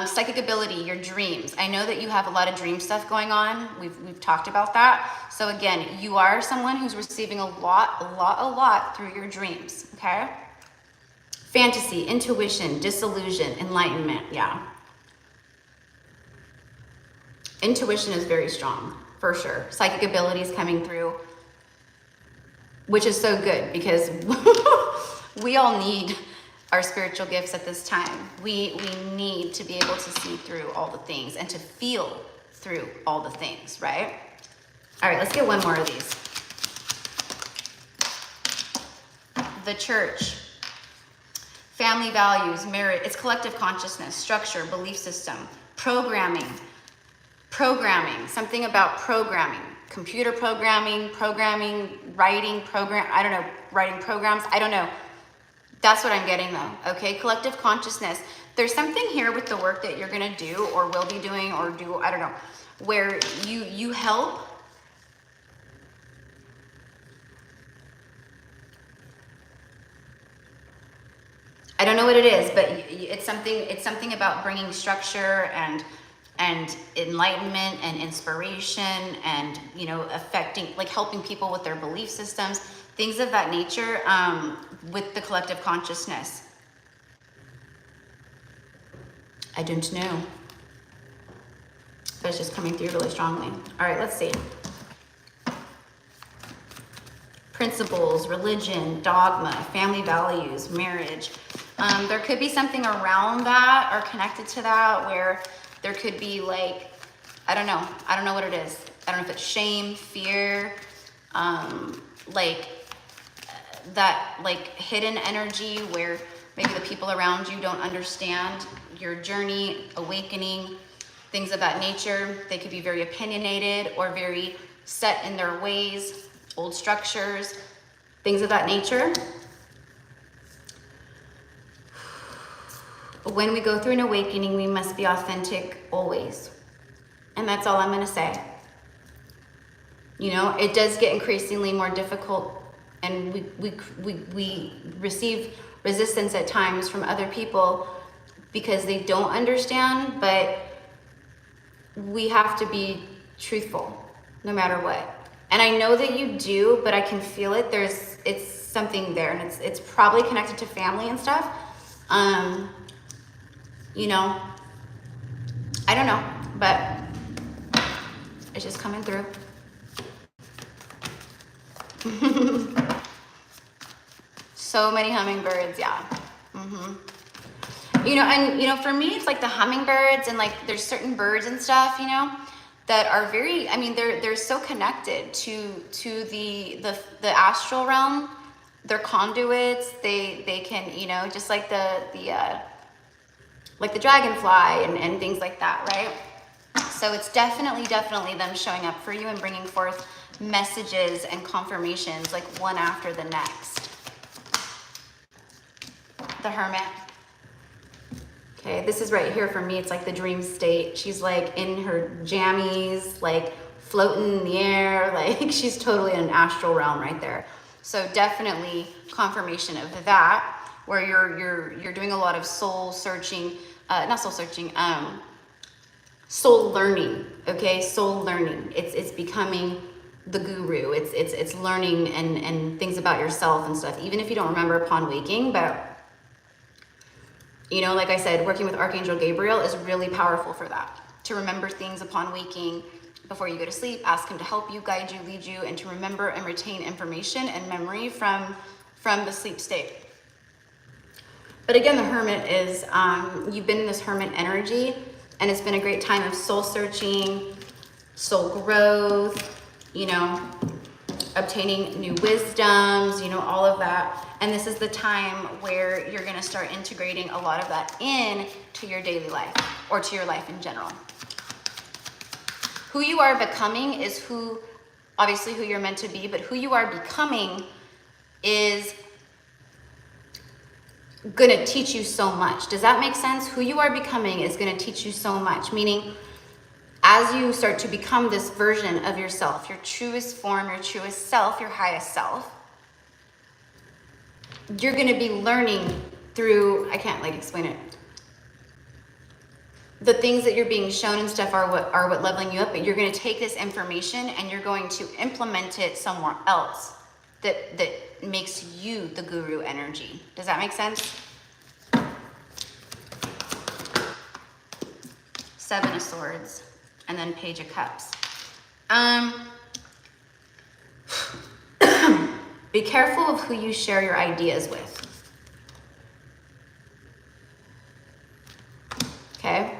Psychic ability, your dreams. I know that you have a lot of dream stuff going on. We've talked about that. So again, you are someone who's receiving a lot through your dreams, okay? Fantasy, intuition, disillusion, enlightenment, yeah. Intuition is very strong, for sure. Psychic ability is coming through, which is so good because we all need our spiritual gifts at this time. We need to be able to see through all the things and to feel through all the things, right? All right, let's get one more of these. The church, family values, merit, it's collective consciousness, structure, belief system, programming, something about programming, computer programming, writing programs, I don't know. That's what I'm getting though, okay? Collective consciousness. There's something here with the work that you're gonna do or will be doing or do, I don't know, where you help I don't know what it is, but it's something about bringing structure and enlightenment and inspiration and, you know, affecting, like helping people with their belief systems, things of that nature, with the collective consciousness. I don't know, but it's just coming through really strongly. All right, let's see. Principles, religion, dogma, family values, marriage. There could be something around that or connected to that where there could be like, I don't know what it is. I don't know if it's shame, fear, like that like hidden energy where maybe the people around you don't understand your journey, awakening, things of that nature. They could be very opinionated or very set in their ways, old structures, things of that nature. When we go through an awakening, we must be authentic always. And that's all I'm going to say. You know, it does get increasingly more difficult, and we receive resistance at times from other people because they don't understand, but we have to be truthful no matter what. And I know that you do, but I can feel it. It's something there, and it's probably connected to family and stuff. You know, I don't know, but it's just coming through. So many hummingbirds, yeah. You know, and you know, for me, it's like the hummingbirds and like there's certain birds and stuff, you know, that are very, I mean, they're so connected to the astral realm. They're conduits. They can, you know, just like the dragonfly and things like that, right? So it's definitely them showing up for you and bringing forth messages and confirmations like one after the next. The Hermit. Okay, this is right here for me. It's like the dream state. She's like in her jammies, like floating in the air, like she's totally in an astral realm right there. So definitely confirmation of that, where you're doing a lot of soul searching, soul learning. Okay, soul learning. It's becoming the guru. It's learning and things about yourself and stuff, even if you don't remember upon waking. But you know, like I said, working with Archangel Gabriel is really powerful for that. To remember things upon waking, before you go to sleep, ask him to help you, guide you, lead you, and to remember and retain information and memory from the sleep state. But again, the Hermit is, you've been in this Hermit energy, and it's been a great time of soul searching, soul growth, you know, obtaining new wisdoms, you know, all of that. And this is the time where you're going to start integrating a lot of that in to your daily life or to your life in general. Who you are becoming is obviously who you're meant to be, but who you are becoming is going to teach you so much. Does that make sense? Who you are becoming is going to teach you so much, meaning as you start to become this version of yourself, your truest form, your truest self, your highest self, you're going to be learning through, I can't like explain it. The things that you're being shown and stuff are what leveling you up, but you're going to take this information and you're going to implement it somewhere else that makes you the guru energy. Does that make sense? Seven of Swords and then Page of Cups. Be careful of who you share your ideas with. Okay?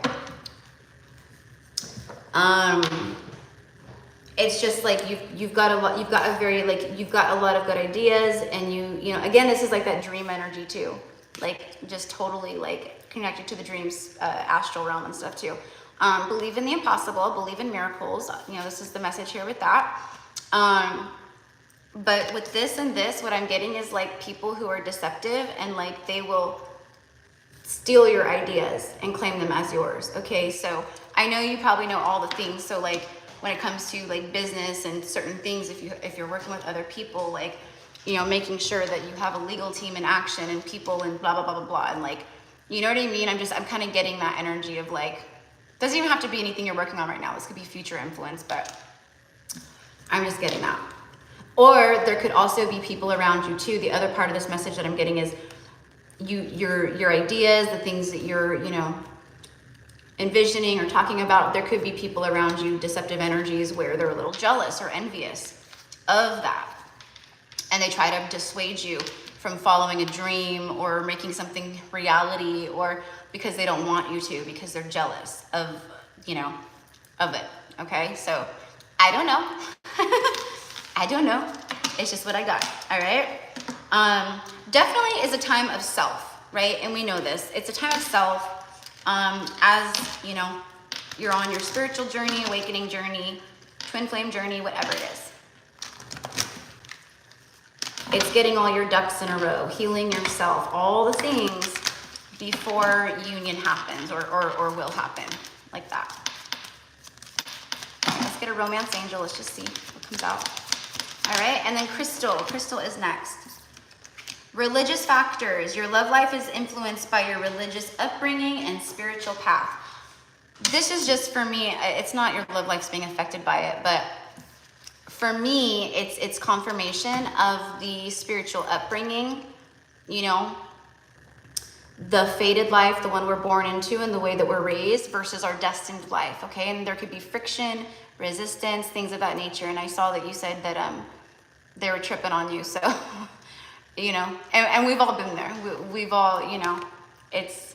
It's just like you've got a lot of good ideas, and you know, again, this is like that dream energy too. Like just totally like connected to the dreams, astral realm and stuff too. Believe in the impossible, believe in miracles. You know, this is the message here with that. But with this and this, what I'm getting is like people who are deceptive and like they will steal your ideas and claim them as yours. Okay, so I know you probably know all the things. So like when it comes to like business and certain things, if you're working with other people, like you know, making sure that you have a legal team in action and people and blah, blah, blah, blah, blah. And like, you know what I mean? I'm kind of getting that energy of like, doesn't even have to be anything you're working on right now. This could be future influence, but I'm just getting that. Or there could also be people around you too. The other part of this message that I'm getting is your ideas, the things that you're, you know, envisioning or talking about. There could be people around you, deceptive energies, where they're a little jealous or envious of that. And they try to dissuade you from following a dream or making something reality, or because they don't want you to, because they're jealous of, you know, of it. Okay, so I don't know. I don't know. It's just what I got. All right. Definitely is a time of self, right? And we know this. It's a time of self. As you know, you're on your spiritual journey, awakening journey, twin flame journey, whatever it is. It's getting all your ducks in a row, healing yourself, all the things before union happens or will happen, like that. Let's get a romance angel. Let's just see what comes out. All right, and then Crystal. Crystal is next. Religious factors. Your love life is influenced by your religious upbringing and spiritual path. This is just for me. It's not your love life's being affected by it, but for me, it's confirmation of the spiritual upbringing, you know, the fated life, the one we're born into and the way that we're raised versus our destined life, okay? And there could be friction, resistance, things of that nature. And I saw that you said that they were tripping on you, so, you know, and we've all been there. We've all, you know, it's,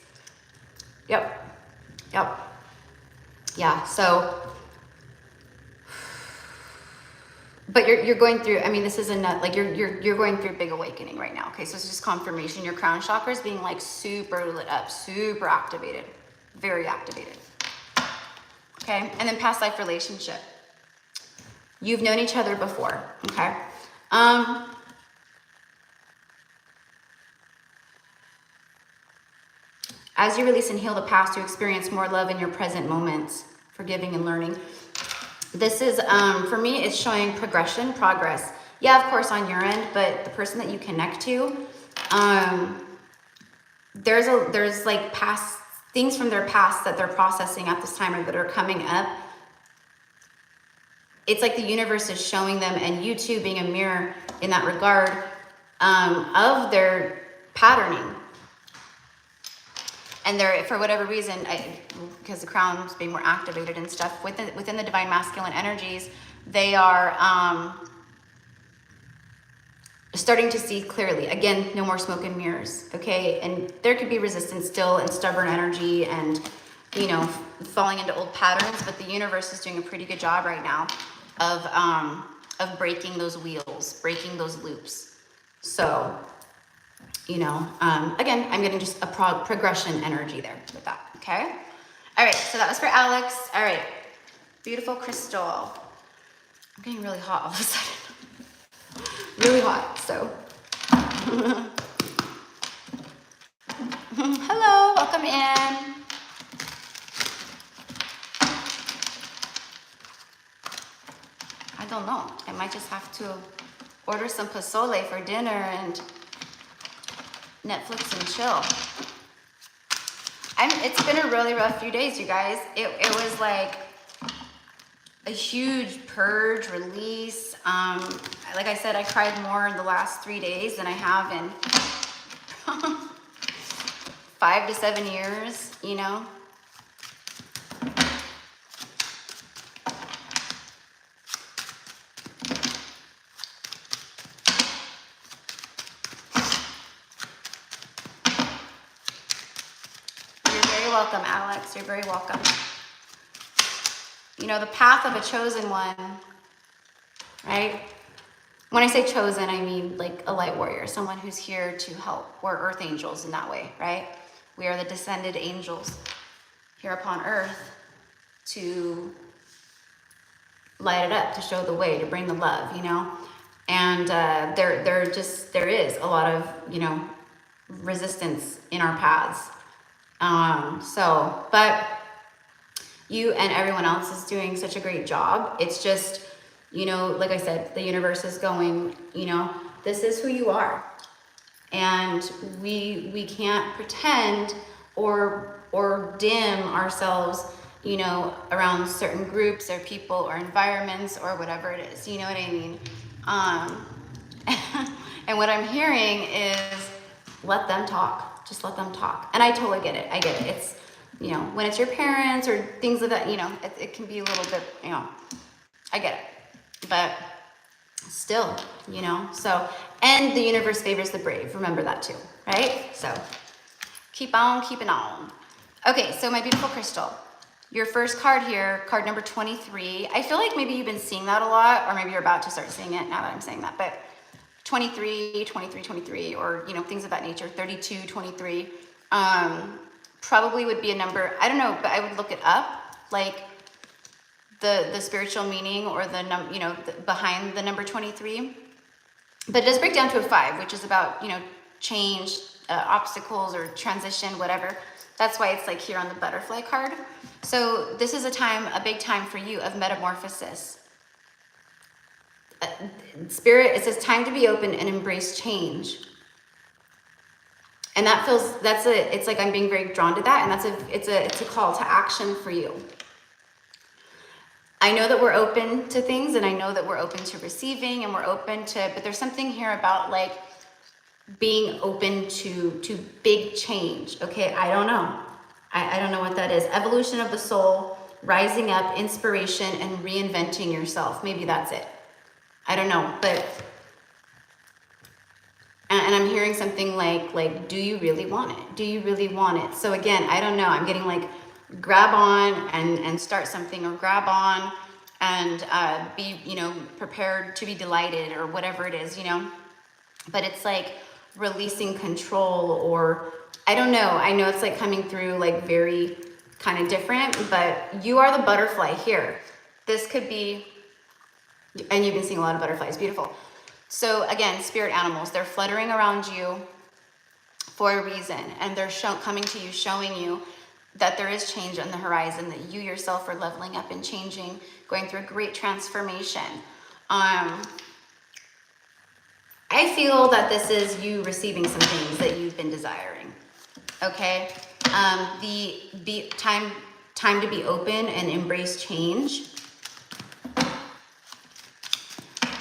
yep. Yeah, so, but you're going through, I mean, this is a nut, like you're going through a big awakening right now, okay? So it's just confirmation. Your crown chakra is being like super lit up, super activated, very activated, okay? And then past life relationship. You've known each other before, okay? As you release and heal the past, you experience more love in your present moments, forgiving and learning. This is, for me, it's showing progression, progress. Yeah, of course, on your end, but the person that you connect to, there's like past things from their past that they're processing at this time or that are coming up. It's like the universe is showing them, and you too being a mirror in that regard, of their patterning. And they're, for whatever reason, because the crown is being more activated and stuff, within the divine masculine energies, they are starting to see clearly. Again, no more smoke and mirrors, okay? And there could be resistance still and stubborn energy and, you know, falling into old patterns, but the universe is doing a pretty good job right now of breaking those wheels, breaking those loops. So, you know, again, I'm getting just a progression energy there with that, okay? All right, so that was for Alex. All right, beautiful Crystal. I'm getting really hot all of a sudden. Really hot, so. Hello, welcome in. I don't know, I might just have to order some pozole for dinner and Netflix and chill. It's been a really rough few days, you guys. It was like a huge purge, release. Like I said, I cried more in the last 3 days than I have in 5 to 7 years, you know. Welcome, Alex. You're very welcome. You know, the path of a chosen one, right? When I say chosen, I mean like a light warrior, someone who's here to help. We're earth angels in that way, right? We are the descended angels here upon earth to light it up, to show the way, to bring the love, you know? And there is a lot of, you know, resistance in our paths. But you and everyone else is doing such a great job. It's just, you know, like I said, the universe is going, you know, This is who you are. And we can't pretend or dim ourselves, you know, around certain groups or people or environments or whatever it is. You know what I mean? And what I'm hearing is let them talk. Just let them talk. And I totally get it. I get it. It's, you know, when it's your parents or things like that, you know, it can be a little bit, you know, I get it. But still, you know, so, and the universe favors the brave. Remember that too, right? So keep on keeping on. Okay, so my beautiful crystal, your first card here, card number 23. I feel like maybe you've been seeing that a lot, or maybe you're about to start seeing it now that I'm saying that, but 23, 23, 23, or, you know, things of that nature, 32, 23, probably would be a number, I don't know, but I would look it up, like the spiritual meaning or the you know, behind the number 23. But it does break down to a 5, which is about, you know, change, obstacles or transition, whatever. That's why it's like here on the butterfly card. So this is a time, a big time for you of metamorphosis. Spirit, it says time to be open and embrace change. And that feels, it's like I'm being very drawn to that, and it's a call to action for you. I know that we're open to things, and I know that we're open to receiving, and we're open to, but there's something here about like being open to big change. Okay, I don't know. I don't know what that is. Evolution of the soul, rising up, inspiration, and reinventing yourself. Maybe that's it. I don't know, but, and I'm hearing something like, do you really want it? Do you really want it? So again, I don't know. I'm getting like, grab on and start something, or grab on and be, you know, prepared to be delighted or whatever it is, you know, but it's like releasing control, or I don't know. I know it's like coming through like very kind of different, but you are the butterfly here. This could be, and you've been seeing a lot of butterflies, beautiful. So again, spirit animals, they're fluttering around you for a reason, and they're coming to you, showing you that there is change on the horizon, that you yourself are leveling up and changing, going through a great transformation. I feel that this is you receiving some things that you've been desiring, okay? The time to be open and embrace change.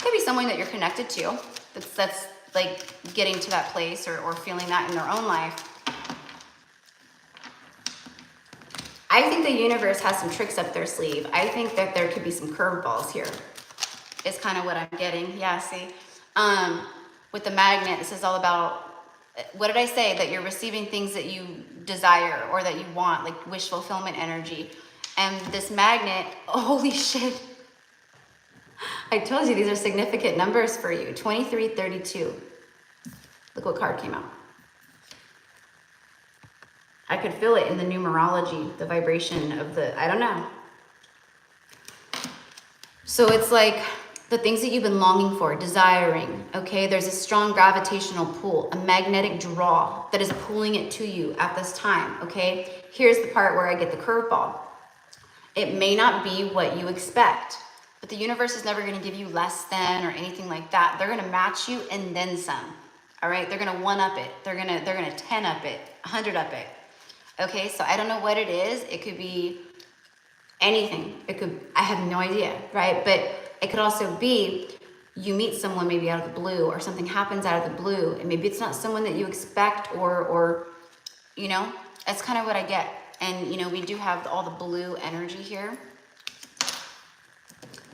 Could be someone that you're connected to, that's like getting to that place or feeling that in their own life. I think the universe has some tricks up their sleeve. I think that there could be some curveballs here. Is kind of what I'm getting. Yeah, see? With the magnet, this is all about, what did I say? That you're receiving things that you desire or that you want, like wish fulfillment energy. And this magnet, holy shit. I told you these are significant numbers for you. 23, 32. Look what card came out. I could feel it in the numerology, the vibration of the, I don't know. So it's like the things that you've been longing for, desiring, okay? There's a strong gravitational pull, a magnetic draw that is pulling it to you at this time, okay? Here's the part where I get the curveball. It may not be what you expect, but the universe is never going to give you less than or anything like that. They're going to match you and then some, all right? They're going to one-up it. They're going to 10-up it, 100-up it. Okay, so I don't know what it is. It could be anything. It could, I have no idea, right? But it could also be you meet someone maybe out of the blue, or something happens out of the blue, and maybe it's not someone that you expect, or you know, that's kind of what I get. And you know, we do have all the blue energy here.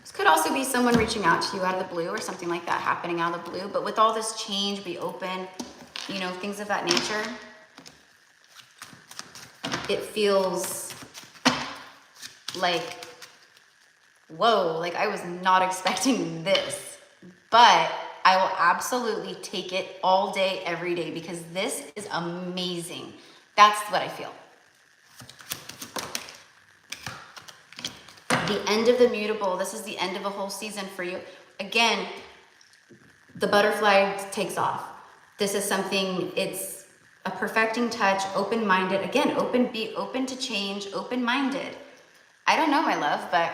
This could also be someone reaching out to you out of the blue, or something like that happening out of the blue. But with all this change, be open, you know, things of that nature. It feels like, whoa, like I was not expecting this, but I will absolutely take it all day, every day, because this is amazing. That's what I feel. The end of the mutable. This is the end of a whole season for you. Again, the butterfly takes off. This is something, it's a perfecting touch, open-minded. Again, be open to change, open-minded. I don't know, my love, but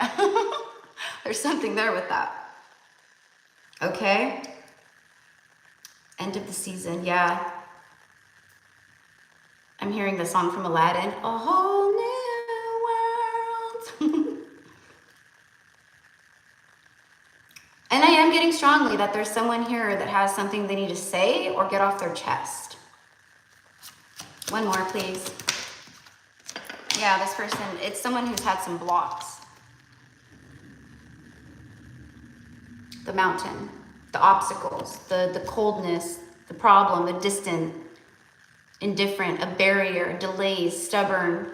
there's something there with that. Okay? End of the season, yeah. I'm hearing the song from Aladdin, a whole new world. And I am getting strongly that there's someone here that has something they need to say or get off their chest. One more, please. Yeah, this person, it's someone who's had some blocks. The mountain, the obstacles, the coldness, the problem, the distant, indifferent, a barrier, delays, stubborn.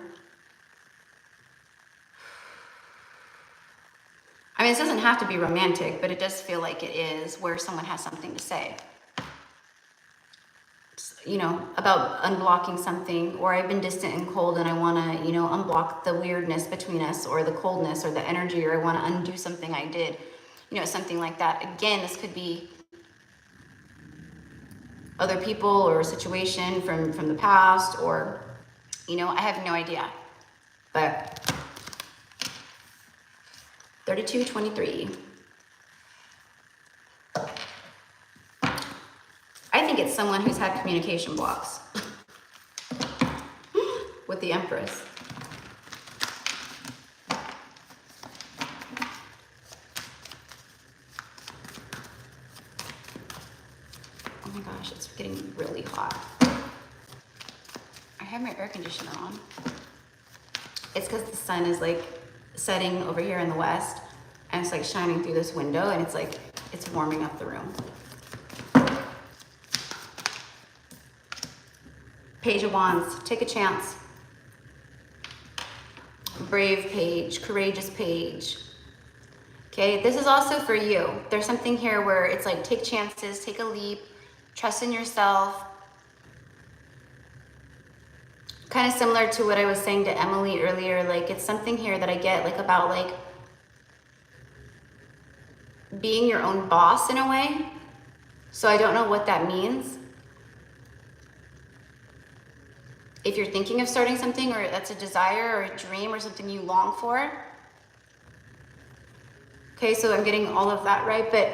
I mean, this doesn't have to be romantic, but it does feel like it is, where someone has something to say. You know, about unblocking something, or I've been distant and cold and I want to, you know, unblock the weirdness between us, or the coldness or the energy, or I want to undo something I did, you know, something like that. Again, this could be other people or a situation from the past, or, you know, I have no idea. But 3223. I think it's someone who's had communication blocks with the Empress. Oh my gosh, it's getting really hot. I have my air conditioner on. It's because the sun is like setting over here in the west, and it's like shining through this window, and it's like, it's warming up the room. Page of Wands, take a chance. Brave page, courageous page. Okay, this is also for you. There's something here where it's like, take chances, take a leap, trust in yourself. Kind of similar to what I was saying to Emily earlier, like it's something here that I get like about like being your own boss in a way. So I don't know what that means. If you're thinking of starting something, or that's a desire or a dream or something you long for. Okay, so I'm getting all of that right, but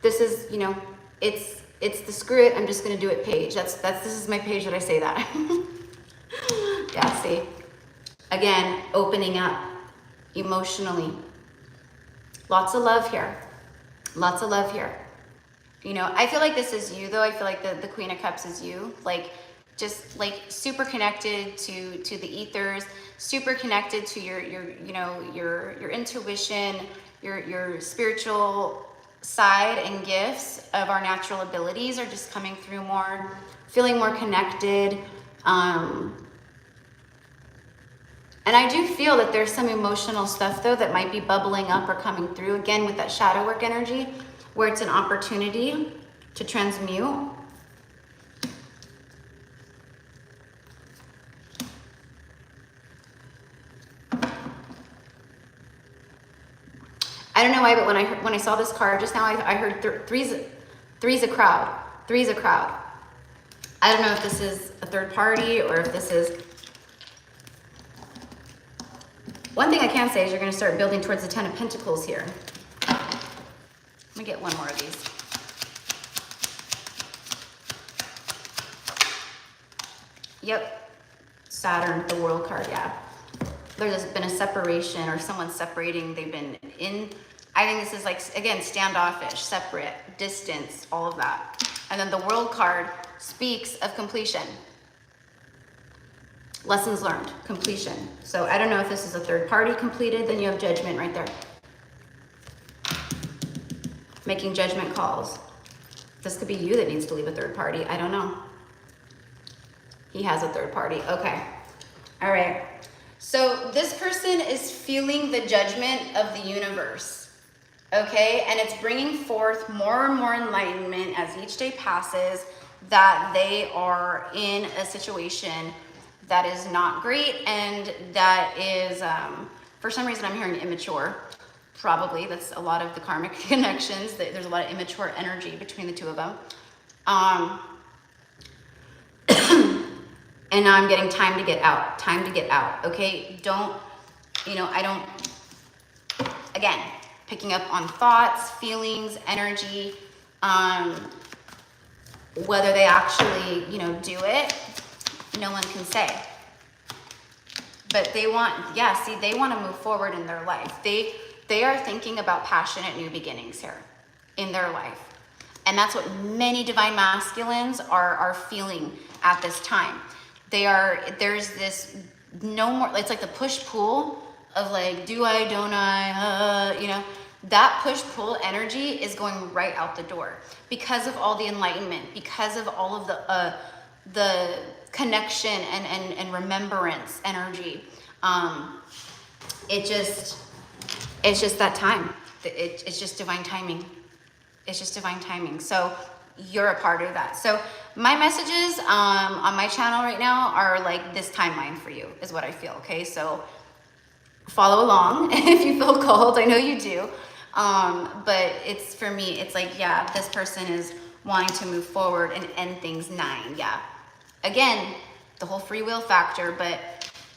this is, you know, it's the screw it, I'm just gonna do it page. This is my page that I say that. Yeah, see. Again, opening up emotionally. Lots of love here. Lots of love here. You know, I feel like this is you though. I feel like the Queen of Cups is you. Like, just like super connected to the ethers, super connected to your you know, your intuition, your spiritual side, and gifts of our natural abilities are just coming through more, feeling more connected. And I do feel that there's some emotional stuff though that might be bubbling up or coming through, again with that shadow work energy, where it's an opportunity to transmute. I don't know why, but when I saw this card just now, I heard three's a crowd. Three's a crowd. I don't know if this is a third party or if this is... One thing I can say is you're going to start building towards the Ten of Pentacles here. Let me get one more of these. Yep. Saturn, the World card, yeah. There's been a separation, or someone separating. They've been in, I think this is like, again, standoffish, separate, distance, all of that. And then the World card speaks of completion. Lessons learned, completion. So I don't know if this is a third party completed, then you have Judgment right there. Making judgment calls. This could be you that needs to leave a third party. I don't know. He has a third party. Okay. All right. So this person is feeling the judgment of the universe, okay? And it's bringing forth more and more enlightenment as each day passes, that they are in a situation that is not great, and that is, for some reason I'm hearing immature. Probably, that's a lot of the karmic connections. There's a lot of immature energy between the two of them. And now I'm getting time to get out, okay? Don't, you know, again, picking up on thoughts, feelings, energy. Whether they actually, you know, do it, no one can say. But they want, yeah, see, they want to move forward in their life. They are thinking about passionate new beginnings here in their life. And that's what many divine masculines are feeling at this time. There's this no more, it's like the push-pull of like, do I, don't I, you know, that push-pull energy is going right out the door because of all the enlightenment, because of all of the connection and remembrance energy. It's just that time. It's just divine timing. It's just divine timing. So you're a part of that. So my messages on my channel right now are like this timeline for you is what I feel. Okay, so follow along if you feel called. I know you do. But it's, for me, it's like, yeah, this person is wanting to move forward and end things 9. Yeah. Again, the whole free will factor, but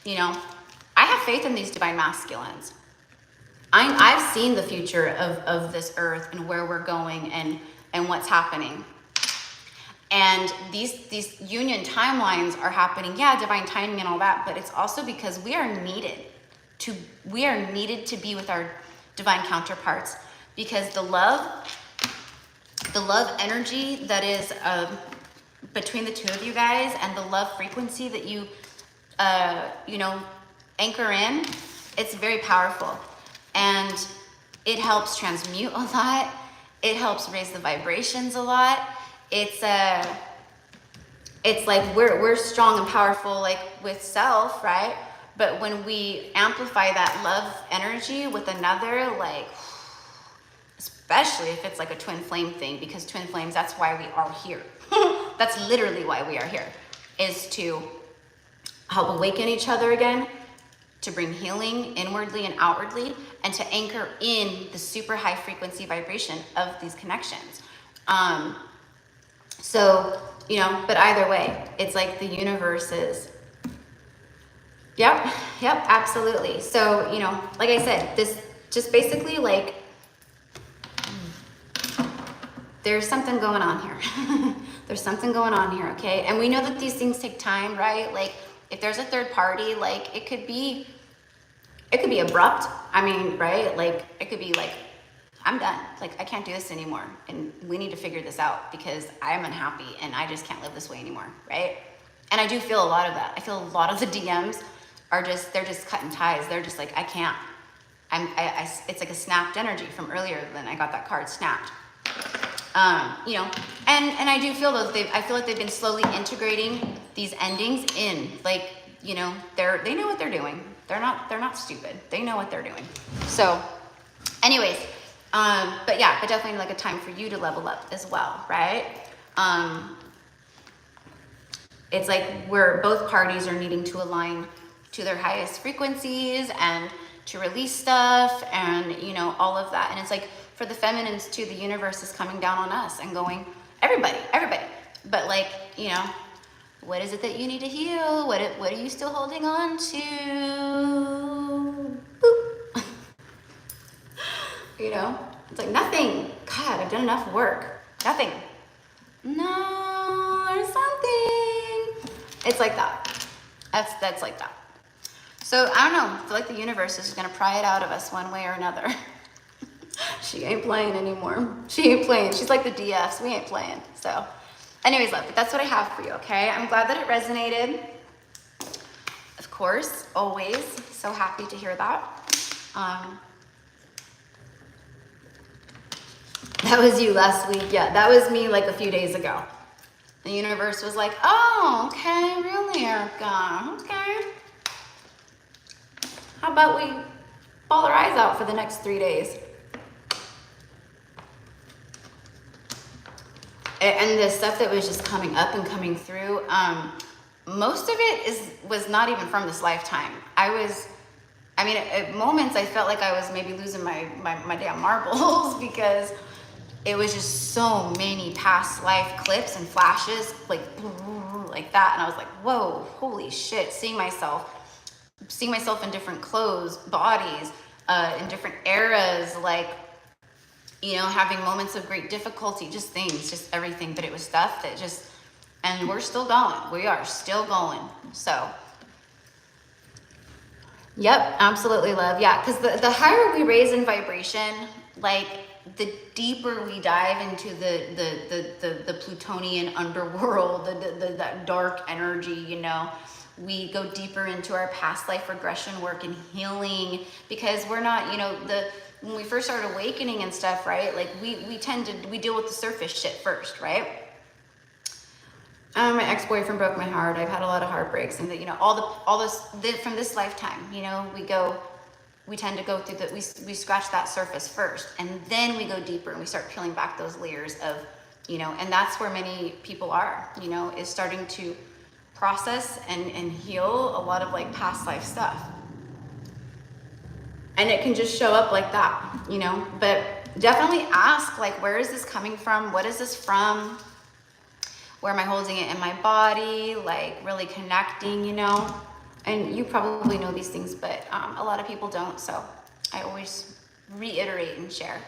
you know, I have faith in these divine masculines. I've seen the future of this earth and where we're going and what's happening. And these union timelines are happening, yeah, divine timing and all that, but it's also because we are needed to be with our divine counterparts, because the love energy that is between the two of you guys, and the love frequency that you you know, anchor in, it's very powerful. And it helps transmute a lot. It helps raise the vibrations a lot. It's like we're strong and powerful, like with self, right? But when we amplify that love energy with another, like, especially if it's like a twin flame thing, because twin flames, that's why we are here. That's literally why we are here, is to help awaken each other again, to bring healing inwardly and outwardly, and to anchor in the super high frequency vibration of these connections. So, you know, but either way, it's like the universe is, yep, absolutely. So, you know, like I said, this just basically like, there's something going on here. There's something going on here, okay? And we know that these things take time, right? Like, if there's a third party, like, it could be abrupt. I mean, right? Like, it could be like, I'm done. Like, I can't do this anymore. And we need to figure this out because I'm unhappy and I just can't live this way anymore, right? And I do feel a lot of that. I feel a lot of the DMs are just, they're just cutting ties. They're just like, I can't. It's like a snapped energy from earlier when I got that card snapped. You know, and I do feel those, I feel like they've been slowly integrating these endings in, like, you know, they know what they're doing. They're not stupid. They know what they're doing. So anyways, but yeah, but definitely like a time for you to level up as well, right? It's like where both parties are needing to align to their highest frequencies and to release stuff and, you know, all of that. And it's like, for the feminines too, the universe is coming down on us and going, everybody. But like, you know, what is it that you need to heal? What are you still holding on to? Boop. You know, it's like nothing. God, I've done enough work. Nothing. No, there's something. It's like that. That's like that. So I don't know. I feel like the universe is just gonna pry it out of us one way or another. She ain't playing anymore. She ain't playing. She's like the DFs. We ain't playing. So anyways, love, but that's what I have for you, okay? I'm glad that it resonated. Of course, always. So happy to hear that. That was you last week. Yeah, that was me like a few days ago. The universe was like, oh, okay, really, Erica? Okay. How about we ball our eyes out for the next 3 days? And the stuff that was just coming up and coming through, most of it was not even from this lifetime. I mean, at moments I felt like I was maybe losing my damn marbles because it was just so many past life clips and flashes, like that. And I was like, whoa, holy shit, seeing myself in different clothes, bodies, in different eras, like you know, having moments of great difficulty, just things, just everything. But it was stuff that just, and we're still going. We are still going. So, yep, absolutely, love. Yeah, because the higher we raise in vibration, like the deeper we dive into the Plutonian underworld, that dark energy, you know, we go deeper into our past life regression work and healing, because we're not, you know, when we first start awakening and stuff, right? Like we deal with the surface shit first, right? My ex-boyfriend broke my heart. I've had a lot of heartbreaks, and that, you know, all this from this lifetime, you know, we tend to go through that. We scratch that surface first, and then we go deeper and we start peeling back those layers of, you know, and that's where many people are, you know, is starting to process and heal a lot of like past life stuff. And it can just show up like that, you know, but definitely ask, like, where is this coming from? What is this from? Where am I holding it in my body? Like really connecting, you know, and you probably know these things, but a lot of people don't. So I always reiterate and share,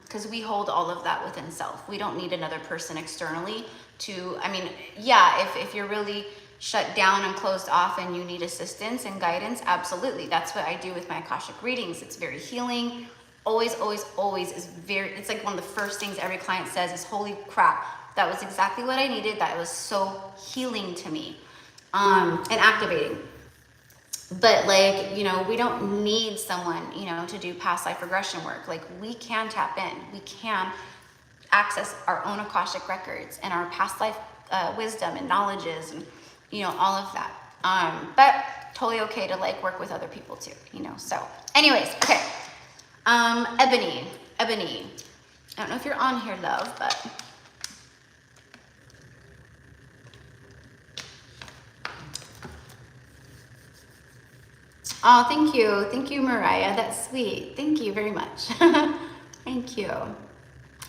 because we hold all of that within self. We don't need another person externally to, I mean, yeah, if you're really shut down and closed off and you need assistance and guidance, absolutely. That's what I do with my Akashic readings. It's very healing. Always, always, always is very, it's like one of the first things every client says is, holy crap, that was exactly what I needed. That was so healing to me, and activating. But like, you know, we don't need someone, you know, to do past life regression work. Like we can tap in, we can access our own Akashic records and our past life wisdom and knowledges and, you know, all of that. But totally okay to like work with other people too, you know. So anyways, okay. Ebony. I don't know if you're on here, love, but oh, thank you, Mariah. That's sweet. Thank you very much. Thank you.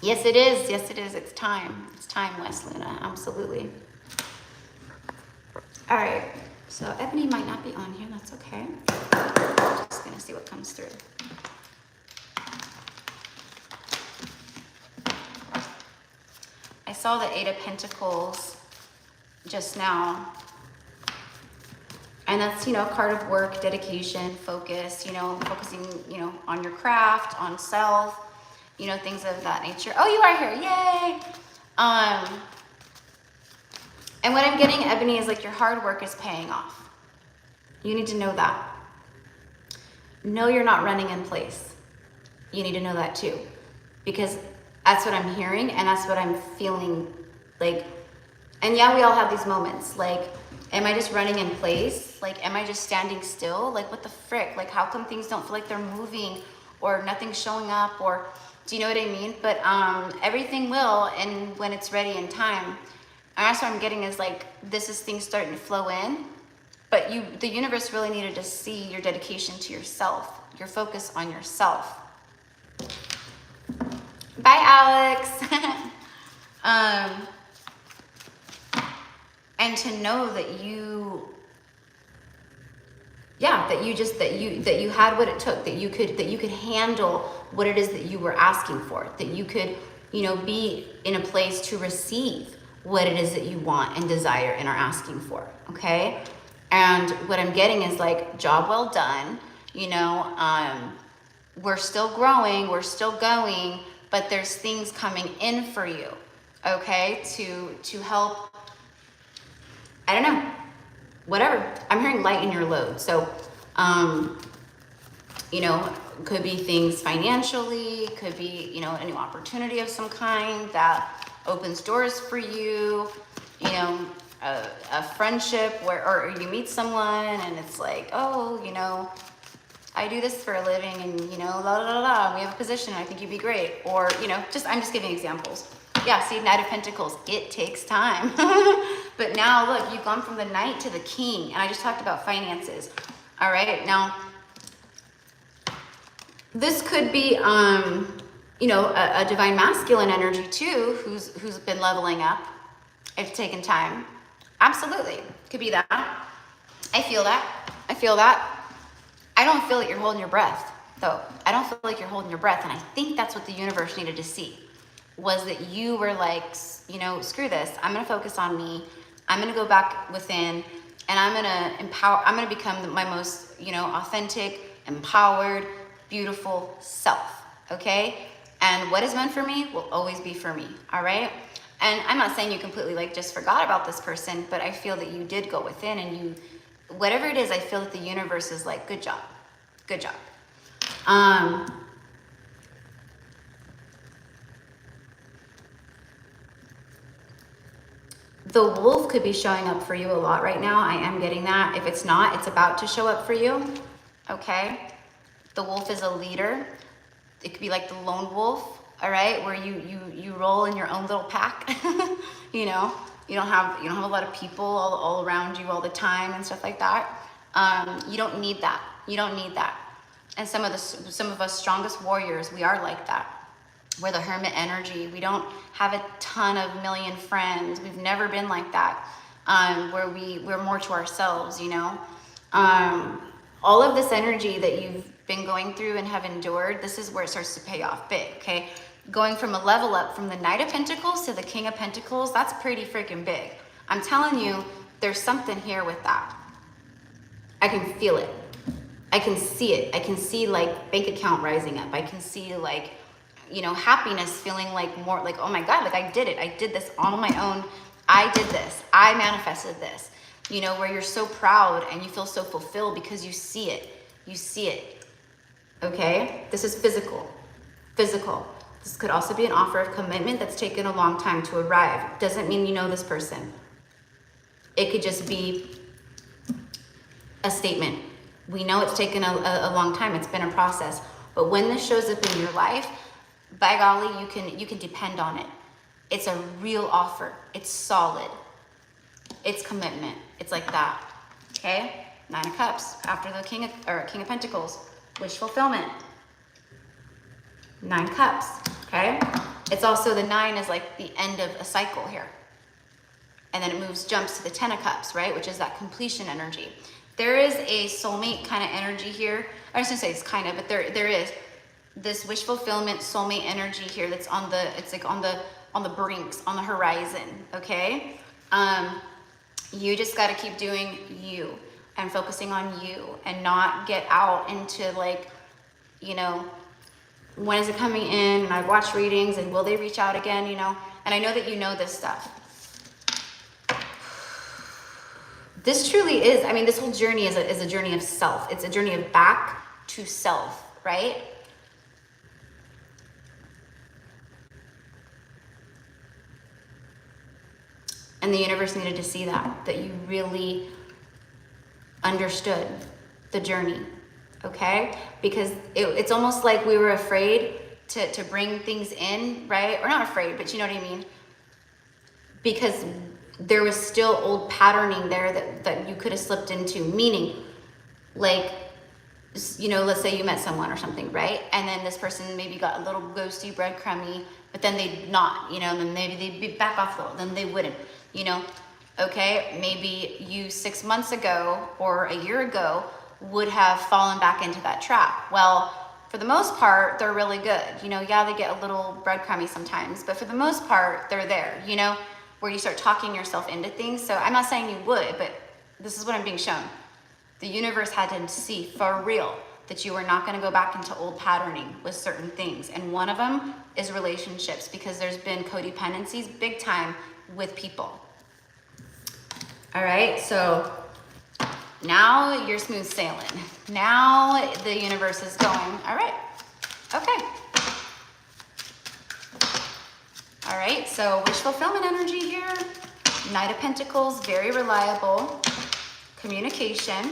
Yes, it is. Yes, it is. It's time. It's time, West Luna. Absolutely. All right. So Ebony might not be on here. That's okay. Just gonna see what comes through. I saw the 8 of Pentacles just now. And that's, you know, a card of work, dedication, focus, you know, focusing, you know, on your craft, on self, you know, things of that nature. Oh, you are here. Yay. And what I'm getting, Ebony, is like your hard work is paying off. You need to know that. No, you're not running in place. You need to know that too, because that's what I'm hearing and that's what I'm feeling like. And yeah, we all have these moments. Like, am I just running in place? Like, am I just standing still? Like, what the frick? Like, how come things don't feel like they're moving or nothing's showing up? Or, do you know what I mean? But everything will, and when it's ready in time. And that's what I'm getting is like, this is things starting to flow in. But the universe really needed to see your dedication to yourself, your focus on yourself. Bye, Alex. And to know that you, yeah, that you had what it took, that you could handle what it is that you were asking for, that you could, you know, be in a place to receive what it is that you want and desire and are asking for. Okay. And what I'm getting is like, job well done. You know, we're still growing, we're still going, but there's things coming in for you. Okay. To help, I don't know, whatever. I'm hearing lighten your load. So, you know, could be things financially, could be, you know, a new opportunity of some kind that opens doors for you, you know, a friendship where, or you meet someone and it's like, oh, you know, I do this for a living and, you know, la la la la, we have a position, I think you'd be great. Or, you know, I'm just giving examples. Yeah, see, Knight of Pentacles, it takes time. But now look, you've gone from the Knight to the King, and I just talked about finances. All right, now, this could be, you know, a divine masculine energy too, who's been leveling up. It's taken time. Absolutely, could be that. I feel that. I feel that. I don't feel that you're holding your breath. though. I don't feel like you're holding your breath. And I think that's what the universe needed to see, was that you were like, you know, screw this. I'm going to focus on me. I'm going to go back within, and I'm going to empower. I'm going to become my most, you know, authentic, empowered, beautiful self. Okay. And what is meant for me will always be for me. All right. And I'm not saying you completely like just forgot about this person, but I feel that you did go within, and you, whatever it is, I feel that the universe is like, good job. Good job. The wolf could be showing up for you a lot right now. I am getting that. If it's not, it's about to show up for you. Okay. The wolf is a leader. It could be like the lone wolf, all right, where you roll in your own little pack. You know, you don't have a lot of people all around you all the time and stuff like that. You don't need that. You don't need that. And some of us strongest warriors, we are like that. We're the hermit energy. We don't have a ton of million friends. We've never been like that. Where we're more to ourselves, you know. All of this energy that you've been going through and have endured, this is where it starts to pay off big, okay? Going from a level up from the Knight of Pentacles to the King of Pentacles, that's pretty freaking big. I'm telling you, there's something here with that. I can feel it. I can see it. I can see like bank account rising up. I can see like, you know, happiness, feeling like more like, oh my God, like I did it. I did this all on my own. I did this. I manifested this. You know, where you're so proud and you feel so fulfilled because you see it. You see it. Okay? This is physical. Physical. This could also be an offer of commitment that's taken a long time to arrive. Doesn't mean you know this person. It could just be a statement. We know it's taken a long time. It's been a process. But when this shows up in your life, by golly, you can depend on it. It's a real offer. It's solid. It's commitment. It's like that. Okay? 9 of Cups after the King of Pentacles. Wish fulfillment. 9 Cups. Okay? It's also the 9 is like the end of a cycle here. And then it jumps to the 10 of Cups, right? Which is that completion energy. There is a soulmate kind of energy here. I was gonna say it's kind of, but there is this wish fulfillment soulmate energy here that's on the, it's like on the brinks, on the horizon, okay? You just got to keep doing you and focusing on you and not get out into like, you know, when is it coming in? And I've watched readings and will they reach out again, you know? And I know that you know this stuff. This truly is, I mean, this whole journey is a journey of self. It's a journey of back to self, right? And the universe needed to see that you really understood the journey, okay? Because it's almost like we were afraid to bring things in, right? Or not afraid, but you know what I mean? Because there was still old patterning there that you could have slipped into, meaning like, you know, let's say you met someone or something, right? And then this person maybe got a little ghosty, breadcrumby, but then they'd not, you know, and then maybe they'd be back off a little, then they wouldn't, you know? Okay, maybe you 6 months ago or a year ago would have fallen back into that trap. Well, for the most part, they're really good. You know, yeah, they get a little breadcrumby sometimes, but for the most part, they're there, you know, where you start talking yourself into things. So I'm not saying you would, but this is what I'm being shown. The universe had to see for real that you are not going to go back into old patterning with certain things. And one of them is relationships, because there's been codependencies big time with people. All right, so now you're smooth sailing. Now the universe is going, all right, okay. All right, so wish fulfillment energy here. Knight of Pentacles, very reliable. Communication.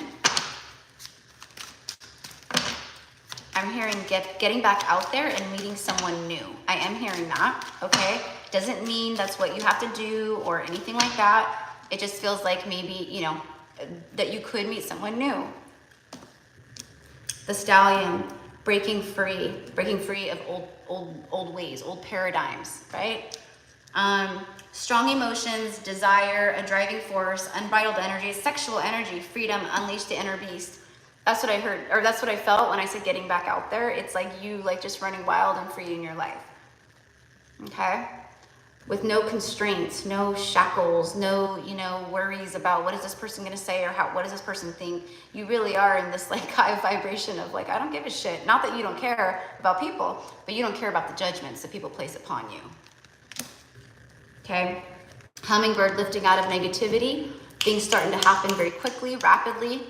I'm hearing getting back out there and meeting someone new. I am hearing that, okay? Doesn't mean that's what you have to do or anything like that. It just feels like maybe, you know, that you could meet someone new. The Stallion, breaking free of old ways, old paradigms, right? Strong emotions, desire, a driving force, unbridled energy, sexual energy, freedom, unleash the inner beast. That's what I heard, or that's what I felt when I said getting back out there. It's like you like just running wild and free in your life. Okay? With no constraints, no shackles, no, you know, worries about what is this person going to say or what does this person think. You really are in this like high vibration of like, I don't give a shit. Not that you don't care about people, but you don't care about the judgments that people place upon you. Okay? Hummingbird lifting out of negativity. Things starting to happen very quickly, rapidly.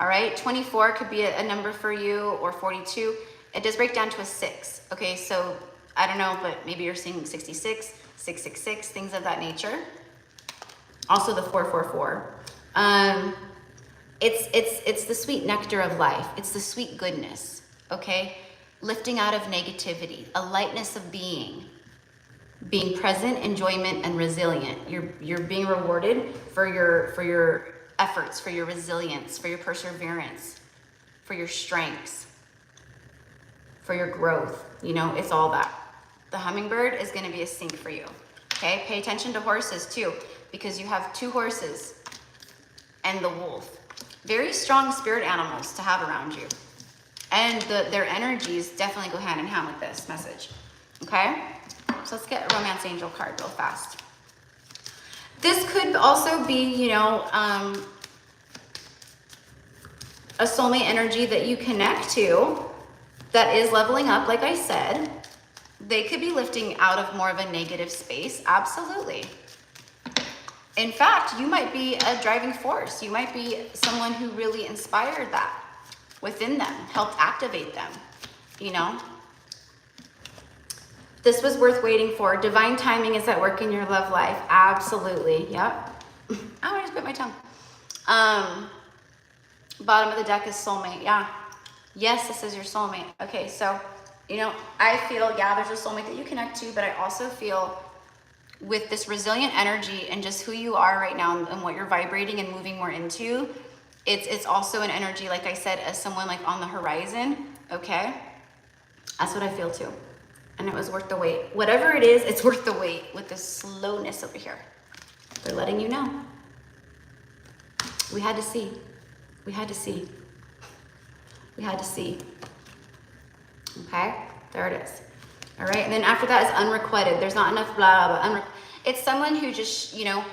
All right, 24 could be a number for you, or 42. It does break down to a 6. Okay, so I don't know, but maybe you're seeing 66, 666, things of that nature. Also the 444. It's the sweet nectar of life. It's the sweet goodness. Okay, lifting out of negativity, a lightness of being present, enjoyment, and resilient. You're being rewarded for your efforts, for your resilience, for your perseverance, for your strengths, for your growth. You know, it's all that. The hummingbird is going to be a sync for you. Okay, pay attention to horses too, because you have 2 horses and the wolf. Very strong spirit animals to have around you. And their energies definitely go hand in hand with this message. Okay, so let's get a romance angel card real fast. This could also be, you know, a soulmate energy that you connect to that is leveling up, like I said. They could be lifting out of more of a negative space, absolutely. In fact, you might be a driving force. You might be someone who really inspired that within them, helped activate them, you know. This was worth waiting for. Divine timing is at work in your love life. Absolutely. Yep. Oh, I just bit my tongue. Bottom of the deck is soulmate. Yeah. Yes, this is your soulmate. Okay, so, you know, I feel, yeah, there's a soulmate that you connect to, but I also feel with this resilient energy and just who you are right now and what you're vibrating and moving more into, it's also an energy, like I said, as someone like on the horizon. Okay. That's what I feel too. And it was worth the wait. Whatever it is, it's worth the wait with this slowness over here. They're letting you know. We had to see. We had to see. We had to see. Okay, there it is. All right, and then after that is unrequited. There's not enough blah, blah, blah. It's someone who just, you know,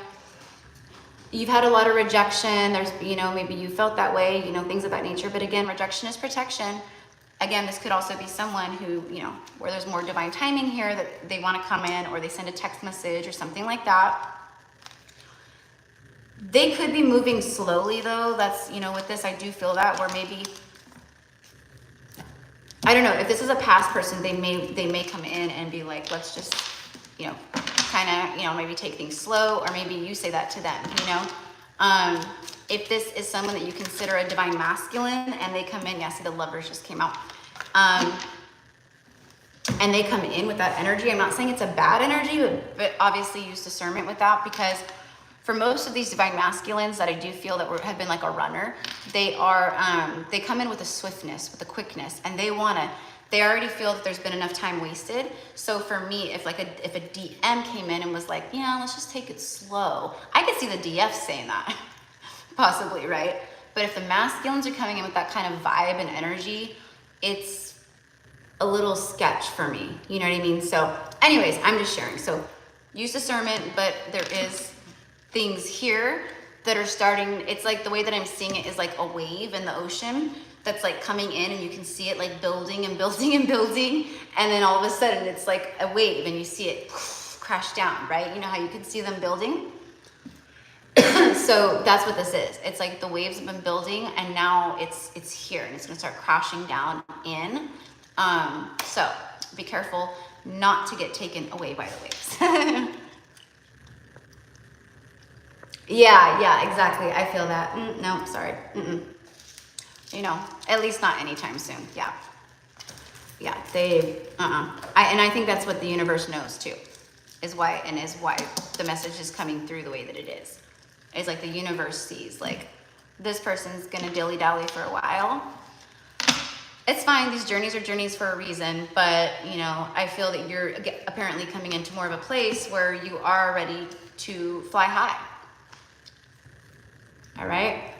you've had a lot of rejection. There's, you know, maybe you felt that way, you know, things of that nature. But again, rejection is protection. Again, this could also be someone who, you know, where there's more divine timing here, that they want to come in, or they send a text message or something like that. They could be moving slowly though. That's, you know, with this, I do feel that, where maybe, I don't know, if this is a past person, they may come in and be like, let's just, you know, kind of, you know, maybe take things slow, or maybe you say that to them, you know. If this is someone that you consider a divine masculine and they come in, yeah, see the lovers just came out. And they come in with that energy. I'm not saying it's a bad energy, but obviously use discernment with that, because for most of these divine masculines that I do feel that have been like a runner, they come in with a swiftness, with a quickness, and they already feel that there's been enough time wasted. So for me, if a DM came in and was like, yeah, let's just take it slow, I could see the DF saying that. Possibly, right? But if the masculines are coming in with that kind of vibe and energy, it's a little sketch for me. You know what I mean? So anyways, I'm just sharing. So use discernment, but there is things here that are starting. It's like the way that I'm seeing it is like a wave in the ocean that's like coming in, and you can see it like building and building and building. And then all of a sudden it's like a wave and you see it crash down, right? You know how you can see them building? So that's what this is. It's like the waves have been building, and now it's here, and it's gonna start crashing down in. So be careful not to get taken away by the waves. Yeah, exactly. I feel that. No, sorry. You know, at least not anytime soon. Yeah, they, and I think that's what the universe knows too, is why the message is coming through the way that it is. It's like the universe sees, like, this person's gonna dilly-dally for a while. It's fine, these journeys are journeys for a reason, but, you know, I feel that you're apparently coming into more of a place where you are ready to fly high. All right?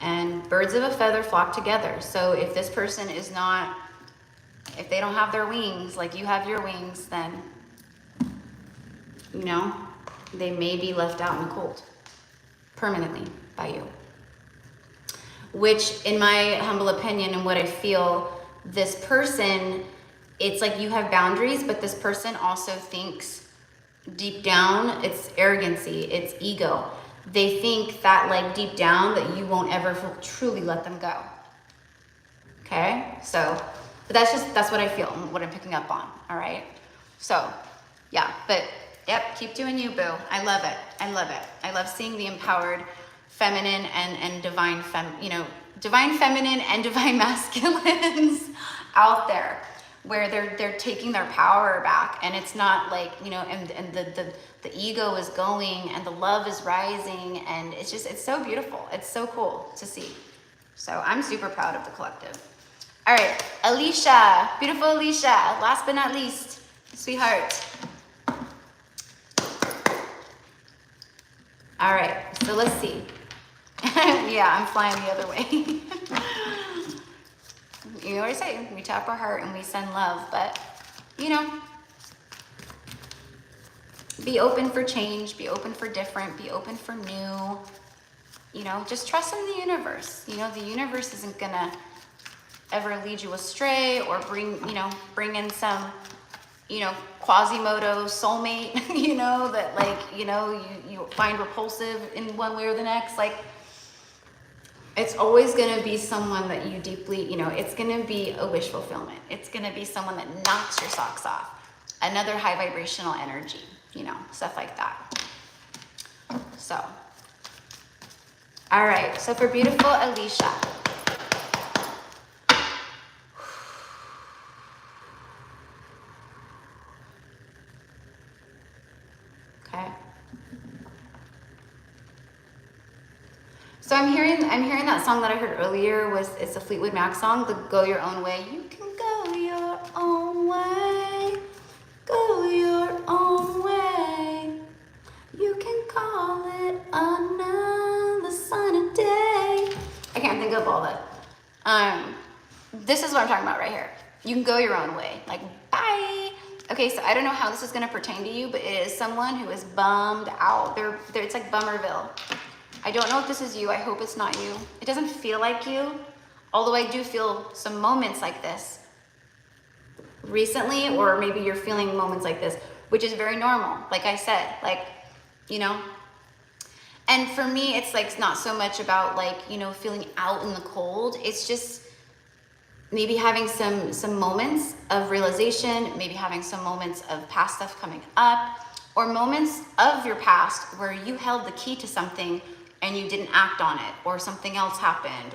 And birds of a feather flock together. So if this person is not, if they don't have their wings like you have your wings, then, you know, they may be left out in the cold permanently by you. Which, in my humble opinion and what I feel, this person, it's like you have boundaries, but this person also thinks deep down, it's arrogancy, it's ego. They think that like deep down that you won't ever truly let them go. Okay? So, but that's what I feel, what I'm picking up on, all right? So, yeah, but yep, keep doing you, boo. I love it. I love it. I love seeing the empowered feminine and divine divine feminine and divine masculines out there, where they're taking their power back, and it's not like, you know, and the ego is going and the love is rising, and it's so beautiful. It's so cool to see. So I'm super proud of the collective. All right, Alicia, beautiful Alicia, last but not least, sweetheart. All right, so let's see. Yeah, I'm flying the other way. You know what I say, we tap our heart and we send love, but, you know, be open for change, be open for different, be open for new, you know, just trust in the universe. You know, the universe isn't gonna ever lead you astray or bring in some, you know, Quasimodo soulmate, you know, that like, you know, you find repulsive in one way or the next. Like, it's always going to be someone that you deeply, you know, it's going to be a wish fulfillment. It's going to be someone that knocks your socks off. Another high vibrational energy, you know, stuff like that. So, all right. So for beautiful Alicia. Okay. So I'm hearing that song that I heard earlier it's a Fleetwood Mac song, the Go Your Own Way. You can go your own way, go your own way. You can call it another sunny day. I can't think of all the, this is what I'm talking about right here. You can go your own way, like bye. Okay, so I don't know how this is gonna pertain to you, but it is someone who is bummed out. It's like Bummerville. I don't know if this is you. I hope it's not you. It doesn't feel like you, although I do feel some moments like this recently, or maybe you're feeling moments like this, which is very normal. Like I said, like, you know, and for me, it's like not so much about like, you know, feeling out in the cold. It's just maybe having some moments of realization, maybe having some moments of past stuff coming up, or moments of your past where you held the key to something and you didn't act on it, or something else happened,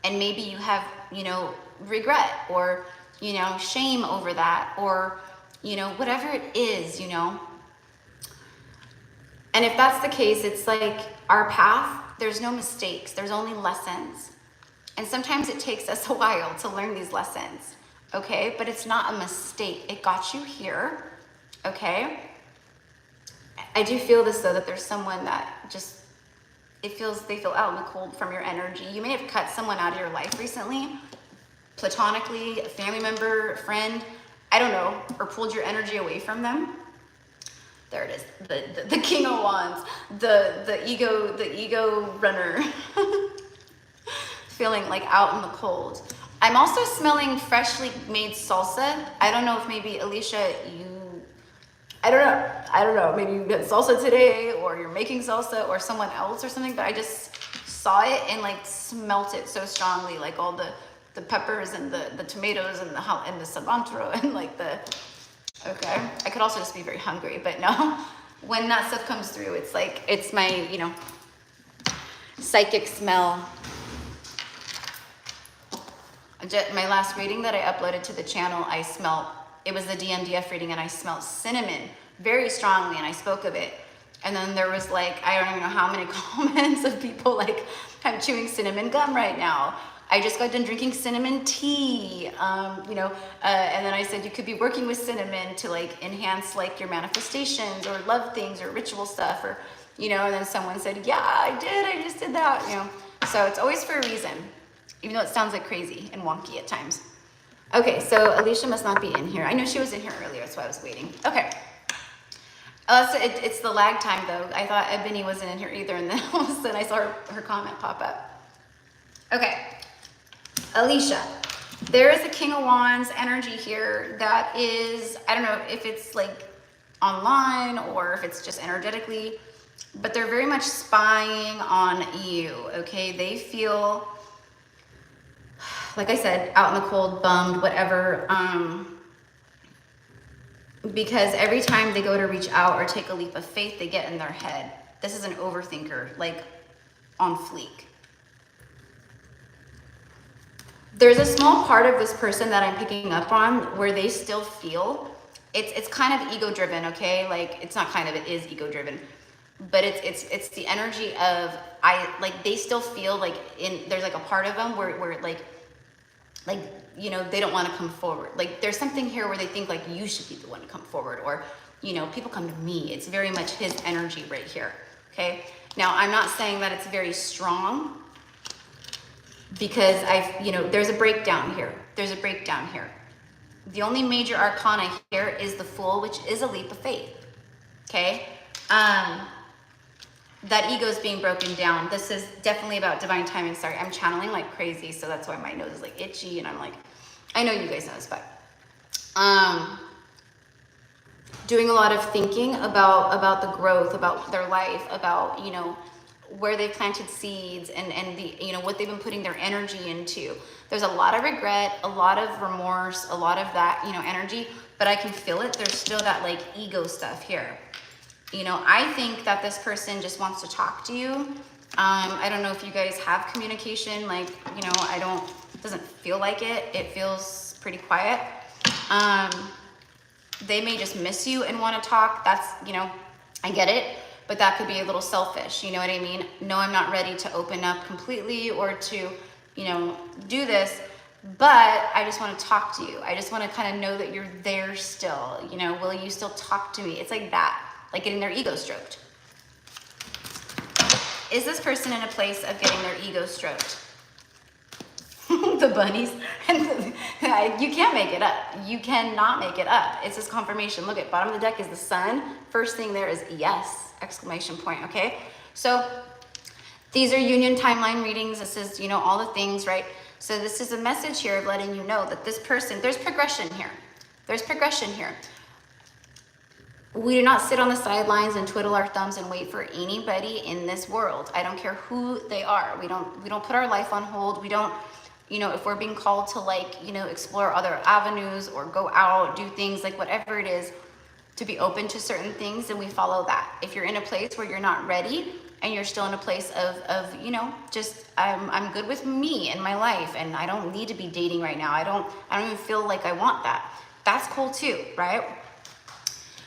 and maybe you have, you know, regret or, you know, shame over that, or, you know, whatever it is, you know. And if that's the case, it's like our path, there's no mistakes, there's only lessons. And sometimes it takes us a while to learn these lessons, okay? But it's not a mistake, it got you here, okay? I do feel this though, that there's someone that just, they feel out in the cold from your energy. You may have cut someone out of your life recently, platonically, a family member, a friend, I don't know, or pulled your energy away from them. There it is, the King of Wands, the ego runner, feeling like out in the cold. I'm also smelling freshly made salsa. I don't know if maybe Alicia, I don't know, maybe you got salsa today, or you're making salsa, or someone else or something, but I just saw it and like smelt it so strongly, like all the peppers and the tomatoes and the cilantro and like okay. I could also just be very hungry, but no, when that stuff comes through, it's like, it's my, you know, psychic smell. My last reading that I uploaded to the channel, I smelled, it was the DMDF reading, and I smelled cinnamon very strongly, and I spoke of it. And then there was like, I don't even know how many comments of people like, I'm chewing cinnamon gum right now. I just got done drinking cinnamon tea, you know, and then I said you could be working with cinnamon to like enhance like your manifestations or love things or ritual stuff, or, you know, and then someone said, yeah, I just did that, you know. So it's always for a reason, even though it sounds like crazy and wonky at times. Okay, so Alicia must not be in here. I knew she was in here earlier, that's why I was waiting. Okay. So it's the lag time though. I thought Ebony wasn't in here either, and then all of a sudden I saw her comment pop up. Okay, Alicia, there is a King of Wands energy here that is, I don't know if it's like online or if it's just energetically, but they're very much spying on you, okay? They feel, like I said, out in the cold, bummed, whatever, because every time they go to reach out or take a leap of faith, they get in their head. This is an overthinker, like on fleek. There's a small part of this person that I'm picking up on where they still feel, it's kind of ego driven, okay? Like it's not kind of, it is ego driven, but it's the energy of, they still feel like there's like a part of them where like, you know, they don't want to come forward. Like there's something here where they think like you should be the one to come forward, or, you know, people come to me. It's very much his energy right here. Okay. Now I'm not saying that it's very strong because you know, there's a breakdown here. There's a breakdown here. The only major arcana here is the Fool, which is a leap of faith. Okay. That ego is being broken down. This is definitely about divine timing. Sorry, I'm channeling like crazy, so that's why my nose is like itchy, and I'm like, I know you guys know this, but doing a lot of thinking about the growth, about their life, about, you know, where they've planted seeds and the, you know, what they've been putting their energy into. There's a lot of regret, a lot of remorse, a lot of that, you know, energy, but I can feel it. There's still that like ego stuff here. You know, I think that this person just wants to talk to you. I don't know if you guys have communication, like, you know, it doesn't feel like it. It feels pretty quiet. They may just miss you and want to talk. That's, you know, I get it, but that could be a little selfish. You know what I mean? No, I'm not ready to open up completely or to, you know, do this, but I just want to talk to you. I just want to kind of know that you're there still. You know, will you still talk to me? It's like that. Like getting their ego stroked. Is this person in a place of getting their ego stroked? The bunnies. You can't make it up. You cannot make it up. It's this confirmation. Look at bottom of the deck is the sun. First thing there is yes, exclamation point, okay? So these are union timeline readings. This is, you know, all the things, right? So this is a message here of letting you know that this person, there's progression here. There's progression here. We do not sit on the sidelines and twiddle our thumbs and wait for anybody in this world. I don't care who they are. We don't put our life on hold. We don't, you know, if we're being called to like, you know, explore other avenues or go out, do things like whatever it is, to be open to certain things, then we follow that. If you're in a place where you're not ready and you're still in a place of you know, just I'm good with me and my life and I don't need to be dating right now. I don't even feel like I want that. That's cool too, right?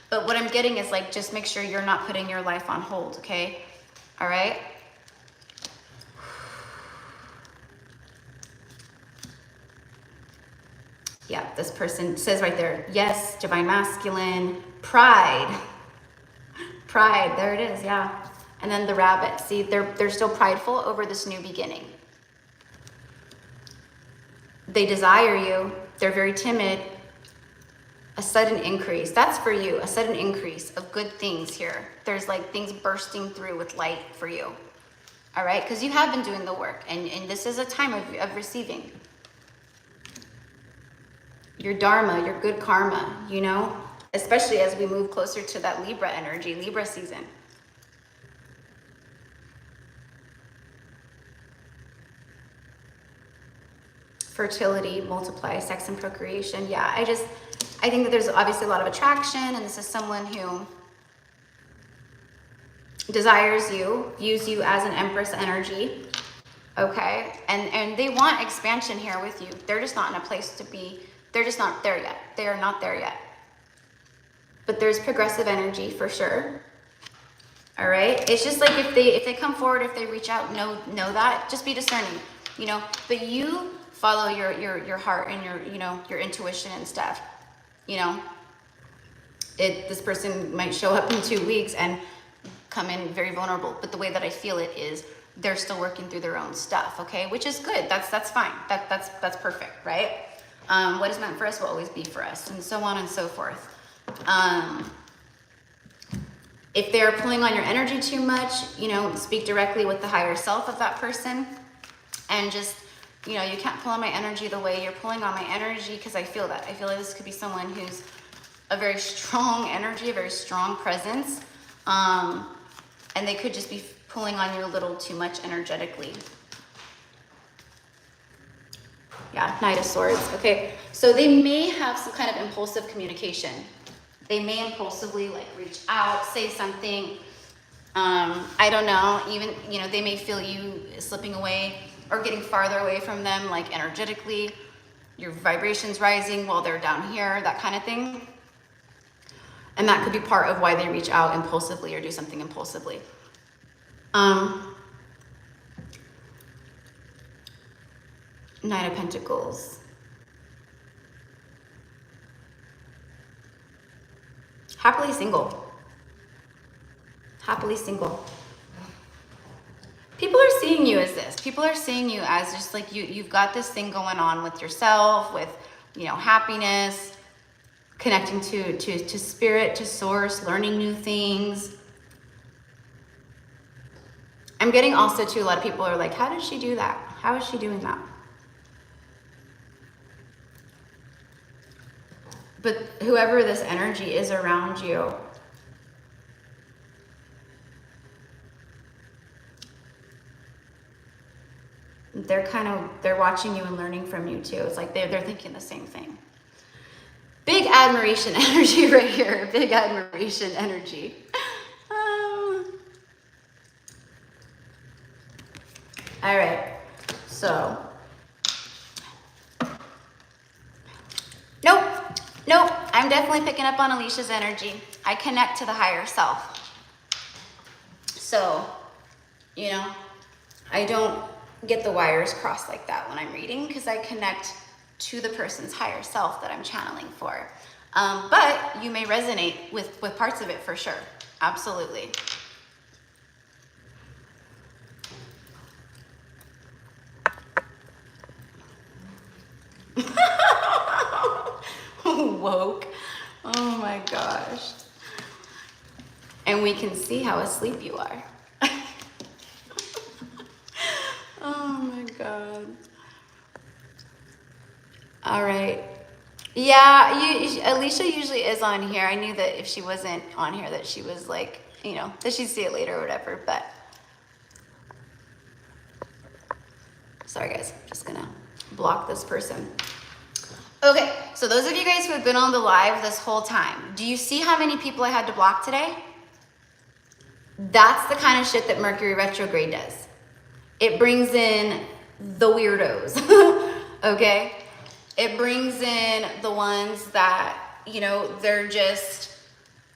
But what I'm getting is like, just make sure you're not putting your life on hold, okay? All right? Yeah, this person says right there, yes, divine masculine, pride. Pride, there it is, yeah. And then the rabbit, see, they're still prideful over this new beginning. They desire you, they're very timid. A sudden increase, that's for you, a sudden increase of good things here. There's like things bursting through with light for you. All right, because you have been doing the work and this is a time of receiving. Your dharma, your good karma, you know, especially as we move closer to that Libra energy, Libra season. Fertility, multiply, sex and procreation. Yeah, I think that there's obviously a lot of attraction, and this is someone who desires you, views you as an Empress energy, okay? And they want expansion here with you. They're just not in a place to be, they're just not there yet. They are not there yet. But there's progressive energy for sure. All right? It's just like if they come forward, if they reach out, know that. Just be discerning, you know? But you follow your heart and your, you know, your intuition and stuff. You know, this person might show up in 2 weeks and come in very vulnerable, but the way that I feel it is they're still working through their own stuff, okay? Which is good. That's fine. That's perfect, right? What is meant for us will always be for us, and so on and so forth. If they're pulling on your energy too much, you know, speak directly with the higher self of that person, and just, you know, you can't pull on my energy the way you're pulling on my energy, because I feel that. I feel like this could be someone who's a very strong energy, a very strong presence, and they could just be pulling on you a little too much energetically. Yeah, Knight of Swords. Okay, so they may have some kind of impulsive communication. They may impulsively like reach out, say something. I don't know, even, you know, they may feel you slipping away or getting farther away from them, like energetically, your vibrations rising while they're down here, that kind of thing. And that could be part of why they reach out impulsively or do something impulsively. Nine of Pentacles. Happily single. Happily single. People are seeing you as this. People are seeing you as just like you've got this thing going on with yourself, with, you know, happiness, connecting to spirit, to source, learning new things. I'm getting also to a lot of people are like, how did she do that? How is she doing that? But whoever this energy is around you, they're watching you and learning from you too. It's like they're thinking the same thing. Big admiration energy right here. Big admiration energy. All right, so. Nope, I'm definitely picking up on Alicia's energy. I connect to the higher self. So, you know, I don't get the wires crossed like that when I'm reading, because I connect to the person's higher self that I'm channeling for. But you may resonate with parts of it for sure. Absolutely. Woke. Oh my gosh. And we can see how asleep you are. Oh my God. All right. Yeah, Alicia usually is on here. I knew that if she wasn't on here that she was like, you know, that she'd see it later or whatever, but. Sorry guys, I'm just gonna block this person. Okay, so those of you guys who have been on the live this whole time, do you see how many people I had to block today? That's the kind of shit that Mercury retrograde does. It brings in the weirdos, okay? It brings in the ones that, you know, they're just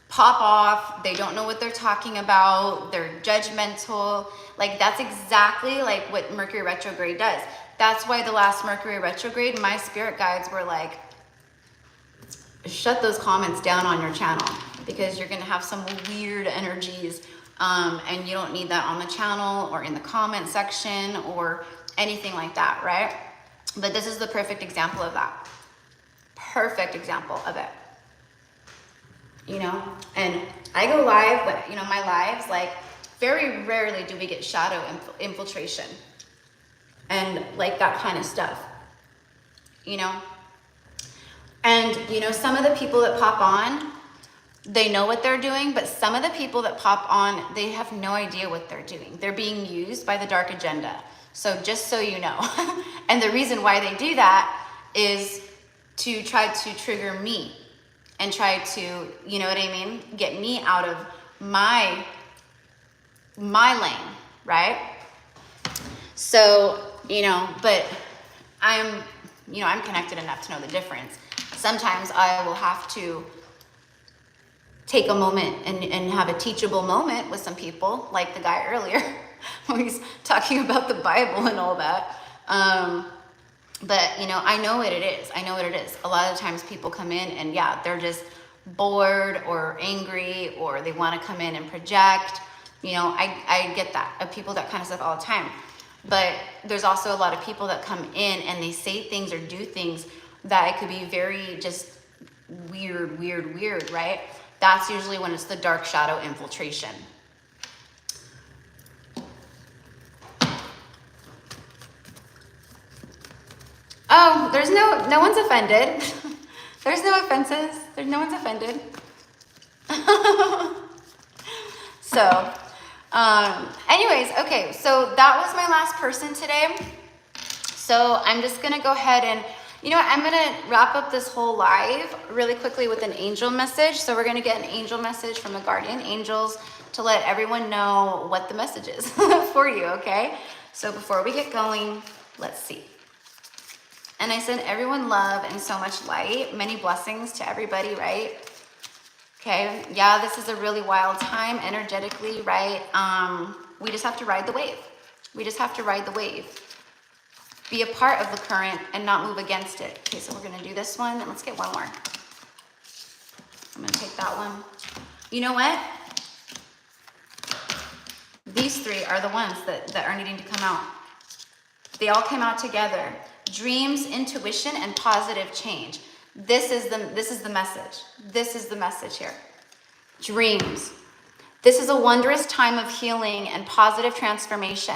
pop off, they don't know what they're talking about, they're judgmental. Like, that's exactly like what Mercury retrograde does. That's why the last Mercury retrograde, my spirit guides were like, shut those comments down on your channel, because you're gonna have some weird energies, and you don't need that on the channel or in the comment section or anything like that, right? But this is the perfect example of that. Perfect example of it. You know, and I go live, but you know, my lives, like, very rarely do we get shadow infiltration and like that kind of stuff, you know? And you know, some of the people that pop on, they know what they're doing, but some of the people that pop on, they have no idea what they're doing. They're being used by the dark agenda. So just so you know. And the reason why they do that is to try to trigger me and try to, you know what I mean? Get me out of my lane, right? So, you know, but I'm connected enough to know the difference. Sometimes I will have to take a moment and have a teachable moment with some people, like the guy earlier, when he's talking about the Bible and all that. But, you know, I know what it is. I know what it is. A lot of times people come in and, yeah, they're just bored or angry, or they want to come in and project. You know, I get that, of people that kind of stuff all the time. But there's also a lot of people that come in and they say things or do things that it could be very just weird, right? That's usually when it's the dark shadow infiltration. Oh, there's no one's offended. There's no offenses. There's no one's offended. So, anyways, okay, so that was my last person today. So I'm just gonna go ahead and, you know what, I'm gonna wrap up this whole live really quickly with an angel message. So we're gonna get an angel message from the guardian angels to let everyone know what the message is for you, okay? So before we get going, let's see. And I send everyone love and so much light, many blessings to everybody, right? Okay, yeah, this is a really wild time energetically, right? We just have to ride the wave. We just have to ride the wave. Be a part of the current and not move against it. Okay, so we're gonna do this one, and let's get one more. I'm gonna take that one. You know what? These three are the ones that are needing to come out. They all came out together. Dreams, intuition, and positive change. This is the message. This is the message here. Dreams. This is a wondrous time of healing and positive transformation.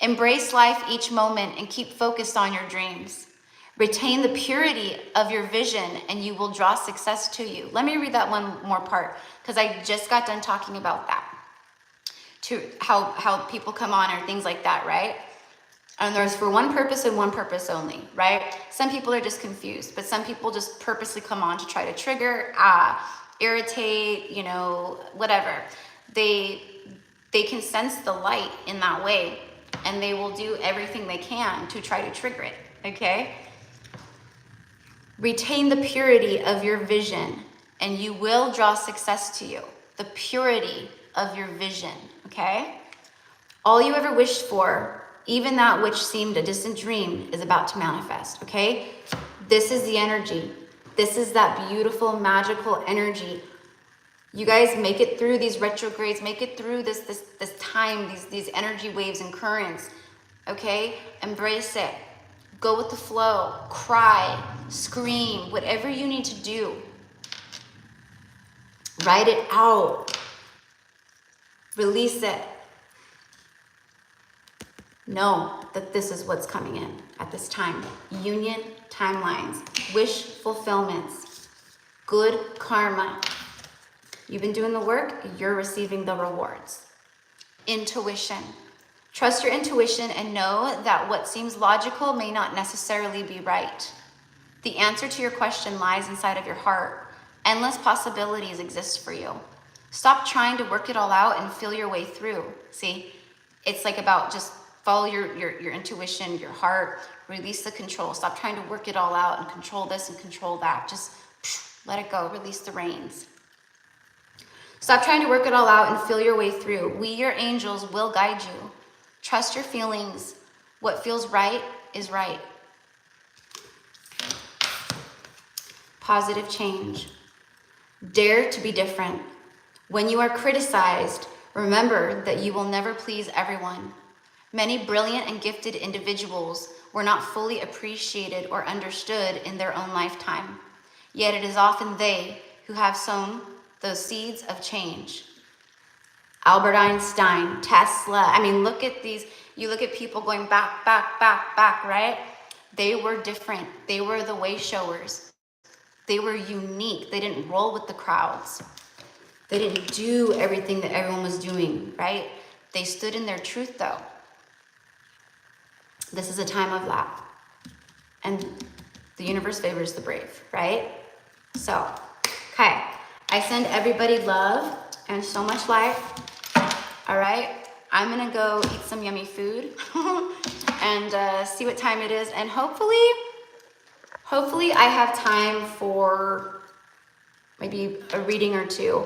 Embrace life each moment and keep focused on your dreams. Retain the purity of your vision and you will draw success to you. Let me read that one more part because I just got done talking about that. To how people come on or things like that, right? And there's for one purpose and one purpose only, right? Some people are just confused, but some people just purposely come on to try to trigger, irritate, you know, whatever. They can sense the light in that way, and they will do everything they can to try to trigger it, okay? Retain the purity of your vision, and you will draw success to you. The purity of your vision, okay? All you ever wished for, even that which seemed a distant dream, is about to manifest, okay? This is the energy. This is that beautiful, magical energy. You guys make it through these retrogrades, make it through this time, these energy waves and currents, okay? Embrace it. Go with the flow. Cry, scream, whatever you need to do. Write it out. Release it. Know that this is what's coming in at this time. Union timelines, wish fulfillments, good karma. You've been doing the work, you're receiving the rewards. Intuition. Trust your intuition and know that what seems logical may not necessarily be right. The answer to your question lies inside of your heart. Endless possibilities exist for you. Stop trying to work it all out and feel your way through. See, it's like about just follow your intuition, your heart, release the control. Stop trying to work it all out and control this and control that. Just let it go, release the reins. Stop trying to work it all out and feel your way through. We, your angels, will guide you. Trust your feelings. What feels right is right. Positive change. Dare to be different. When you are criticized, remember that you will never please everyone. Many brilliant and gifted individuals were not fully appreciated or understood in their own lifetime. Yet it is often they who have sown those seeds of change. Albert Einstein, Tesla. I mean, look at these. You look at people going back, right? They were different. They were the way showers. They were unique. They didn't roll with the crowds. They didn't do everything that everyone was doing, right? They stood in their truth, though. This is a time of that. And the universe favors the brave, right? So, okay. I send everybody love and so much light. All right. I'm going to go eat some yummy food and see what time it is. And hopefully I have time for maybe a reading or two.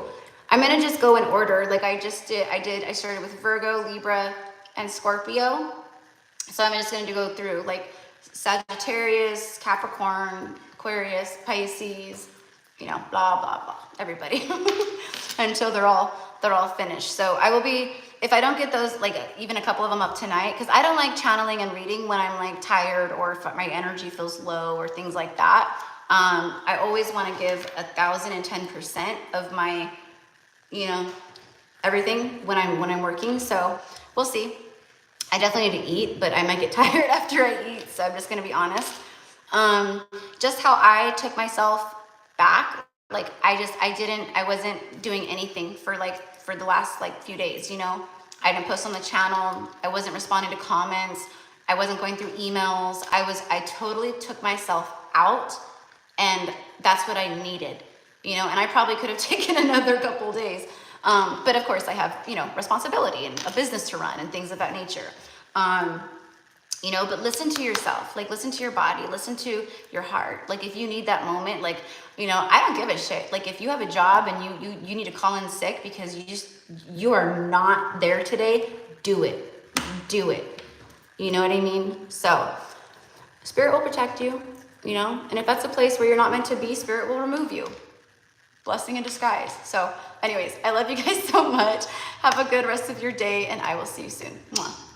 I'm going to just go in order like I just did. I started with Virgo, Libra, and Scorpio. So I'm just going to go through like Sagittarius, Capricorn, Aquarius, Pisces, you know, blah, blah, blah, everybody. until they're all finished. So I will be, if I don't get those, like even a couple of them up tonight, because I don't like channeling and reading when I'm like tired or if my energy feels low or things like that. I always want to give 1,010% of my, you know, everything when I'm working. So we'll see. I definitely need to eat, but I might get tired after I eat. So I'm just going to be honest. Just how I took myself back. Like I wasn't doing anything for the last like few days, you know. I didn't post on the channel. I wasn't responding to comments. I wasn't going through emails. I totally took myself out, and that's what I needed, you know. And I probably could have taken another couple days, but of course I have, you know, responsibility and a business to run and things of that nature. You know, but listen to yourself, like listen to your body, listen to your heart. Like if you need that moment, like, you know, I don't give a shit. Like if you have a job and you need to call in sick because you are not there today, do it. You know what I mean? So spirit will protect you, you know, and if that's a place where you're not meant to be, spirit will remove you. Blessing in disguise. So anyways, I love you guys so much. Have a good rest of your day, and I will see you soon. Mwah.